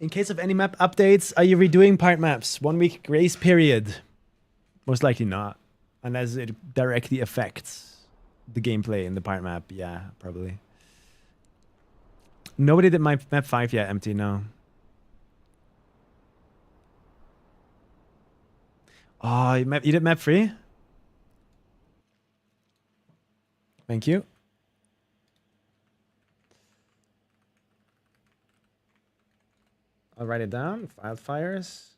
In case of any map updates, are you redoing part maps? 1 week grace period? Most likely not. Unless it directly affects the gameplay in the part map. Yeah, probably. Nobody did my map 5 yet, empty, no. Oh, you did map 3? Thank you. I'll write it down. Wildfires.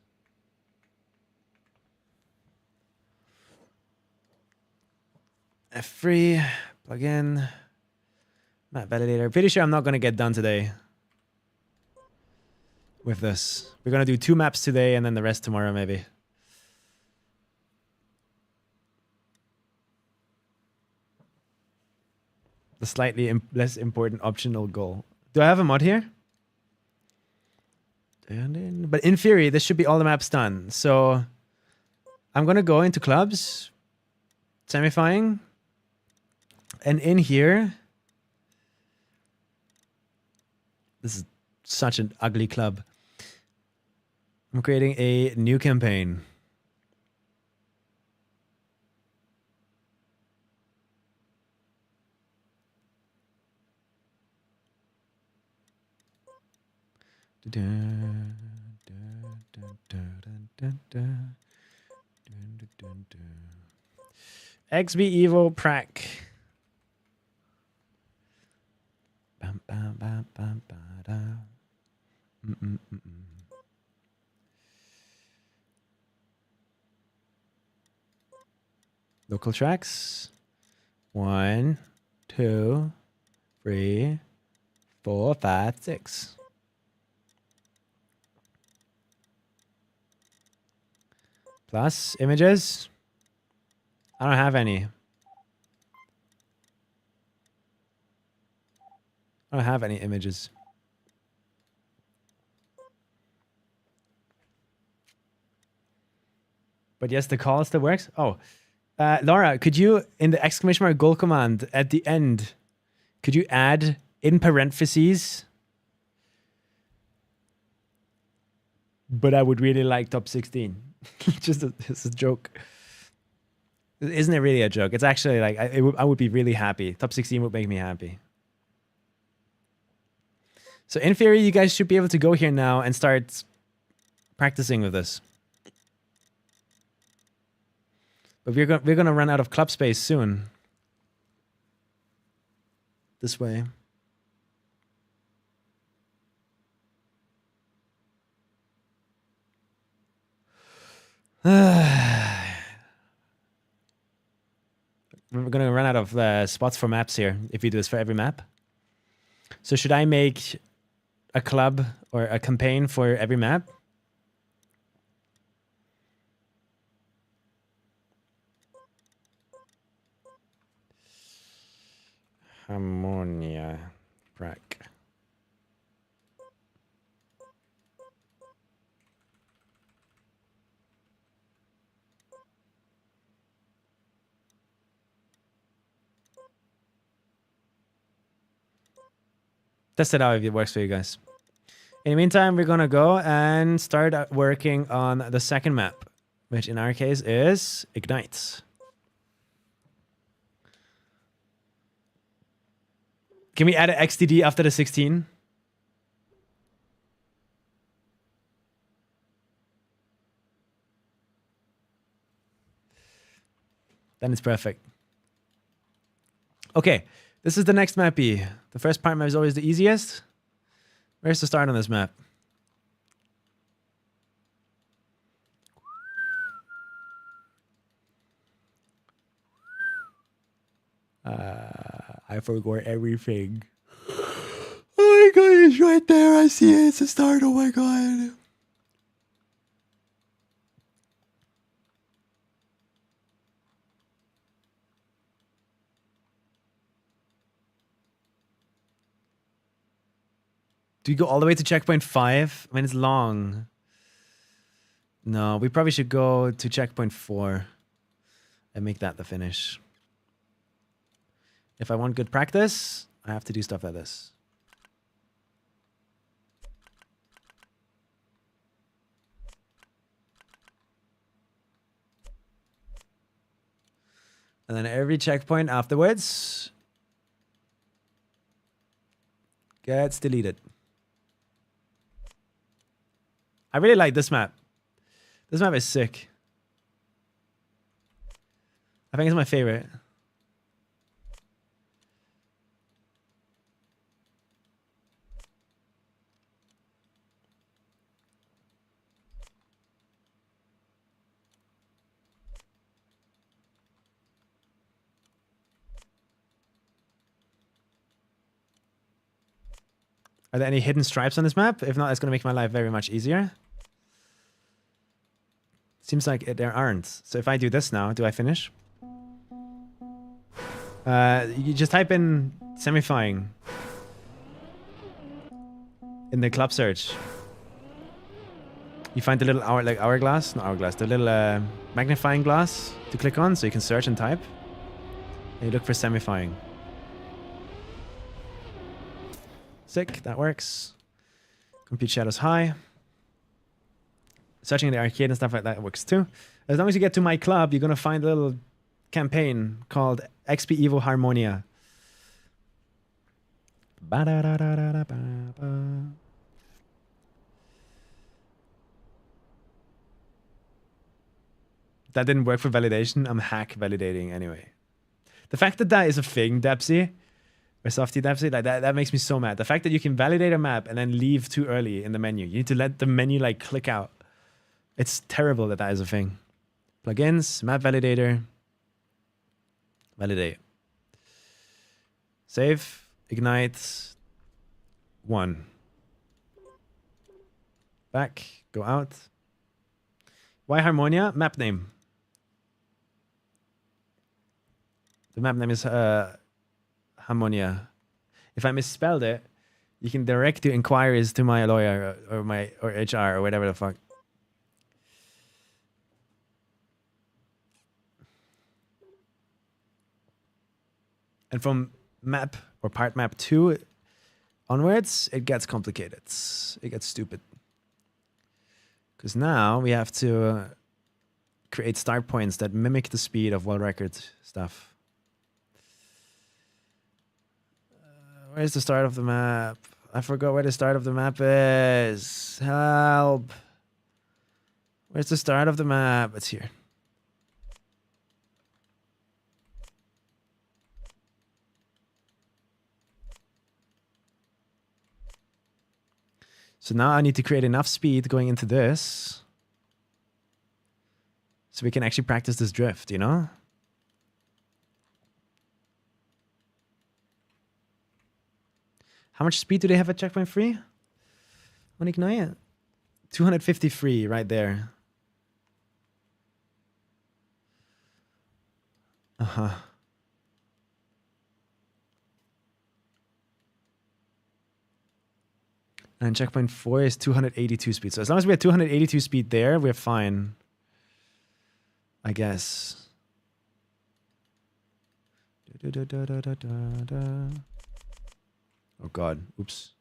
F3, plugin, map validator. Pretty sure I'm not going to get done today with this. We're going to do 2 maps today and then the rest tomorrow, maybe. The slightly less important optional goal. Do I have a mod here? But in theory, this should be all the maps done. So I'm going to go into clubs, Samifying, and in here, this is such an ugly club. I'm creating a new campaign. XPEVO prac. Local tracks. 1, 2, 3, 4, 5, 6. Plus images. I don't have any. I don't have any images. But yes, the call still works. Oh, Laura, could you, in the exclamation mark goal command at the end, could you add in parentheses, but I would really like top 16. Just a joke. Isn't it really a joke? It's actually like, I would be really happy. Top 16 would make me happy. So in theory, you guys should be able to go here now and start practicing with this. But we're gonna run out of club space soon. This way. We're gonna run out of spots for maps here if we do this for every map. So should I make a club or a campaign for every map? Harmonia. Brack. Test it out if it works for you guys. In the meantime, we're gonna go and start working on the second map, which in our case is Ignite. Can we add an XTD after the 16? Then it's perfect. Okay, this is the next map B. The first part map is always the easiest. Where's the start on this map? I forgot everything. Oh my god, it's right there. I see it. It's the start. Oh my god. Do you go all the way to checkpoint 5? I mean, it's long. No, we probably should go to checkpoint 4 and make that the finish. If I want good practice, I have to do stuff like this. And then every checkpoint afterwards gets deleted. I really like this map. This map is sick. I think it's my favorite. Are there any hidden stripes on this map? If not, it's going to make my life very much easier. Seems like there aren't. So if I do this now, do I finish? You just type in Samifying in the club search. You find the little hourglass, not hourglass, the little magnifying glass to click on so you can search and type. And you look for Samifying. Sick, that works. Compute shadows high. Searching in the arcade and stuff like that works too. As long as you get to my club, you're gonna find a little campaign called XPEVO Harmonia. That didn't work for validation. I'm hack validating anyway. The fact that that is a thing, Depsy, or Softy Depsy, like that makes me so mad. The fact that you can validate a map and then leave too early in the menu. You need to let the menu like click out. It's terrible that that is a thing. Plugins, map validator, validate. Save, ignite, 1. Back, go out. Why Harmonia? Map name. The map name is Harmonia. If I misspelled it, you can direct your inquiries to my lawyer or HR or whatever the fuck. And from map or part map 2 onwards, it gets complicated. It gets stupid. Because now we have to create start points that mimic the speed of world record stuff. Where's the start of the map? I forgot where the start of the map is. Help. Where's the start of the map? It's here. So now I need to create enough speed going into this so we can actually practice this drift, you know? How much speed do they have at checkpoint 3? On Ignite? 253 right there. Uh-huh. And checkpoint 4 is 282 speed. So as long as we have 282 speed there, we're fine. I guess. Oh god. Oops.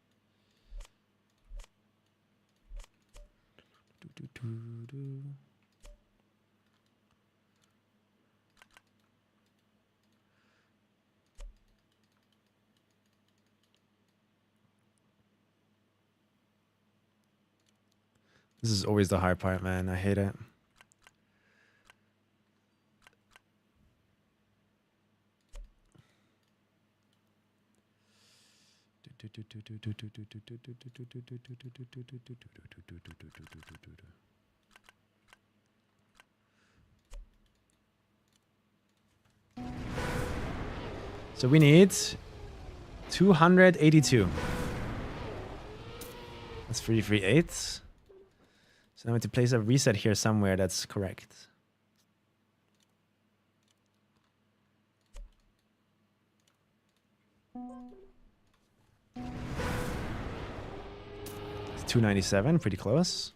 This is always the hard part, man. I hate it. So we need 282. That's 338. So now we have to place a reset here somewhere that's correct. It's 297, pretty close.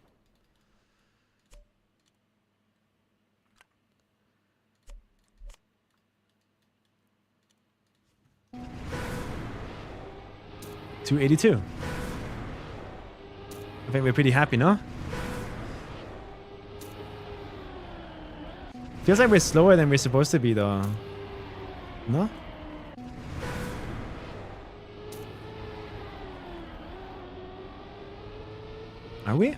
$282. I think we're pretty happy, no? Feels like we're slower than we're supposed to be, though. No? Are we?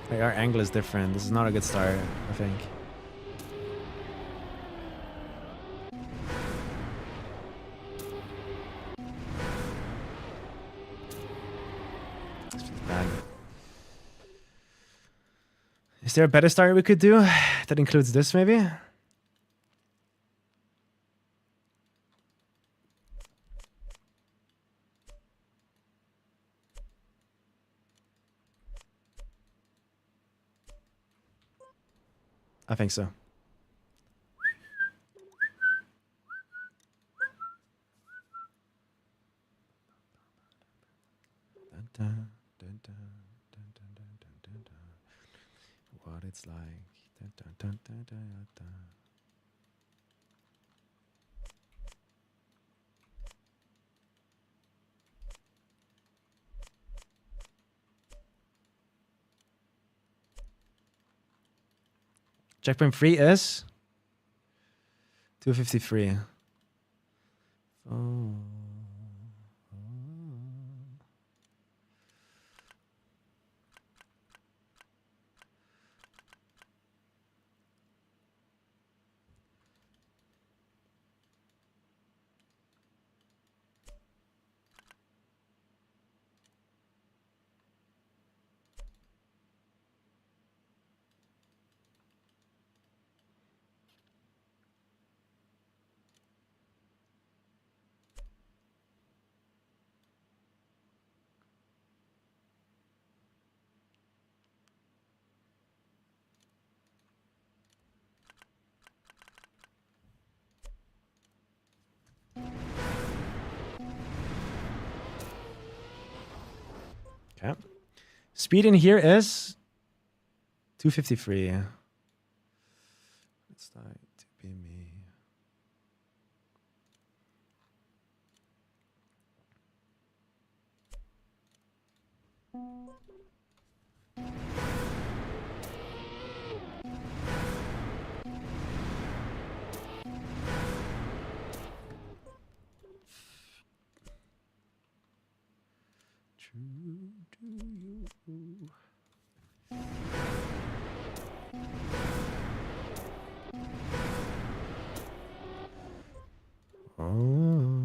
Like, our angle is different. This is not a good start, I think. This feels bad. Is there a better start we could do that includes this, maybe? I think so. What it's like. Checkpoint 3 is 253. Oh. Okay. Speed in here is 253. It's like to be me. True to you. Oh.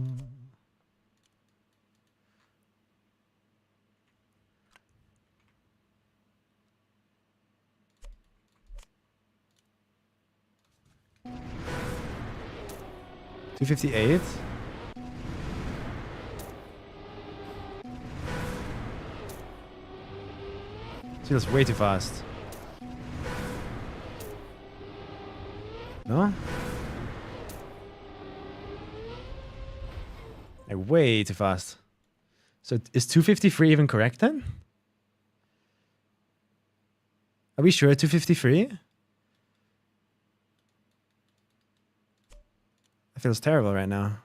$258. Feels way too fast. No? Like way too fast. So is 253 even correct then? Are we sure 253? It feels terrible right now.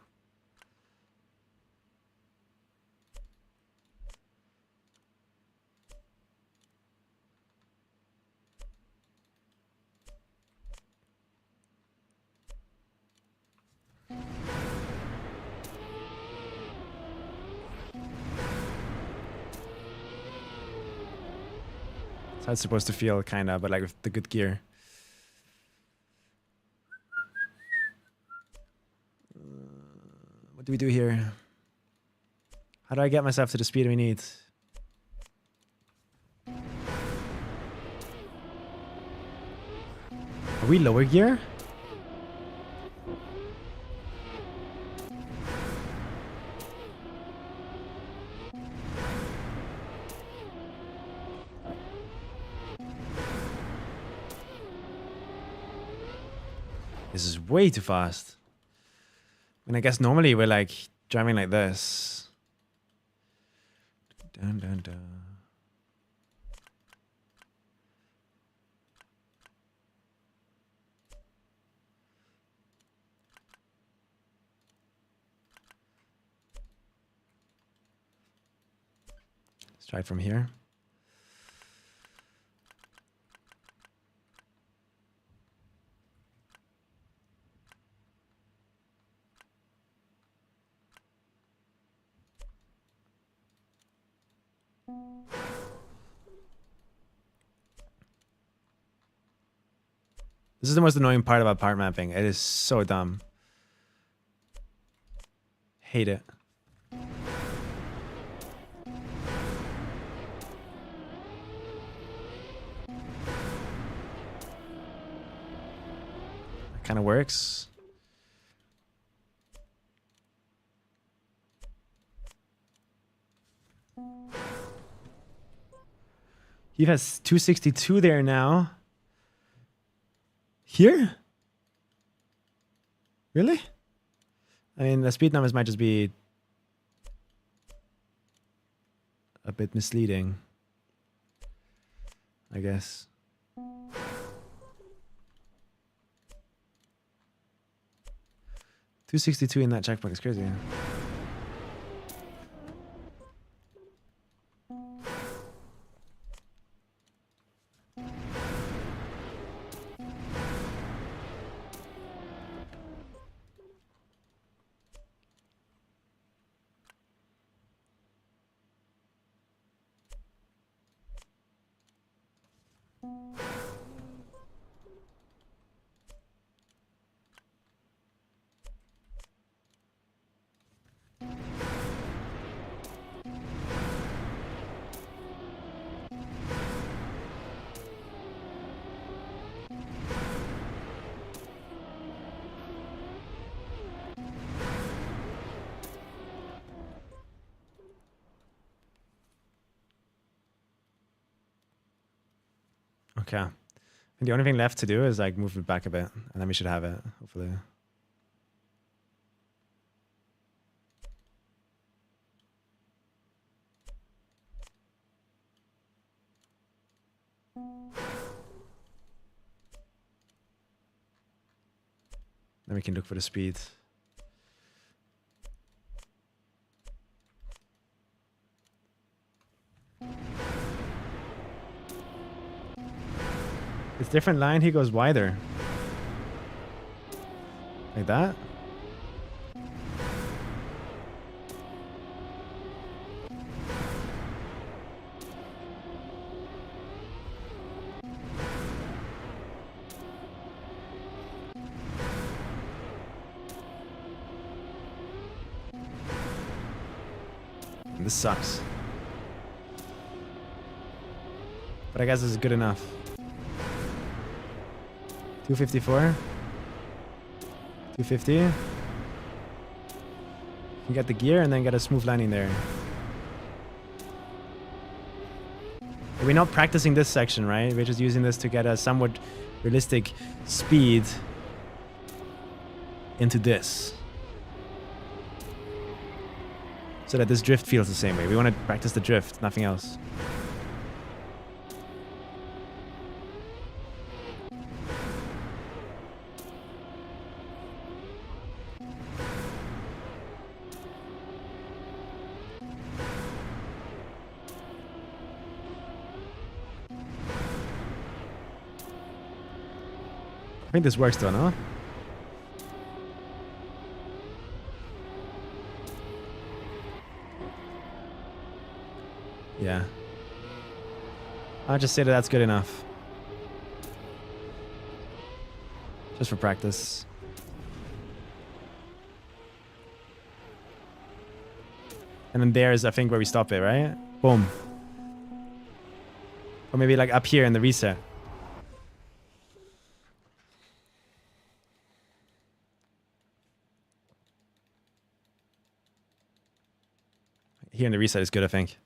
That's how it's supposed to feel, kind of, but like with the good gear. What do we do here? How do I get myself to the speed we need? Are we lower gear? This is way too fast. And I guess normally we're like driving like this. Dun, dun, dun. Let's try it from here. This is the most annoying part about part mapping. It is so dumb. Hate it. That kind of works. He has 262 there now. Here? Really? I mean, the speed numbers might just be a bit misleading, I guess. 262 in that checkpoint is crazy. Okay. And the only thing left to do is like move it back a bit, and then we should have it, hopefully. Then we can look for the speed. It's different line, he goes wider. Like that? This sucks. But I guess this is good enough. 254. 250. You get the gear and then get a smooth landing there. We're not practicing this section, right? We're just using this to get a somewhat realistic speed into this. So that this drift feels the same way. We want to practice the drift, nothing else. I think this works though, no? Yeah. I'll just say that that's good enough. Just for practice. And then there's, I think, where we stop it, right? Boom. Or maybe like up here in the reset. Here in the reset is good, I think.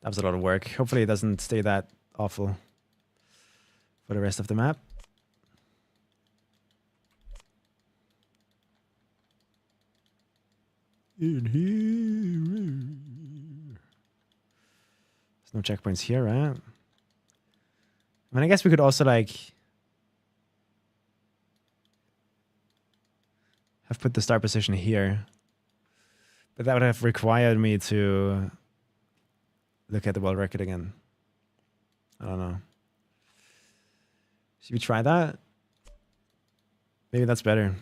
That was a lot of work. Hopefully it doesn't stay that awful for the rest of the map. In here. There's no checkpoints here, right? I mean, I guess we could also like have put the start position here. But that would have required me to look at the world record again. I don't know. Should we try that? Maybe that's better.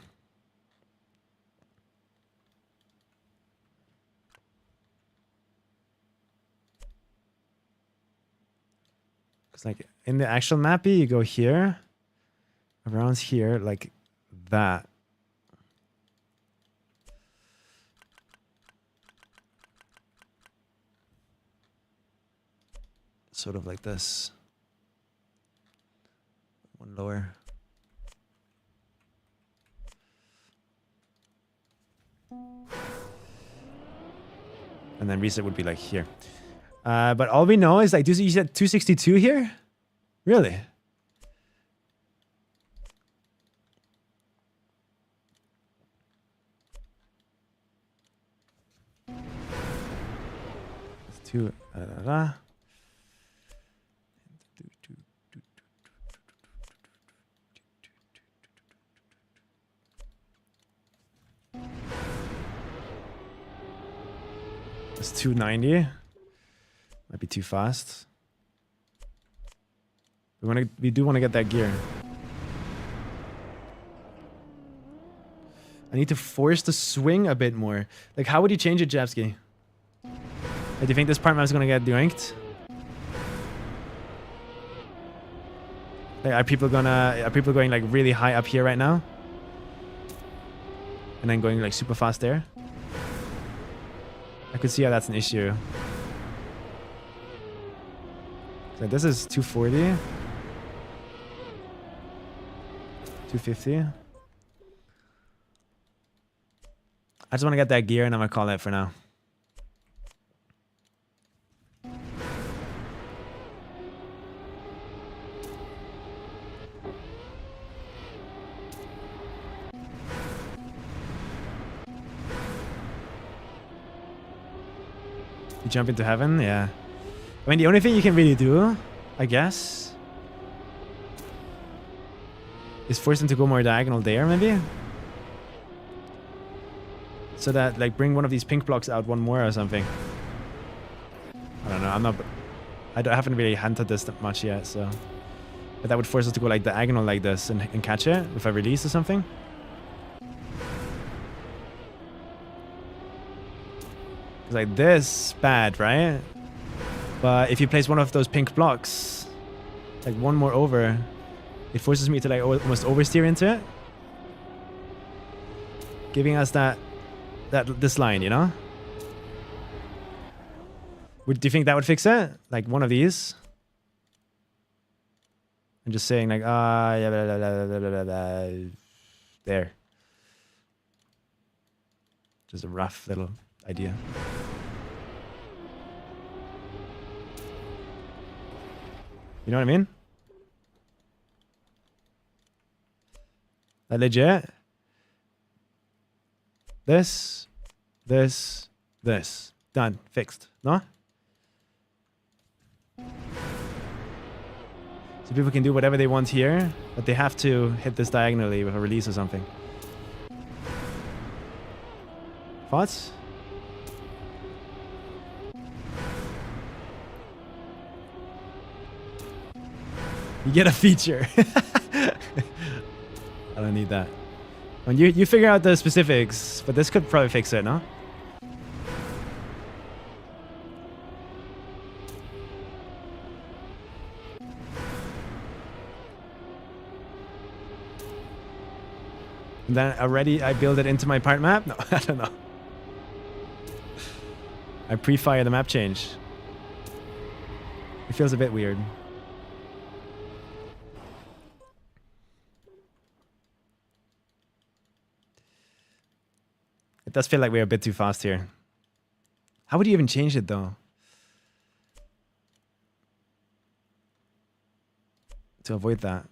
Because like in the actual mappy, you go here, around here, like that. Sort of like this. One lower. And then reset would be like here. But all we know is like, you said 262 here? Really? It's 2. It's 290. Might be too fast. We do want to get that gear. I need to force the swing a bit more. Like, how would you change it, Japsky? Like, do you think this part map's gonna get dewanked? Like, are people going like really high up here right now? And then going like super fast there? I could see how that's an issue. So this is 240. 250. I just want to get that gear and I'm going to call it for now. You jump into heaven? Yeah. I mean, the only thing you can really do I guess. Is force them to go more diagonal there, maybe? So that, like, bring one of these pink blocks out one more or something. I don't know. I haven't really hunted this that much yet, so. But that would force us to go like diagonal like this and catch it if I release or something. Like this, bad, right? But if you place one of those pink blocks, like one more over, it forces me to like almost oversteer into it, giving us this line, you know? Do you think that would fix it? Like one of these? I'm just saying like yeah, blah, blah, blah, blah, blah, blah. There. Just a rough little idea. You know what I mean? That legit? This. Done. Fixed. No? So people can do whatever they want here, but they have to hit this diagonally with a release or something. Thoughts? You get a feature. I don't need that. When you figure out the specifics, but this could probably fix it, no? And then already I build it into my part map? No, I don't know. I pre-fire the map change. It feels a bit weird. It does feel like we're a bit too fast here. How would you even change it though? To avoid that.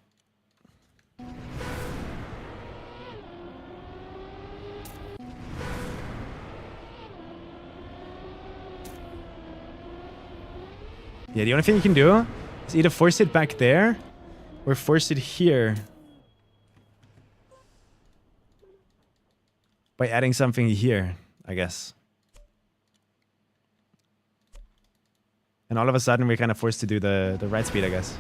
Yeah, the only thing you can do is either force it back there or force it here. By adding something here, I guess. And all of a sudden we're kind of forced to do the right speed, I guess.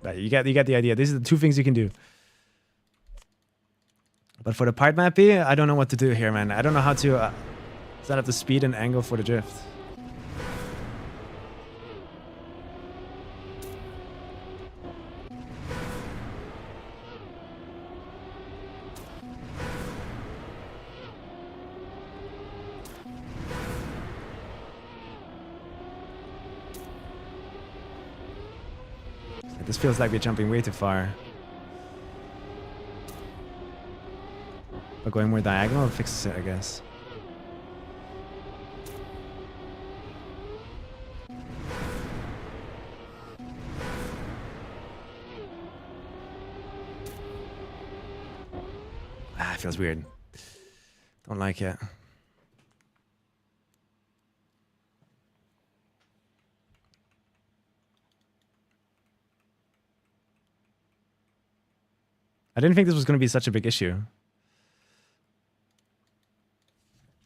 But you get the idea. These are the two things you can do. But for the part mappy, I don't know what to do here, man. I don't know how to set up the speed and angle for the drift. This feels like we're jumping way too far. But going more diagonal fixes it, I guess. Ah, it feels weird. Don't like it. I didn't think this was going to be such a big issue.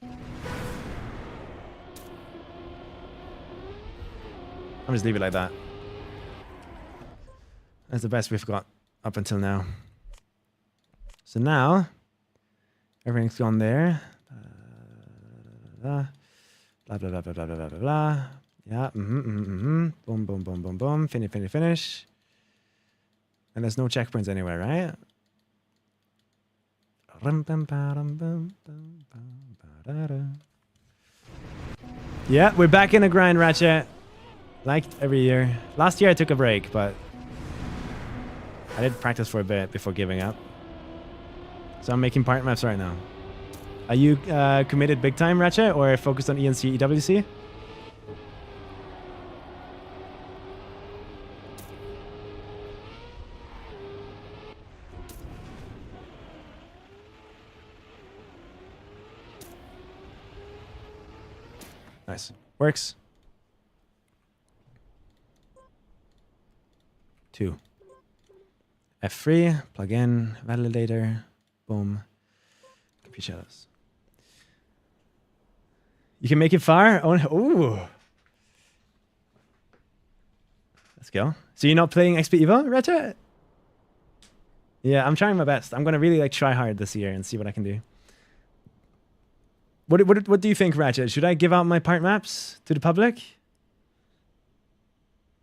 I'll just leave it like that. That's the best we've got up until now. So now, everything's gone there. Blah, blah, blah, blah, blah, blah, blah, blah, blah. Yeah, Boom, boom, boom, boom, boom. Finish. And there's no checkpoints anywhere, right? Yeah, we're back in the grind, Ratchet. Like every year. Last year I took a break, but I did practice for a bit before giving up. So I'm making part maps right now. Are you committed big time, Ratchet, or focused on ENC, EWC? Nice. Works. 2. F3, plug in, validator, boom. Compute shadows. You can make it far? Oh, ooh. Let's go. So you're not playing XPEVO, Ratchet? Yeah, I'm trying my best. I'm gonna really like try hard this year and see what I can do. What do you think, Ratchet? Should I give out my part maps to the public?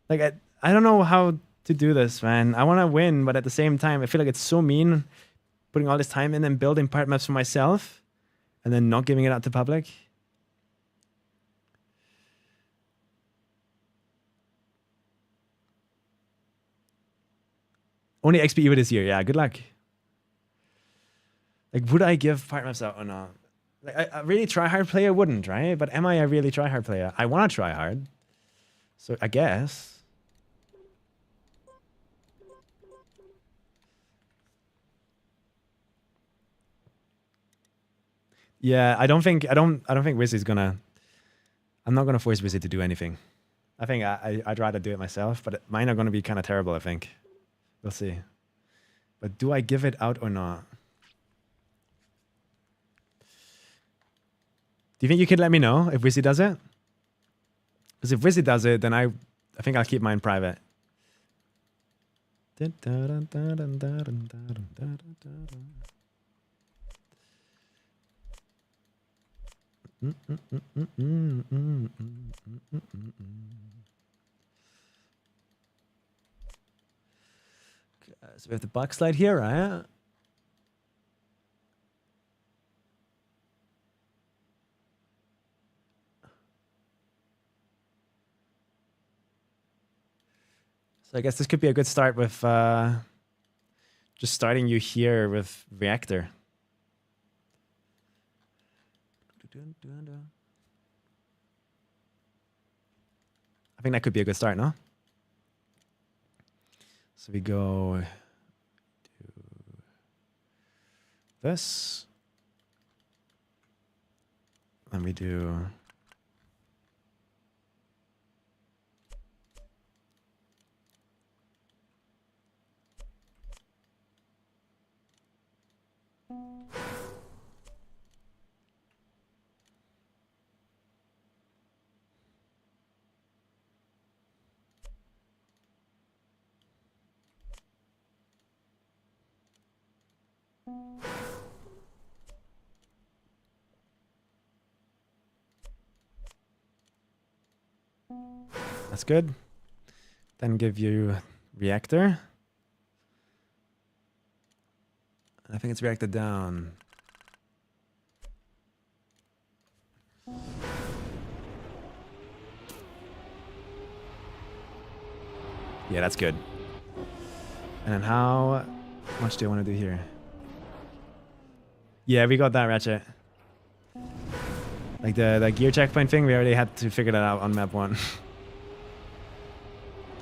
Like I don't know how to do this, man. I want to win, but at the same time, I feel like it's so mean putting all this time in and building part maps for myself and then not giving it out to public. Only XPEVO this year. Yeah, good luck. Like, would I give part maps out or not? Like, a really try hard player wouldn't, right? But am I a really try hard player? I want to try hard. So I guess. Yeah, I don't think Wizzy's gonna. I'm not gonna force Wizzy to do anything. I think I'd rather do it myself, but mine are gonna be kind of terrible, I think. We'll see. But do I give it out or not? Do you think you could let me know if Wizzy does it? Because if Wizzy does it, then I think I'll keep mine private. So we have the box slide here, right? So I guess this could be a good start with just starting you here with reactor. I think that could be a good start, no? So we go to this. And we do that's good. Then give you reactor. I think it's reactor down. Yeah, that's good. And then how much do I want to do here? Yeah, we got that, Ratchet. Like the gear checkpoint thing, we already had to figure that out on map 1.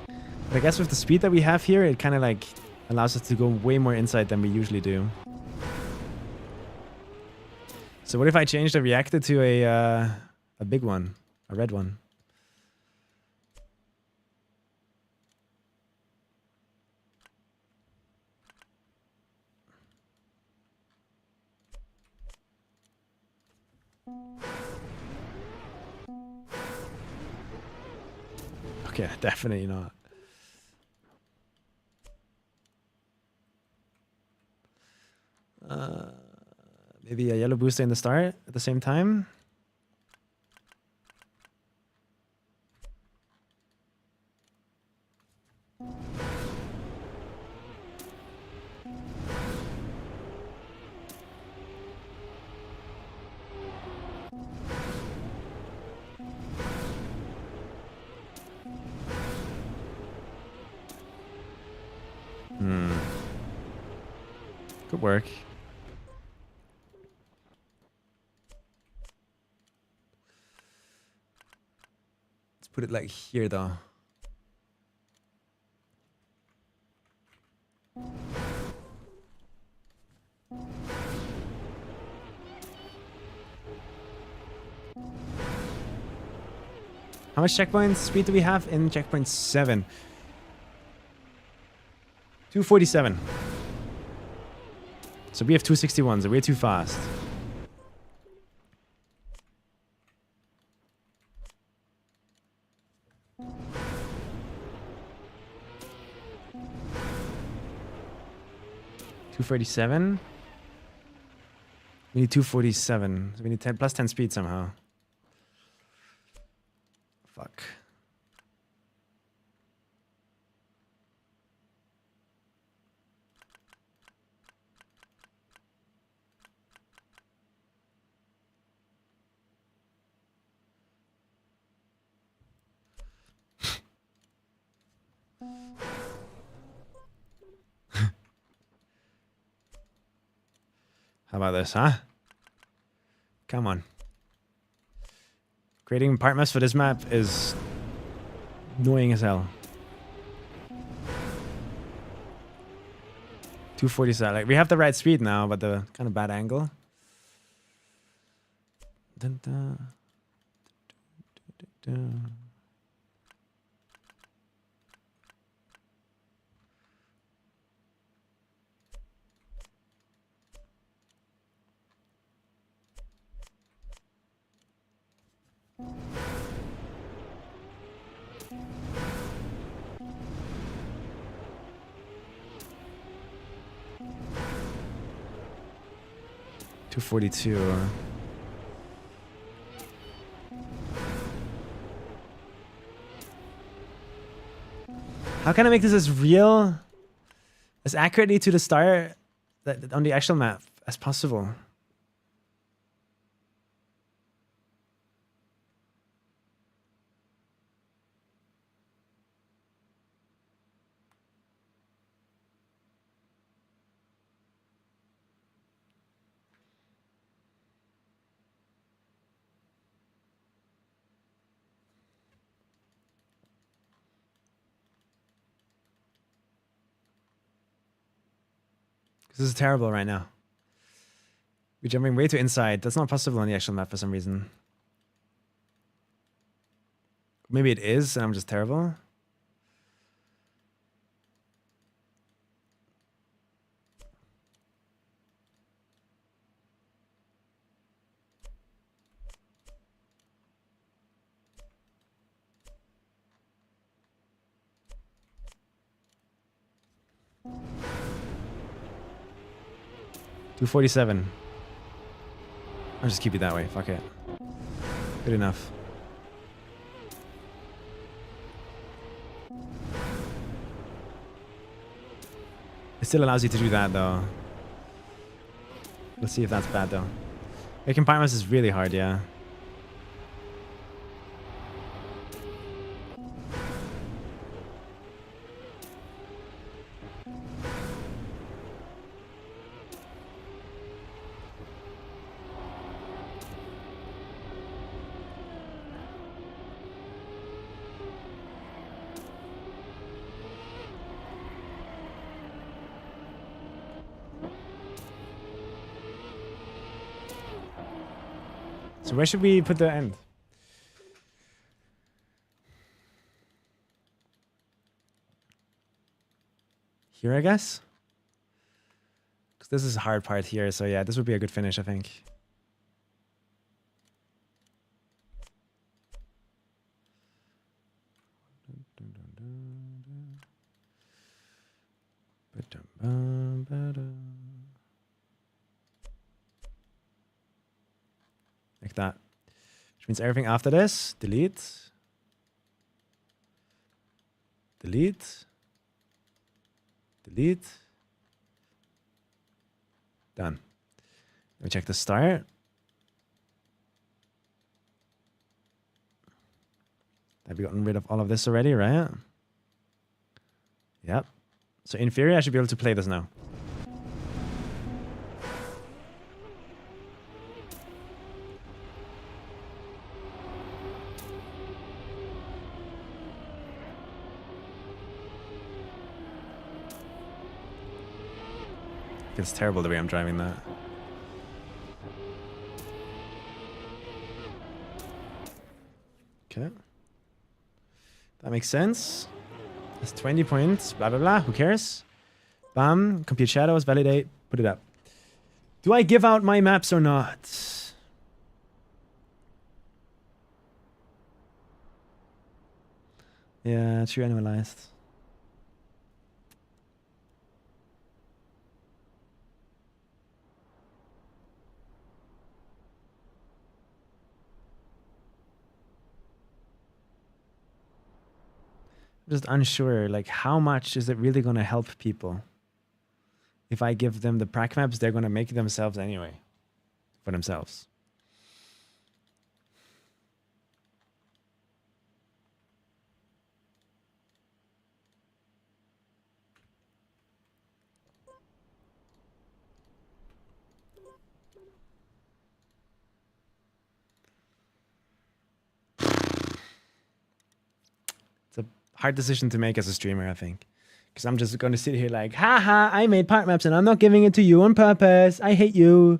But I guess with the speed that we have here, it kind of like allows us to go way more inside than we usually do. So what if I change the reactor to a big one, a red one? Okay, definitely not. Maybe a yellow booster in the start at the same time. Good work. Let's put it like here though. How much checkpoint speed do we have in checkpoint 7? 247. So we have 261, so we're too fast. $247. We need 247. So we need 10 plus 10 speed somehow. Fuck. How about this, huh? Come on. Creating part maps for this map is annoying as hell. 247. Like, we have the right speed now, but the kind of bad angle. Dun, dun. Dun, dun. $242. How can I make this as real, as accurately to the star that on the actual map as possible? This is terrible right now. We're jumping way too inside. That's not possible on the actual map for some reason. Maybe it is, and I'm just terrible. $247. I'll just keep it that way. Fuck it. Good enough. It still allows you to do that though. Let's see if that's bad though. Making pyros is really hard, yeah. So where should we put the end? Here, I guess? Because this is a hard part here, so yeah, this would be a good finish, I think. Like that. Which means everything after this, delete. Delete. Delete. Done. Let me check the start. Have we gotten rid of all of this already, right? Yep. So in theory, I should be able to play this now. It's terrible the way I'm driving that. Okay. That makes sense. That's 20 points. Blah, blah, blah. Who cares? Bam. Compute shadows. Validate. Put it up. Do I give out my maps or not? Yeah, true annualized. Just unsure, like how much is it really going to help people? If I give them the prac maps, they're going to make themselves anyway for themselves. It's a hard decision to make as a streamer, I think. Because I'm just going to sit here like, haha, I made part maps and I'm not giving it to you on purpose. I hate you.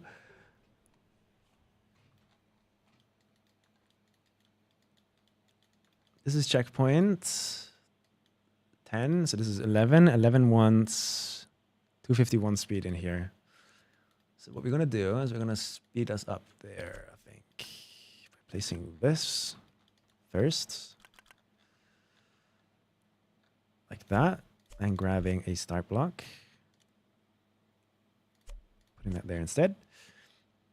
This is checkpoint 10. So this is 11. 11 wants 251 speed in here. So what we're going to do is we're going to speed us up there, I think. By placing this first. Like that. And grabbing a start block. Putting that there instead.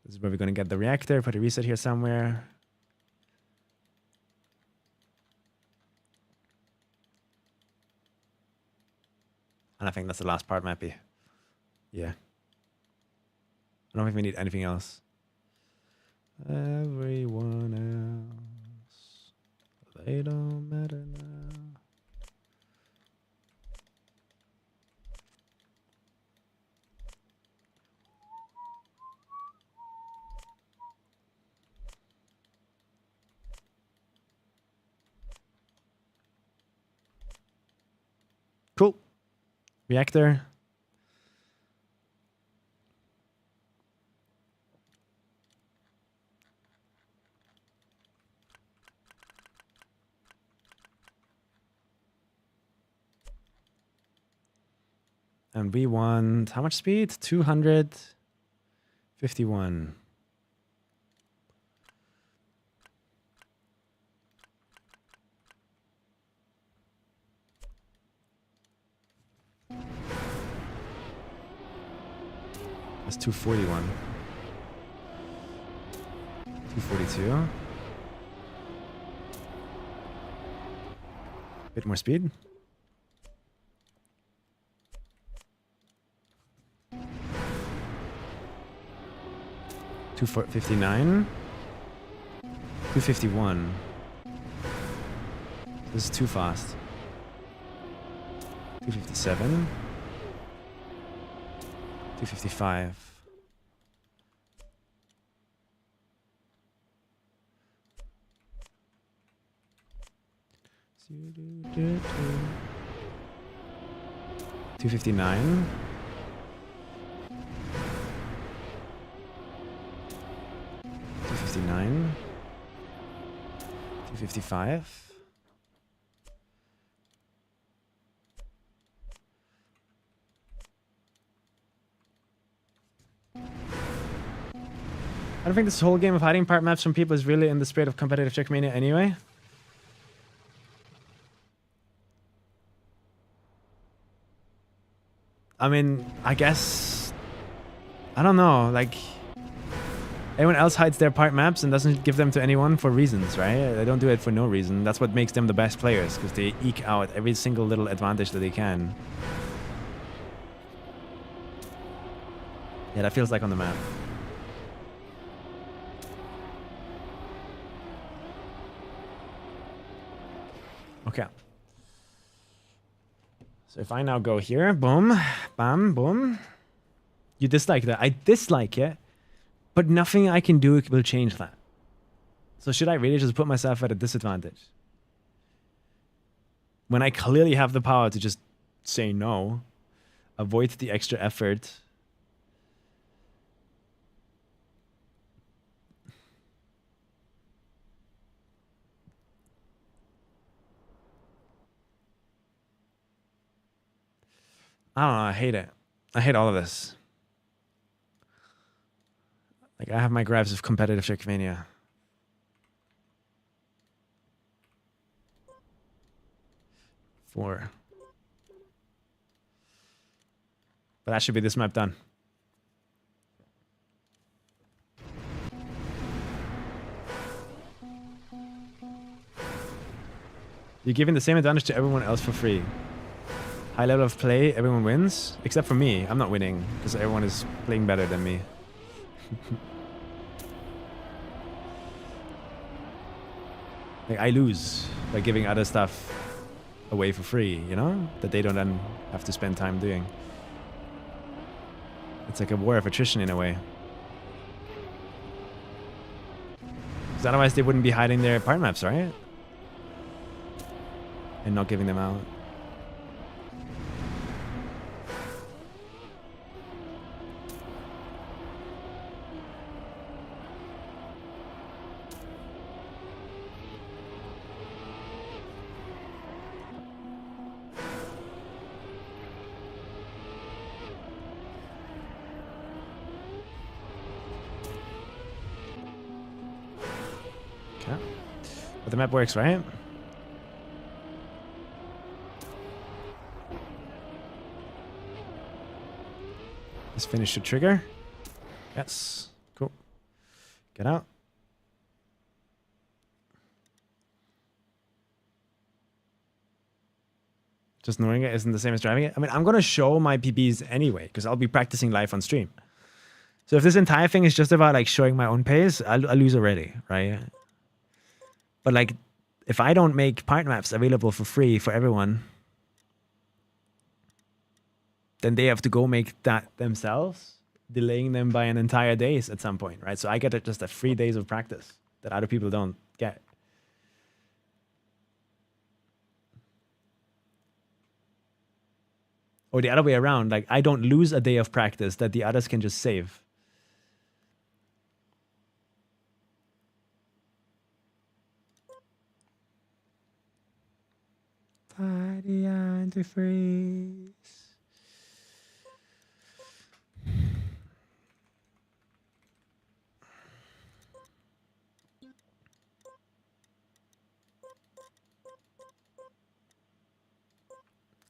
This is where we're going to get the reactor. Put a reset here somewhere. And I think that's the last part, Mappy. Yeah. I don't think we need anything else. Everyone else. They don't matter now. Cool. Reactor. And we want how much speed? 251. That's 241. 242. Bit more speed. Two 59. 251. This is too fast. 257. 255. $259. 259. 255. I don't think this whole game of hiding part maps from people is really in the spirit of competitive Checkmania anyway. I mean, I guess... I don't know, like... Everyone else hides their part maps and doesn't give them to anyone for reasons, right? They don't do it for no reason. That's what makes them the best players, because they eke out every single little advantage that they can. Yeah, that feels like on the map. Okay. So if I now go here, boom, bam, boom. You dislike that. I dislike it, but nothing I can do will change that. So should I really just put myself at a disadvantage? When I clearly have the power to just say no, avoid the extra effort. I don't know. I hate it. I hate all of this. Like, I have my gripes of competitive Trickmania. Four. But that should be this map done. You're giving the same advantage to everyone else for free. High level of play, everyone wins. Except for me. I'm not winning because everyone is playing better than me. Like, I lose by giving other stuff away for free, you know? That they don't then have to spend time doing. It's like a war of attrition in a way. Because otherwise they wouldn't be hiding their part maps, right? And not giving them out. Okay. But the map works, right? Let's finish the trigger. Yes. Cool. Get out. Just knowing it isn't the same as driving it. I mean, I'm going to show my PBs anyway, because I'll be practicing live on stream. So if this entire thing is just about like showing my own pace, I'll lose already, right? But like, if I don't make part maps available for free for everyone, then they have to go make that themselves, delaying them by an entire days at some point, right? So I get just a 3 days of practice that other people don't get. Or the other way around, like I don't lose a day of practice that the others can just save. Party on to freeze.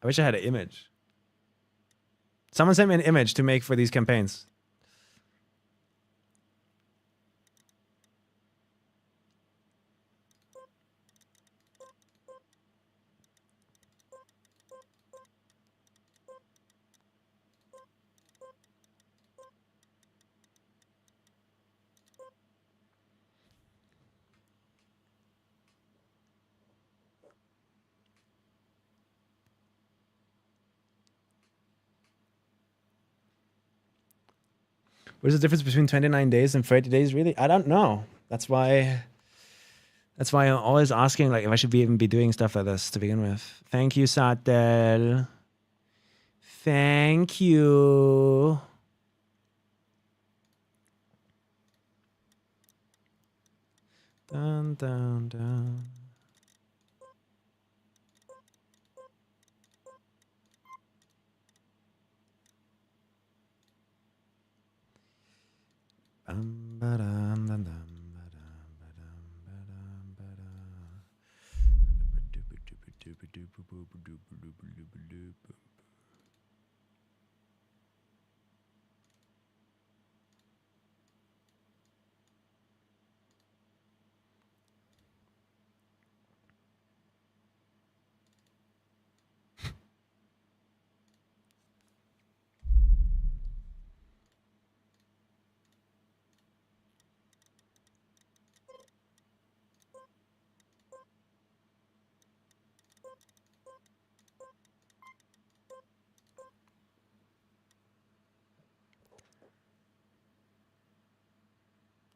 I wish I had an image. Someone sent me an image to make for these campaigns. What is the difference between 29 days and 30 days, really? I don't know. That's why I'm always asking, like, if I should even be doing stuff like this to begin with. Thank you, Satel. Thank you. Dun, dun, dun.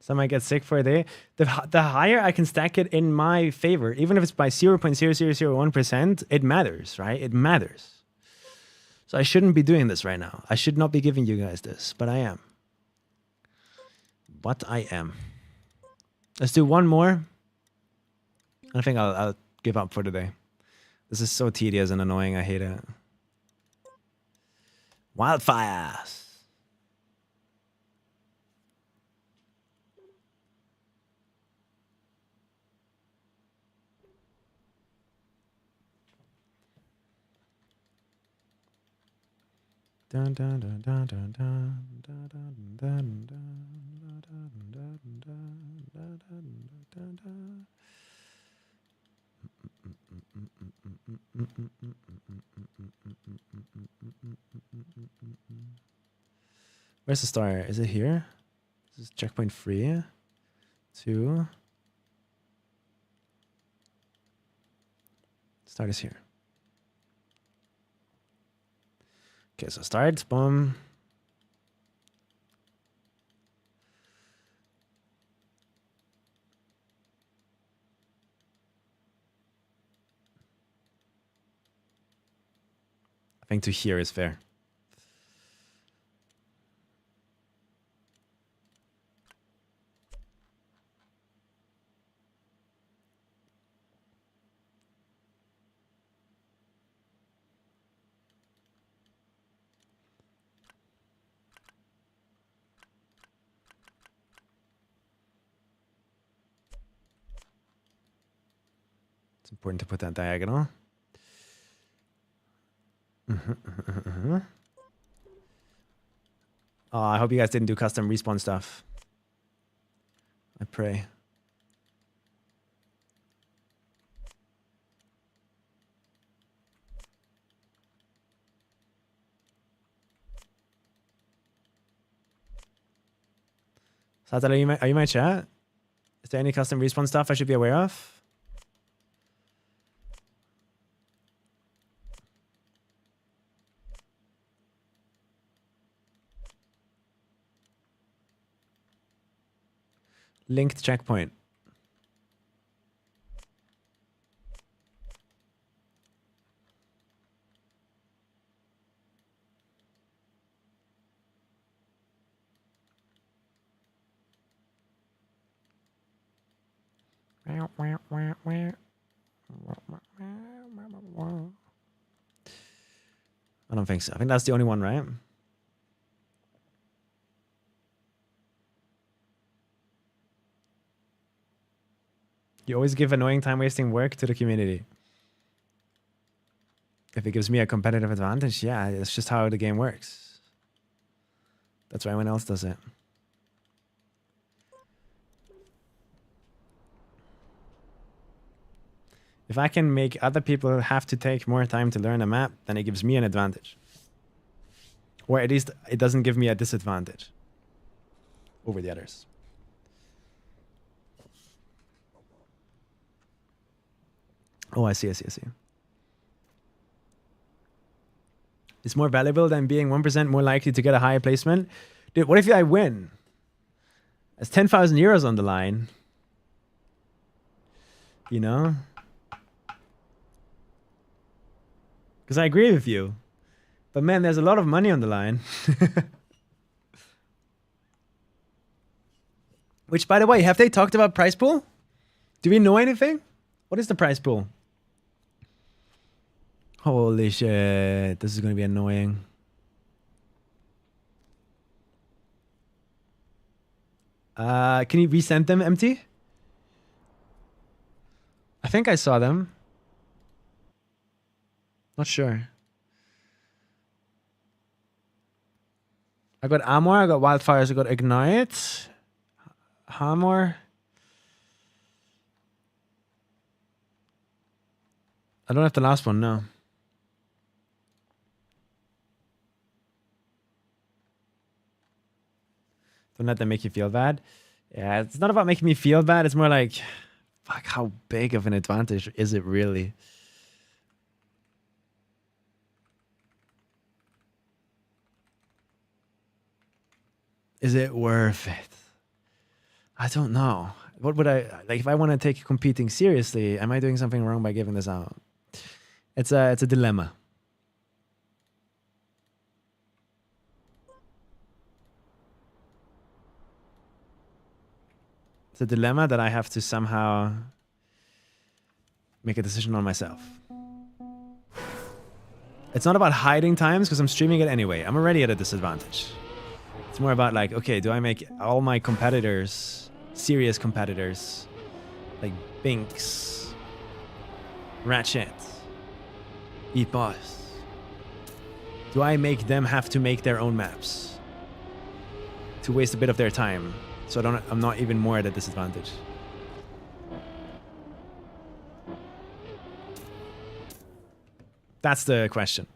Some might get sick for a day. The higher I can stack it in my favor, even if it's by 0.0001%, it matters, right? It matters. So I shouldn't be doing this right now. I should not be giving you guys this, but I am. But I am. Let's do one more. I think I'll give up for today. This is so tedious and annoying. I hate it. Wildfires. Dun, dun, dun, dun, dun, dun, dun, dun, dun, dun, dun, dun, dun. Where's the star? Is it here? This is checkpoint free. 2. Start is here. Okay, so start, boom. I think to here is fair. It's important to put that diagonal. Oh, I hope you guys didn't do custom respawn stuff. I pray. Satal, are you my chat? Is there any custom respawn stuff I should be aware of? Linked checkpoint. I don't think so. I think that's the only one, right? You always give annoying time-wasting work to the community. If it gives me a competitive advantage, yeah, it's just how the game works. That's why everyone else does it. If I can make other people have to take more time to learn a map, then it gives me an advantage. Or at least it doesn't give me a disadvantage over the others. Oh, I see. It's more valuable than being 1% more likely to get a higher placement. Dude, what if I win? There's 10,000 euros on the line. You know? Because I agree with you. But man, there's a lot of money on the line. Which, by the way, have they talked about prize pool? Do we know anything? What is the prize pool? Holy shit. This is going to be annoying. Can you resend them empty? I think I saw them. Not sure. I got Amor, I got Wildfires, I got Ignite. Hamor. I don't have the last one, no. Don't let them make you feel bad. Yeah, it's not about making me feel bad. It's more like, fuck, how big of an advantage is it really? Is it worth it? I don't know. What would I like if I want to take competing seriously? Am I doing something wrong by giving this out? It's a dilemma. It's a dilemma that I have to somehow make a decision on myself. It's not about hiding times because I'm streaming it anyway. I'm already at a disadvantage. It's more about like, okay, do I make all my competitors, serious competitors, like Binks, Ratchet, Eat Boss, do I make them have to make their own maps to waste a bit of their time so I'm not even more at a disadvantage? That's the question.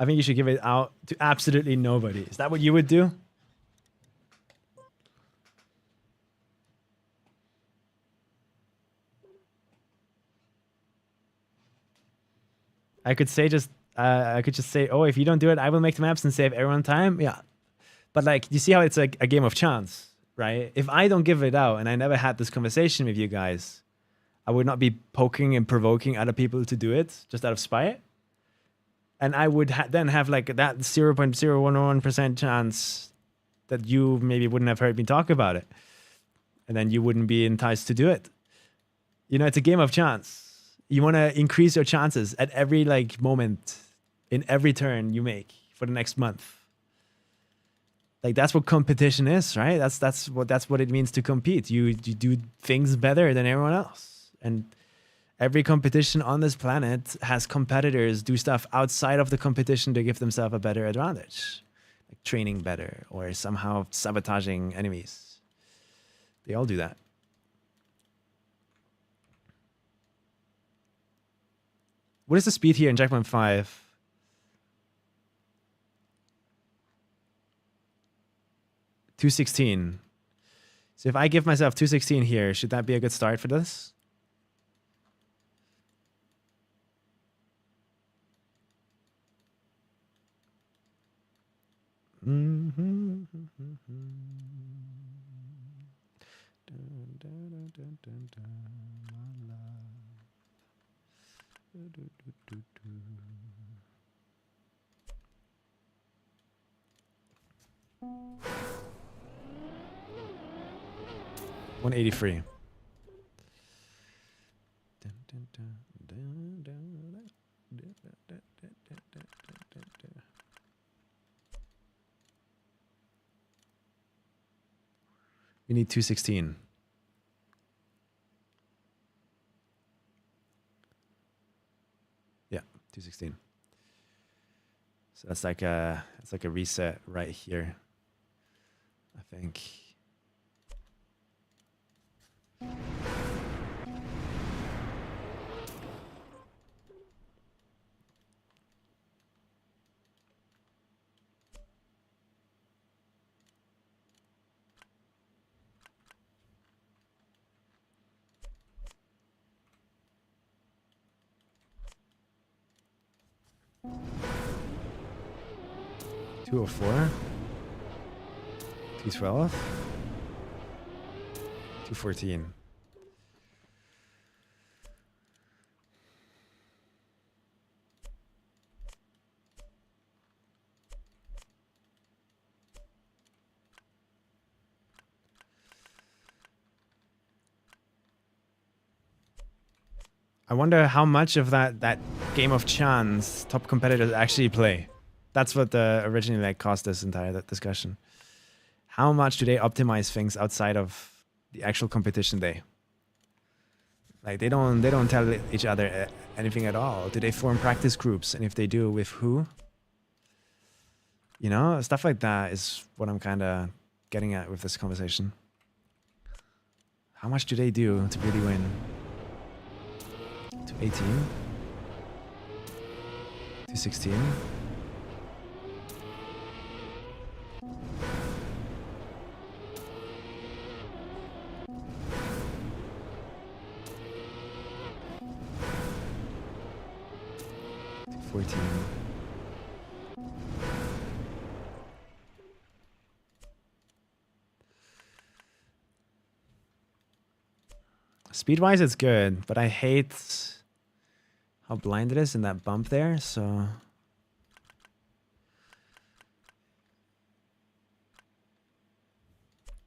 I think you should give it out to absolutely nobody. Is that what you would do? I could say I could just say, oh, if you don't do it, I will make the maps and save everyone time. Yeah. But like, you see how it's like a game of chance, right? If I don't give it out and I never had this conversation with you guys, I would not be poking and provoking other people to do it just out of spite. And I would then have like that 0.011% chance that you maybe wouldn't have heard me talk about it. And then you wouldn't be enticed to do it. You know, it's a game of chance. You want to increase your chances at every like moment in every turn you make for the next month. Like that's what competition is, right? That's what it means to compete. You do things better than everyone else. And every competition on this planet has competitors do stuff outside of the competition to give themselves a better advantage. Like training better or somehow sabotaging enemies. They all do that. What is the speed here in Jackman 5? $216. So if I give myself 216 here, should that be a good start for this? $183. We need 216. Yeah, 216. So that's like a reset right here, I think. $204, $212, $214. I wonder how much of that game of chance top competitors actually play. That's what originally like caused this entire discussion. How much do they optimize things outside of the actual competition day? Like they don't tell each other anything at all. Do they form practice groups? And if they do, with who? You know, stuff like that is what I'm kind of getting at with this conversation. How much do they do to really win? 218, 216. Speed-wise, it's good, but I hate how blind it is in that bump there, so...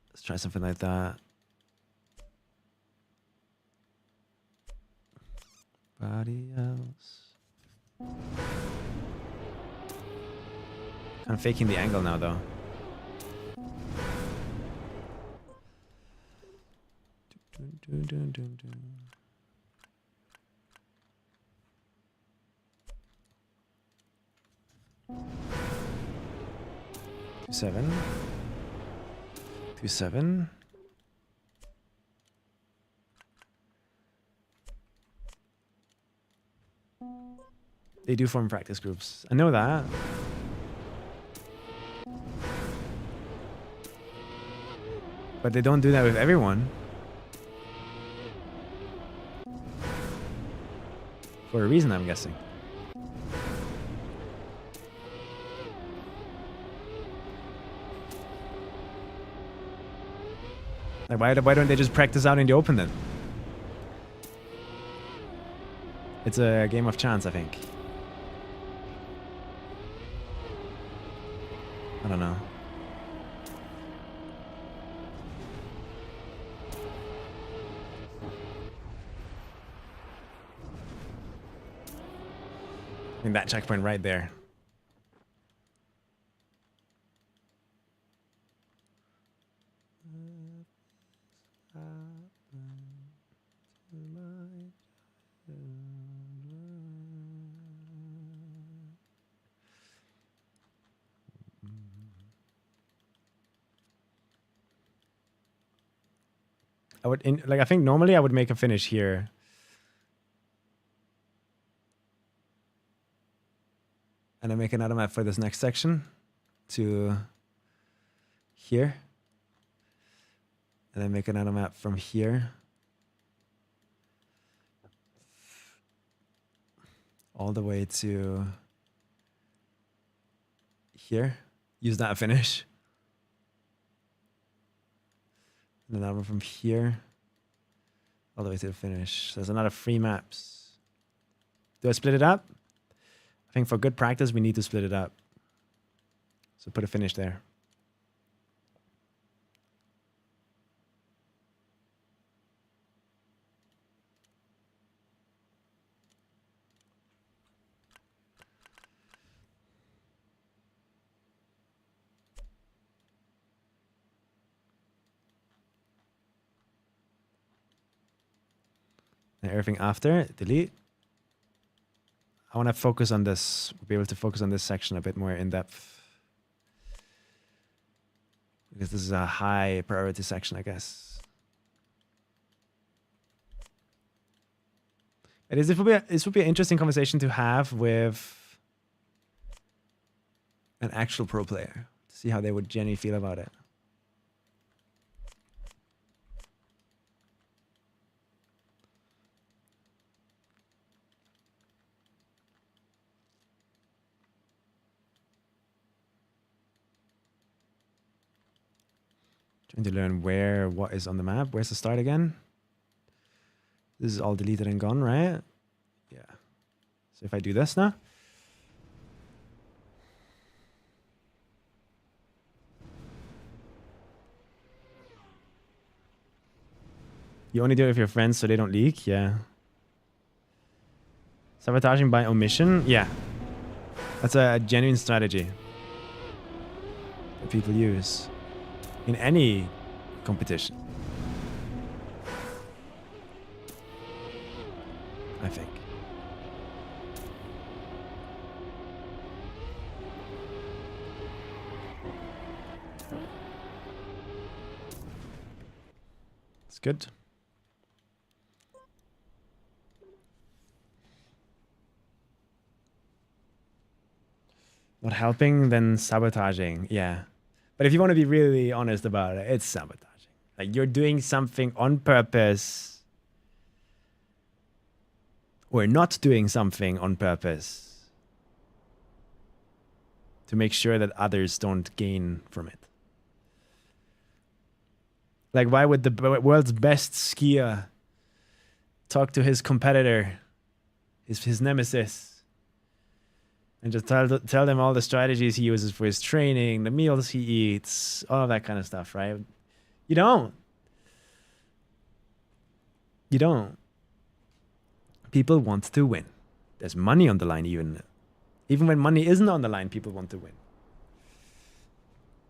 Let's try something like that. everybody else. I'm faking the angle now, though. Dun, dun, dun, dun. 2-7. 2-7. They do form practice groups. I know that. But they don't do that with everyone. For a reason, I'm guessing. Like, why don't they just practice out in the open then? It's a game of chance, I think. I don't know. I mean, that checkpoint right there. I would, I think normally I would make a finish here. And I make another map for this next section to here. And then make another map from here all the way to here. Use that finish. And another one from here all the way to the finish. So there's another 3 maps. Do I split it up? I think for good practice, we need to split it up. So put a finish there. And everything after, delete. I want to focus on this, be able to focus on this section a bit more in depth. Because this is a high priority section, I guess. This would be an interesting conversation to have with an actual pro player, to see how they would genuinely feel about it. Trying to learn what is on the map. Where's the start again? This is all deleted and gone, right? Yeah. So if I do this now. You only do it with your friends so they don't leak? Yeah. Sabotaging by omission? Yeah. That's a genuine strategy that people use in any competition, I think. It's good. Not helping, then sabotaging. Yeah. But if you want to be really honest about it, it's sabotaging. Like, you're doing something on purpose or not doing something on purpose to make sure that others don't gain from it. Like, why would the world's best skier talk to his competitor, his nemesis, and just tell them all the strategies he uses for his training, the meals he eats, all of that kind of stuff, right? You don't. You don't. People want to win. There's money on the line even. Even when money isn't on the line, people want to win.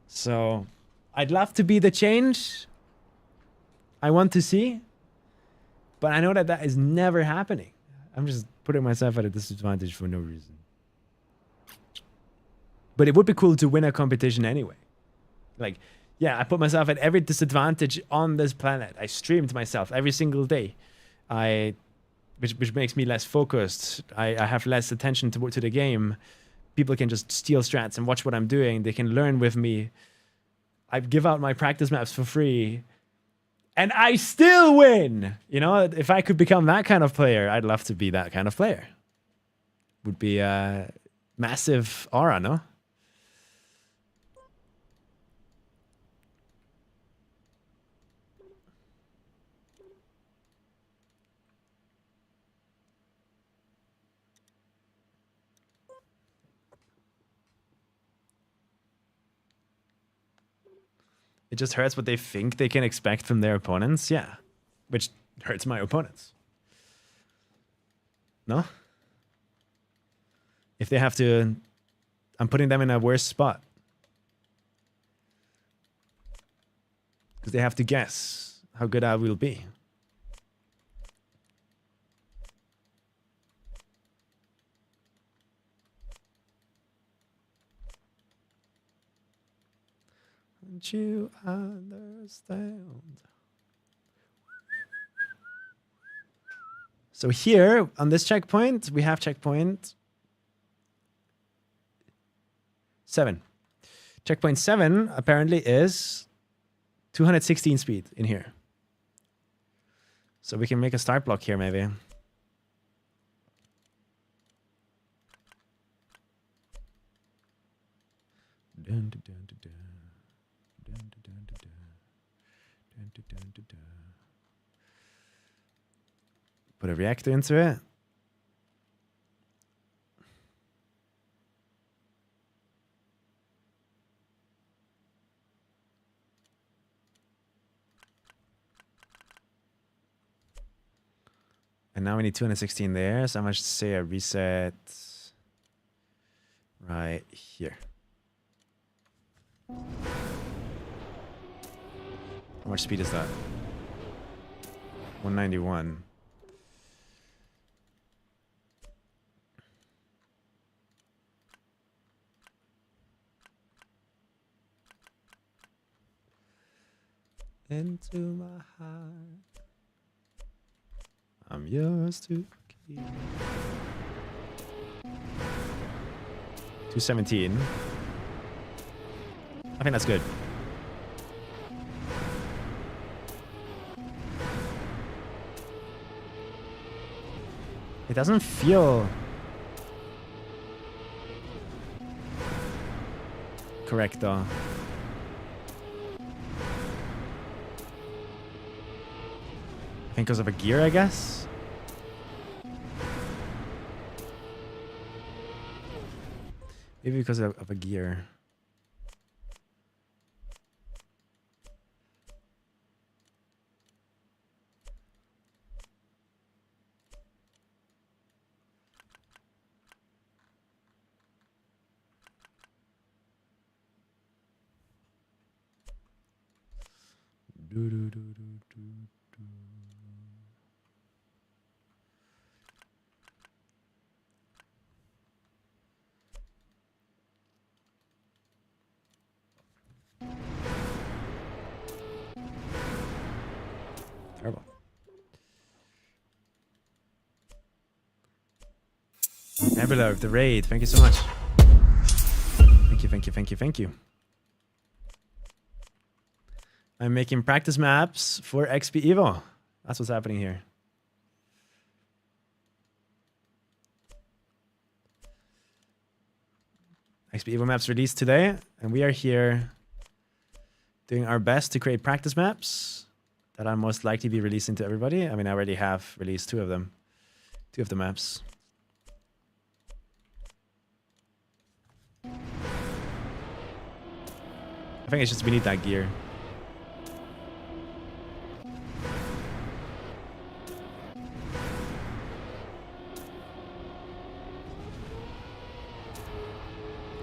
So I'd love to be the change I want to see. But I know that that is never happening. I'm just putting myself at a disadvantage for no reason. But it would be cool to win a competition anyway. Like, yeah, I put myself at every disadvantage on this planet. I streamed myself every single day. Which makes me less focused. I have less attention to the game. People can just steal strats and watch what I'm doing. They can learn with me. I give out my practice maps for free. And I still win! You know, if I could become that kind of player, I'd love to be that kind of player. Would be a massive aura, no? It just hurts what they think they can expect from their opponents. Yeah. Which hurts my opponents. No? If they have to... I'm putting them in a worse spot. Because they have to guess how good I will be. Don't you understand? So here on this checkpoint, we have checkpoint 7. Checkpoint 7 apparently is 216 speed in here. So we can make a start block here maybe. Dun, dun, dun, dun, dun. Put a reactor into it. And now we need 216 there, so I'm going to say a reset right here. How much speed is that? 191. Into my heart, I'm yours to keep. 217. I think that's good. It doesn't feel correct though. I think because of a gear, I guess. Maybe because of a gear. Terrible. Ambulance, the raid. Thank you so much. Thank you, thank you, thank you, thank you. I'm making practice maps for XPEVO. That's what's happening here. XPEVO maps released today, and we are here doing our best to create practice maps that I'll most likely be releasing to everybody. I mean, I already have released 2 of them. 2 of the maps. I think it's just we need that gear.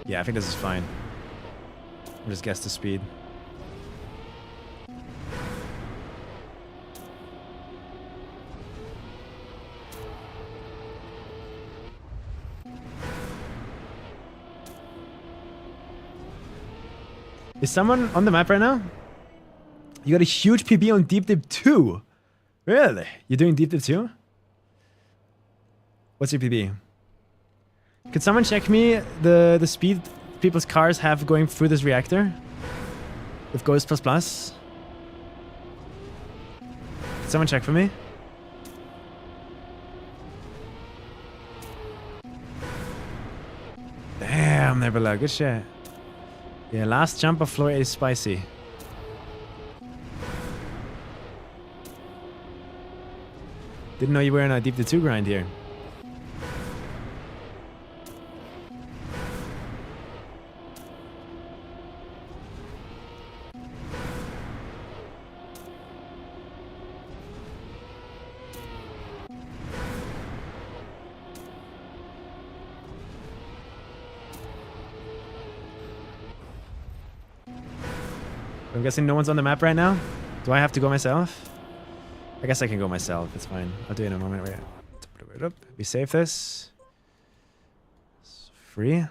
Yeah, I think this is fine. I'll just guess the speed. Is someone on the map right now? You got a huge PB on Deep Dip 2. Really? You're doing Deep Dip 2? What's your PB? Could someone check me the speed people's cars have going through this reactor? With Ghost++? Could someone check for me? Damn, Nebula, good shit. Yeah, last jump of floor 8 is spicy. Didn't know you were in a Deep Dip 2 grind here. I'm guessing no one's on the map right now. Do I have to go myself? I guess I can go myself. It's fine. I'll do it in a moment. Wait. We save this. It's free.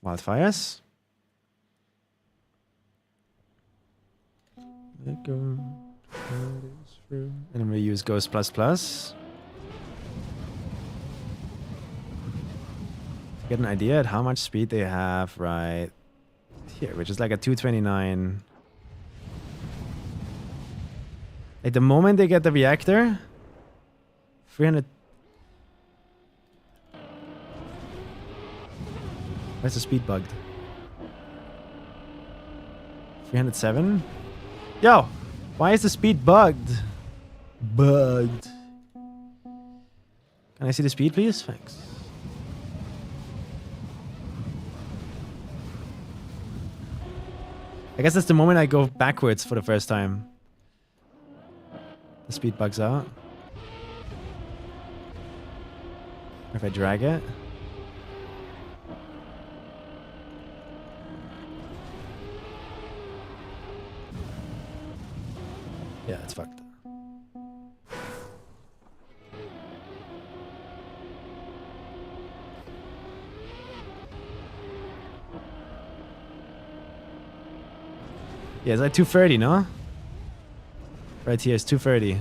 Wildfires. Let go. And I'm gonna use Ghost++. Get an idea at how much speed they have right here, which is like a 229. Like the moment they get the reactor, 300. Where's the speed bugged? 307? Yo! Why is the speed bugged? Bugged. Can I see the speed, please? Thanks. I guess that's the moment I go backwards for the first time. The speed bugs out. If I drag it. Yeah, it's fucked. Yeah, it's like 230, no? Right here is 230.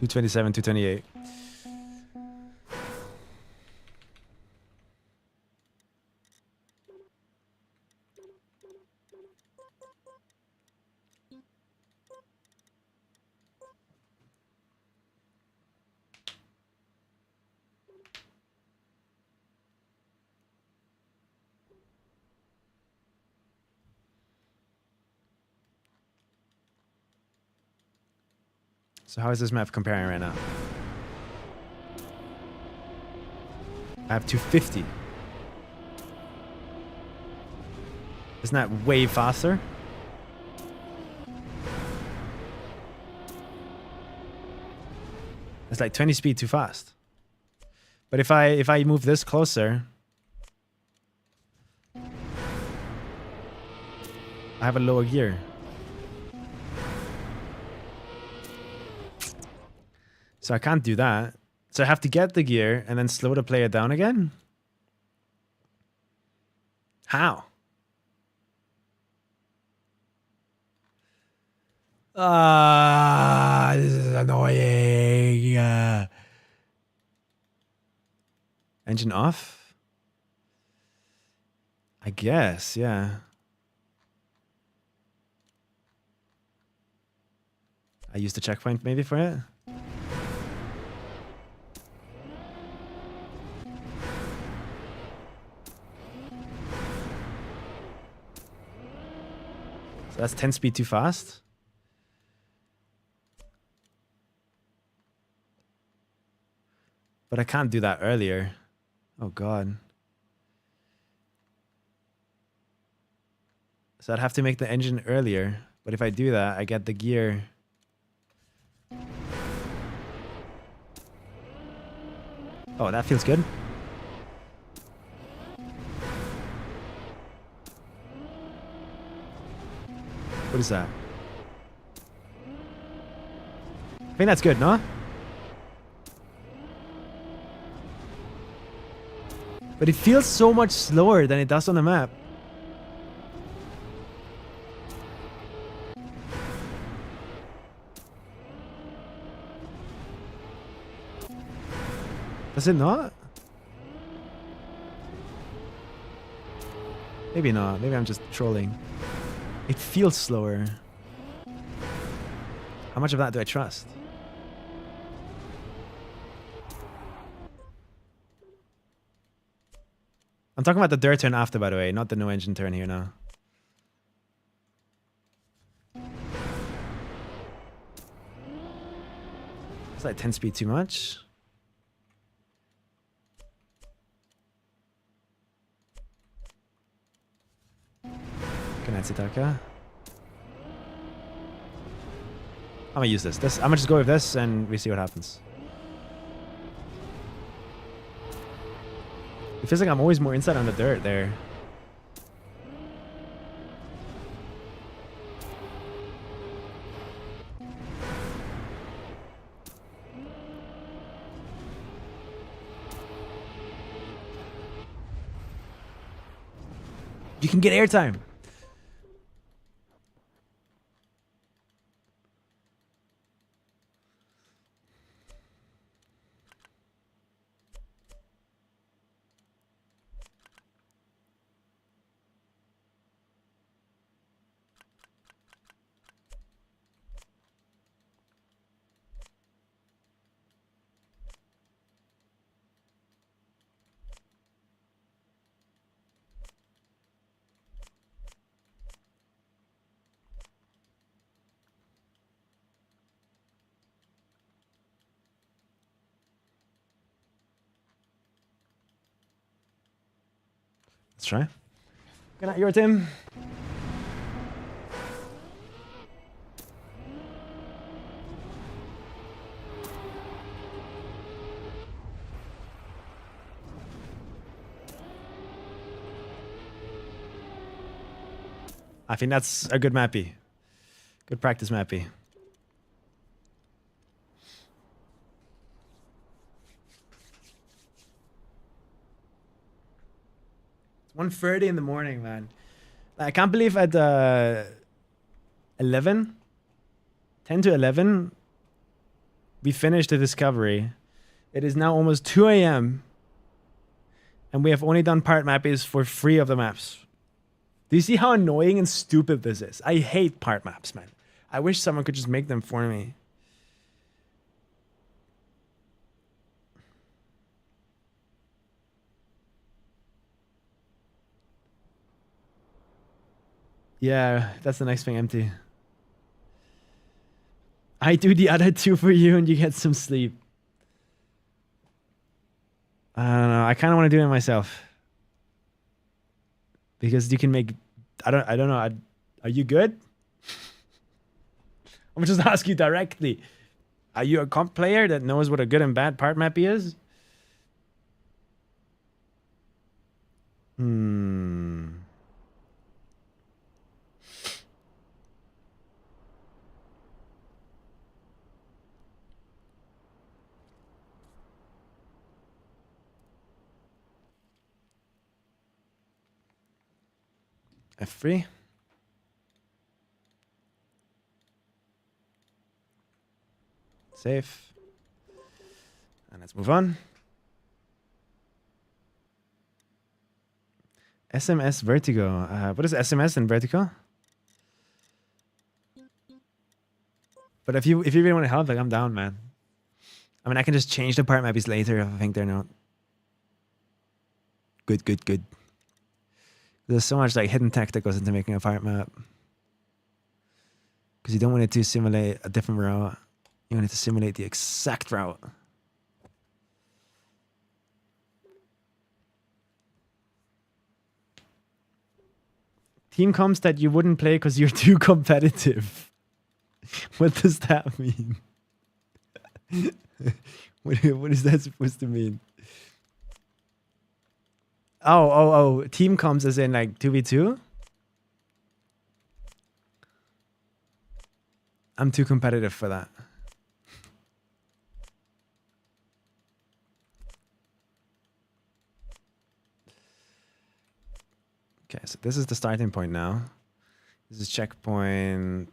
$227, $228. So how is this map comparing right now? I have 250. Isn't that way faster? It's like 20 speed too fast. But if I move this closer, I have a lower gear. So I can't do that. So I have to get the gear and then slow the player down again? How? This is annoying. Engine off? I guess, yeah. I used the checkpoint maybe for it. So that's 10 speed too fast. But I can't do that earlier. Oh god. So I'd have to make the engine earlier. But if I do that, I get the gear. Oh, that feels good. What is that? I think that's good, no? But it feels so much slower than it does on the map. Does it not? Maybe not. Maybe I'm just trolling. It feels slower. How much of that do I trust? I'm talking about the dirt turn after, by the way, not the no engine turn here now. Is that 10 speed too much? I'm gonna use this. I'm gonna just go with this and we see what happens. It feels like I'm always more inside on the dirt there. You can get airtime. Let's try. Good night, your Tim. I think that's a good mappy. Good practice mappy. It's 1:30 in the morning, man. I can't believe at 11, 10 to 11, we finished the discovery. It is now almost 2 a.m. and we have only done part mappies for 3 of the maps. Do you see how annoying and stupid this is? I hate part maps, man. I wish someone could just make them for me. Yeah, that's the next thing empty. I do the other 2 for you and you get some sleep. I don't know. I kind of want to do it myself. Because you can make... I don't know. Are you good? I'm just ask you directly. Are you a comp player that knows what a good and bad part mappy is? F3. Save. And let's move on. SMS Vertigo. What is SMS and Vertigo? But if you really want to help, like, I'm down, man. I mean, I can just change the part mappies later if I think they're not good. There's so much like hidden tech that goes into making a part map. Because you don't want it to simulate a different route. You want it to simulate the exact route. Team comps that you wouldn't play because you're too competitive. What does that mean? What is that supposed to mean? Oh. Team comps as in like 2v2? I'm too competitive for that. Okay, so this is the starting point now. This is checkpoint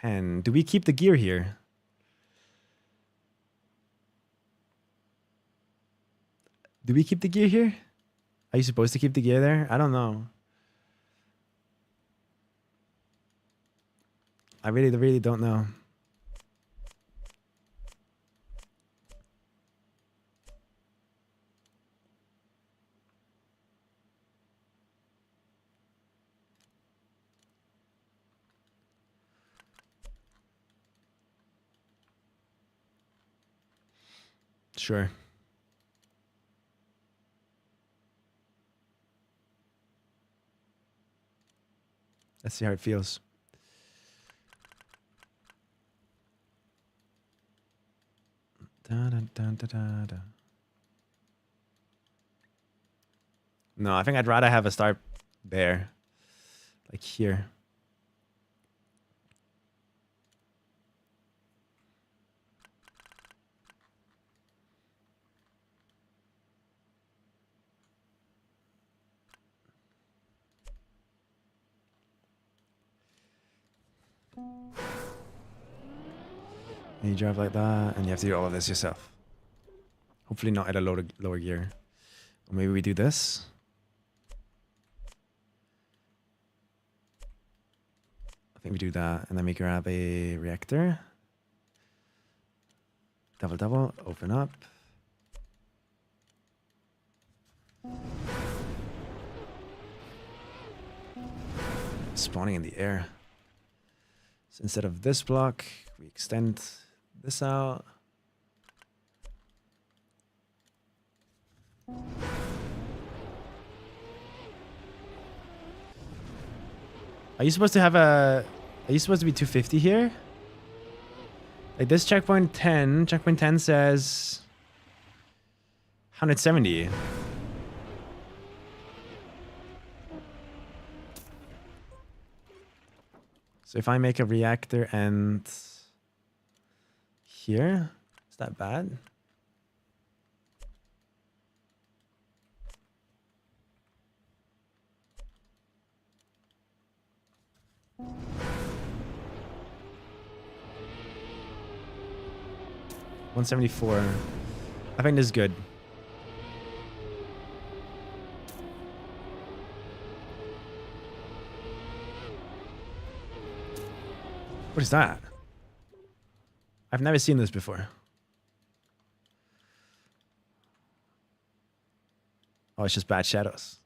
10. Do we keep the gear here? Do we keep the gear here? Are you supposed to keep the gear there? I don't know. I really don't know. Sure. Let's see how it feels. No, I think I'd rather have a start there. Like here. And you drive like that, and you have to do all of this yourself. Hopefully not at a lower gear. Or maybe we do this. I think we do that, and then we grab a reactor. Double, open up. Spawning in the air. So instead of this block, we extend this out. Are you supposed to have a... Are you supposed to be 250 here? Like this checkpoint 10 says 170. So if I make a reactor and here, is that bad? $174. I think this is good. What is that? I've never seen this before. Oh, it's just bad shadows.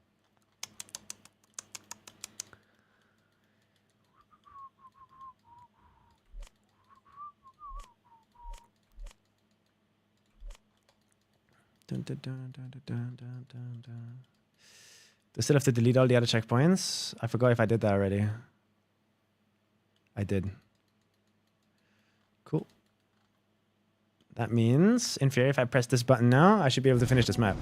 Dun, dun, dun, dun, dun, dun, dun, dun, dun. Do I still have to delete all the other checkpoints? I forgot if I did that already. I did. Cool. That means, in theory, if I press this button now, I should be able to finish this map.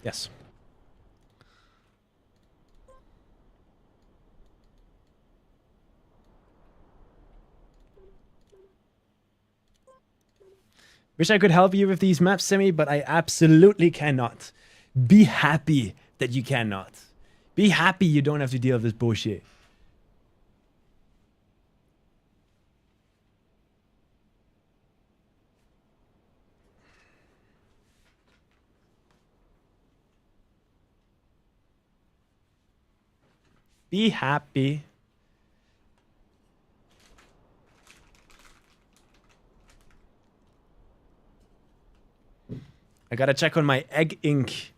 Yes. Wish I could help you with these maps, Simi, but I absolutely cannot. Be happy that you cannot. Be happy you don't have to deal with this bullshit. Be happy. I gotta check on my Egg Inc.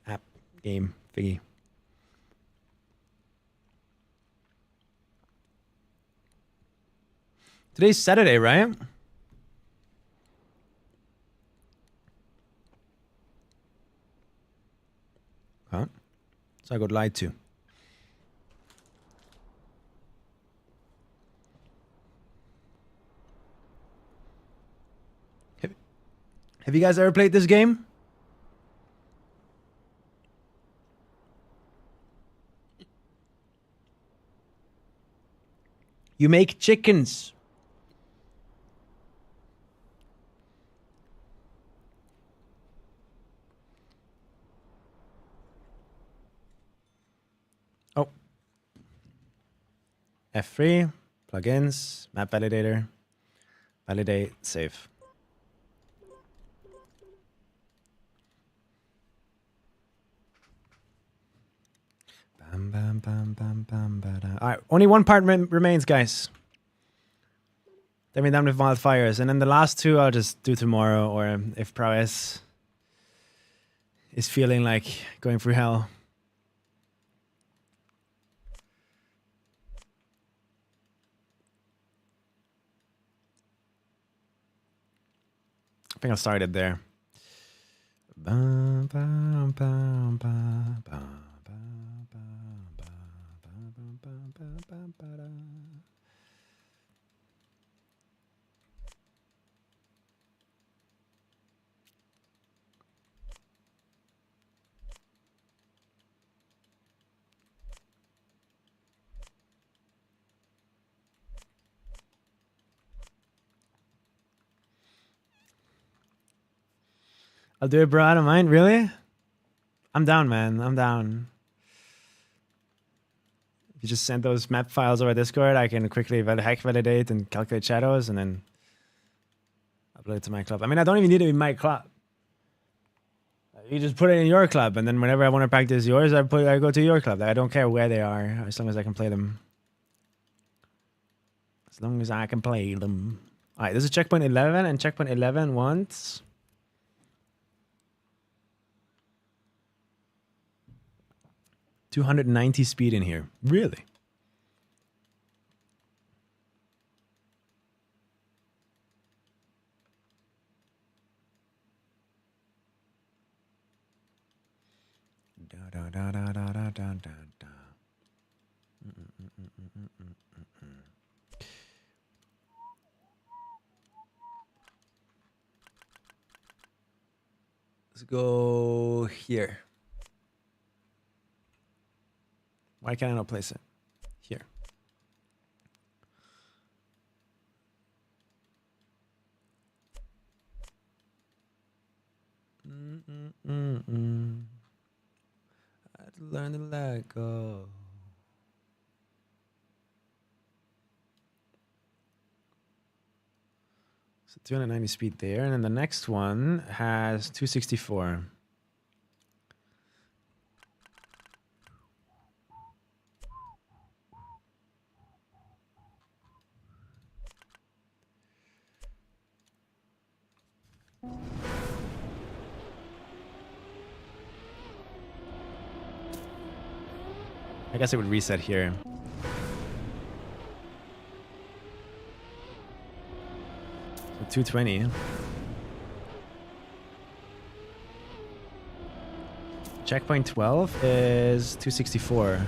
app game thingy. Today's Saturday, right? Huh? So I got lied to. Have you guys ever played this game? You make chickens. Oh. F3, plugins, map validator, validate, save. Bam, bam, bam, bam, bam, bam. All right, only one part remains, guys. Then we're done with wildfires, and then the last two I'll just do tomorrow, or if prowess is feeling like going through hell. I think I'll start it there. Bum, bum, bum, bum, bum. I'll do it, bro. I don't mind. Really? I'm down, man. I'm down. If you just send those map files over Discord, I can quickly hack validate and calculate shadows and then upload it to my club. I mean, I don't even need it in my club. You just put it in your club, and then whenever I want to practice yours, I go to your club. I don't care where they are, as long as I can play them. As long as I can play them. All right, this is checkpoint 11, and checkpoint 11 wants 290 speed in here. Really? Da da da da da da da da. Let's go here. Why can't I not place it? Here. I had to learn to let go. So 290 speed there, and then the next one has 264. I guess it would reset here. So 220. Checkpoint 12 is 264.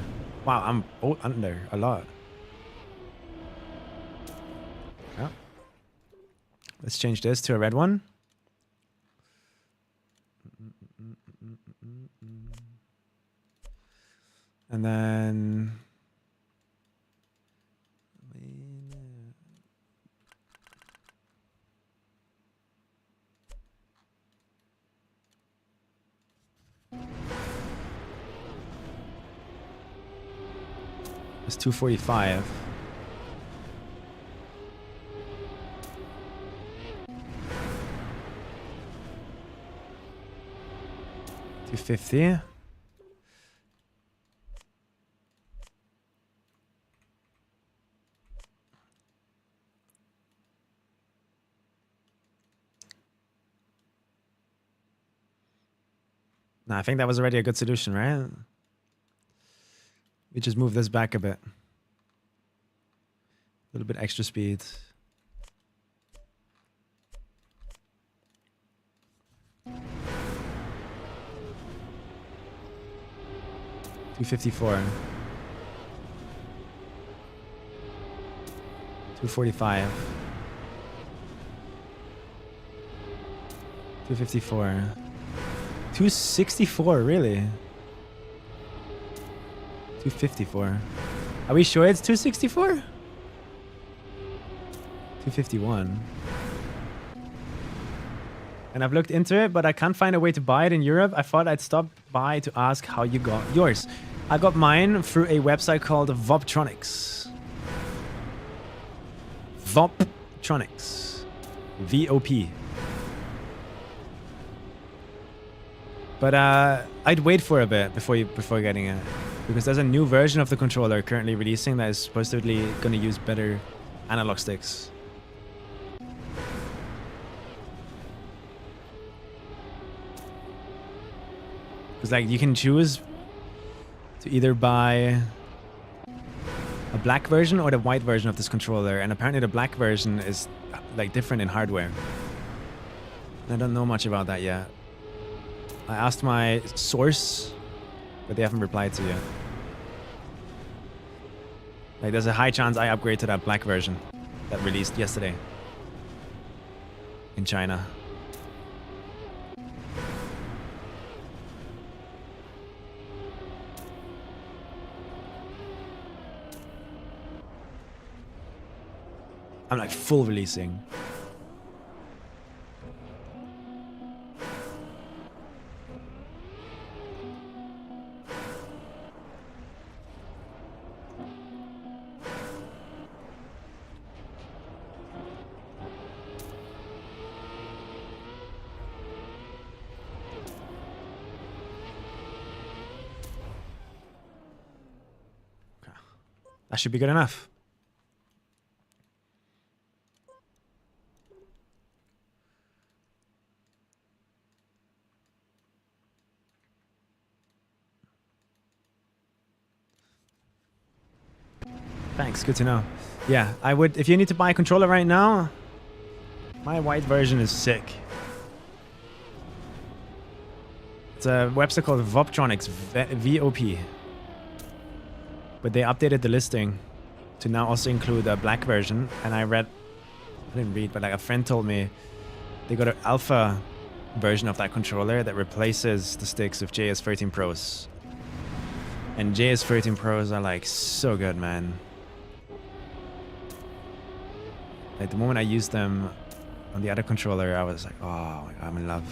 Wow, I'm under a lot. Yeah. Let's change this to a red one. And then it's 245. $250. Nah, I think that was already a good solution, right? We just move this back a bit. A little bit extra speed. $254. $245. $254. $264, really? $254. Are we sure it's $264? $251. And I've looked into it, but I can't find a way to buy it in Europe. I thought I'd stop by to ask how you got yours. I got mine through a website called Voptronics. Voptronics. VOP. But I'd wait for a bit before getting it, because there's a new version of the controller currently releasing that is supposedly going to use better analog sticks. Because like you can choose to either buy a black version or the white version of this controller, and apparently the black version is like different in hardware. I don't know much about that yet. I asked my source, but they haven't replied to yet. Like there's a high chance I upgrade to that black version that released yesterday in China. I'm like full releasing. That should be good enough. Thanks, good to know. Yeah, I would, if you need to buy a controller right now, my white version is sick. It's a website called Voptronics, VOP. But they updated the listing to now also include a black version. And I didn't read, but like a friend told me they got an alpha version of that controller that replaces the sticks of JS13 Pros. And JS13 Pros are like so good, man. Like the moment I used them on the other controller, I was like, oh my God, I'm in love.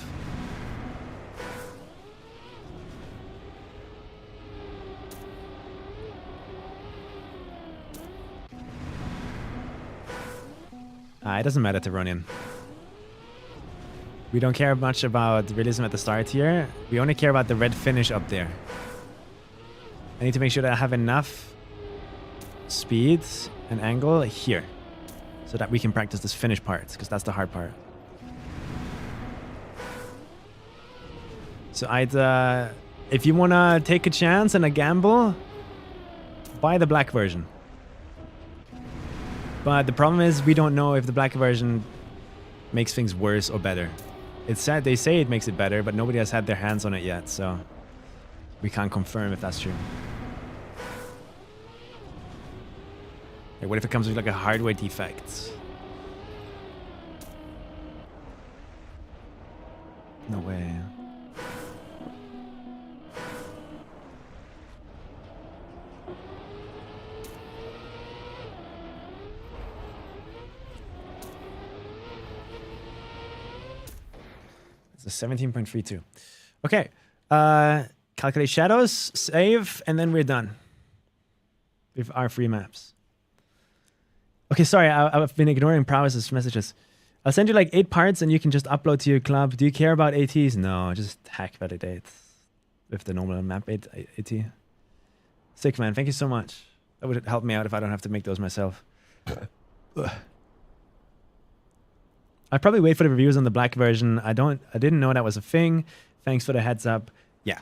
It doesn't matter to run in. We don't care much about realism at the start here. We only care about the red finish up there. I need to make sure that I have enough speed and angle here so that we can practice this finish part, because that's the hard part. So if you want to take a chance and a gamble, buy the black version. But the problem is we don't know if the black version makes things worse or better. It's sad they say it makes it better, but nobody has had their hands on it yet, so we can't confirm if that's true. Like, what if it comes with like a hardware defect? No way. It's a 17.32. Okay. Calculate shadows, save, and then we're done with our free maps. Okay, sorry, I've been ignoring Prowess's messages. I'll send you like 8 parts and you can just upload to your club. Do you care about ATs? No, just hack validate with the normal map AT. Sick, man. Thank you so much. That would help me out if I don't have to make those myself. I'd probably wait for the reviews on the black version. I didn't know that was a thing. Thanks for the heads up. Yeah.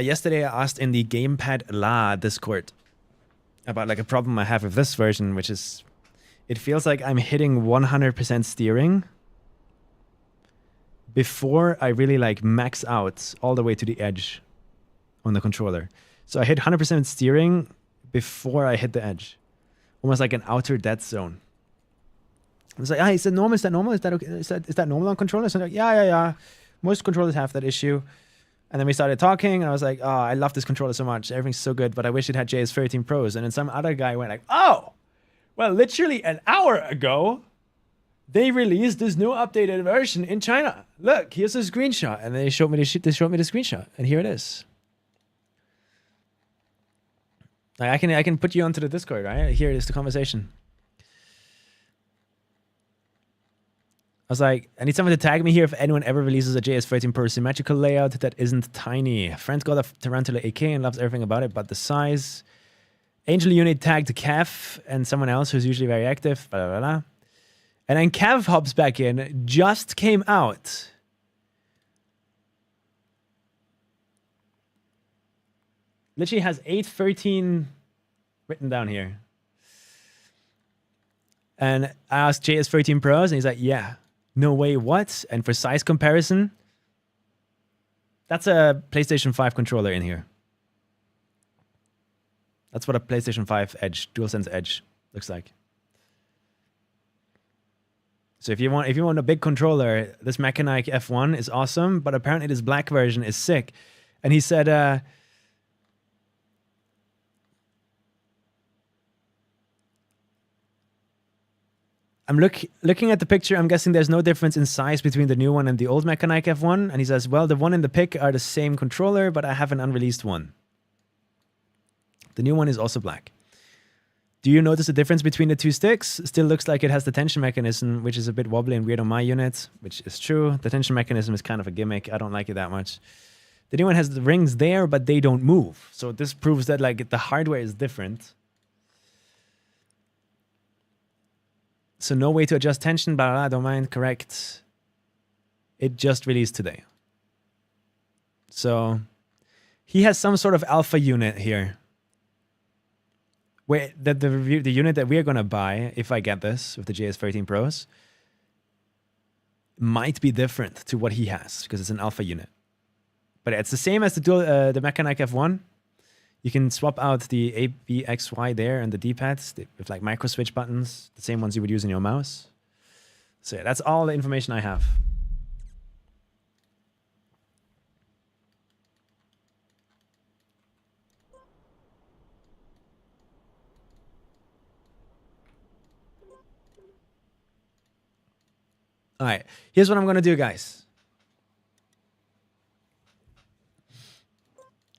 Yesterday I asked in the Gamepad La Discord about like a problem I have with this version, which is it feels like I'm hitting 100% steering before I really like max out all the way to the edge on the controller. So I hit 100% steering before I hit the edge. Almost like an outer dead zone. I was like, is that normal? Is that normal? Is that okay? Is that normal on controllers? And like, yeah. Most controllers have that issue. And then we started talking, and I was like, oh, I love this controller so much. Everything's so good, but I wish it had JS13 Pros. And then some other guy went like, oh, well, literally an hour ago, they released this new updated version in China. Look, here's a screenshot. And they showed me the screenshot, and here it is. I can put you onto the Discord, right? Here is the conversation. I was like, I need someone to tag me here if anyone ever releases a JS13 Pro symmetrical layout that isn't tiny. Friends got a Tarantula AK and loves everything about it, but the size. Angel Unit tagged Kev and someone else who's usually very active, blah, blah, blah. And then Kev hops back in, just came out. Literally has 813 written down here. And I asked JS13 Pros, and he's like, yeah. No way, what? And for size comparison, that's a PlayStation 5 controller in here. That's what a PlayStation 5 Edge, DualSense Edge looks like. So if you want a big controller, this Mechanic F1 is awesome, but apparently this black version is sick. And he said, I'm looking at the picture. I'm guessing there's no difference in size between the new one and the old Mechanic F1. And he says, well, the one in the pic are the same controller, but I have an unreleased one. The new one is also black. Do you notice the difference between the two sticks? Still looks like it has the tension mechanism, which is a bit wobbly and weird on my unit, which is true. The tension mechanism is kind of a gimmick. I don't like it that much. The new one has the rings there, but they don't move. So this proves that like the hardware is different. So no way to adjust tension, blah, blah, blah, don't mind, correct. It just released today. So he has some sort of alpha unit here. Where the unit that we are going to buy, if I get this with the JS13 Pros, might be different to what he has because it's an alpha unit. But it's the same as the Mechanic F1. You can swap out the A, B, X, Y there and the D-pads with like micro switch buttons, the same ones you would use in your mouse. So yeah, that's all the information I have. All right, here's what I'm going to do, guys.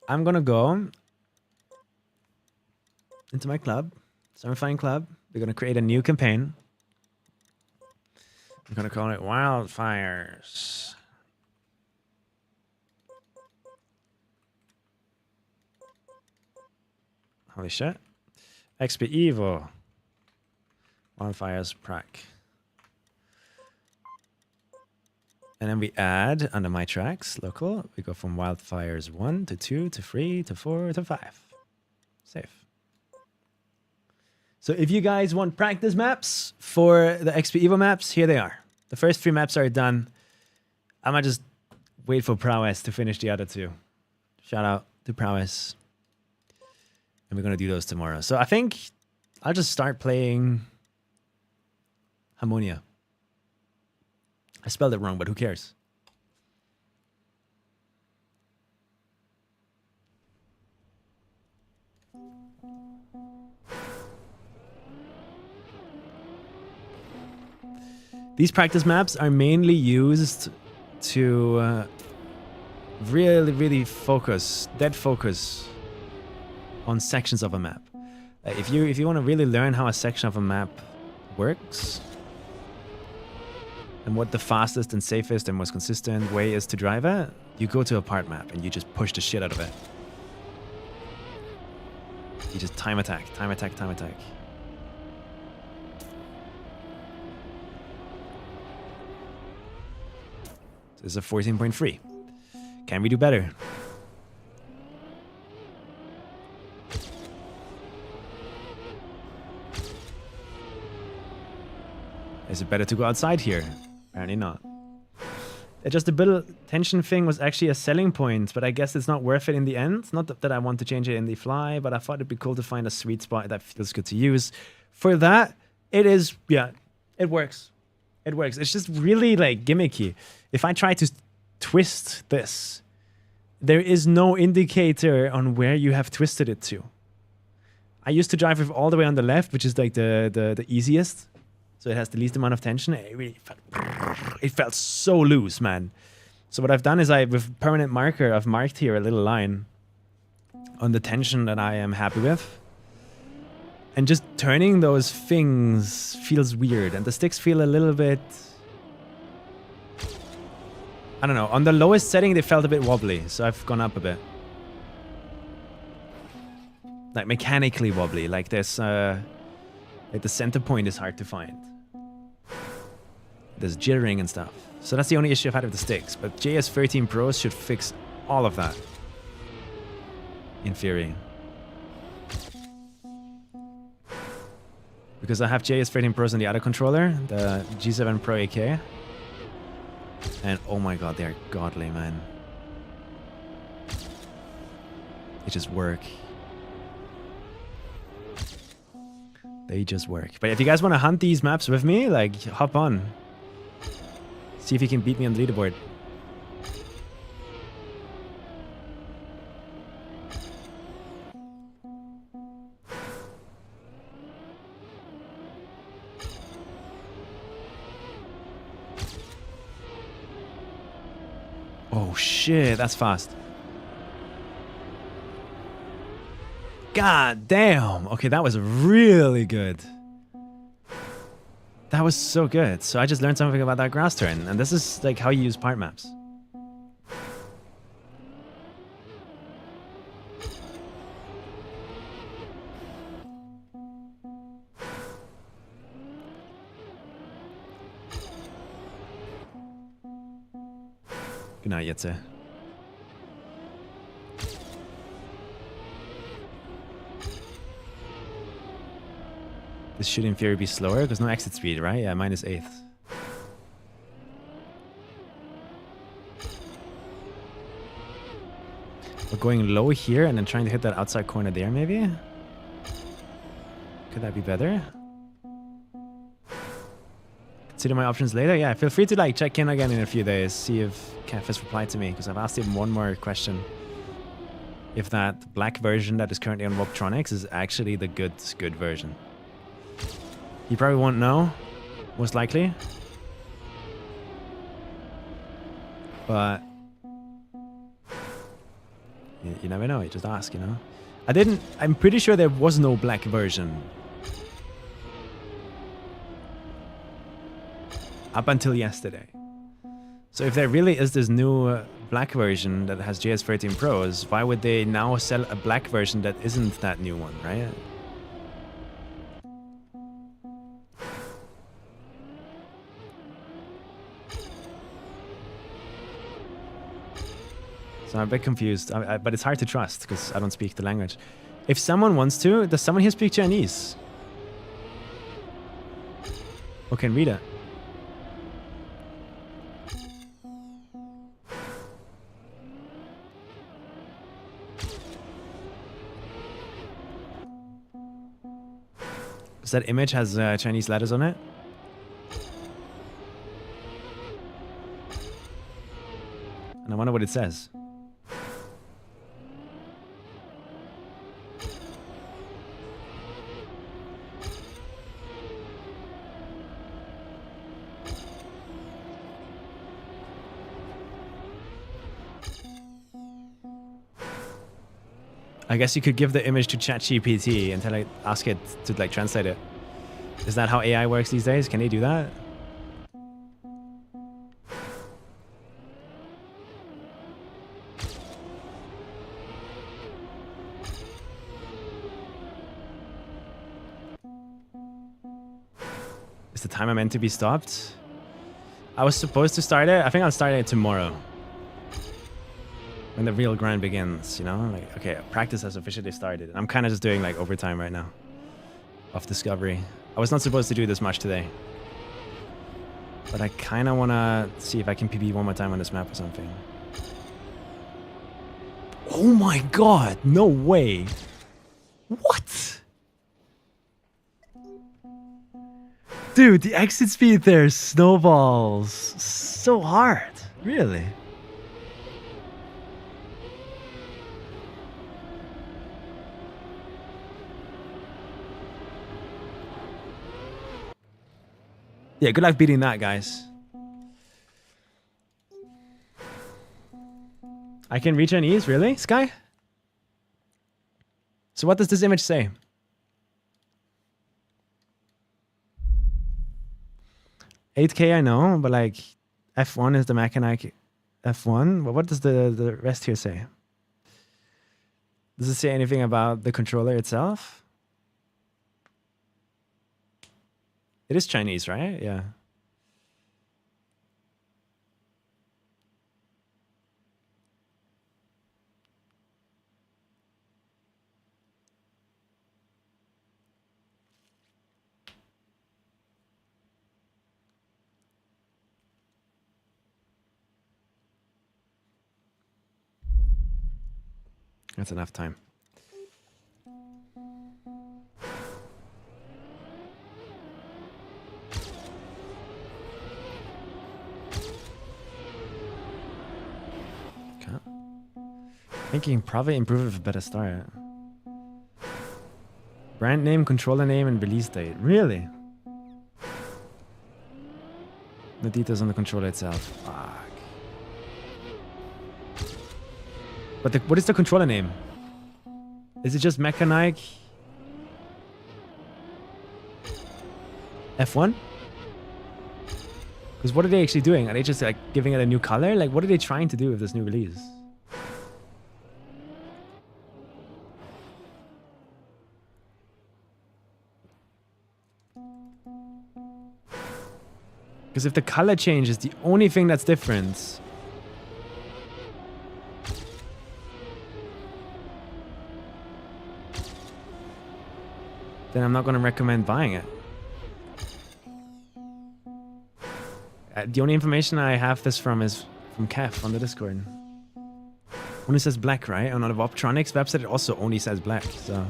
I'm going to go into my club, Samifying club. We're going to create a new campaign. I'm going to call it Wildfires. Holy shit. XPEVO. Wildfires prac. And then we add under my tracks, local. We go from Wildfires 1 to 2 to 3 to 4 to 5. Save. So if you guys want practice maps for the XPEVO maps, here they are. The first 3 maps are done. I might just wait for Prowess to finish the other 2. Shout out to Prowess. And we're going to do those tomorrow. So I think I'll just start playing Harmonia. I spelled it wrong, but who cares? These practice maps are mainly used to really focus, dead focus on sections of a map. If you want to really learn how a section of a map works, and what the fastest and safest and most consistent way is to drive it, you go to a part map and you just push the shit out of it. You just time attack, time attack, time attack. This is a 14.3. Can we do better? Is it better to go outside here? Apparently not. The adjustable tension thing was actually a selling point, but I guess it's not worth it in the end. Not that I want to change it in the fly, but I thought it'd be cool to find a sweet spot that feels good to use. For that, it is, yeah, it works. It works. It's just really like gimmicky. If I try to twist this, there is no indicator on where you have twisted it to. I used to drive with all the way on the left, which is like the easiest. So it has the least amount of tension. It felt so loose, man. So what I've done is with permanent marker, I've marked here a little line on the tension that I am happy with. And just turning those things feels weird. And the sticks feel a little bit... I don't know. On the lowest setting, they felt a bit wobbly. So I've gone up a bit. Like mechanically wobbly. Like this... like the center point is hard to find. There's jittering and stuff. So that's the only issue I've had with the sticks. But JS13 Pros should fix all of that. In theory. Because I have JS13 Pros on the other controller. The G7 Pro AK. And oh my god, they're godly, man. They just work. They just work. But if you guys want to hunt these maps with me, like, hop on. See if you can beat me on the leaderboard. Oh shit, that's fast. God damn. Okay, that was really good. That was so good. So I just learned something about that grass turn. And this is like how you use part maps. Good night, Yetze. This should in theory be slower because no exit speed, right? Yeah, minus 8th. We're going low here and then trying to hit that outside corner there, maybe? Could that be better? Consider my options later. Yeah, feel free to like check in again in a few days, see if Kev has replied to me, because I've asked him one more question. If that black version that is currently on Wobtronics is actually the good version. You probably won't know, most likely. But you never know, you just ask, you know? I'm pretty sure there was no black version. Up until yesterday. So if there really is this new black version that has JS13 Pros, why would they now sell a black version that isn't that new one, right? So I'm a bit confused, but it's hard to trust because I don't speak the language. If someone wants to, does someone here speak Chinese? Or can read it? Because that image has Chinese letters on it. And I wonder what it says. I guess you could give the image to ChatGPT and ask it to like translate it. Is that how AI works these days? Can they do that? Is the timer meant to be stopped? I was supposed to start it. I think I'll start it tomorrow. When the real grind begins, you know? Like, okay, practice has officially started. I'm kind of just doing like overtime right now. Of discovery. I was not supposed to do this much today. But I kind of want to see if I can PB one more time on this map or something. Oh my god, no way. What? Dude, the exit speed there snowballs so hard. Really? Yeah, good luck beating that, guys. I can reach on ease, really, Sky? So what does this image say? $8K, I know, but like F1 is the mechanic F1. But what does the rest here say? Does it say anything about the controller itself? It is Chinese, right? Yeah. That's enough time. Okay. Thinking probably improve it with a better start. Brand name, controller name, and release date. Really? The details on the controller itself. Fuck. But what is the controller name? Is it just Mechanic F1? Because what are they actually doing? Are they just like giving it a new color? Like what are they trying to do with this new release? Because if the color change is the only thing that's different, then I'm not going to recommend buying it. The only information I have this from is from Kev on the Discord. Only says black, right? On the Optronics website, it also only says black, so...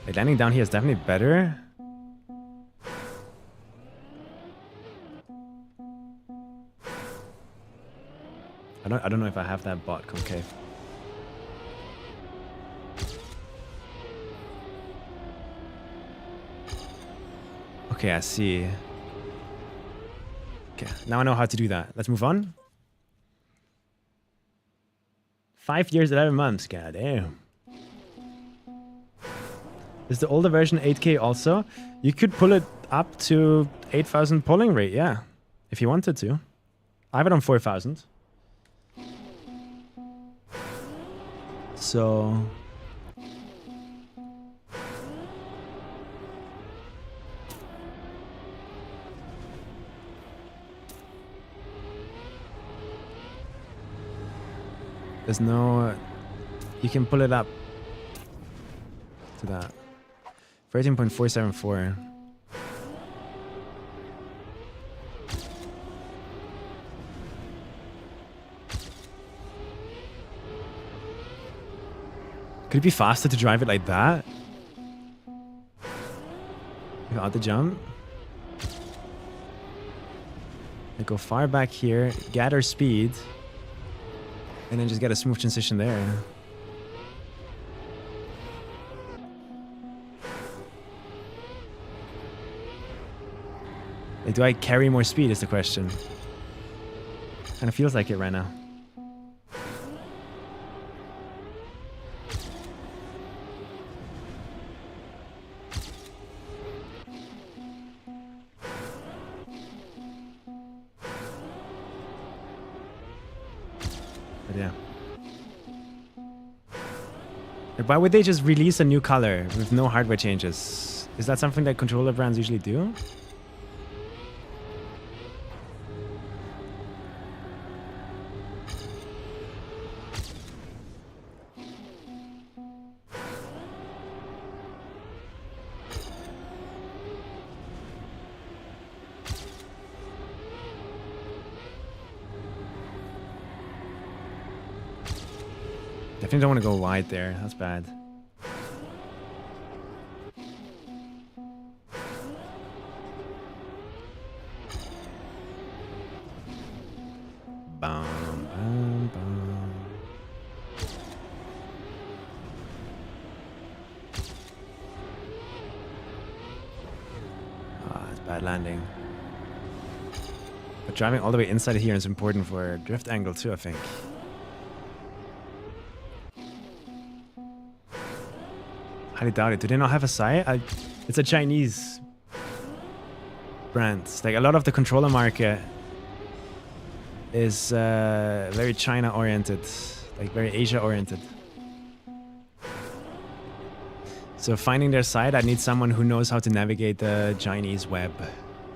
Like, landing down here is definitely better. I don't know if I have that bot concave. Okay, I see. Okay, now I know how to do that. Let's move on. 5 years, 11 months. God damn. Is the older version 8K also? You could pull it up to 8,000 polling rate, yeah. If you wanted to. I have it on 4,000. So... There's no... You can pull it up to that. 13.474. Could it be faster to drive it like that? Without the jump? I go far back here, gather speed, and then just get a smooth transition there. Like, do I carry more speed is the question. Kind of feels like it right now. But yeah. Like, why would they just release a new color with no hardware changes? Is that something that controller brands usually do? Definitely don't want to go wide there. That's bad. Bum, bum, bum. Ah, it's bad landing. But driving all the way inside here is important for drift angle too, I think. Highly doubt it. Do they not have a sai? It's a Chinese brand. Like a lot of the controller market is very China oriented, like very Asia oriented. So finding their site, I need someone who knows how to navigate the Chinese web,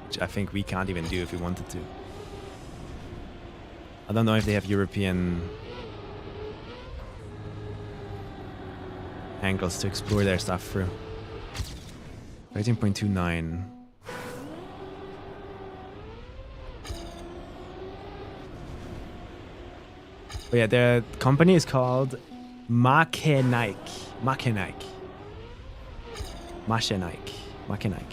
which I think we can't even do if we wanted to. I don't know if they have European angles to explore their stuff through. 13.29. But yeah, the company is called Makenaik. Makenaik. Makenaik. Makenaik.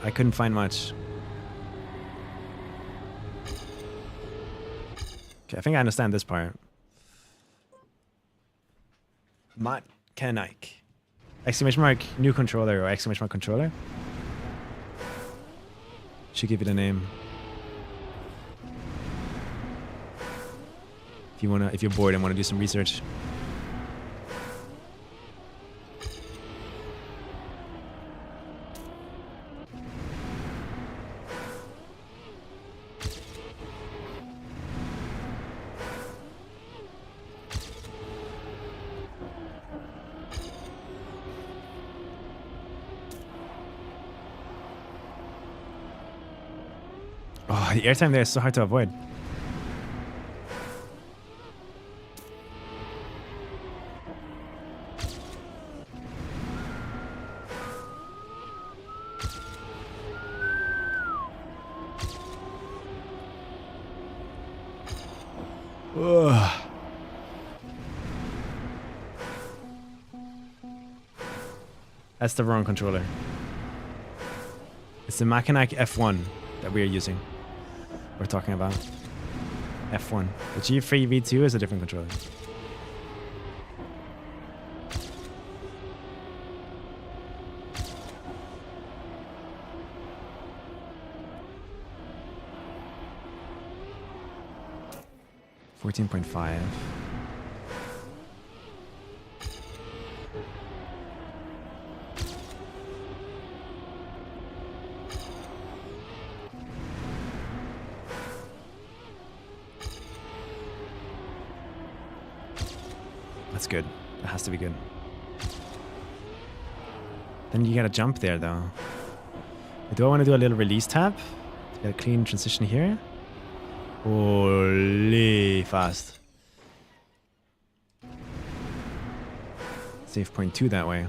I couldn't find much. Okay, I think I understand this part. Makenaik. Exclamation mark new controller or exclamation mark controller. Should give it a name. If you're bored and want to do some research. Oh, the airtime there is so hard to avoid. Ugh. That's the wrong controller. It's the Makenaik F1 that we are using. We're talking about F1. The G3 V2 is a different controller. $14.5. That's good. That has to be good. Then you gotta jump there though. Do I want to do a little release tab? Get a clean transition here. Holy fast. Save point 2 that way.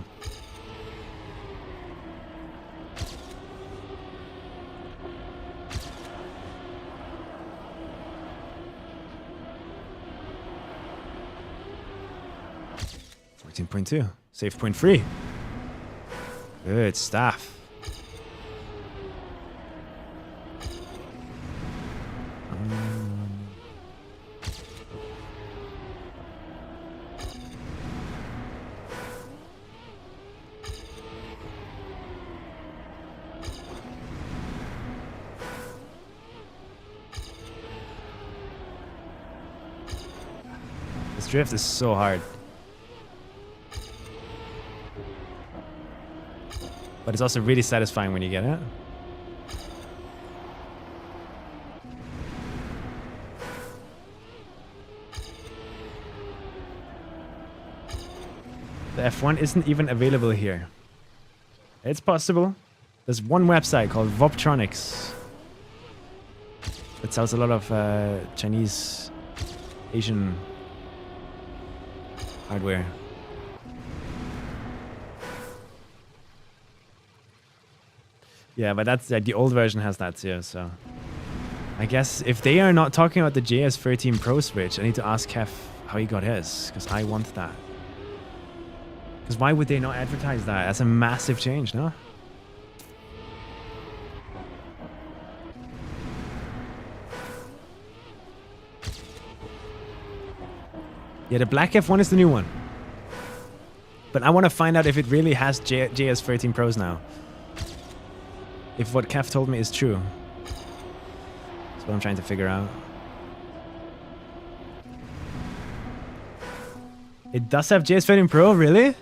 $14.2. Save point 3. Good stuff. This drift is so hard. But it's also really satisfying when you get it. The F1 isn't even available here. It's possible. There's one website called Voptronics that sells a lot of Chinese, Asian hardware. Yeah, but that's like the old version has that too, so I guess if they are not talking about the JS13 Pro Switch, I need to ask Kev how he got his, because I want that. Because why would they not advertise that? That's a massive change, no? Yeah, the black F1 is the new one. But I want to find out if it really has JS13 Pros now. If what Kev told me is true. That's what I'm trying to figure out. It does have JS13 Pro, really?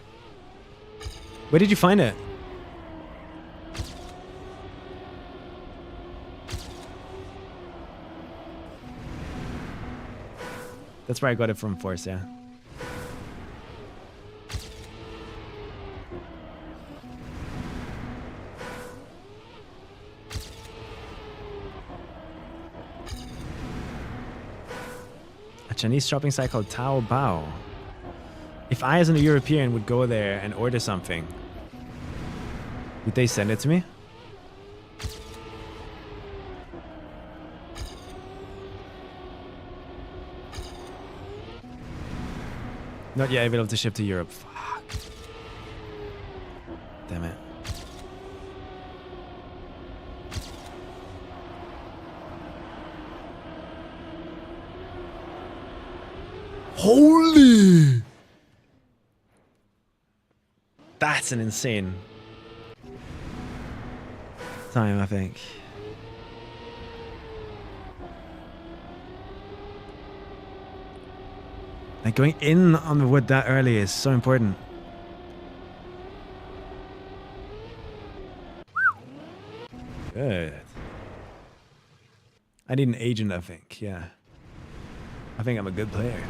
Where did you find it? That's where I got it from Force, yeah. A Chinese shopping site called Taobao. If I, as a European, would go there and order something, would they send it to me? Not yet able to ship to Europe. Fuck. Damn it. Holy! That's an insane time, I think. Like going in on the wood that early is so important. Good. I need an agent, I think. Yeah. I think I'm a good player.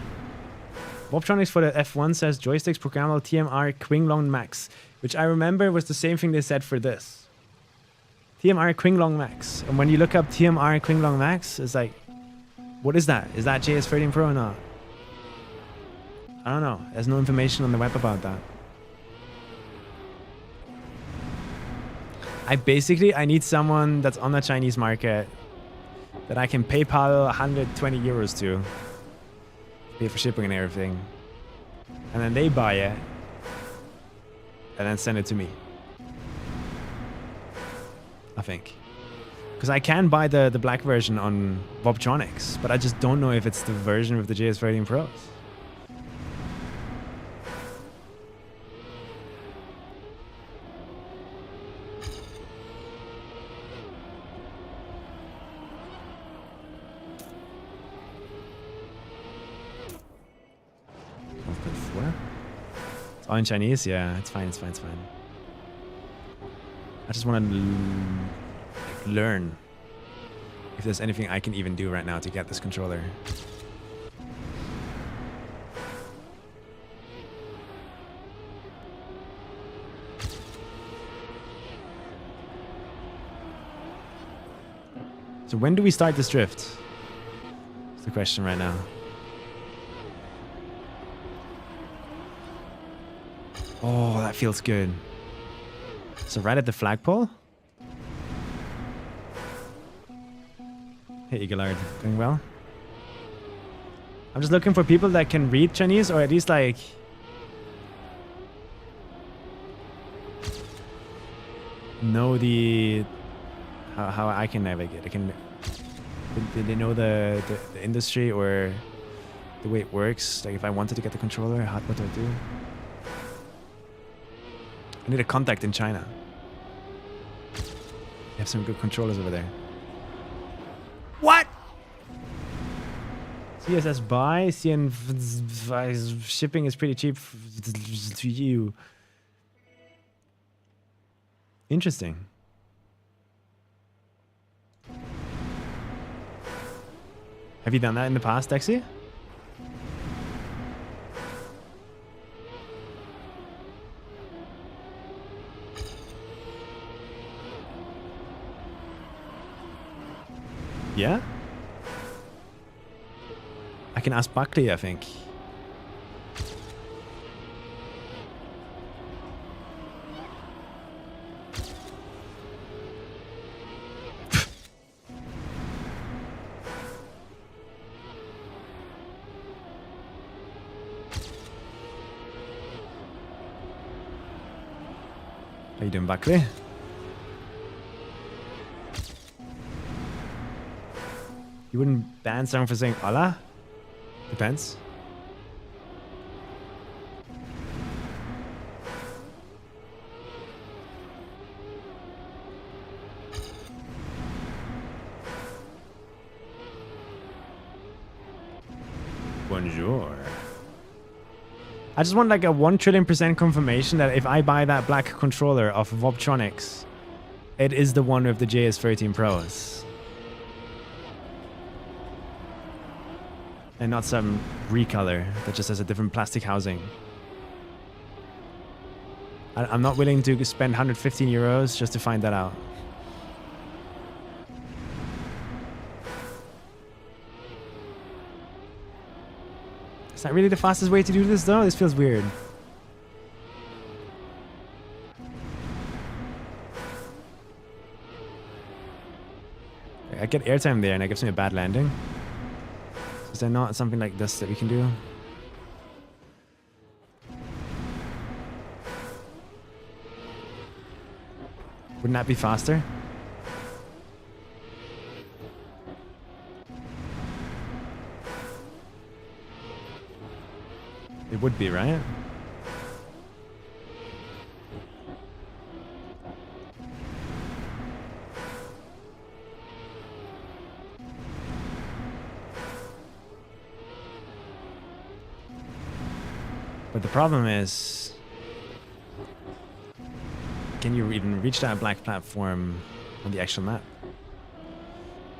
Bobtronics for the F1 says joysticks programmable TMR Qinglong Max, which I remember was the same thing they said for this. TMR Qinglong Max. And when you look up TMR Qinglong Max, it's like, what is that? Is that JS13 Pro or not? I don't know. There's no information on the web about that. I need someone that's on the Chinese market that I can PayPal 120 euros to. Pay for shipping and everything. And then they buy it. And then send it to me. I think. Because I can buy the black version on Bobtronics, but I just don't know if it's the version with the JS13 Pros. It's all in Chinese? Yeah, it's fine, it's fine, it's fine. I just want to learn if there's anything I can even do right now to get this controller. So when do we start this drift? That's the question right now. Oh, that feels good. So right at the flagpole. Hey, Eaglard, doing well? I'm just looking for people that can read Chinese, or at least like know the how I can navigate. Did they know the industry or the way it works? Like if I wanted to get the controller, what do I do? I need a contact in China. They have some good controllers over there. What? CSS buy, CN shipping is pretty cheap to you. Interesting. Have you done that in the past, Dexy? Yeah? I can ask Buckley, I think. How you doing, Buckley? You wouldn't ban someone for saying Allah? Depends. Bonjour. I just want like a 1,000,000,000% confirmation that if I buy that black controller off of Optronics, it is the one with the JS13 Pros. And not some recolor that just has a different plastic housing. I'm not willing to spend 115 euros just to find that out. Is that really the fastest way to do this though? This feels weird. I get airtime there and it gives me a bad landing. Is there not something like this that we can do? Wouldn't that be faster? It would be, right? But the problem is, can you even reach that black platform on the actual map?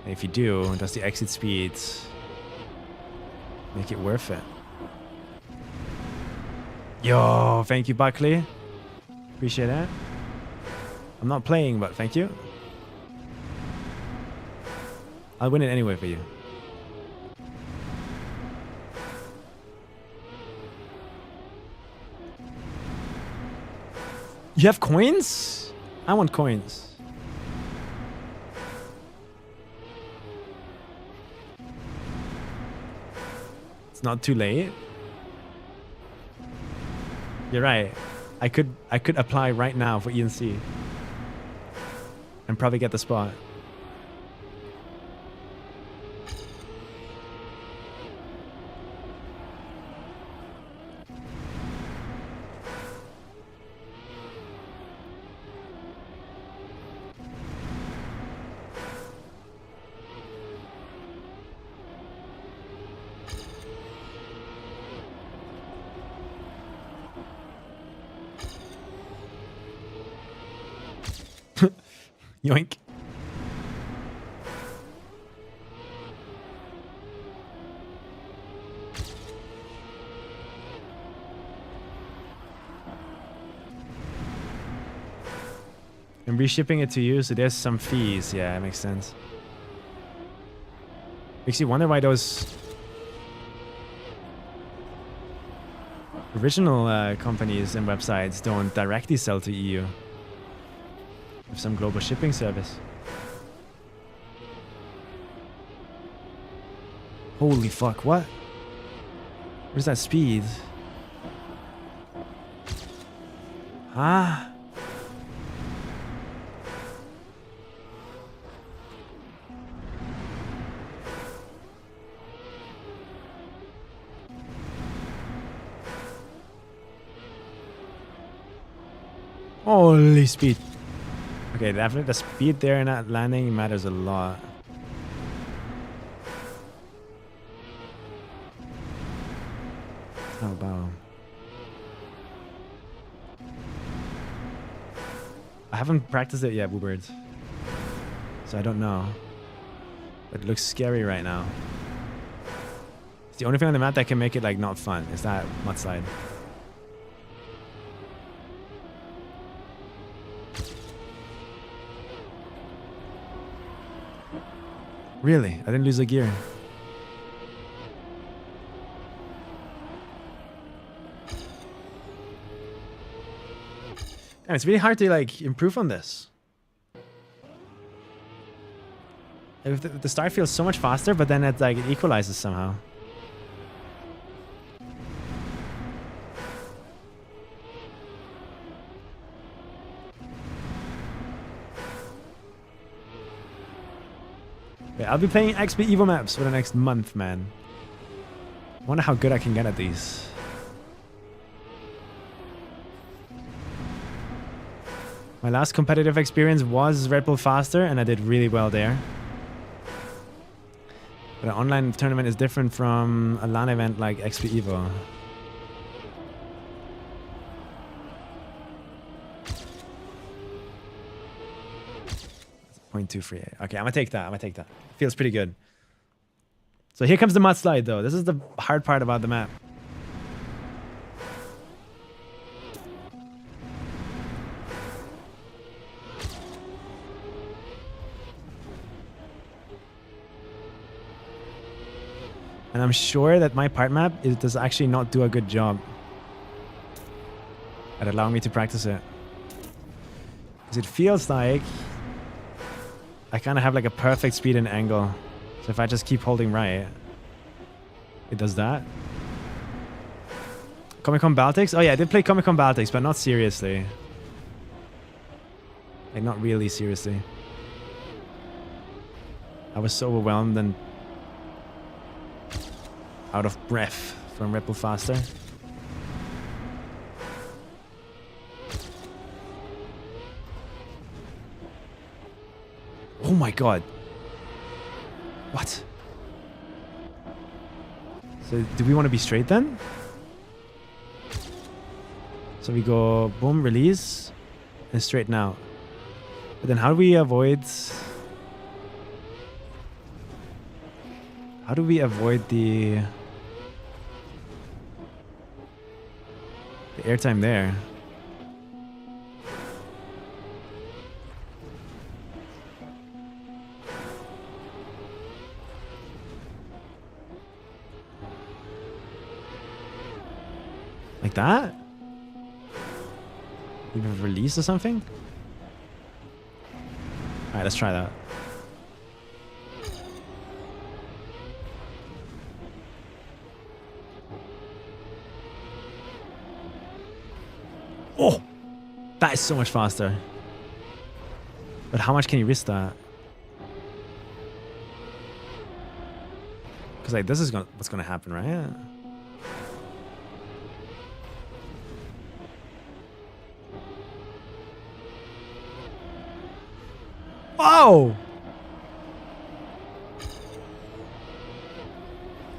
And if you do, does the exit speed make it worth it? Yo, thank you, Buckley. Appreciate that. I'm not playing, but thank you. I'll win it anyway for you. You have coins? I want coins. It's not too late. You're right. I could apply right now for ENC and probably get the spot. Yoink. And reshipping it to you, so there's some fees. Yeah, that makes sense. Makes you wonder why those original companies and websites don't directly sell to EU. With some global shipping service. Holy fuck, what? Where's that speed? Huh? Holy speed. Okay, definitely the speed there in that landing matters a lot. How about? I haven't practiced it yet, Woobird. So I don't know. But it looks scary right now. It's the only thing on the map that can make it like not fun is that mudslide. Really? I didn't lose a gear. Damn, it's really hard to like improve on this. Like, the start feels so much faster, but then it like it equalizes somehow. I'll be playing XP Evo maps for the next month, man. I wonder how good I can get at these. My last competitive experience was Red Bull Faster, and I did really well there. But an online tournament is different from a LAN event like XP Evo. 0.238. Okay, I'm gonna take that. I'm gonna take that. Feels pretty good. So here comes the mudslide, though. This is the hard part about the map. And I'm sure that my part map does actually not do a good job at allowing me to practice it. Because it feels like I kind of have like a perfect speed and angle. So if I just keep holding right, it does that. Comic-Con Baltics? Oh yeah, I did play Comic-Con Baltics, but not seriously. Like not really seriously. I was so overwhelmed and out of breath from Red Bull Faster. Oh my god. What? So do we want to be straight then? So we go boom, release, and straighten out. But then how do we avoid... How do we avoid the airtime there? Like that? Leave a release or something? Alright, let's try that. Oh! That is so much faster. But how much can you risk that? Because like this is what's gonna happen, right? Whoa!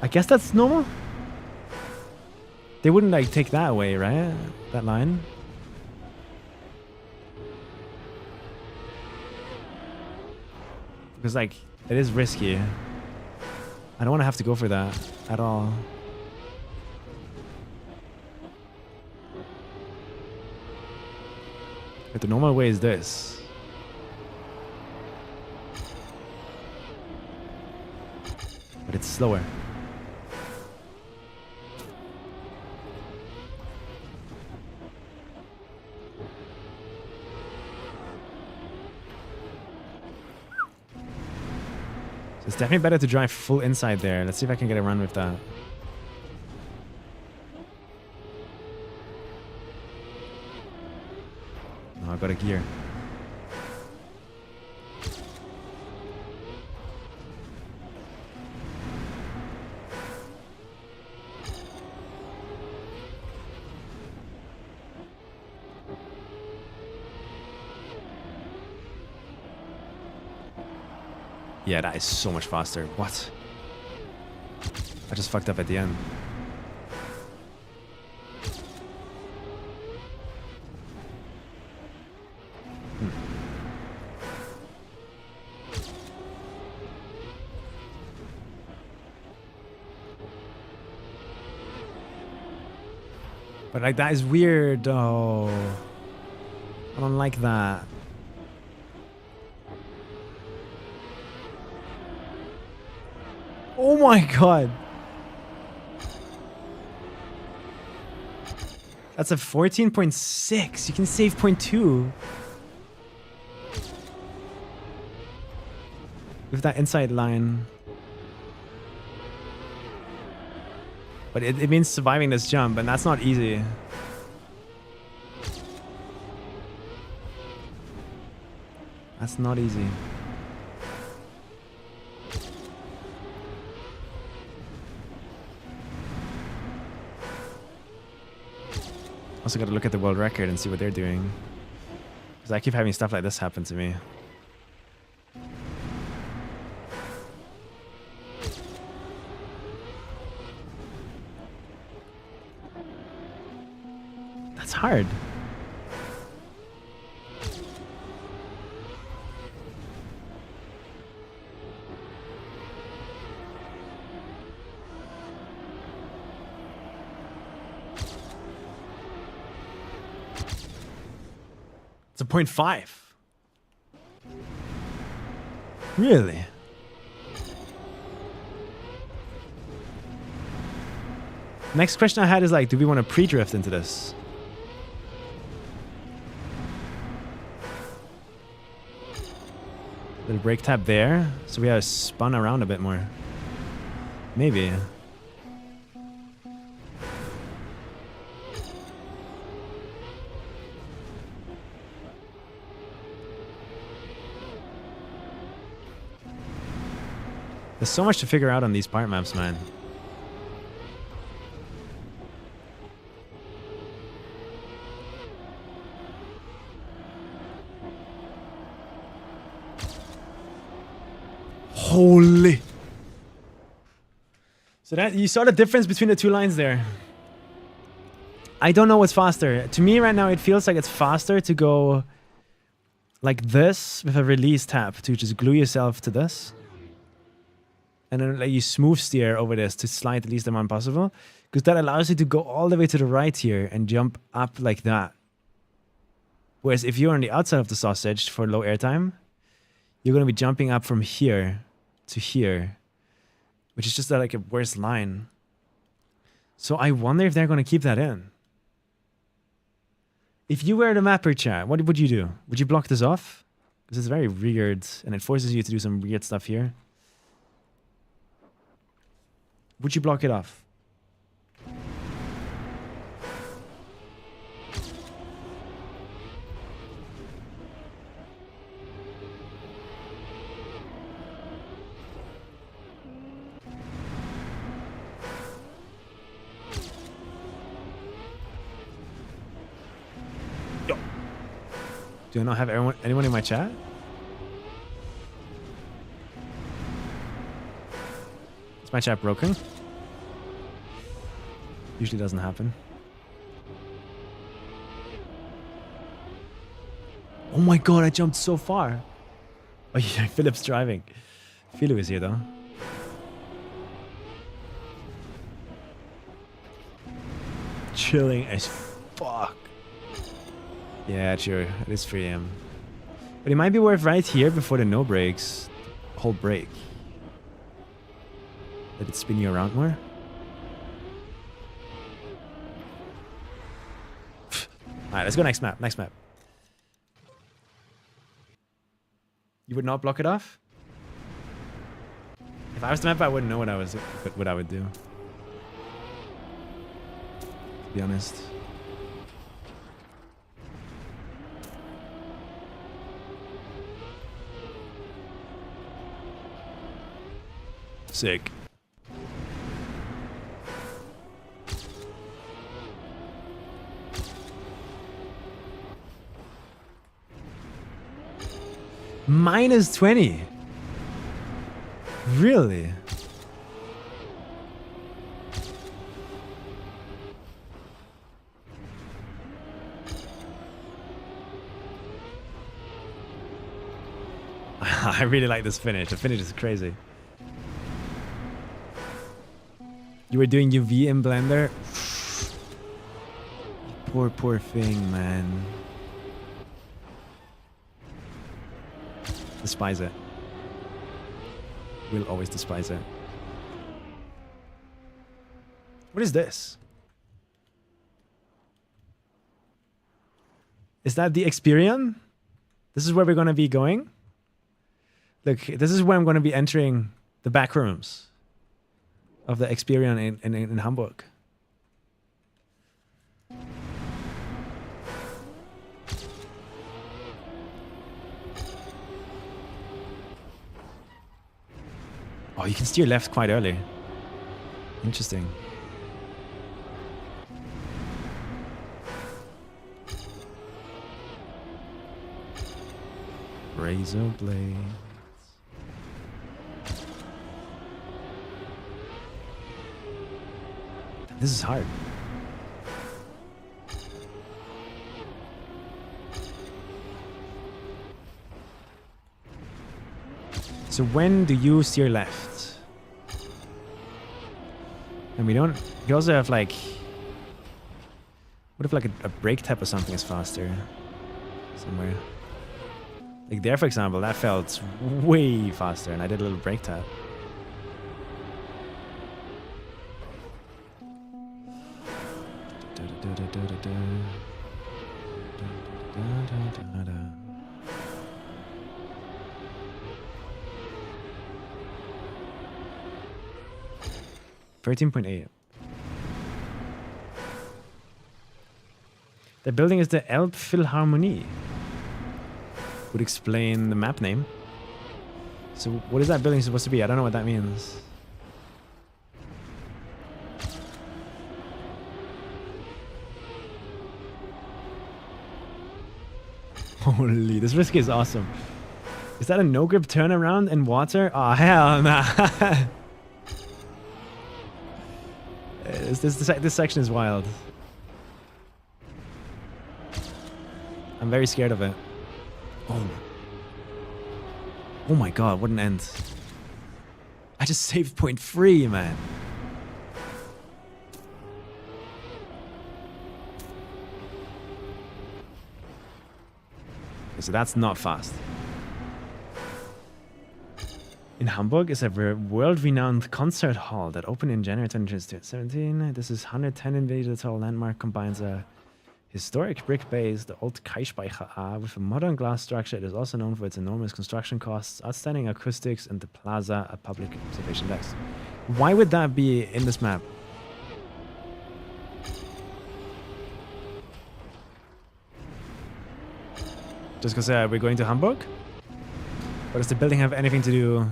I guess that's normal. They wouldn't like take that away, right? That line. Because like it is risky. I don't want to have to go for that at all. But the normal way is this. But it's slower. So it's definitely better to drive full inside there. Let's see if I can get a run with that. Oh, I got a gear. Yeah, that is so much faster. What? I just fucked up at the end. But like that is weird though. I don't like that. Oh my god. That's a 14.6. You can save 0.2. With that inside line. But it means surviving this jump, and that's not easy. That's not easy. Also got to look at the world record and see what they're doing. Because I keep having stuff like this happen to me. That's hard. It's a 0.5. Really? Next question I had is like, do we want to pre-drift into this? Little brake tab there, so we have spun around a bit more. Maybe. There's so much to figure out on these part maps, man. Holy. So that you saw the difference between the two lines there. I don't know what's faster. To me right now, it feels like it's faster to go like this with a release tab to just glue yourself to this. And then let you smooth steer over this to slide the least amount possible. Because that allows you to go all the way to the right here and jump up like that. Whereas if you're on the outside of the sausage for low airtime, you're going to be jumping up from here to here. Which is just like a worse line. So I wonder if they're going to keep that in. If you were the mapper, chat, what would you do? Would you block this off? Because it's very weird and it forces you to do some weird stuff here. Would you block it off? Yo. Do I not have anyone in my chat? Is my chat broken? Usually doesn't happen. Oh my god, I jumped so far. Oh yeah, Philip's driving. Philip is here though. Chilling as fuck. Yeah, sure. It is 3 AM. But it might be worth right here before the no brakes. Hold brake. Let it spin you around more. Alright, let's go next map. Next map. You would not block it off? If I was the map, I wouldn't know what I would do. To be honest. Sick. Minus 20. Really? I really like this finish. The finish is crazy. You were doing UV in Blender? Poor thing, man. Despise it. We'll always despise it. What is this? Is that the Experian? This is where we're going to be going? Look, this is where I'm going to be entering the back rooms of the Experian in Hamburg. Oh, you can steer left quite early. Interesting. razor blades. This is hard. So when do you steer left? And we don't... You also have like... What if like a brake tap or something is faster? Somewhere. Like there, for example, that felt way faster and I did a little brake tap. $13.8. The building is the Elbphilharmonie. Would explain the map name. So what is that building supposed to be? I don't know what that means. Holy, this risk is awesome. Is that a no-grip turnaround in water? Oh, hell nah. This section is wild. I'm very scared of it. Oh. Oh my god, what an end. I just saved point 3, man. Okay, so that's not fast. In Hamburg is a world-renowned concert hall that opened in January 2017. This is 110 tall landmark, combines a historic brick base, the old Kaispeicher A, with a modern glass structure. It is also known for its enormous construction costs, outstanding acoustics, and the plaza, a public observation deck. Why would that be in this map? Just because we're going to Hamburg? Or does the building have anything to do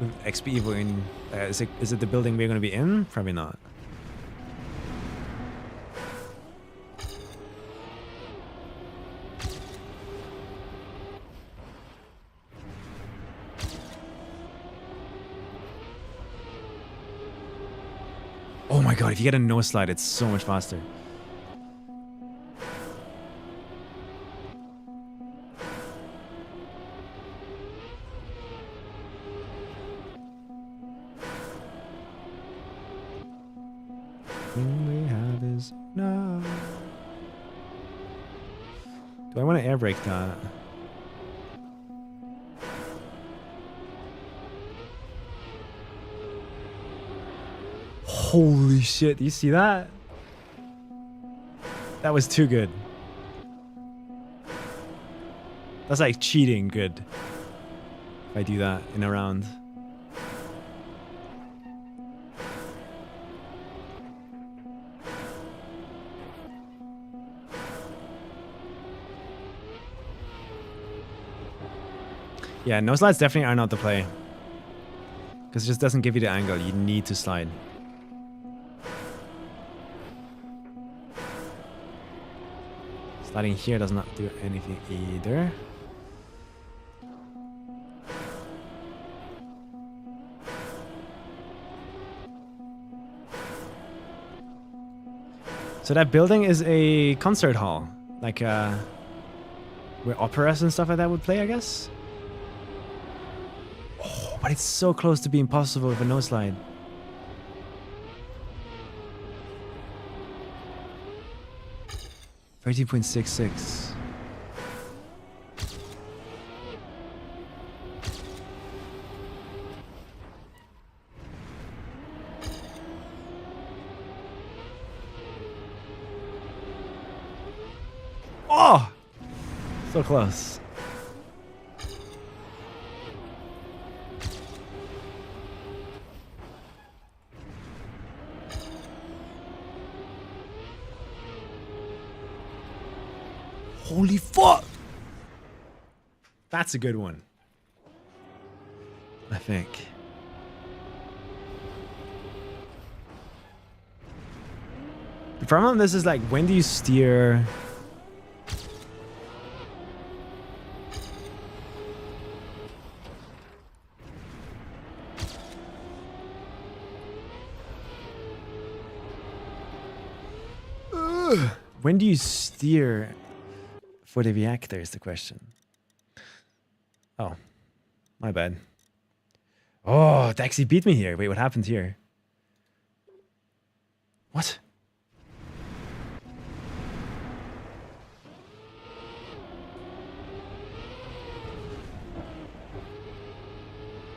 with XPEVO in... is it the building we're going to be in? Probably not. Oh my god, if you get a no slide, it's so much faster. All we have is no. Do I want to air brake that? Holy shit, you see that? That was too good. That's like cheating good. If I do that in a round. Yeah, no slides definitely are not the play. Because it just doesn't give you the angle. You need to slide. Sliding here does not do anything either. So that building is a concert hall. Like where operas and stuff like that would play, I guess? Oh, but it's so close to being possible with a no slide. $13.66. Oh! So close. Holy fuck! That's a good one. I think. The problem with this is like, when do you steer? When do you steer for the reactor is the question. Oh, my bad. Oh, it actually beat me here. Wait, what happened here? What?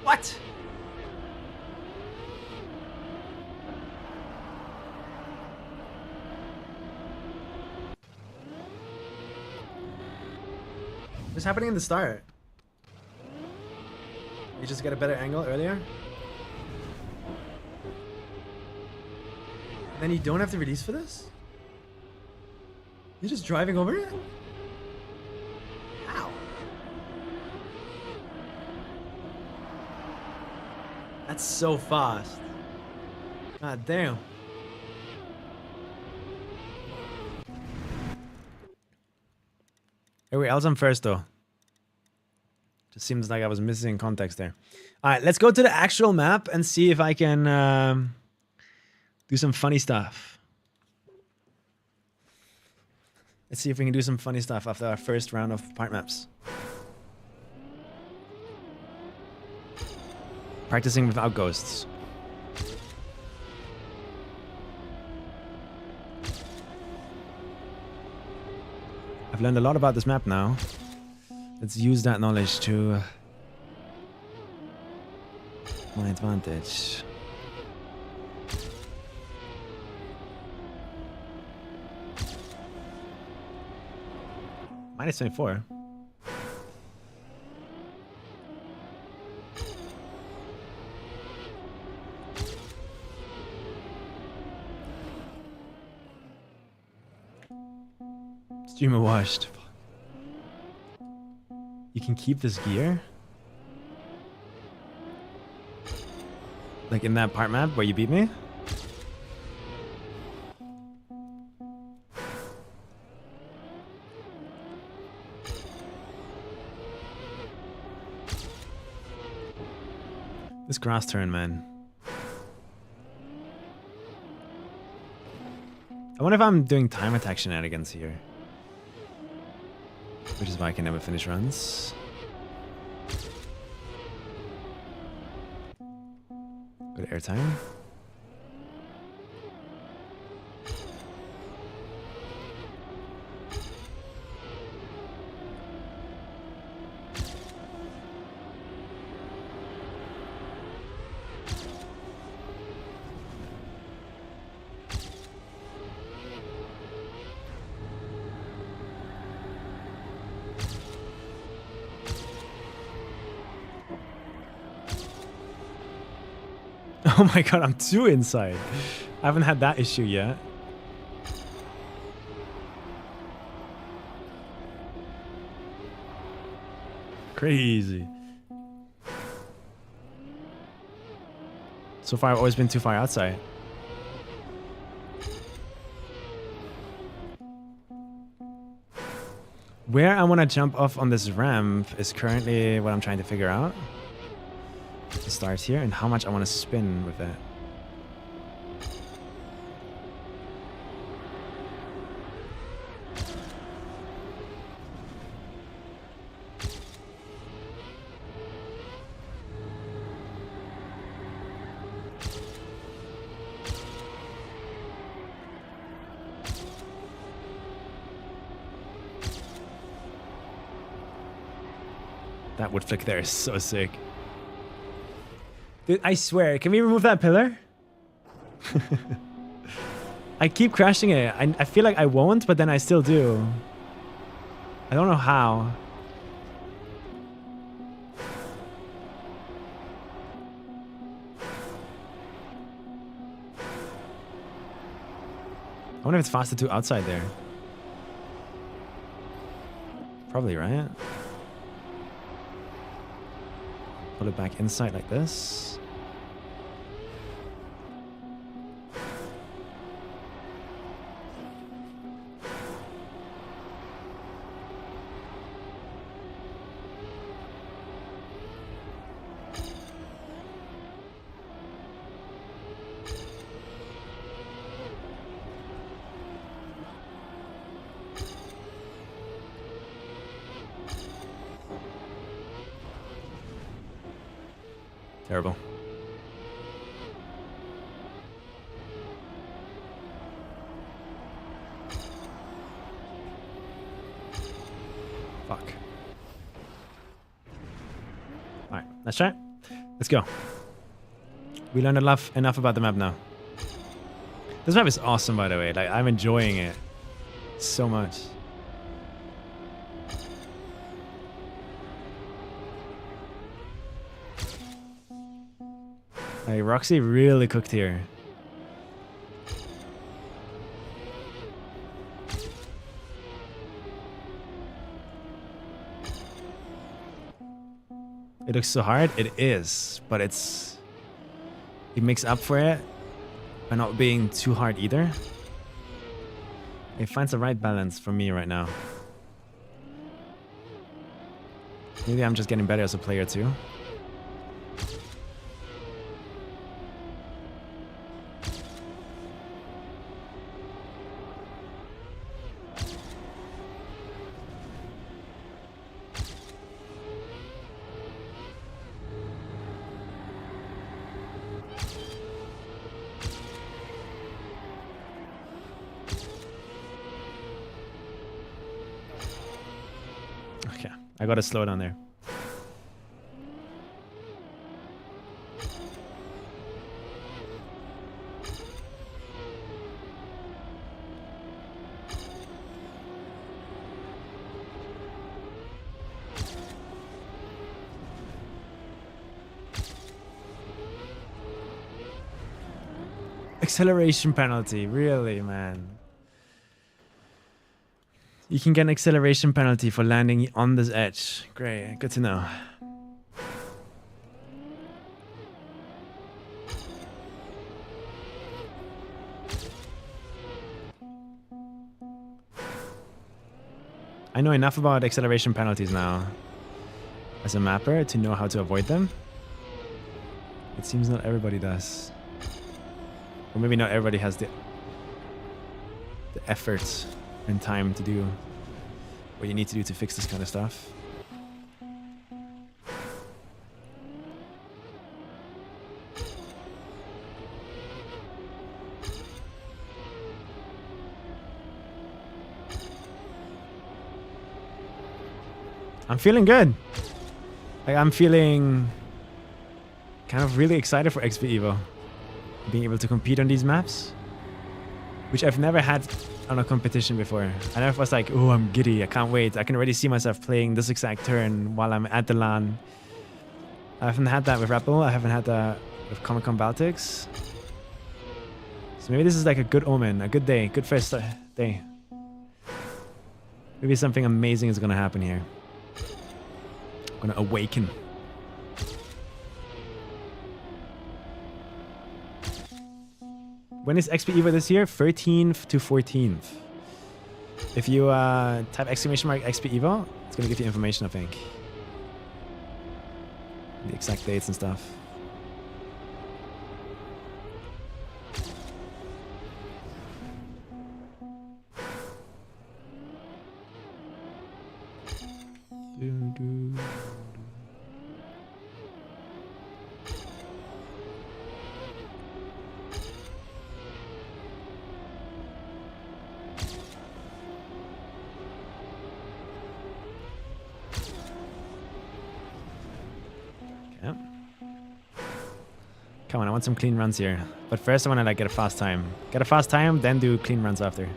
What? What's happening in the start? You just get a better angle earlier? Then you don't have to release for this? You're just driving over it? How? That's so fast. God damn. Hey, wait, I was on first though. Just seems like I was missing context there. All right, let's go to the actual map and see if I can do some funny stuff. Let's see if we can do some funny stuff after our first round of part maps. Practicing without ghosts. I've learned a lot about this map now. Let's use that knowledge to my advantage. Minus 24. Streamer washed. You can keep this gear? Like in that part map where you beat me? This grass turn, man. I wonder if I'm doing time attack shenanigans here. Which is why I can never finish runs. Good airtime. Oh my god, I'm too inside. I haven't had that issue yet. Crazy. So far, I've always been too far outside. Where I want to jump off on this ramp is currently what I'm trying to figure out. To start here and how much I want to spin with it. That wood flick there is so sick. Dude, I swear, can we remove that pillar? I keep crashing it. I feel like I won't, but then I still do. I don't know how. I wonder if it's faster to outside there. Probably, right? Put it back inside like this. Terrible. Fuck. Alright, let's try it. Let's go. We learned enough about the map now. This map is awesome, by the way. Like, I'm enjoying it so much. Like, Roxy really cooked here. It looks so hard. It is, but it makes up for it by not being too hard either. It finds the right balance for me right now. Maybe I'm just getting better as a player too. Okay, I gotta slow down there. Acceleration penalty, really, man. You can get an acceleration penalty for landing on this edge. Great, good to know. I know enough about acceleration penalties now as a mapper to know how to avoid them. It seems not everybody does. Or maybe not everybody has the effort and time to do what you need to do to fix this kind of stuff. I'm feeling good. Like, I'm feeling kind of really excited for XPEVO. Being able to compete on these maps, which I've never had on a competition before. I never was like, oh, I'm giddy, I can't wait. I can already see myself playing this exact turn while I'm at the LAN. I haven't had that with Rebel. I haven't had that with Comic-Con Baltics. So maybe this is like a good omen, a good day, good first day. Maybe something amazing is gonna happen here. I'm gonna awaken. When is XPEVO this year? 13th to 14th. If you type exclamation mark XPEVO, it's gonna give you information, I think. The exact dates and stuff. Come on, I want some clean runs here. But first I want to like get a fast time. Get a fast time, then do clean runs after.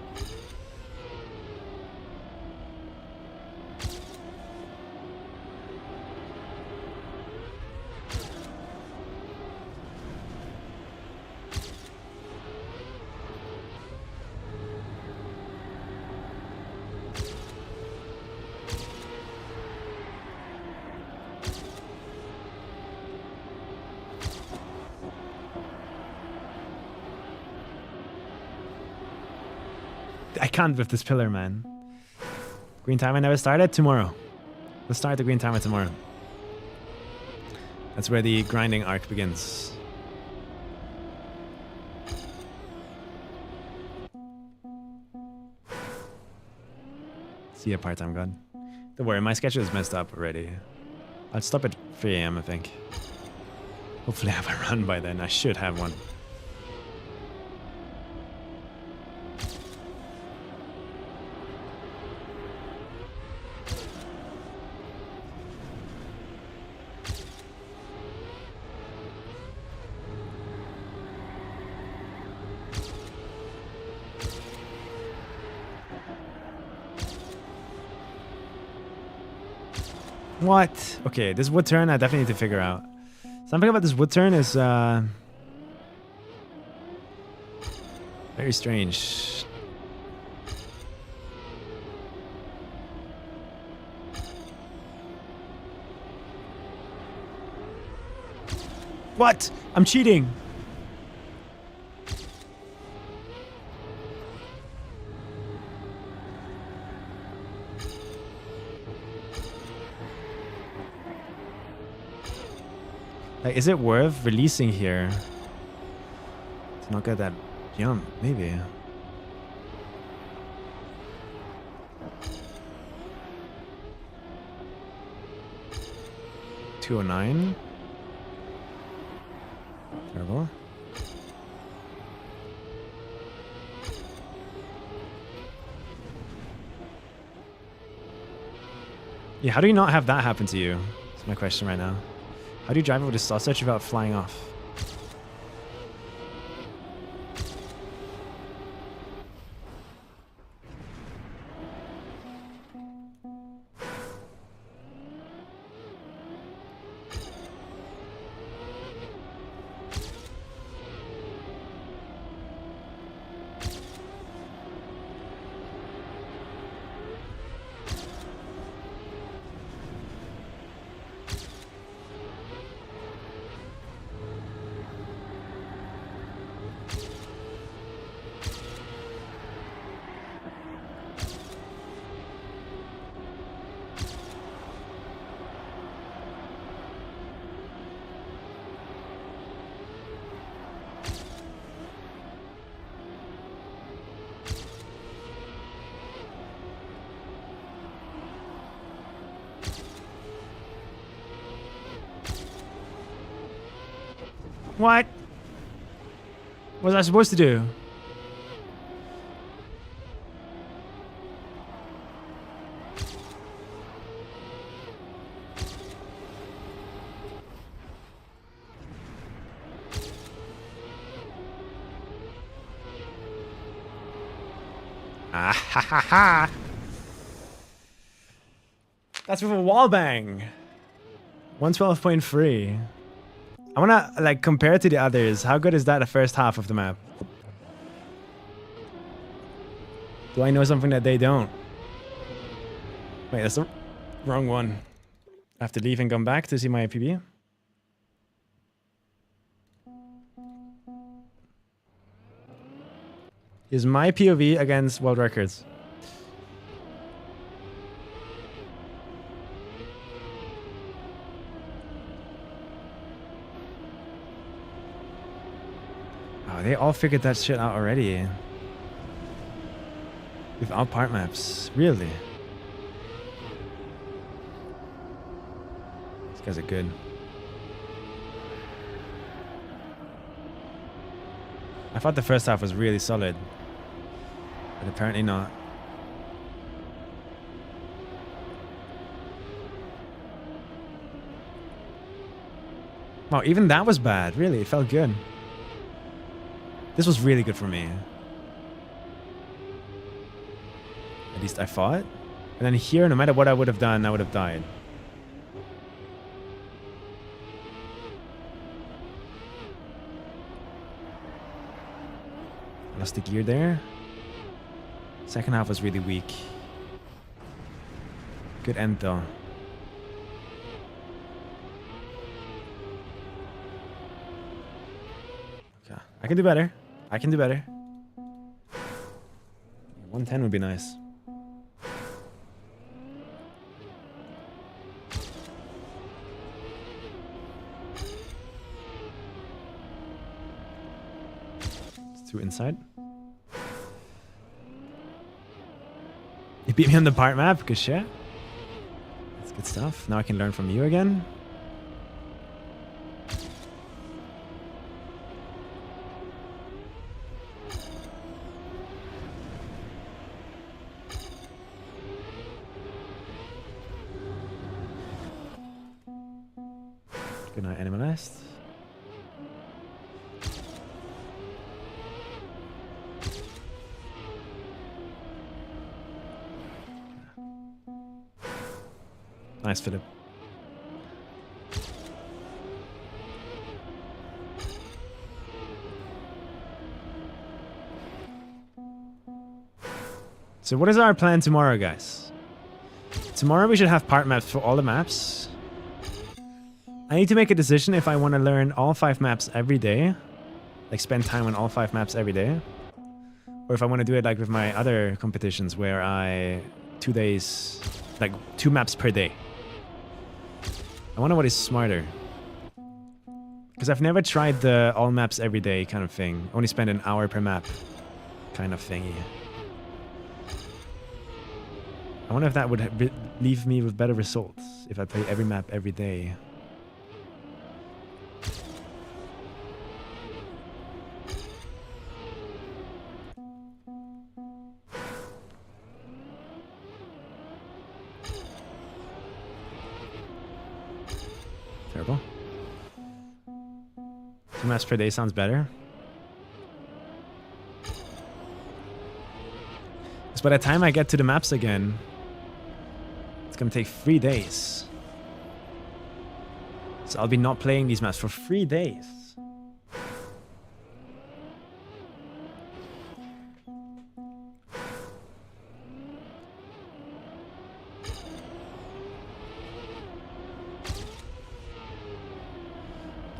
I can't with this pillar, man. Green timer never started? Tomorrow. Let's start the green timer tomorrow. That's where the grinding arc begins. See ya, part-time god. Don't worry, my schedule is messed up already. I'll stop at 3 AM, I think. Hopefully I have a run by then. I should have one. What? Okay, this wood turn I definitely need to figure out. Something about this wood turn is very strange. What? I'm cheating. Like, is it worth releasing here to not get that jump? Maybe. $209. Terrible. Yeah, how do you not have that happen to you? That's my question right now. How do you drive over the sausage without flying off? What? What was I supposed to do? Ah ha ha ha! That's with a wall bang. 112.3. I wanna like compare it to the others. How good is that the first half of the map? Do I know something that they don't? Wait, that's the wrong one. I have to leave and come back to see my PB. Is my POV against world records? Oh, they all figured that shit out already. Without part maps. Really? These guys are good. I thought the first half was really solid. But apparently not. Wow, even that was bad. Really, it felt good. This was really good for me. At least I fought. And then here, no matter what I would have done, I would have died. Lost the gear there. Second half was really weak. Good end though. Okay. I can do better. I can do better. 110 would be nice. It's too inside. You beat me on the part map? Good shit. That's good stuff. Now I can learn from you again. Good night, animalist. Nice, Philip. So what is our plan tomorrow, guys? Tomorrow we should have part maps for all the maps. I need to make a decision if I want to learn all 5 maps every day. Like spend time on all 5 maps every day. Or if I want to do it like with my other competitions where I 2 days, like 2 maps per day. I wonder what is smarter. Because I've never tried the all maps every day kind of thing. Only spend an hour per map kind of thingy. I wonder if that would leave me with better results if I play every map every day. Terrible. 2 maps per day sounds better. Because by the time I get to the maps again, it's gonna take 3 days. So I'll be not playing these maps for 3 days.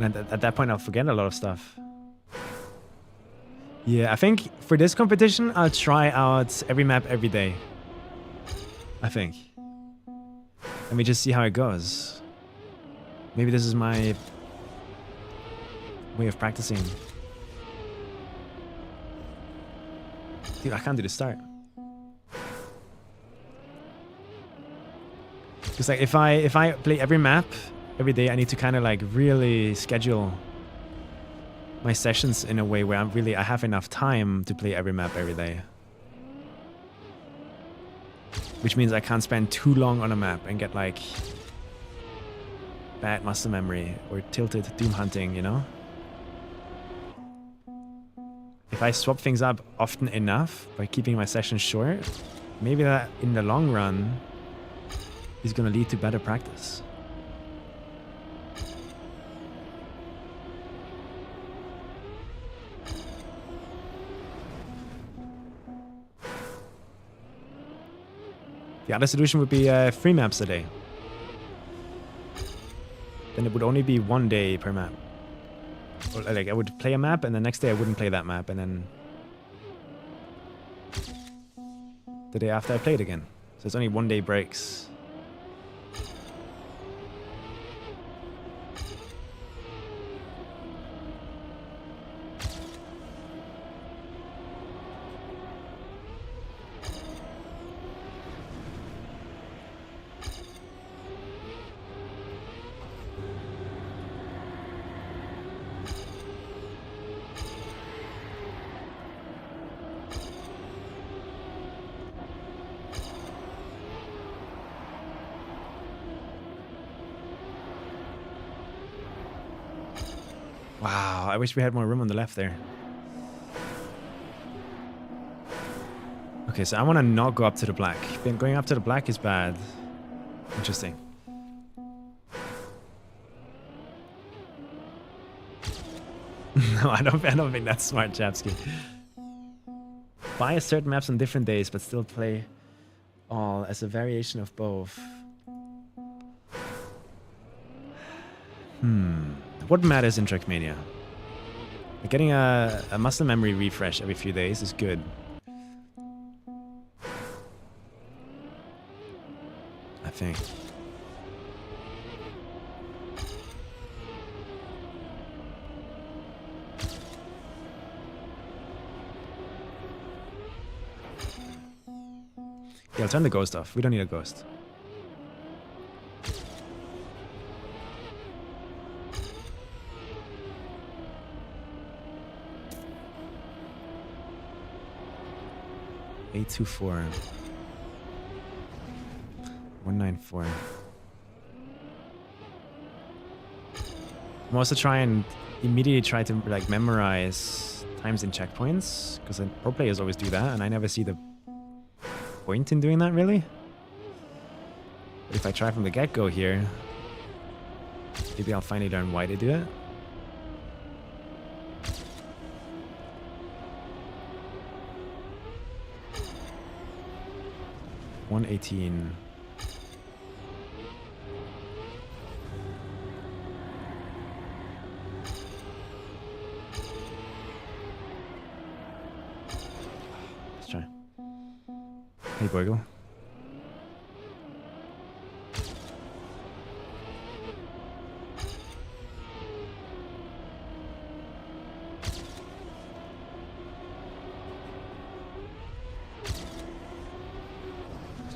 And at that point, I'll forget a lot of stuff. Yeah, I think for this competition, I'll try out every map every day. I think. Let me just see how it goes. Maybe this is my way of practicing. Dude, I can't do the start. Because like if I play every map every day, I need to kind of like really schedule my sessions in a way where I have enough time to play every map every day. Which means I can't spend too long on a map and get like bad muscle memory or tilted doom hunting, you know? If I swap things up often enough by keeping my sessions short, maybe that in the long run is going to lead to better practice. The other solution would be 3 maps a day. Then it would only be 1 day per map. Or, like I would play a map and the next day I wouldn't play that map and then the day after I play it again. So it's only 1 day breaks. Wow, I wish we had more room on the left there. Okay, so I want to not go up to the black. Going up to the black is bad. Interesting. No, I don't think that's smart, Chapsky. Buy certain maps on different days, but still play all as a variation of both. What matters in Trackmania? Getting a muscle memory refresh every few days is good. I think. Yeah, I'll turn the ghost off. We don't need a ghost. $824. 194. I'm also trying immediately try to like memorize times and checkpoints because pro players always do that, and I never see the point in doing that really. But if I try from the get-go here, maybe I'll finally learn why they do it. $118. Let's try. Hey, Boigle.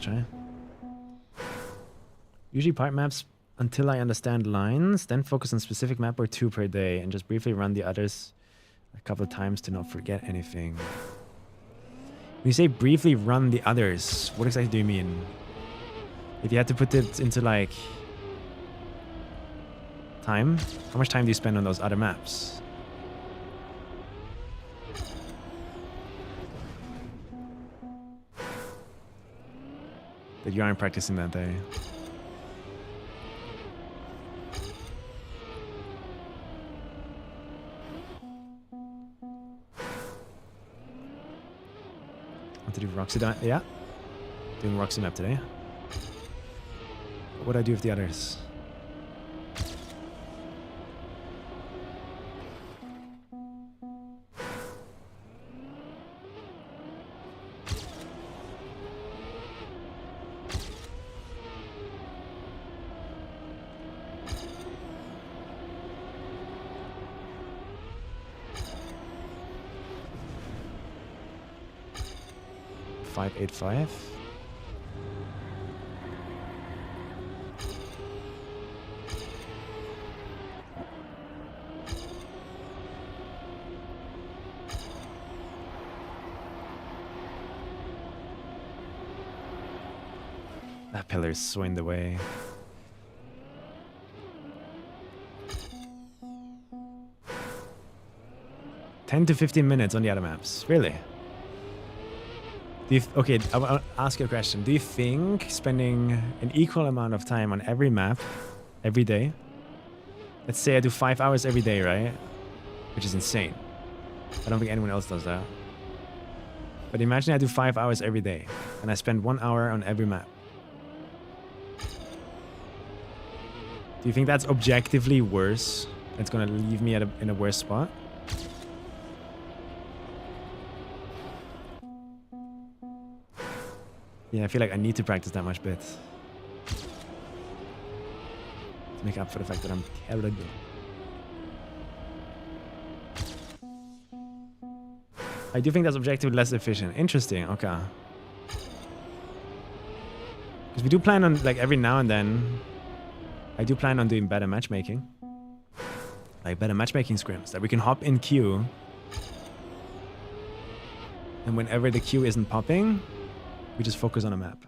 Try. Usually part maps until I understand lines, then focus on specific map or 2 per day and just briefly run the others a couple of times to not forget anything. When you say briefly run the others, what exactly do you mean? If you had to put it into like time, how much time do you spend on those other maps? That you aren't practicing that day. Want to do Roxy? Yeah, doing Roxy map today. What would I do with the others? $585. That pillar is so in the way. $10 to 15 minutes on the other maps. Really? Okay, I'll ask you a question. Do you think spending an equal amount of time on every map, every day? Let's say I do 5 hours every day, right? Which is insane. I don't think anyone else does that. But imagine I do 5 hours every day, and I spend 1 hour on every map. Do you think that's objectively worse? It's gonna leave me in a worse spot? Yeah, I feel like I need to practice that much bit to make up for the fact that I'm terrible. I do think that's objectively less efficient. Interesting, okay. Because we do plan on, like, every now and then, I do plan on doing better matchmaking. Like, better matchmaking scrims that we can hop in queue. And whenever the queue isn't popping, we just focus on a map.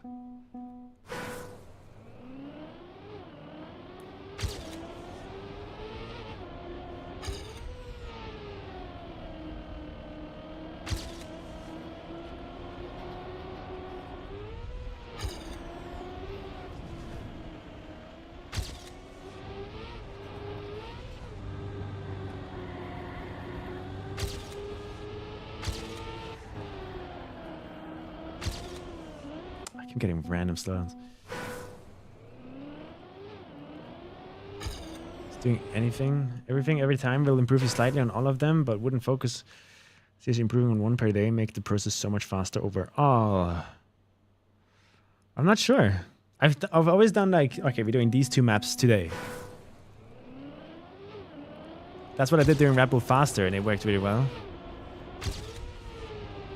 I'm getting random slowdowns. It's doing anything, everything, every time will improve you slightly on all of them, but wouldn't focus. Seriously, improving on 1 per day make the process so much faster overall. I'm not sure. I've always done like, okay, we're doing these 2 maps today. That's what I did during Red Bull Faster, and it worked really well.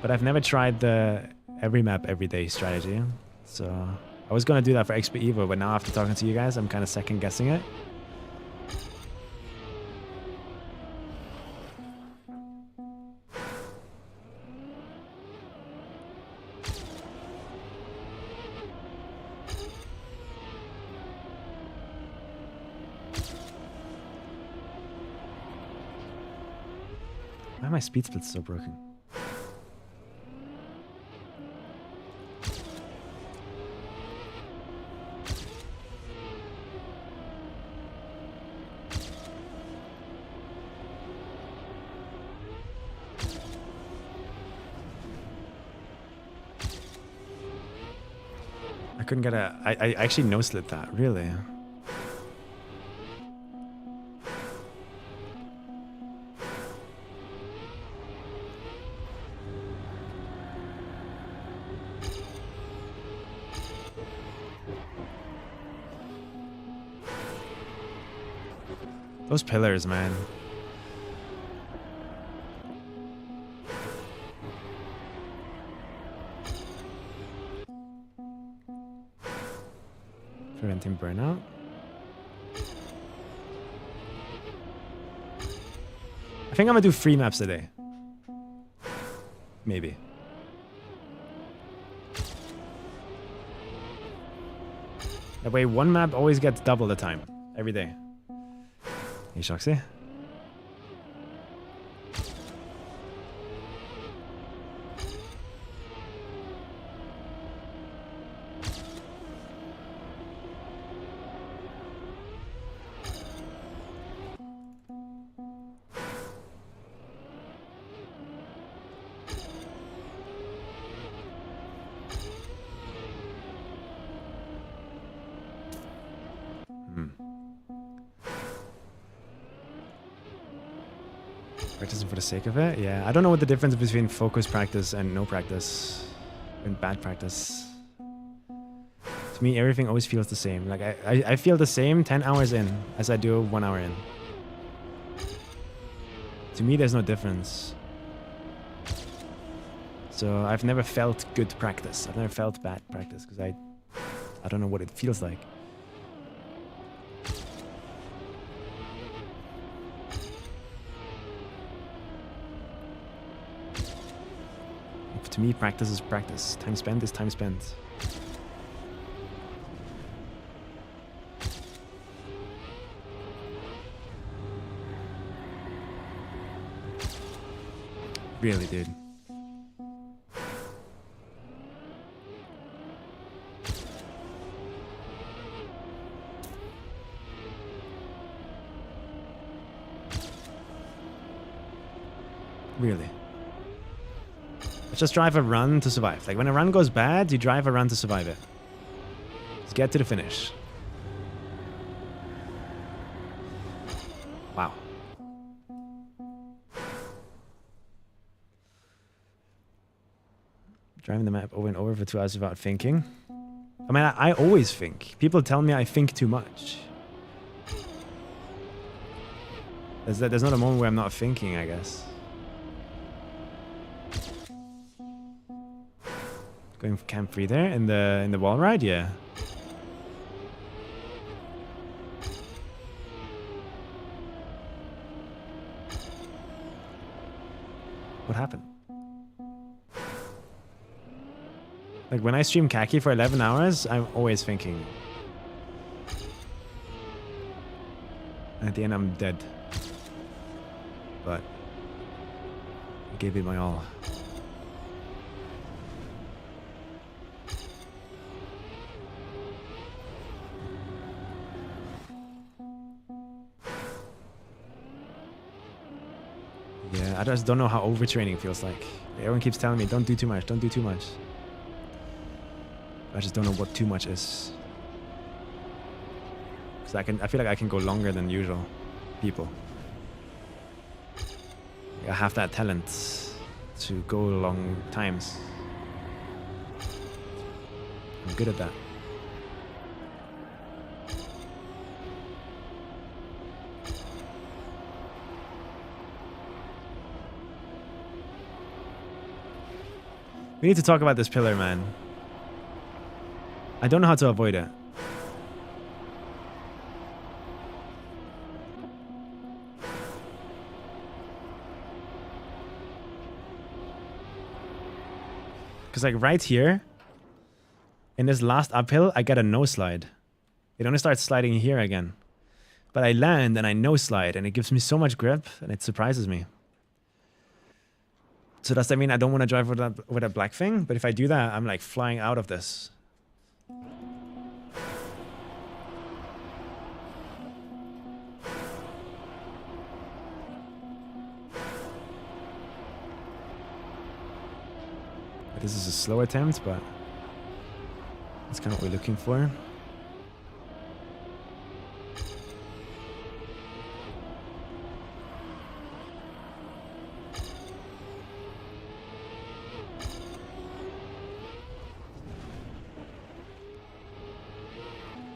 But I've never tried the every map every day strategy. So I was gonna do that for XPEVO, but now after talking to you guys, I'm kind of second guessing it. Why are my speed splits so broken? I couldn't get a... I actually no-slid that, really. Those pillars, man. Preventing burnout. I think I'm gonna do 3 maps a day. Maybe. That way one map always gets double the time. Every day. Hey, Shoxy. Practicing for the sake of it? Yeah, I don't know what the difference between focus practice and no practice and bad practice. To me, everything always feels the same. Like I feel the same 10 hours in as I do 1 hour in. To me, there's no difference. So I've never felt good practice. I've never felt bad practice because I don't know what it feels like. To me, practice is practice. Time spent is time spent. Really, dude. Really. Just drive a run to survive. Like when a run goes bad, you drive a run to survive it. Just get to the finish. Wow. Driving the map over and over for 2 hours without thinking. I mean, I always think. People tell me I think too much. There's not a moment where I'm not thinking, I guess. Going for camp 3 there in the wall ride, yeah. What happened? Like when I stream Khaki for 11 hours, I'm always thinking. At the end, I'm dead. But I gave it my all. Yeah, I just don't know how overtraining feels like. Everyone keeps telling me, don't do too much, don't do too much. I just don't know what too much is. Because I feel like I can go longer than usual people. I have that talent to go long times. I'm good at that. We need to talk about this pillar, man. I don't know how to avoid it. Because like right here, in this last uphill, I get a no slide. It only starts sliding here again. But I land and I no slide and it gives me so much grip and it surprises me. So does that mean I don't want to drive with that black thing? But if I do that, I'm like flying out of this. This is a slow attempt, but that's kind of what we're looking for.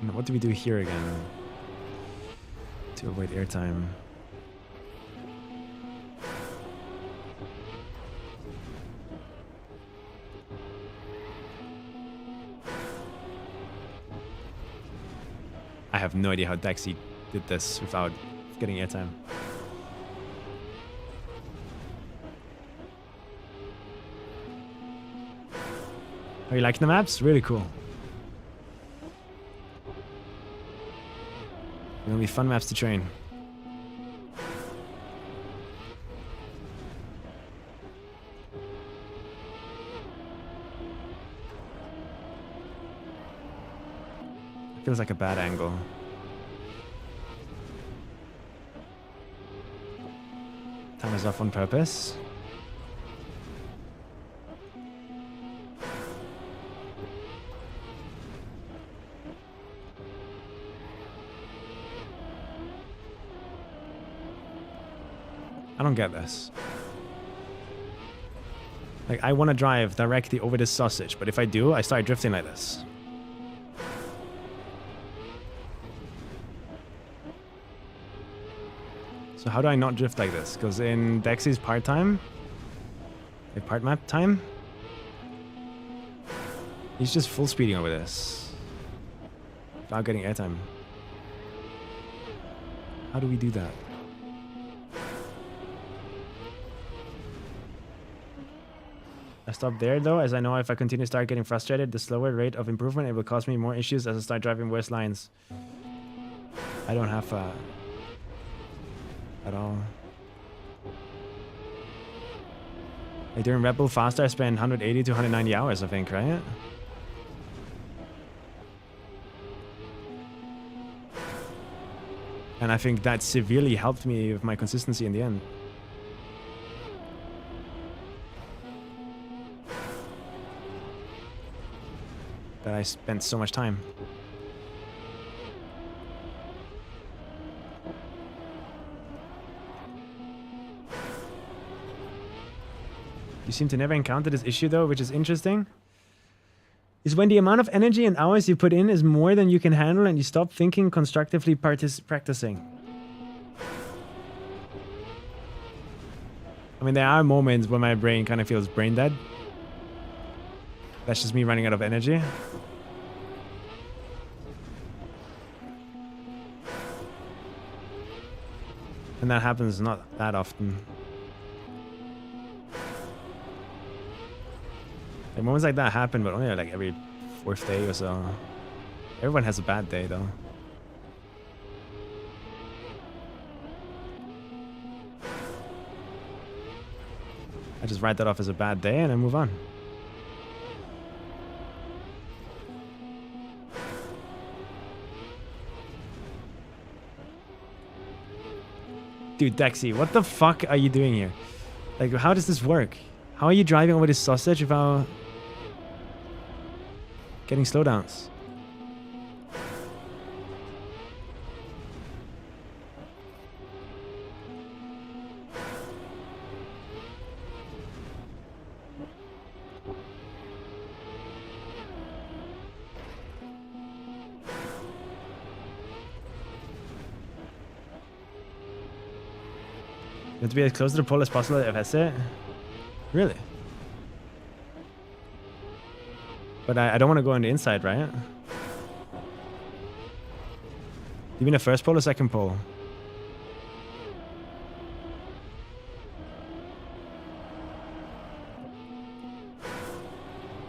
And what do we do here again to avoid airtime? I have no idea how Dexy did this without getting airtime. Are you liking the maps? Really cool. Gonna be fun maps to train. Feels like a bad angle. Time is off on purpose. I don't get this. Like, I want to drive directly over this sausage, but if I do, I start drifting like this. So how do I not drift like this? Because in Dexy's part time, like part map time, he's just full speeding over this without getting airtime. How do we do that? I stop there though, as I know if I continue to start getting frustrated, the slower rate of improvement, it will cause me more issues as I start driving worse lines. I don't have at all. Like during Red Bull Faster, I spent 180 to 190 hours, I think, right? And I think that severely helped me with my consistency in the end. That I spent so much time. You seem to never encounter this issue though, which is interesting. Is when the amount of energy and hours you put in is more than you can handle and you stop thinking constructively practicing. I mean, there are moments when my brain kind of feels brain dead. That's just me running out of energy. And that happens not that often. Like moments like that happen, but only like every 4th day or so. Everyone has a bad day though. I just write that off as a bad day and I move on. Dude, Dexy, what the fuck are you doing here? Like, how does this work? How are you driving over this sausage without getting slowdowns? You have to be as close to the pole as possible if that's it. Really? But I don't want to go on the inside, right? You mean the first pole or second pole?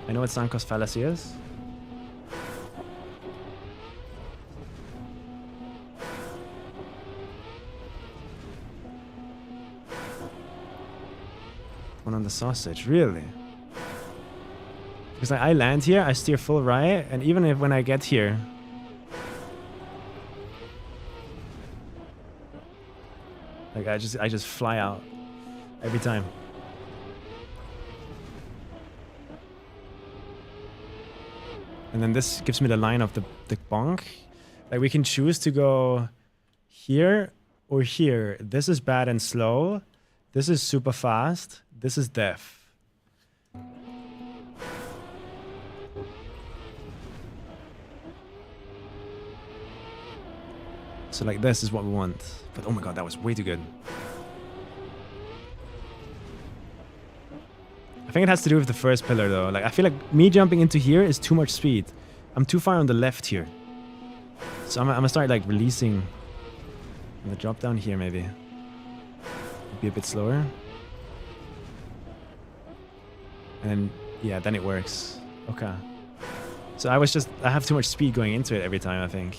I know what sunk cost fallacy is. One on the sausage, really? Because I land here, I steer full right, and even if when I get here, like I just fly out every time. And then this gives me the line of the bonk. Like we can choose to go here or here. This is bad and slow. This is super fast. This is deaf. So like this is what we want. But oh my god, that was way too good. I think it has to do with the first pillar though. Like I feel like me jumping into here is too much speed. I'm too far on the left here. So I'm gonna start like releasing the drop down here maybe. Be a bit slower. And then, yeah, then it works. Okay. So I have too much speed going into it every time, I think.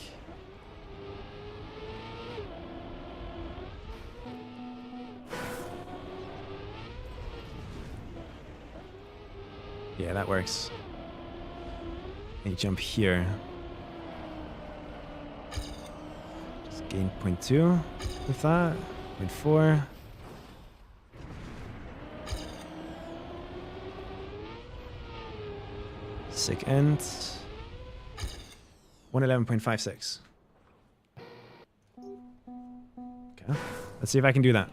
Yeah, that works. And you jump here. Just gain 0.2 with that. 0.4. Sick end. 111.56. Okay. Let's see if I can do that.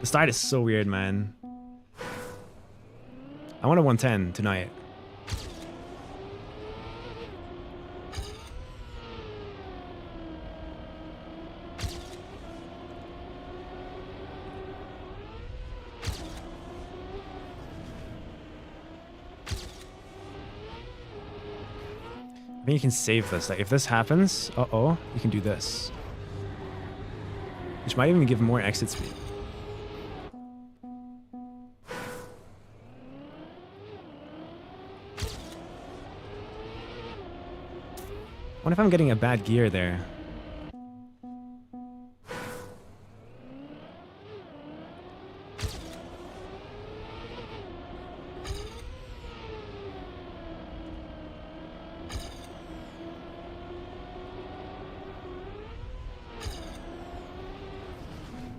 The start is so weird, man. I want a 110 tonight. I think you can save this. Like if this happens, you can do this. Which might even give more exit speed. What if I'm getting a bad gear there?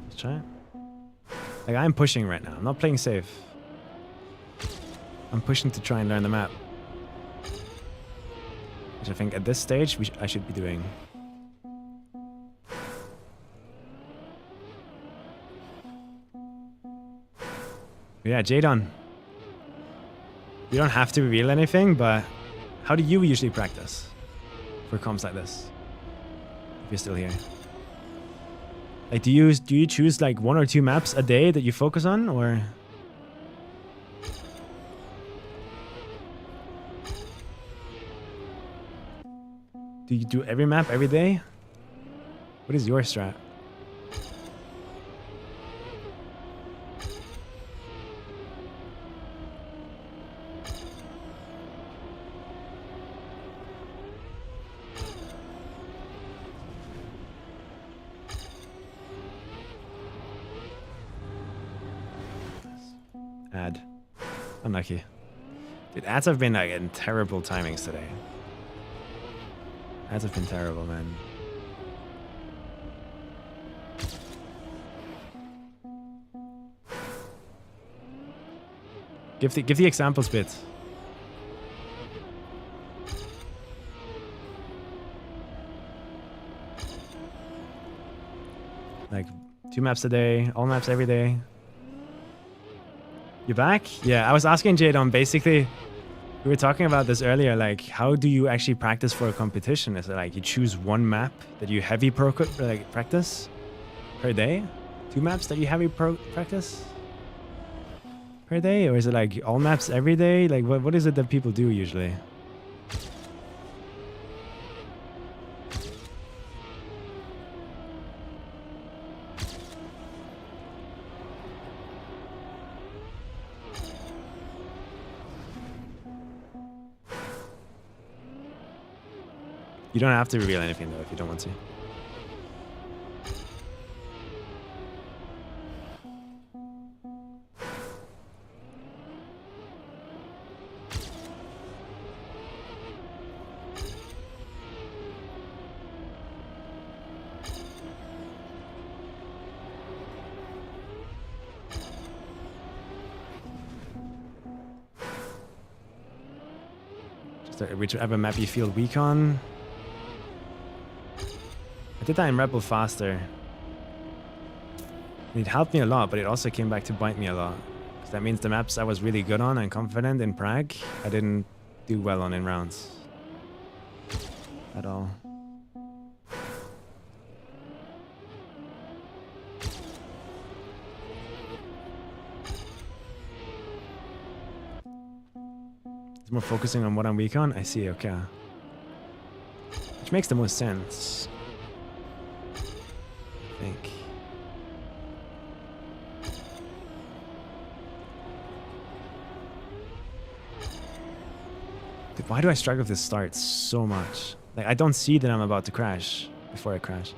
Let's try it. Like I'm pushing right now. I'm not playing safe. I'm pushing to try and learn the map. Which I think at this stage I should be doing. Yeah, Jadon. You don't have to reveal anything, but how do you usually practice for comps like this? If you're still here. Like do you choose like 1 or 2 maps a day that you focus on, or? Do you do every map every day? What is your strat? Add. Unlucky. Dude, ads have been like in terrible timings today. Ads have been terrible, man. Give the examples bit. Like 2 maps a day, all maps every day. You back? Yeah, I was asking Jadon basically. We were talking about this earlier, like how do you actually practice for a competition? Is it like you choose 1 map that you heavy practice per day? 2 maps that you heavy practice per day? Or is it like all maps every day? Like what is it that people do usually? You don't have to reveal anything though if you don't want to. Whichever map you feel weak on. I did that in Red Bull faster. It helped me a lot, but it also came back to bite me a lot. Because that means the maps I was really good on and confident in Prague, I didn't do well on in rounds. At all. More focusing on what I'm weak on? I see, okay. Which makes the most sense. I think. Dude, why do I struggle with this start so much? Like, I don't see that I'm about to crash before I crash.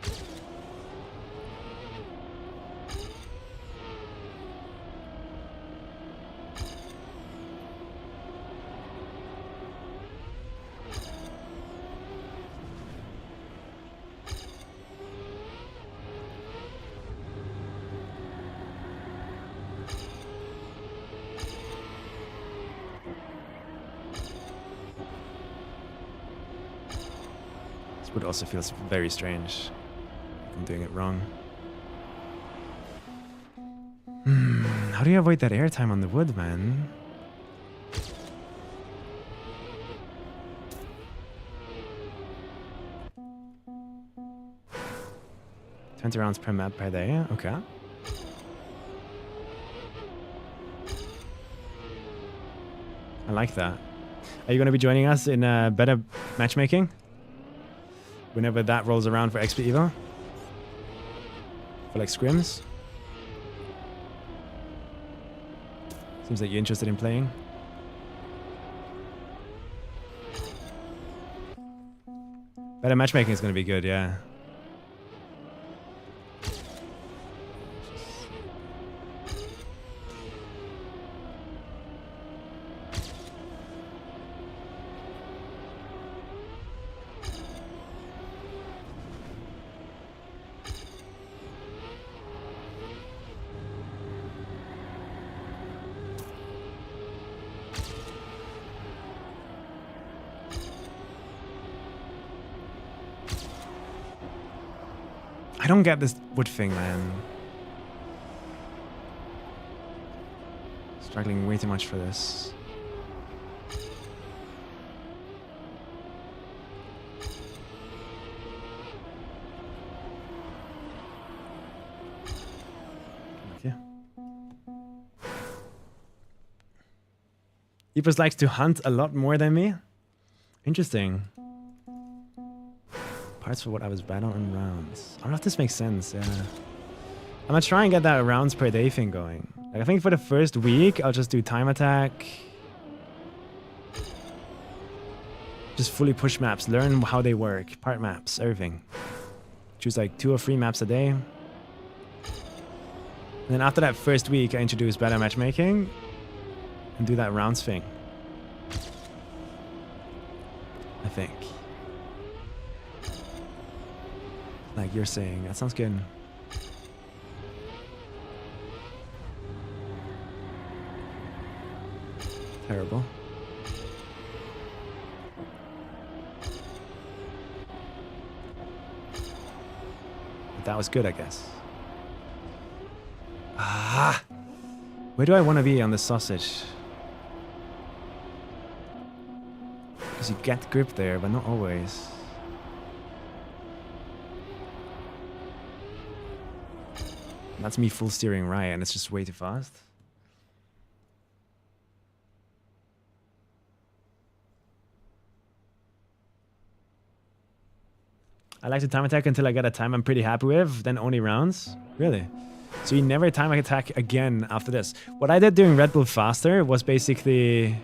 Wood also feels very strange. I'm doing it wrong. How do you avoid that airtime on the wood, man? $20 rounds per map per day. Okay. I like that. Are you going to be joining us in better matchmaking? Whenever that rolls around for XPEVO? For like scrims? Seems like you're interested in playing. Better matchmaking is going to be good, yeah. I don't get this wood thing, man. Struggling way too much for this. Okay. Epos likes to hunt a lot more than me. Interesting. Parts for what I was bad on in rounds. I don't know if this makes sense, yeah. I'm gonna try and get that rounds per day thing going. Like, I think for the first week, I'll just do time attack. Just fully push maps, learn how they work, part maps, everything. Choose like 2 or 3 maps a day. And then after that first week, I introduce better matchmaking and do that rounds thing. I think. Like you're saying, that sounds good. Terrible. But that was good, I guess. Ah! Where do I want to be on this sausage? Because you get grip there, but not always. That's me full steering right, and it's just way too fast. I like to time attack until I get a time I'm pretty happy with, then only rounds. Really? So you never time attack again after this. What I did during Red Bull Faster was basically...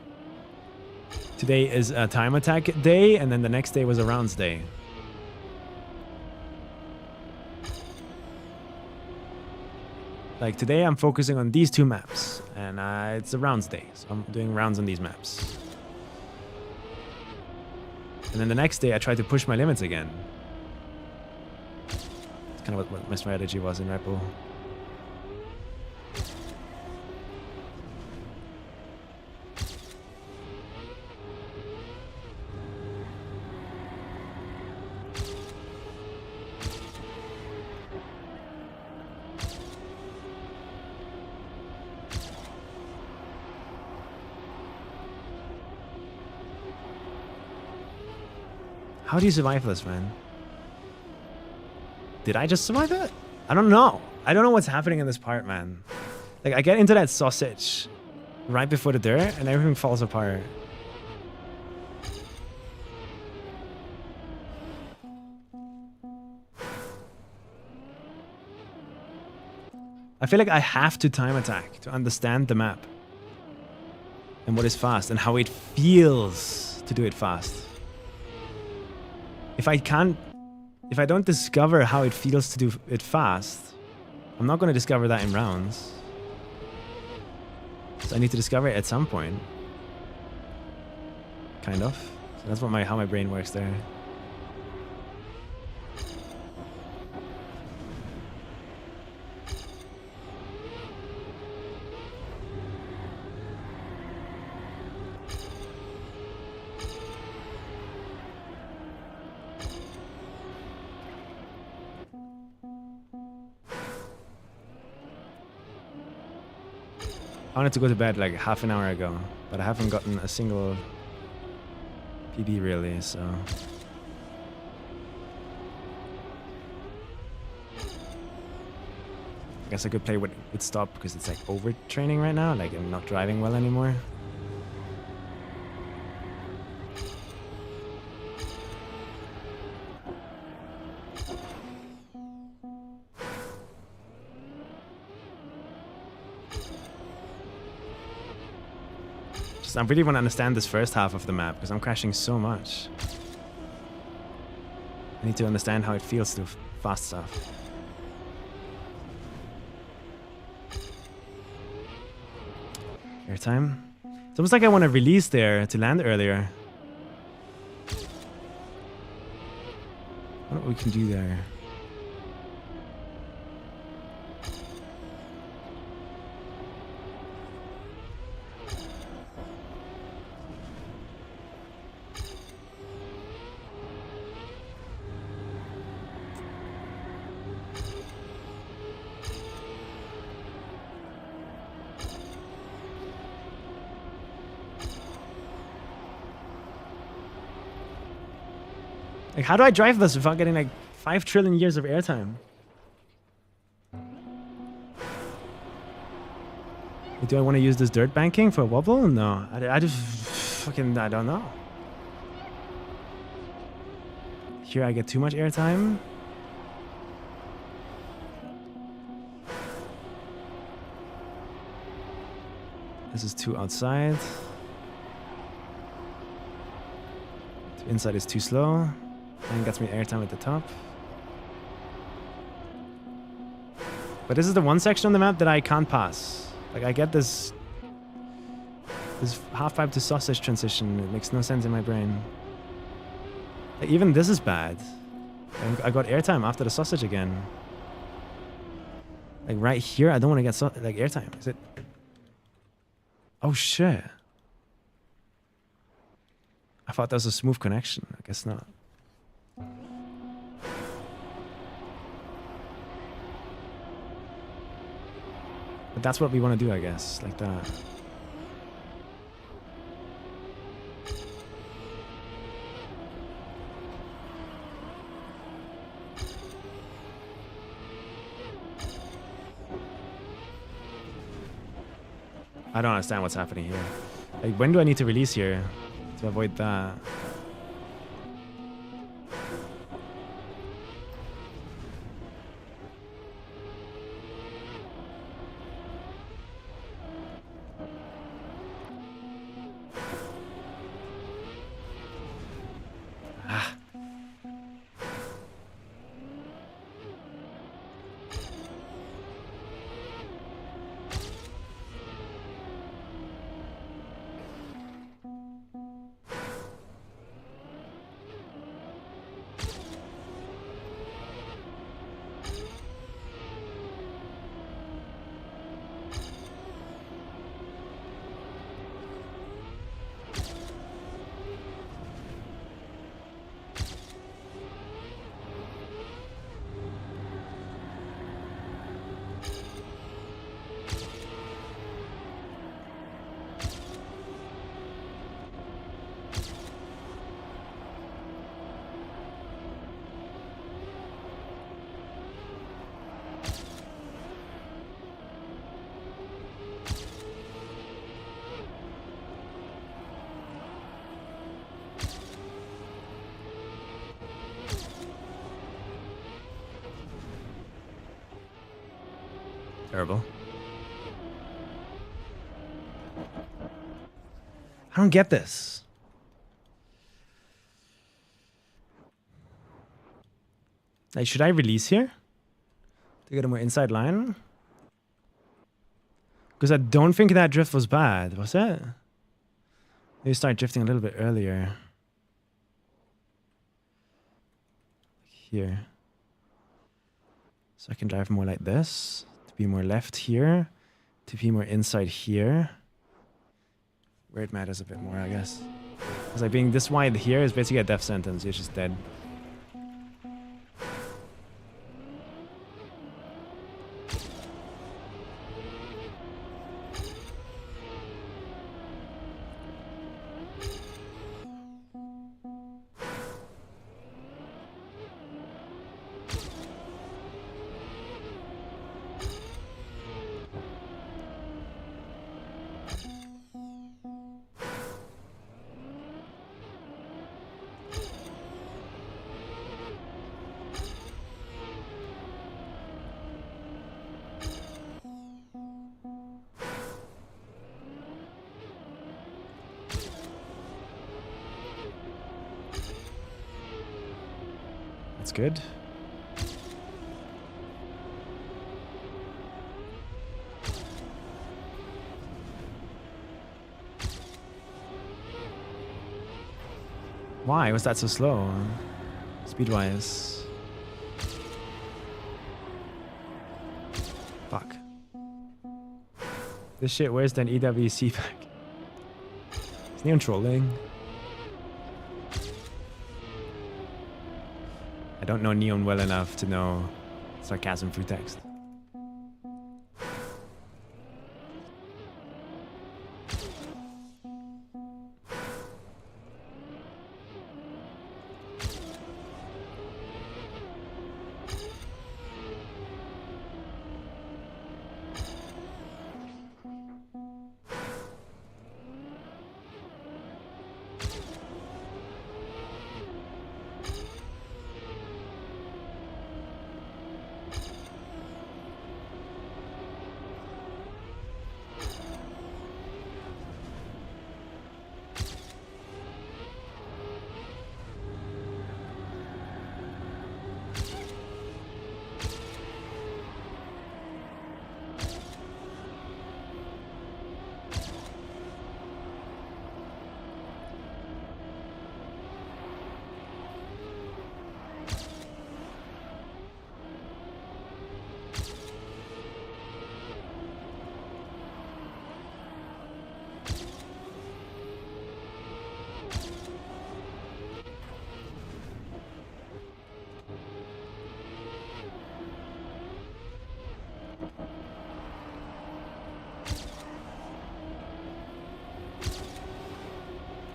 Today is a time attack day, and then the next day was a rounds day. Like today I'm focusing on these 2 maps, and it's a rounds day, so I'm doing rounds on these maps. And then the next day I try to push my limits again. It's kind of what my strategy was in Red Bull. How do you survive this, man? Did I just survive it? I don't know. I don't know what's happening in this part, man. Like, I get into that sausage right before the dirt, and everything falls apart. I feel like I have to time attack to understand the map. And what is fast, and how it feels to do it fast. If I don't discover how it feels to do it fast, I'm not going to discover that in rounds. So I need to discover it at some point. Kind of. So that's what how my brain works there. I wanted to go to bed like half an hour ago, but I haven't gotten a single PB really, so... I guess I could play with stop because it's like overtraining right now, like I'm not driving well anymore. I really want to understand this first half of the map because I'm crashing so much. I need to understand how it feels to do fast stuff. Airtime. It's almost like I want to release there to land earlier. I wonder what we can do there. Like, how do I drive this without getting like 5 trillion years of airtime? Do I want to use this dirt banking for a wobble? No, I just fucking, I don't know. Here I get too much airtime. This is too outside. Inside is too slow. And gets me airtime at the top. But this is the one section on the map that I can't pass. Like, I get this half pipe to sausage transition. It makes no sense in my brain. Like, even this is bad. I got airtime after the sausage again. Like right here, I don't want to get like airtime. Is it? Oh shit! I thought that was a smooth connection. I guess not. But that's what we want to do, I guess, like that. I don't understand what's happening here. Like, when do I need to release here to avoid that? Terrible. I don't get this. Like, should I release here to get a more inside line? Because I don't think that drift was bad, was it? Maybe start drifting a little bit earlier. Here. So I can drive more like this, to be more left here, to be more inside here. Where it matters a bit more, I guess. Because like being this wide here is basically a death sentence. You're just dead. That's good. Why was that so slow? Speed-wise. Fuck. This shit worse than EWC back. Is Neon trolling? I don't know Neon well enough to know sarcasm through text.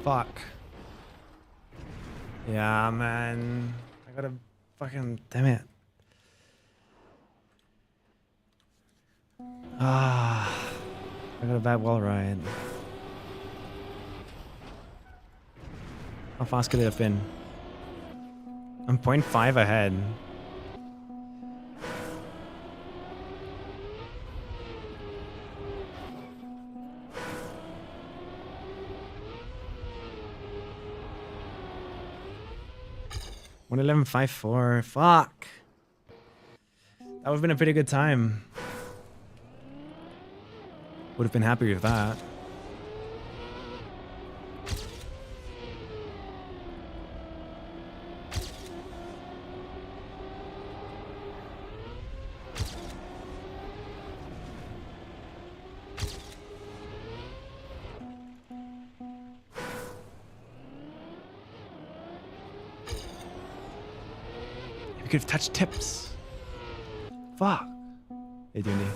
Fuck. Yeah, man. I gotta fucking... Damn it. Ah. I got a bad wall ride. How fast could it have been? I'm 0.5 ahead. One 11.54. Fuck. That would have been a pretty good time. Would have been happy with that. We could have touched tips. Fuck. Hey, Dooney.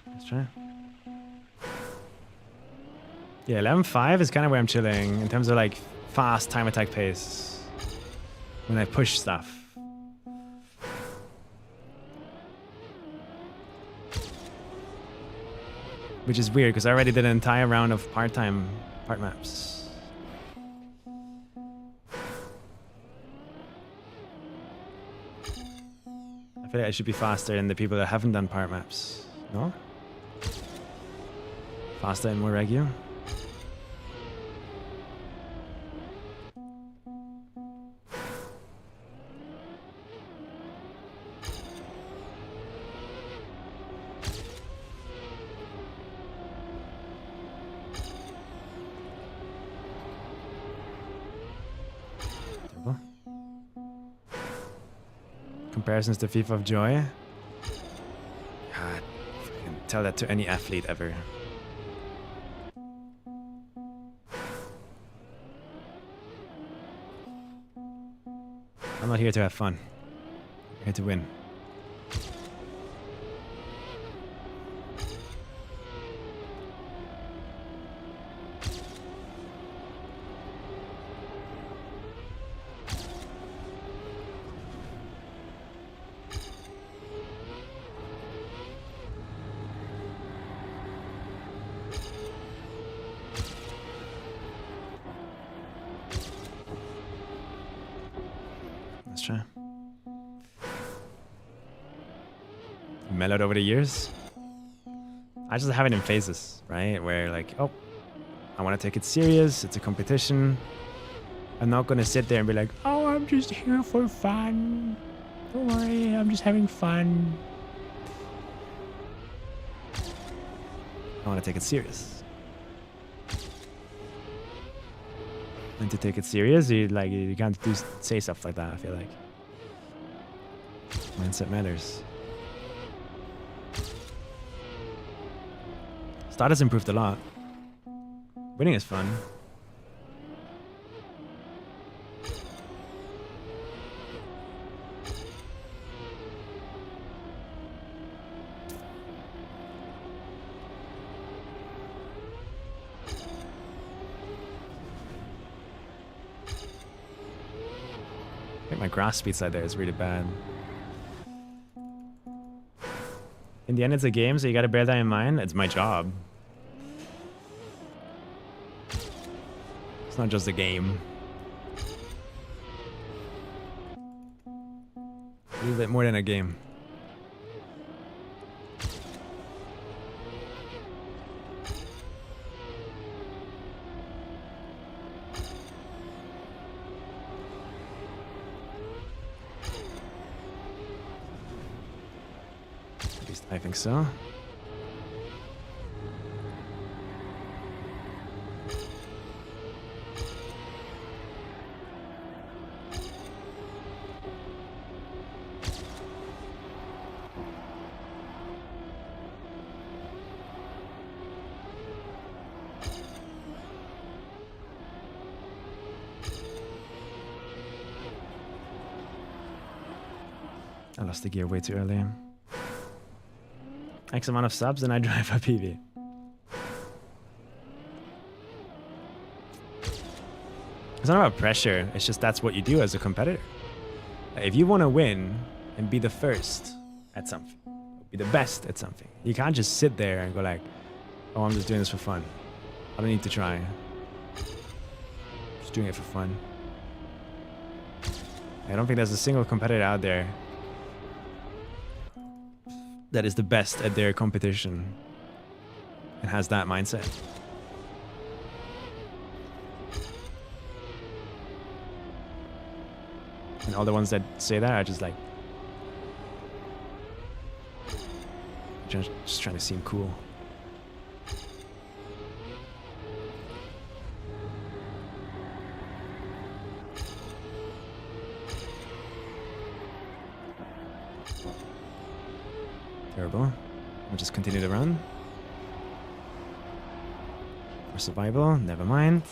Let's try. Yeah, 11.5 is kind of where I'm chilling in terms of like fast time attack pace. When I push stuff. Which is weird because I already did an entire round of part-time part maps. I feel like I should be faster than the people that haven't done part maps. No? Faster and more regular. Comparisons to FIFA of Joy. God, fucking tell that to any athlete ever. I'm not here to have fun. I'm here to win. Let's try. Mellowed over the years. I just have it in phases, right? Where like, oh, I want to take it serious. It's a competition. I'm not going to sit there and be like, oh, I'm just here for fun. Don't worry, I'm just having fun. I want to take it serious. And to take it serious, you can't say stuff like that, I feel like. Mindset matters. Start has improved a lot. Winning is fun. I think my grass speed side there is really bad. In the end, it's a game, so you gotta bear that in mind. It's my job. It's not just a game. A little bit more than a game. At least I think so. I lost the gear way too early. X amount of subs and I drive a PV. It's not about pressure, it's just that's what you do as a competitor. If you want to win and be the first at something, be the best at something, you can't just sit there and go like, oh, I'm just doing this for fun. I don't need to try. Just doing it for fun. I don't think there's a single competitor out there that is the best at their competition and has that mindset. And all the ones that say that are just like, just trying to seem cool. Terrible. We'll just continue to run. For survival, never mind.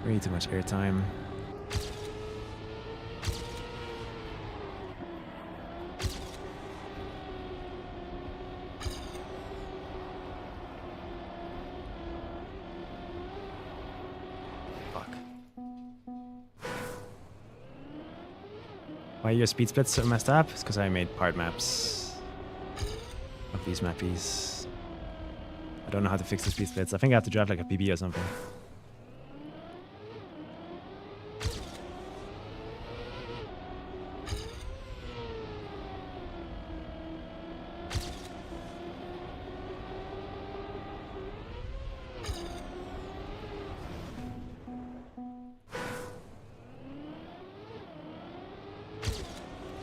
Way too much airtime. Why your speed split's so messed up? It's because I made part maps of these mappies. I don't know how to fix the speed splits. I think I have to drive like a PB or something.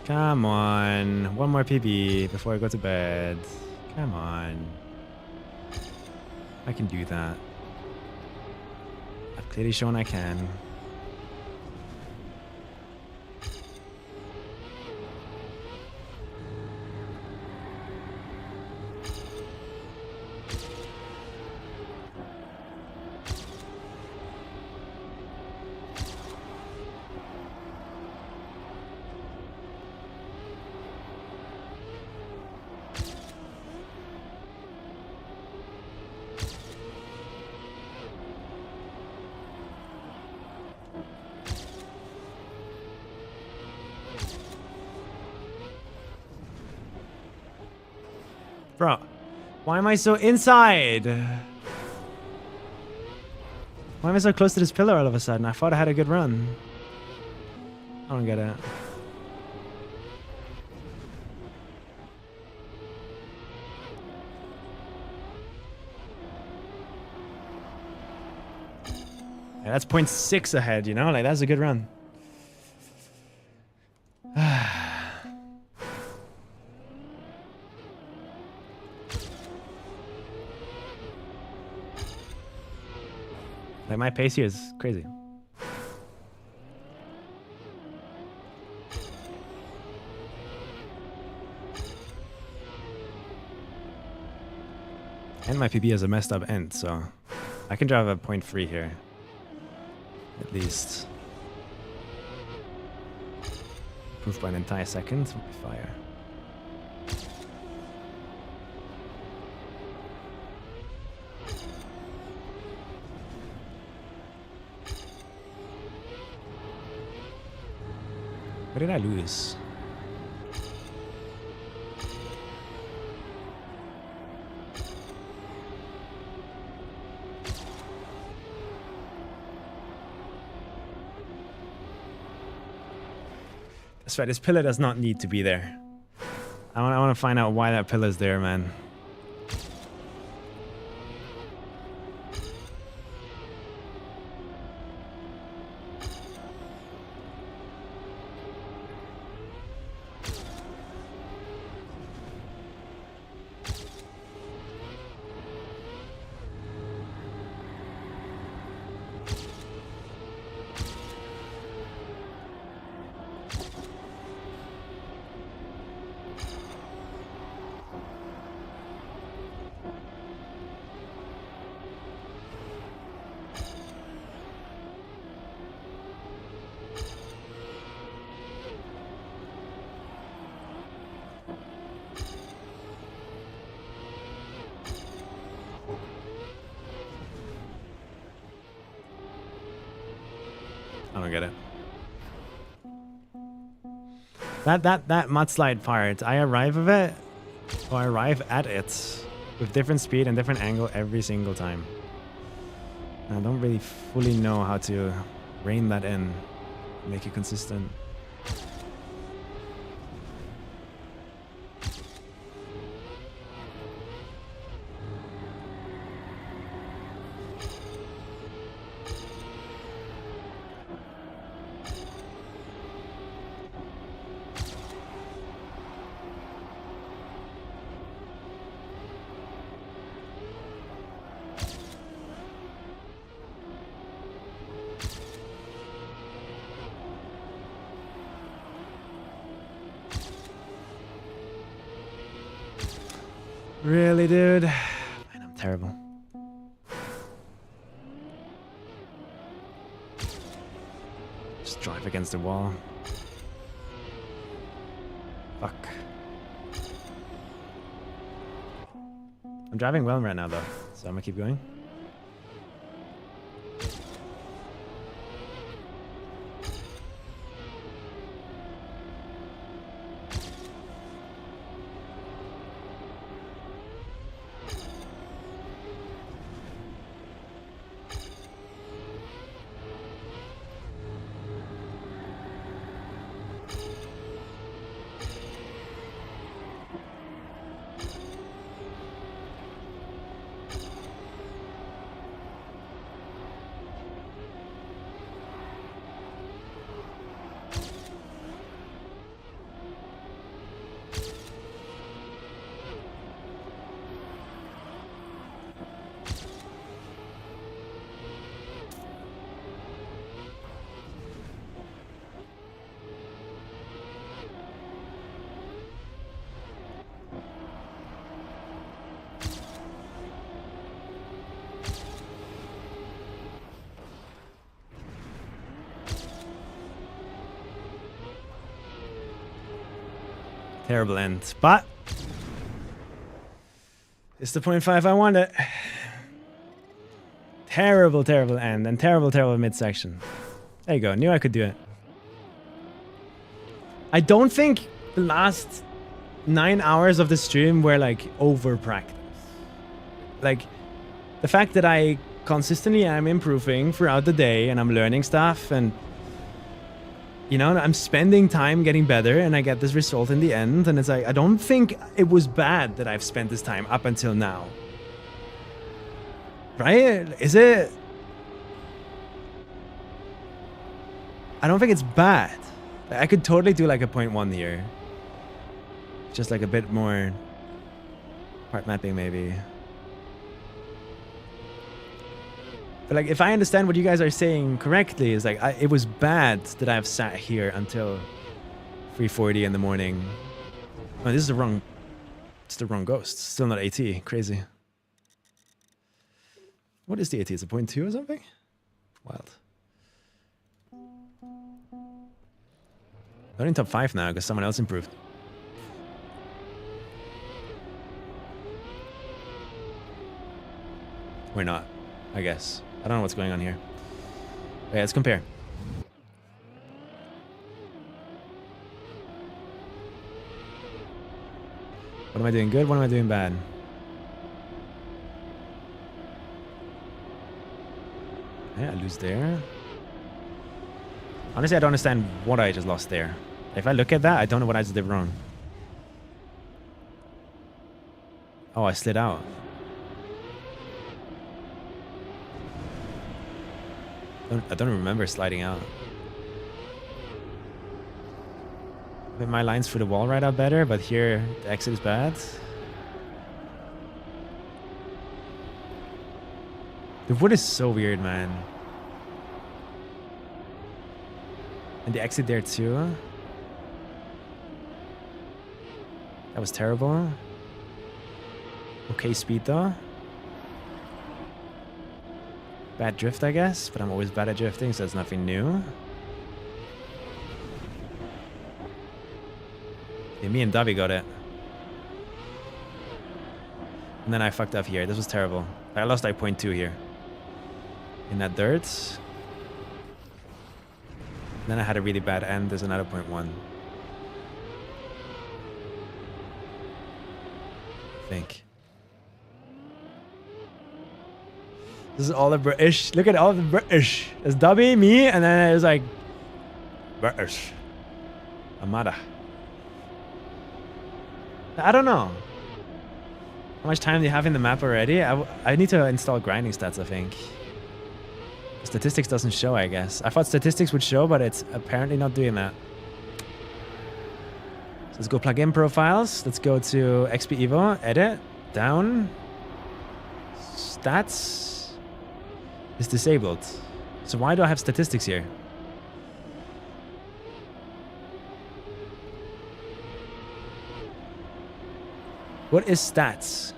Come on. One more PB before I go to bed. Come on. I can do that. I've clearly shown I can. Bro, why am I so inside? Why am I so close to this pillar all of a sudden? I thought I had a good run. I don't get it. Yeah, that's 0.6 ahead, you know? Like, that's a good run. Like, my pace here is crazy. And my PB has a messed up end, so I can drive a 0.3 here. At least. Proof by an entire second. Fire. What did I lose? That's right, this pillar does not need to be there. I want to find out why that pillar's there, man. I don't get it. That mudslide part, I arrive of it, or I arrive at it with different speed and different angle every single time. I don't really fully know how to rein that in, make it consistent. Really, dude? Man, I'm terrible. Just drive against the wall. Fuck. I'm driving well right now, though, so I'm gonna keep going. Terrible end. But it's the 0.5 I wanted. Terrible, terrible end. And terrible, terrible midsection. There you go. Knew I could do it. I don't think the last 9 hours of the stream were like over practice. Like the fact that I consistently am improving throughout the day and I'm learning stuff and you know, I'm spending time getting better and I get this result in the end. And it's like, I don't think it was bad that I've spent this time up until now. Right? Is it? I don't think it's bad. I could totally do like a 0.1 here. Just like a bit more part mapping maybe. But like, if I understand what you guys are saying correctly, is like, it was bad that I've sat here until 3:40 in the morning. Oh, this is the wrong, it's the wrong ghost. Still not AT, crazy. What is the AT? Is it 0.2 or something? Wild. They're in top 5 now because someone else improved. We're not, I guess. I don't know what's going on here. Okay, let's compare. What am I doing good? What am I doing bad? Yeah, I lose there. Honestly, I don't understand what I just lost there. If I look at that, I don't know what I just did wrong. Oh, I slid out. I don't remember sliding out. But my lines through the wall right out better, but here the exit is bad. The wood is so weird, man. And the exit there too. That was terrible. Okay speed though. Bad drift, I guess, but I'm always bad at drifting, so it's nothing new. Yeah, me and Davi got it. And then I fucked up here. This was terrible. I lost like 0.2 here. In that dirt. And then I had a really bad end. There's another 0.1. I think. This is all the British. Look at all the British. It's Dubby, me, and then it was like British. Amada. I don't know. How much time do you have in the map already? I need to install grinding stats, I think. Statistics doesn't show, I guess. I thought statistics would show, but it's apparently not doing that. So let's go plugin profiles. Let's go to XPEVO, edit, down, stats. Is disabled. So why do I have statistics here? What is stats?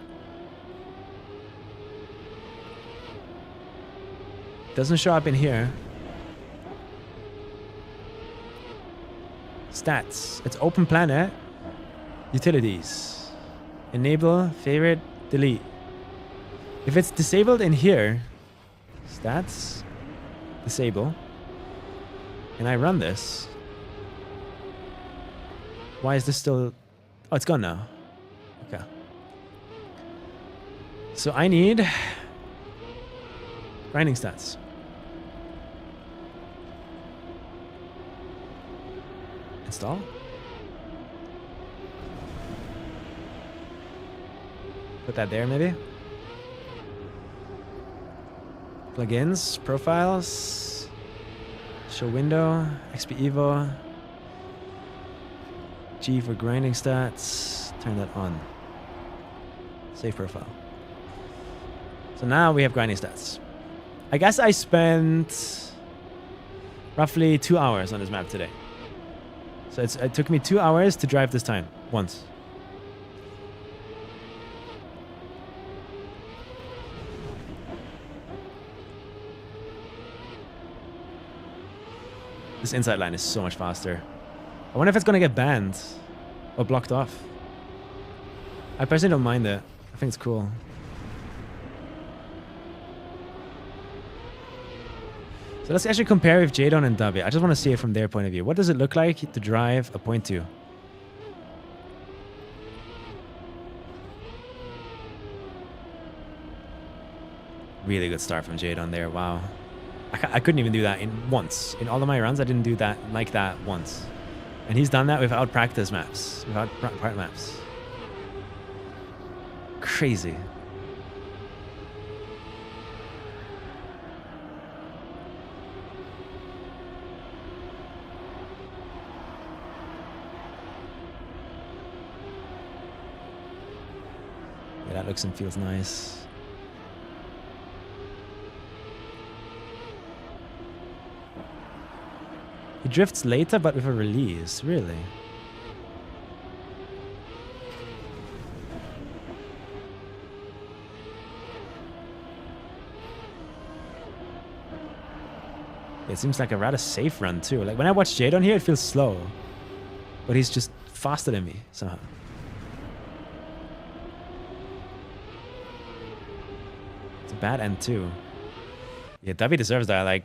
Doesn't show up in here. Stats. It's open planet. Utilities. Enable, favorite, delete. If it's disabled in here, stats, disable, and I run this, why is this still, oh, it's gone now. Okay. So I need grinding stats. Install. Put that there maybe. Plugins, profiles, show window, XPEVO, G for grinding stats, turn that on. Save profile. So now we have grinding stats. I guess I spent roughly 2 hours on this map today. So it took me 2 hours to drive this time, once. This inside line is so much faster. I wonder if it's gonna get banned. Or blocked off. I personally don't mind it. I think it's cool. So let's actually compare with Jadon and Dubby. I just want to see it from their point of view. What does it look like to drive a 0.2? Really good start from Jadon there. Wow. I couldn't even do that in once. In all of my runs, I didn't do that like that once. And he's done that without practice maps. Without part maps. Crazy. Yeah, that looks and feels nice. He drifts later, but with a release, really. It seems like a rather safe run too. Like when I watch Jadon here, it feels slow. But he's just faster than me somehow. It's a bad end too. Yeah, Dubby deserves that. Like,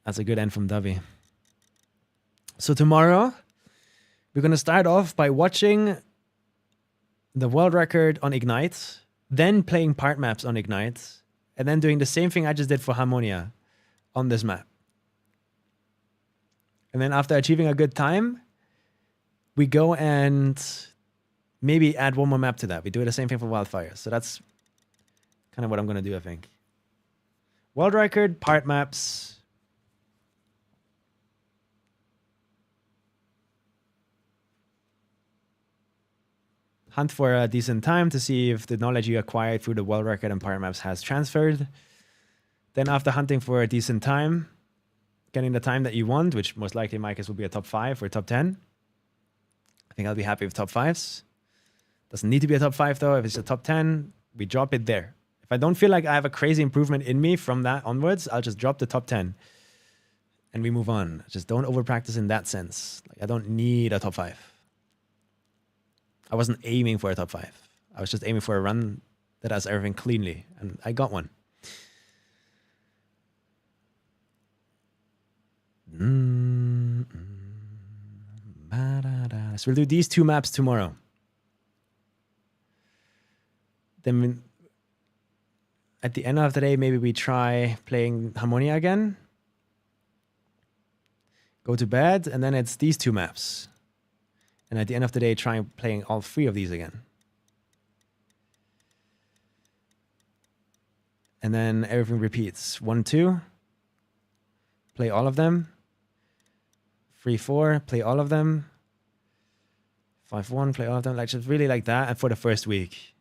that's a good end from Dubby. So tomorrow, we're going to start off by watching the world record on Ignite, then playing part maps on Ignite, and then doing the same thing I just did for Harmonia on this map. And then after achieving a good time, we go and maybe add one more map to that. We do the same thing for Wildfire. So that's kind of what I'm going to do, I think. World record, part maps. Hunt for a decent time to see if the knowledge you acquired through the world record and part maps has transferred. Then after hunting for a decent time, getting the time that you want, which most likely in my case will be a top 5 or top 10. I think I'll be happy with top 5s. Doesn't need to be a top 5 though. If it's a top 10, we drop it there. If I don't feel like I have a crazy improvement in me from that onwards, I'll just drop the top 10 and we move on. Just don't over practice in that sense. Like I don't need a top 5. I wasn't aiming for a top 5. I was just aiming for a run that has everything cleanly, and I got one. So we'll do these 2 maps tomorrow. Then at the end of the day, maybe we try playing Harmonia again. Go to bed, and then it's these 2 maps. And at the end of the day, try playing all 3 of these again. And then everything repeats. 1, 2. Play all of them. 3, 4. Play all of them. 5, 1. Play all of them. Like just really like that. And for the first week.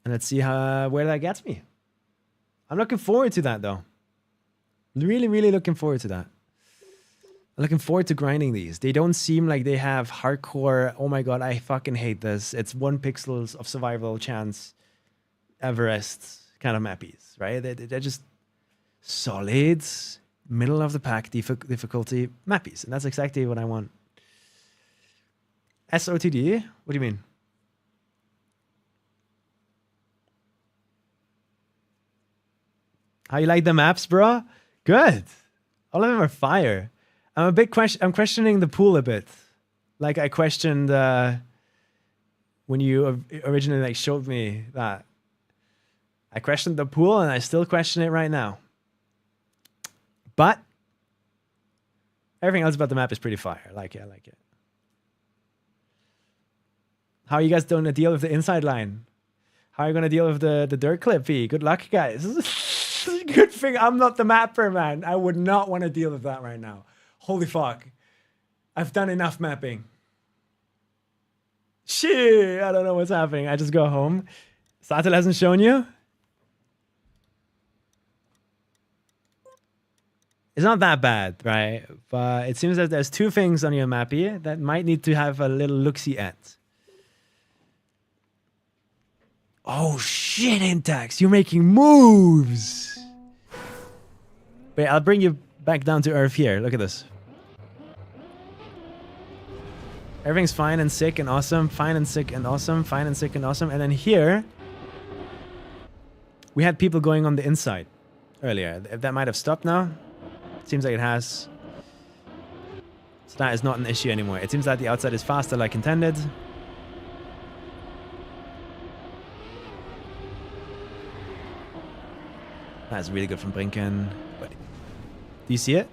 And let's see where that gets me. I'm looking forward to that though. Really, really looking forward to that. I'm looking forward to grinding these. They don't seem like they have hardcore, oh my god, I fucking hate this. It's 1 pixels of survival chance Everest kind of mappies, right? They're just solid, middle of the pack difficulty mappies. And that's exactly what I want. SOTD? What do you mean? How you like the maps, bro? Good. All of them are fire. I'm questioning the pool a bit. Like I questioned when you originally like showed me that. I questioned the pool and I still question it right now. But everything else about the map is pretty fire. I like it. How are you guys doing to deal with the inside line? How are you gonna deal with the dirt clip fee? Good luck, guys. Good thing I'm not the mapper, man. I would not want to deal with that right now. Holy fuck. I've done enough mapping. Shit, I don't know what's happening. I just go home. Satel hasn't shown you? It's not that bad, right? But it seems that there's 2 things on your map here that might need to have a little look-see at. Oh shit, Intax, you're making moves. Wait, I'll bring you back down to earth here. Look at this. Everything's fine and sick and awesome. Fine and sick and awesome. Fine and sick and awesome. And then here, we had people going on the inside earlier. That might have stopped now. Seems like it has. So that is not an issue anymore. It seems like the outside is faster like intended. That's really good from Brinken. But do you see it?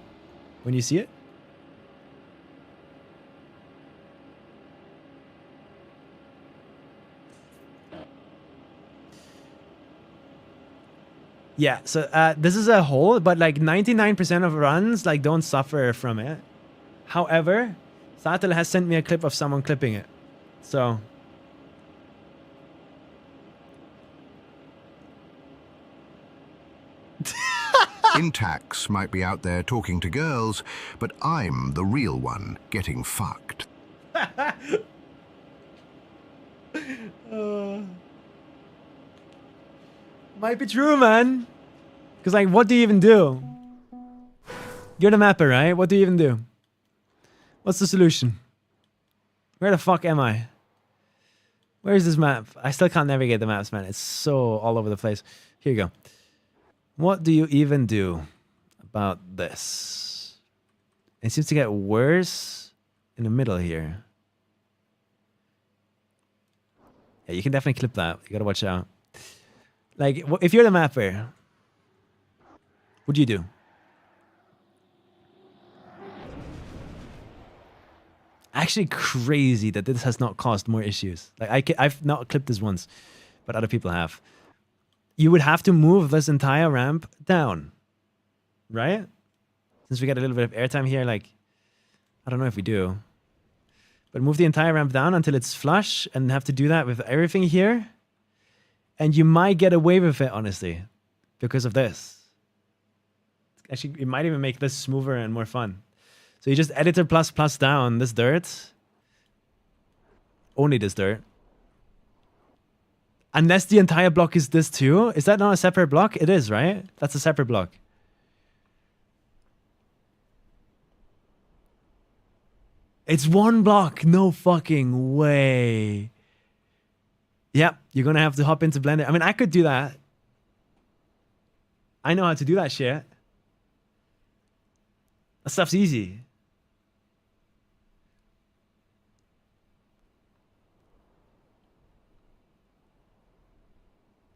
When you see it? Yeah, so this is a hole, but like 99% of runs like don't suffer from it. However, Satel has sent me a clip of someone clipping it. So Intax might be out there talking to girls, but I'm the real one getting fucked. Might be true, man. Because, like, what do you even do? You're the mapper, right? What do you even do? What's the solution? Where the fuck am I? Where is this map? I still can't navigate the maps, man. It's so all over the place. Here you go. What do you even do about this? It seems to get worse in the middle here. Yeah, you can definitely clip that. You gotta watch out. Like, if you're the mapper, what do you do? Actually, crazy that this has not caused more issues. Like, I've not clipped this once, but other people have. You would have to move this entire ramp down, right? Since we get a little bit of airtime here, like, I don't know if we do. But move the entire ramp down until it's flush and have to do that with everything here. And you might get away with it, honestly, because of this. Actually, it might even make this smoother and more fun. So you just editor plus down this dirt. Only this dirt. Unless the entire block is this too. Is that not a separate block? It is, right? That's a separate block. It's one block. No fucking way. Yep, you're gonna have to hop into Blender. I mean, I could do that. I know how to do that shit. That stuff's easy.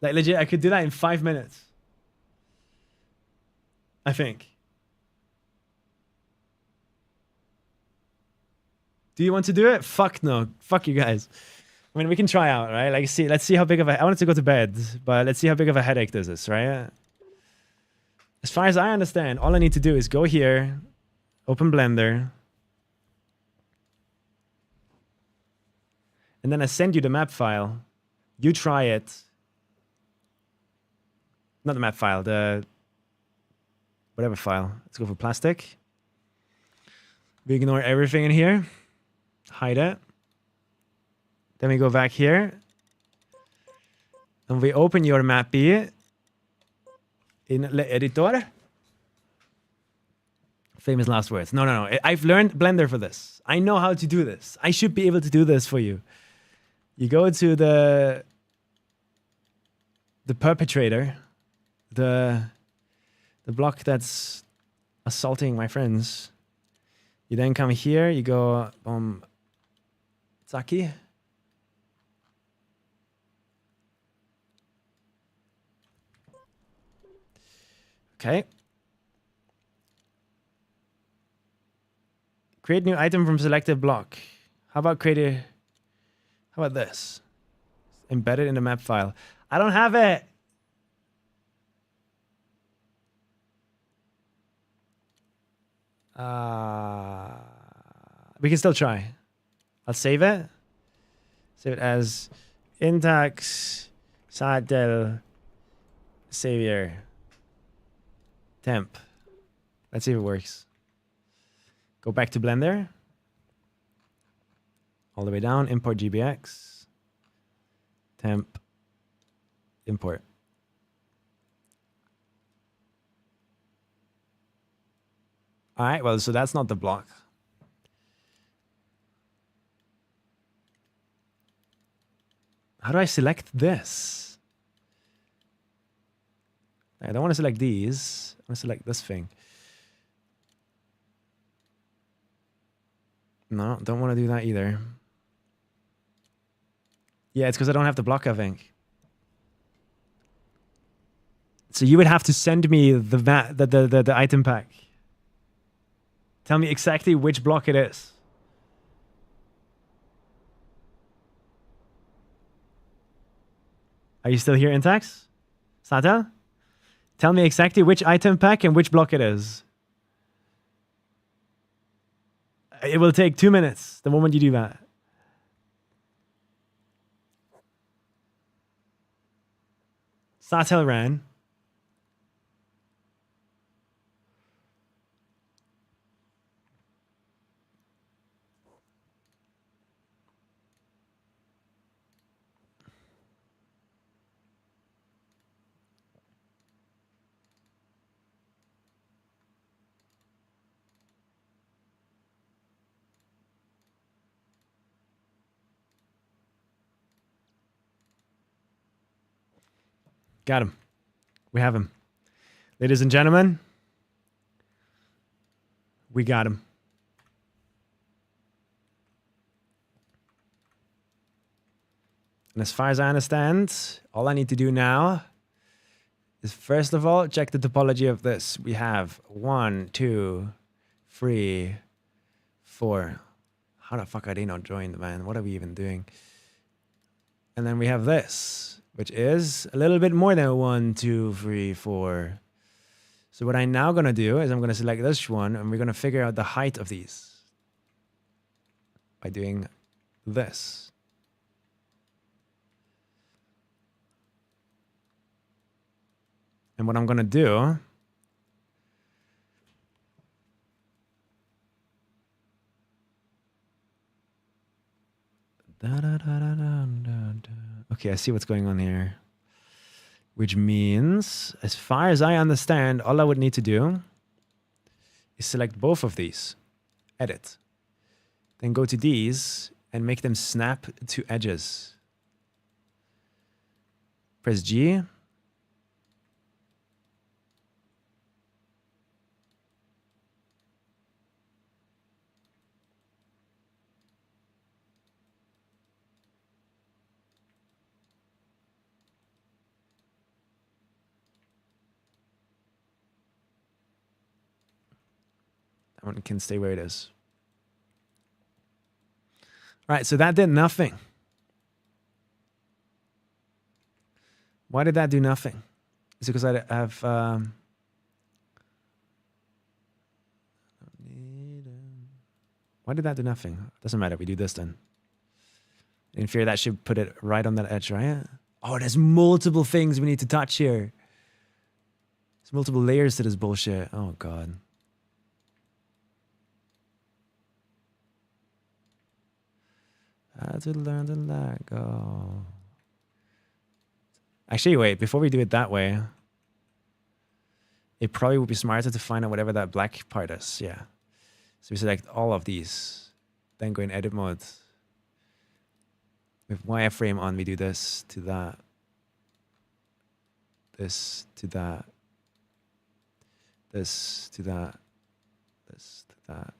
Like, legit, I could do that in 5 minutes. I think. Do you want to do it? Fuck no. Fuck you guys. I mean, we can try out, right? Like, let's see how big of a... I wanted to go to bed, but let's see how big of a headache this is, right? As far as I understand, all I need to do is go here, open Blender, and then I send you the map file. You try it. Not the map file, the... whatever file. Let's go for plastic. We ignore everything in here. Hide it. Then we go back here. And we open your mappy in Le Editor. Famous last words. No. I've learned Blender for this. I know how to do this. I should be able to do this for you. You go to the perpetrator. The block that's assaulting my friends. You then come here. You go... Zaki. Okay. Create new item from selected block. How about how about this? Embed it in the map file. I don't have it. We can still try. I'll save it. Save it as Intax Sadel Savior Temp. Let's see if it works. Go back to Blender. All the way down. Import GBX. Temp. Import. All right, well, so that's not the block. How do I select this? I don't want to select these. I want to select this thing. No, don't want to do that either. Yeah, it's because I don't have the block, I think. So you would have to send me the item pack. Tell me exactly which block it is. Are you still here, Intax? Sata? Tell me exactly which item pack and which block it is. It will take 2 minutes the moment you do that. Satel ran. Got him. We have him. Ladies and gentlemen, we got him. And as far as I understand, all I need to do now is first of all, check the topology of this. We have 1, 2, 3, 4. How the fuck are they not joined, man? What are we even doing? And then we have this, which is a little bit more than 1, 2, 3, 4. So what I'm now going to do is I'm going to select this one, and we're going to figure out the height of these by doing this. And what I'm going to do okay, I see what's going on here. Which means, as far as I understand, all I would need to do is select both of these. Edit. Then go to these and make them snap to edges. Press G. That one can stay where it is. All right, so that did nothing. Why did that do nothing? Is it because I have... why did that do nothing? Doesn't matter, we do this then. In theory, that should put it right on that edge, right? Oh, there's multiple things we need to touch here. There's multiple layers to this bullshit. Oh, God. How to learn to let go. Actually, wait, before we do it that way, it probably would be smarter to find out whatever that black part is. Yeah. So we select all of these, then go in edit mode. With wireframe on, we do this to that, this to that, this to that, this to that.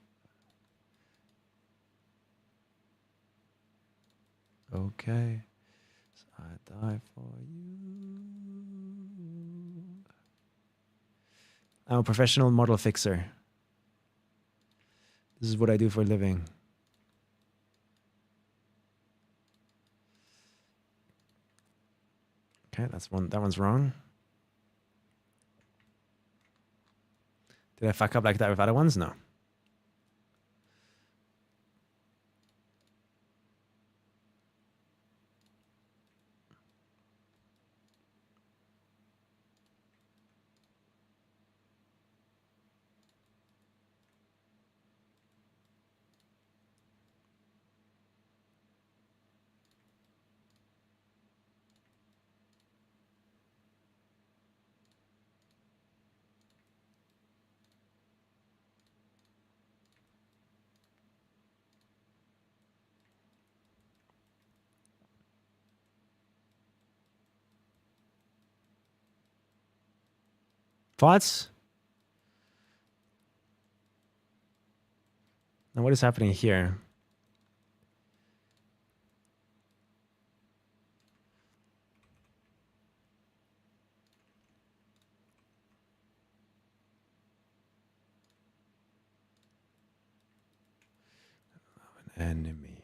Okay, so I die for you. I'm a professional model fixer. This is what I do for a living. Okay, that's one. That one's wrong. Did I fuck up like that with other ones? No. Thoughts? Now what is happening here? Enemy.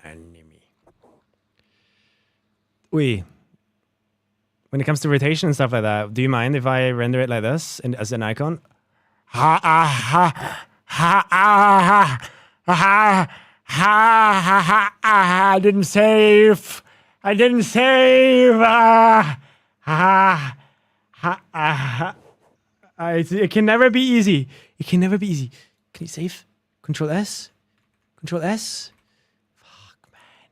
Enemy. Wait. When it comes to rotation and stuff like that, do you mind if I render it like this and as an icon? Ha ha ha ha ha ha ha! I didn't save. I didn't save. It can never be easy. It can never be easy. Can you save? Control S. Control S. Fuck, man.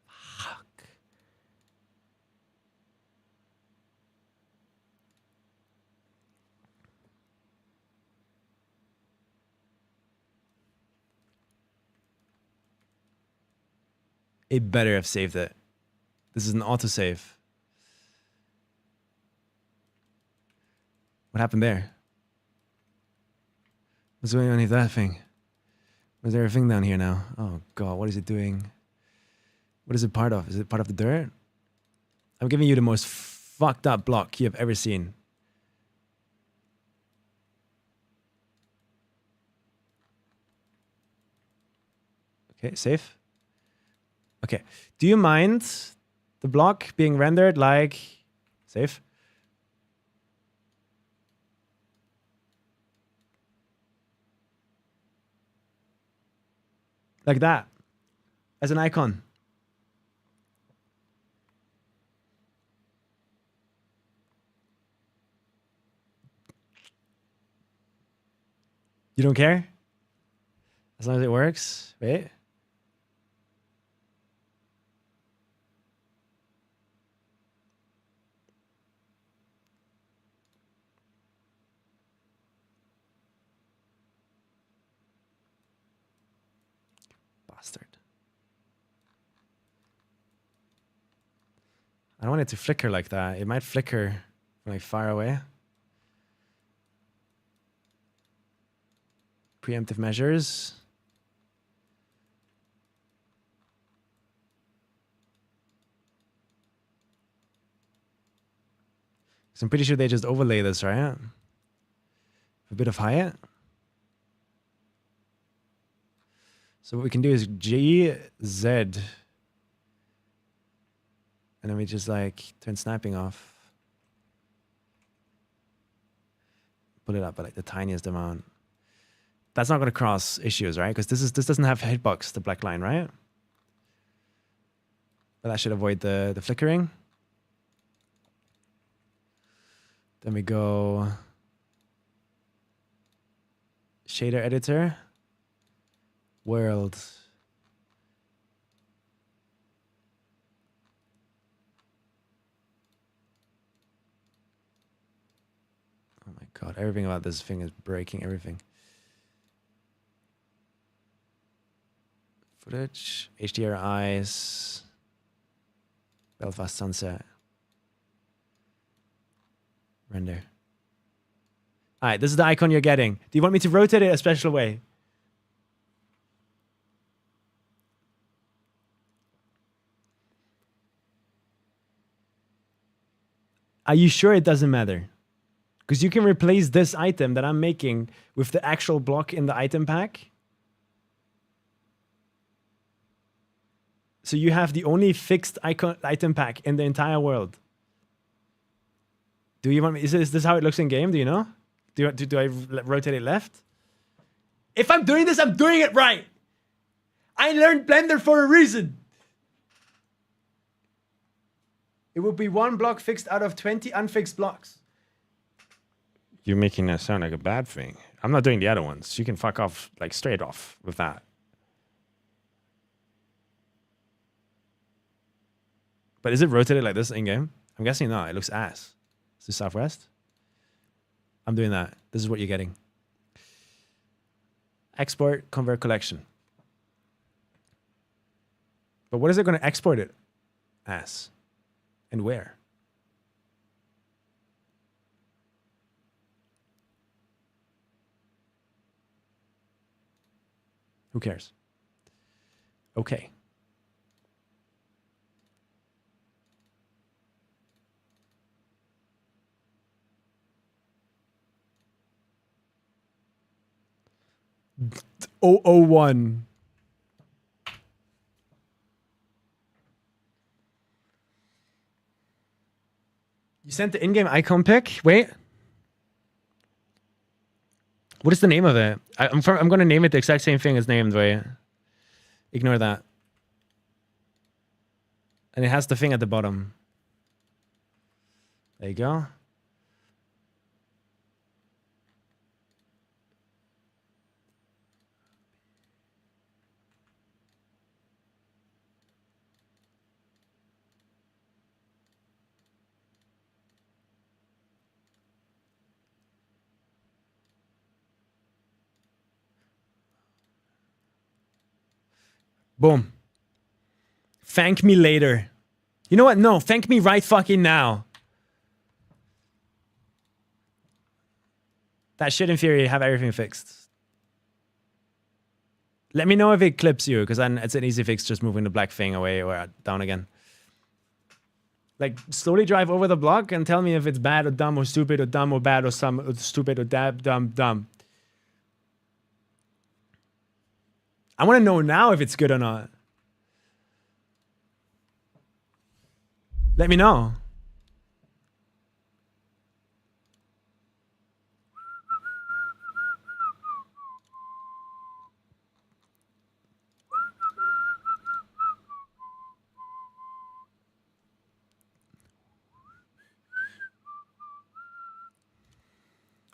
Fuck. It better have saved it. This is an autosave. What happened there? What's going on with that thing? Was there a thing down here now? Oh god, what is it doing? What is it part of? Is it part of the dirt? I'm giving you the most fucked up block you have ever seen. Okay, safe. Okay, do you mind the block being rendered like safe? Like that, as an icon. You don't care? As long as it works, wait. Bastard. I don't want it to flicker like that. It might flicker from like far away. Preemptive measures. So I'm pretty sure they just overlay this, right? A bit of height. So what we can do is G, Z. And then we just like turn snapping off. Pull it up by like the tiniest amount. That's not going to cross issues, right? Because this doesn't have hitbox, the black line, right? But that should avoid the flickering. Then we go shader editor, world. Oh my god, everything about this thing is breaking everything. Footage, HDR eyes, Belfast sunset. Render. All right, this is the icon you're getting. Do you want me to rotate it a special way? Are you sure it doesn't matter? Because you can replace this item that I'm making with the actual block in the item pack. So you have the only fixed item pack in the entire world. Do you want me? Is this how it looks in game? Do you know? Do I rotate it left? If I'm doing this, I'm doing it right. I learned Blender for a reason. It would be 1 block fixed out of 20 unfixed blocks. You're making that sound like a bad thing. I'm not doing the other ones. You can fuck off, like, straight off with that. But is it rotated like this in-game? I'm guessing not. It looks ass. Is this southwest? I'm doing that. This is what you're getting. Export, convert collection. But what is it going to export it as? And where? Who cares? Okay. .001. You sent the in-game icon pic? Wait. What is the name of it? I'm going to name it the exact same thing as named. Wait. Ignore that. And it has the thing at the bottom. There you go. Boom. Thank me later. You know what? No, thank me right fucking now. That should, in theory, have everything fixed. Let me know if it clips you, because then it's an easy fix just moving the black thing away or down again. Like, slowly drive over the block and tell me if it's bad or dumb or stupid or dumb or bad or stupid or dumb. I want to know now if it's good or not. Let me know.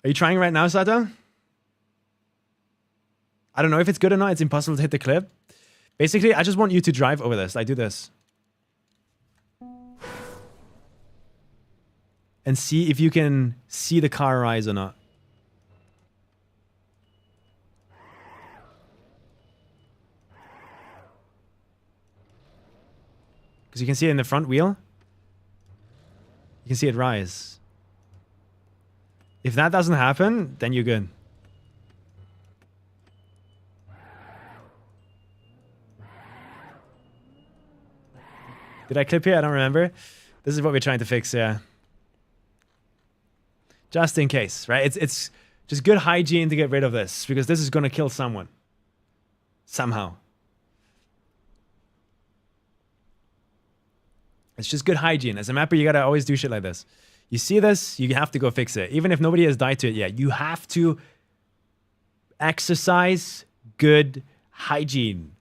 Are you trying right now, Sato? I don't know if it's good or not. It's impossible to hit the clip. Basically, I just want you to drive over this. Like, do this. And see if you can see the car rise or not. Because you can see it in the front wheel. You can see it rise. If that doesn't happen, then you're good. Did I clip here? I don't remember. This is what we're trying to fix, yeah. Just in case, right? It's just good hygiene to get rid of this, because this is going to kill someone. Somehow. It's just good hygiene. As a mapper, you got to always do shit like this. You see this, you have to go fix it. Even if nobody has died to it yet, you have to exercise good hygiene.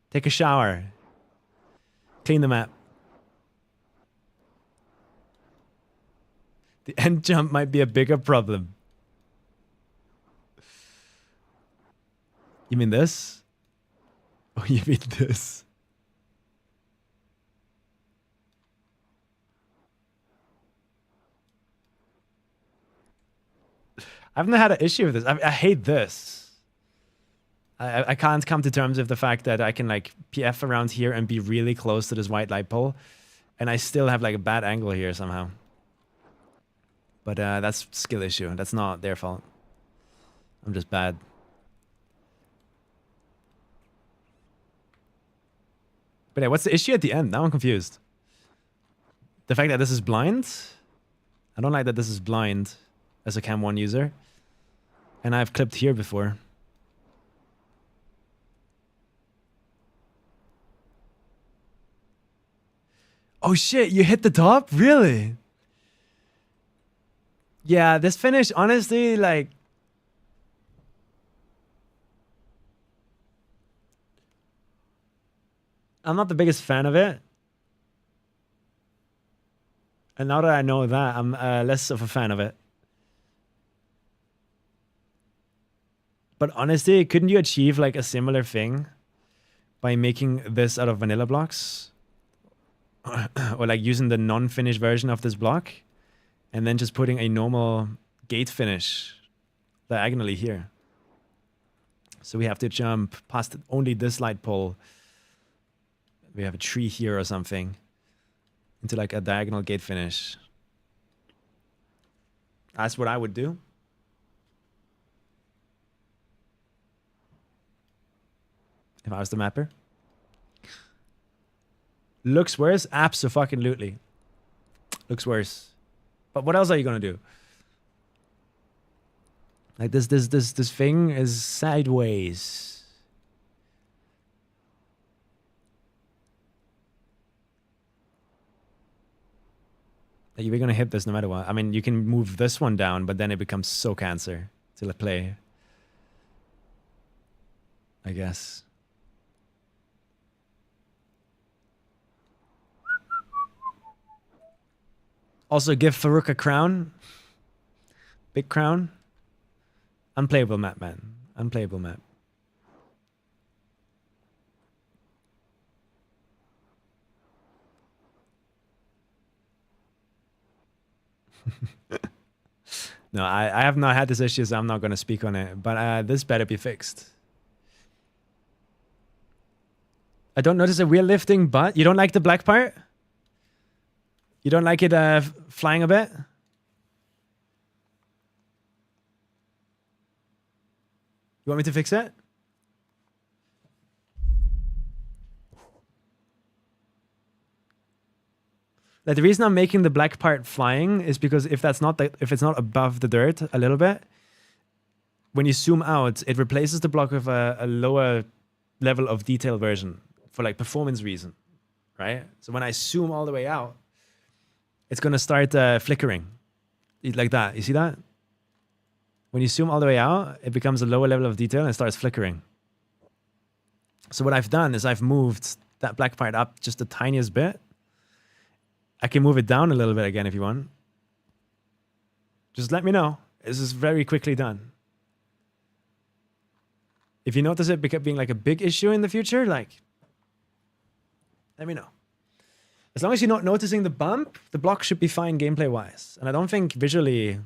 Take a shower. Clean the map. The end jump might be a bigger problem. You mean this? Oh, you mean this? I've not had an issue with this. I hate this. I can't come to terms with the fact that I can like PF around here and be really close to this white light pole, and I still have like a bad angle here somehow. But that's skill issue. That's not their fault. I'm just bad. But yeah, what's the issue at the end? Now I'm confused. The fact that this is blind? I don't like that this is blind as a Cam 1 user. And I've clipped here before. Oh shit, you hit the top? Really? Yeah, this finish, honestly, like... I'm not the biggest fan of it. And now that I know that, I'm less of a fan of it. But honestly, couldn't you achieve like a similar thing by making this out of vanilla blocks? Or like using the non-finished version of this block and then just putting a normal gate finish diagonally here. So we have to jump past only this light pole. We have a tree here or something into like a diagonal gate finish. That's what I would do. If I was the mapper. Looks worse? Abso-fucking-lutely. Looks worse. But what else are you gonna do? Like this thing is sideways. Like you're gonna hit this no matter what. I mean, you can move this one down, but then it becomes so cancer to play. I guess. Also, give Farouk a crown. Big crown. Unplayable map, man. Unplayable map. No, I have not had this issue, so I'm not going to speak on it. But this better be fixed. I don't notice a wheel lifting, but you don't like the black part? You don't like it flying a bit? You want me to fix it? Like the reason I'm making the black part flying is because if it's not above the dirt a little bit, when you zoom out, it replaces the block with a lower level of detail version for like performance reason, right? So when I zoom all the way out, it's gonna start flickering, like that. You see that? When you zoom all the way out, it becomes a lower level of detail and it starts flickering. So what I've done is I've moved that black part up just the tiniest bit. I can move it down a little bit again if you want. Just let me know. This is very quickly done. If you notice it being like a big issue in the future, like, let me know. As long as you're not noticing the bump, the block should be fine gameplay-wise. And I don't think visually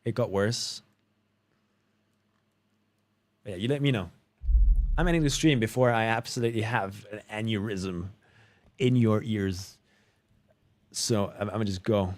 it got worse. But yeah, you let me know. I'm ending the stream before I absolutely have an aneurysm in your ears. So I'm gonna just go.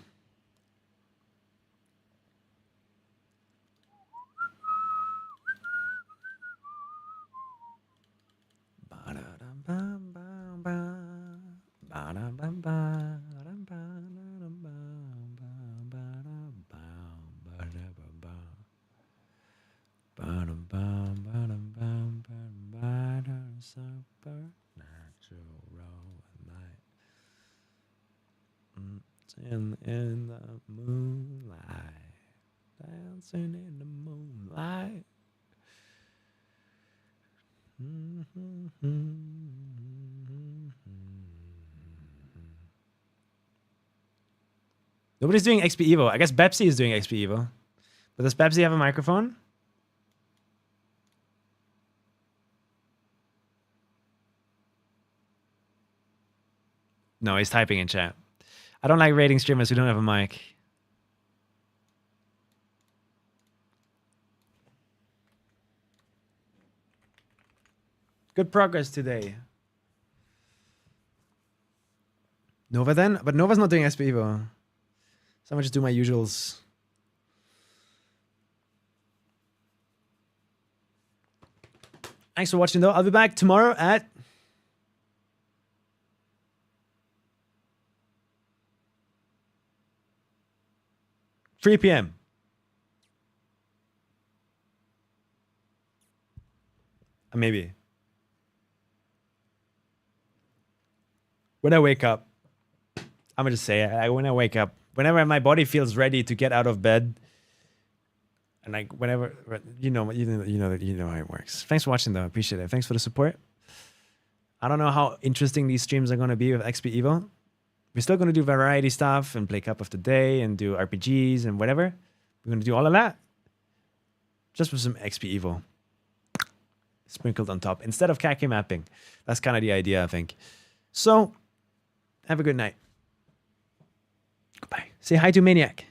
In the moonlight, dancing in the moonlight. Nobody's doing XPEVO. I guess Bepsi is doing XPEVO. But does Bepsi have a microphone? No, he's typing in chat. I don't like rating streamers who don't have a mic. Good progress today. Nova then? But Nova's not doing XPEVO. So I'm gonna just do my usuals. Thanks for watching though. I'll be back tomorrow at 3 p.m. Maybe. When I wake up, I'm gonna just say it. When I wake up, whenever my body feels ready to get out of bed, And like whenever you know how it works. Thanks for watching though. I appreciate it. Thanks for the support. I don't know how interesting these streams are gonna be with XP Evo. We're still gonna do variety stuff and play Cup of the Day and do RPGs and whatever. We're gonna do all of that. Just with some XP Evo sprinkled on top instead of khaki mapping. That's kind of the idea, I think. So have a good night. Goodbye. Say hi to Maniac.